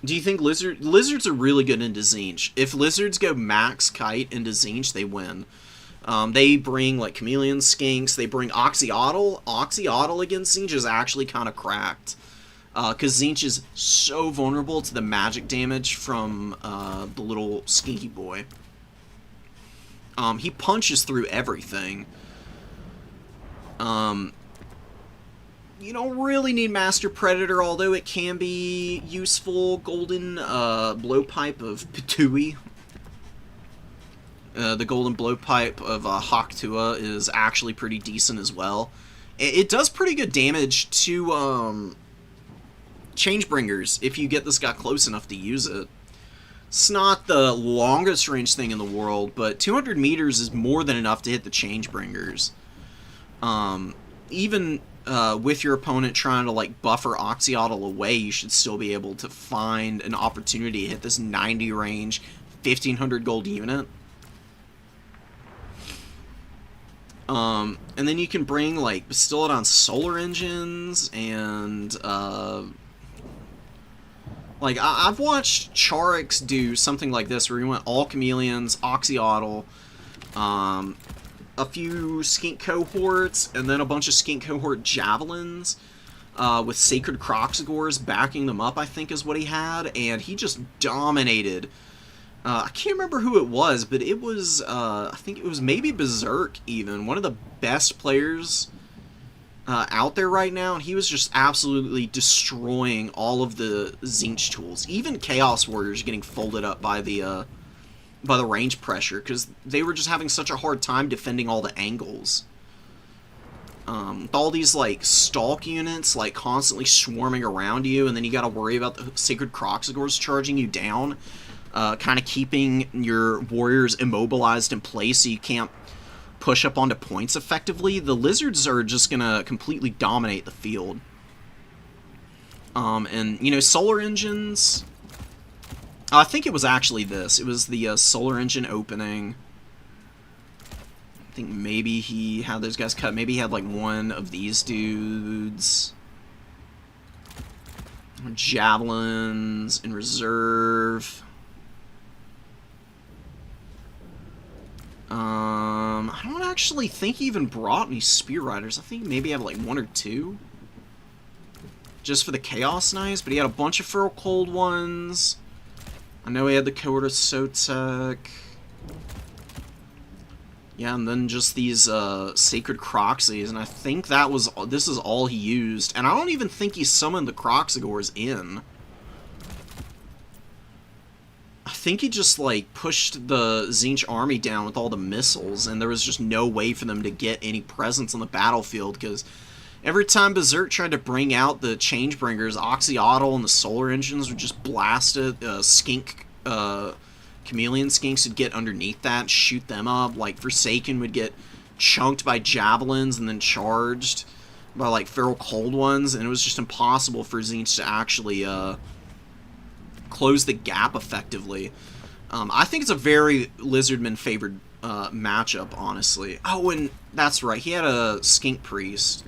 Do you think lizards are really good into tzeentch? If lizards go max kite into tzeentch, they win. They bring, like, chameleon skinks. They bring oxyotl. Oxyotl against tzeentch is actually kind of cracked. Because tzeentch is so vulnerable to the magic damage from the little skinky boy. He punches through everything. You don't really need Master Predator, although it can be useful. Golden Blowpipe of Petui. The Golden Blowpipe of Haktua is actually pretty decent as well. It does pretty good damage to Changebringers if you get this guy close enough to use it. It's not the longest range thing in the world, but 200 meters is more than enough to hit the Changebringers. Even with your opponent trying to, like, buffer Oxyotl away, you should still be able to find an opportunity to hit this 90 range, 1,500 gold unit. And then you can bring, like, Bastillodon solar engines, and, like, I've watched Charix do something like this, where he went all chameleons, Oxyotl, a few skink cohorts, and then a bunch of skink cohort javelins, with sacred Croxagores backing them up, I think is what he had, and he just dominated. I can't remember who it was, but it was, I think it was maybe Berserk, even, one of the best players out there right now, and he was just absolutely destroying all of the tzeentch tools. Even Chaos Warriors getting folded up by the range pressure, because they were just having such a hard time defending all the angles. With all these, like, stalk units, like, constantly swarming around you, and then you gotta worry about the Sacred Croxagores charging you down, kind of keeping your warriors immobilized in place so you can't push up onto points effectively. The lizards are just gonna completely dominate the field. And, you know, solar engines... I think it was actually this. It was the solar engine opening. I think maybe he had those guys cut. Maybe he had, like, one of these dudes. Javelins in reserve. I don't actually think he even brought any Spear Riders. I think maybe he had, like, one or two. Just for the Chaos Knights, but he had a bunch of Feral Cold ones. I know he had the Cohort of Sotek. Yeah, and then just these Sacred Croxies, and I think that was, this is all he used. And I don't even think he summoned the Croxagores in. I think he just, like, pushed the tzeentch army down with all the missiles, and there was just no way for them to get any presence on the battlefield, because every time Berserk tried to bring out the Changebringers, Oxyotl and the solar engines would just blast it. Chameleon skinks would get underneath that and shoot them up. Like, Forsaken would get chunked by javelins and then charged. by like feral cold ones, and it was just impossible for tzeentch to actually close the gap effectively. I think it's a very Lizardman favored matchup, honestly. Oh, and that's right, he had a skink priest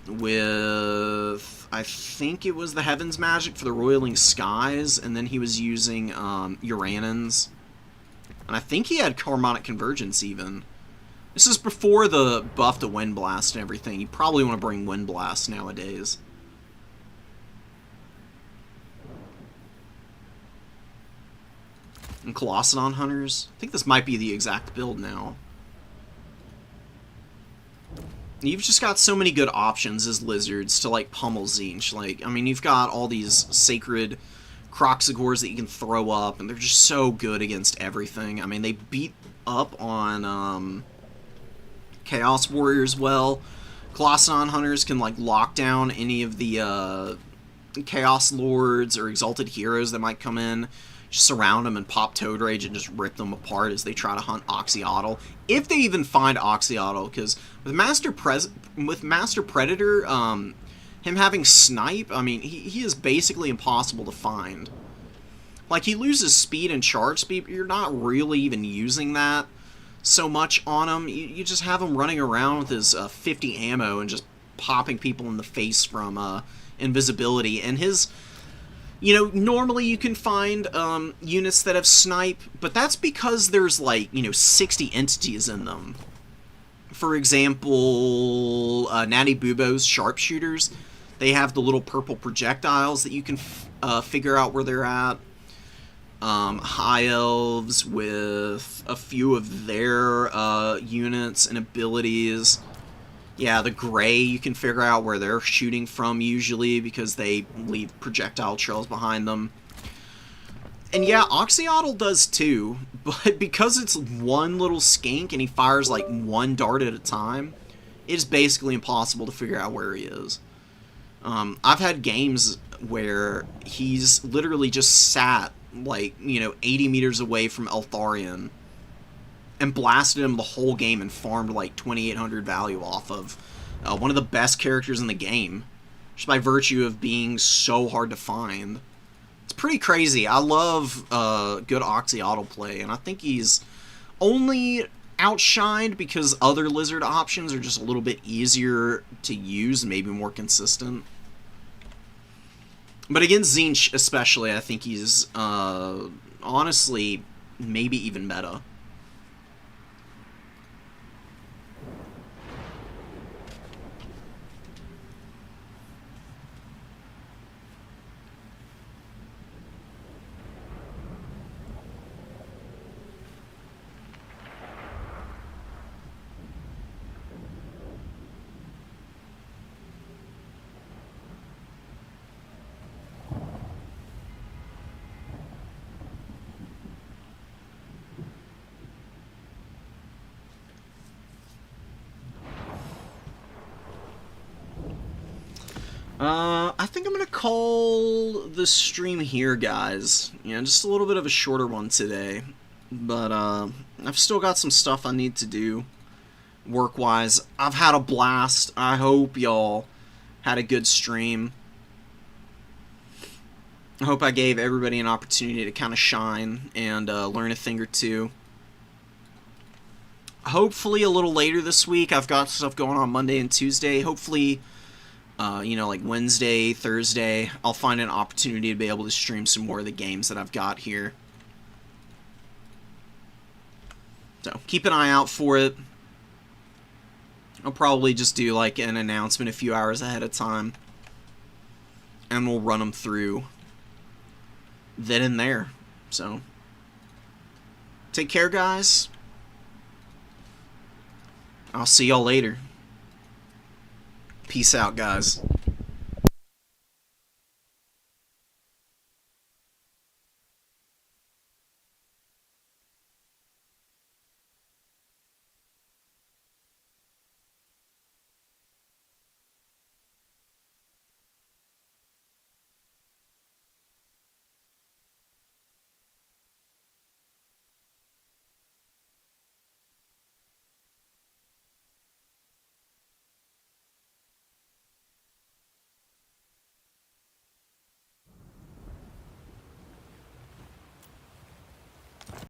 with, I think it was the Heavens magic for the roiling skies, and then he was using Uranins, and I think he had harmonic convergence even. This is before the buff to Wind Blast and everything. You probably want to bring Wind Blast nowadays. And Colossadon Hunters. I think this might be the exact build now. You've just got so many good options as lizards to, like, pummel tzeentch. Like, I mean, you've got all these sacred Croxigors that you can throw up, and they're just so good against everything. I mean, they beat up on Chaos Warriors well. Colossadon Hunters can, like, lock down any of the Chaos Lords or Exalted Heroes that might come in. Just surround them and pop Toad Rage and just rip them apart as they try to hunt Oxyotl. If they even find Oxyotl, because with Master Predator, him having Snipe, I mean, he is basically impossible to find. Like, he loses speed and charge speed, but you're not really even using that so much on him. You just have him running around with his 50 ammo and just popping people in the face from invisibility. And his... You know, normally you can find units that have Snipe, but that's because there's, like, 60 entities in them. For example, Natty Bubo's Sharpshooters, they have the little purple projectiles that you can figure out where they're at. High Elves with a few of their units and abilities. Yeah, the Gray, you can figure out where they're shooting from usually because they leave projectile trails behind them. And yeah, Oxyotl does too, but because it's one little skink and he fires like one dart at a time, it's basically impossible to figure out where he is. I've had games where he's literally just sat like, 80 meters away from Eltharion and blasted him the whole game and farmed like 2,800 value off of one of the best characters in the game, just by virtue of being so hard to find. It's pretty crazy. I love good Oxyotl play, and I think he's only outshined because other lizard options are just a little bit easier to use and maybe more consistent. But against tzeentch especially, I think he's honestly maybe even meta. I think I'm going to call the stream here, guys. Just a little bit of a shorter one today. But, I've still got some stuff I need to do, work-wise. I've had a blast. I hope y'all had a good stream. I hope I gave everybody an opportunity to kind of shine and learn a thing or two. Hopefully a little later this week. I've got stuff going on Monday and Tuesday. Hopefully... like Wednesday, Thursday, I'll find an opportunity to be able to stream some more of the games that I've got here. So, keep an eye out for it. I'll probably just do, like, an announcement a few hours ahead of time. And we'll run them through then and there. So, take care, guys. I'll see y'all later. Peace out, guys.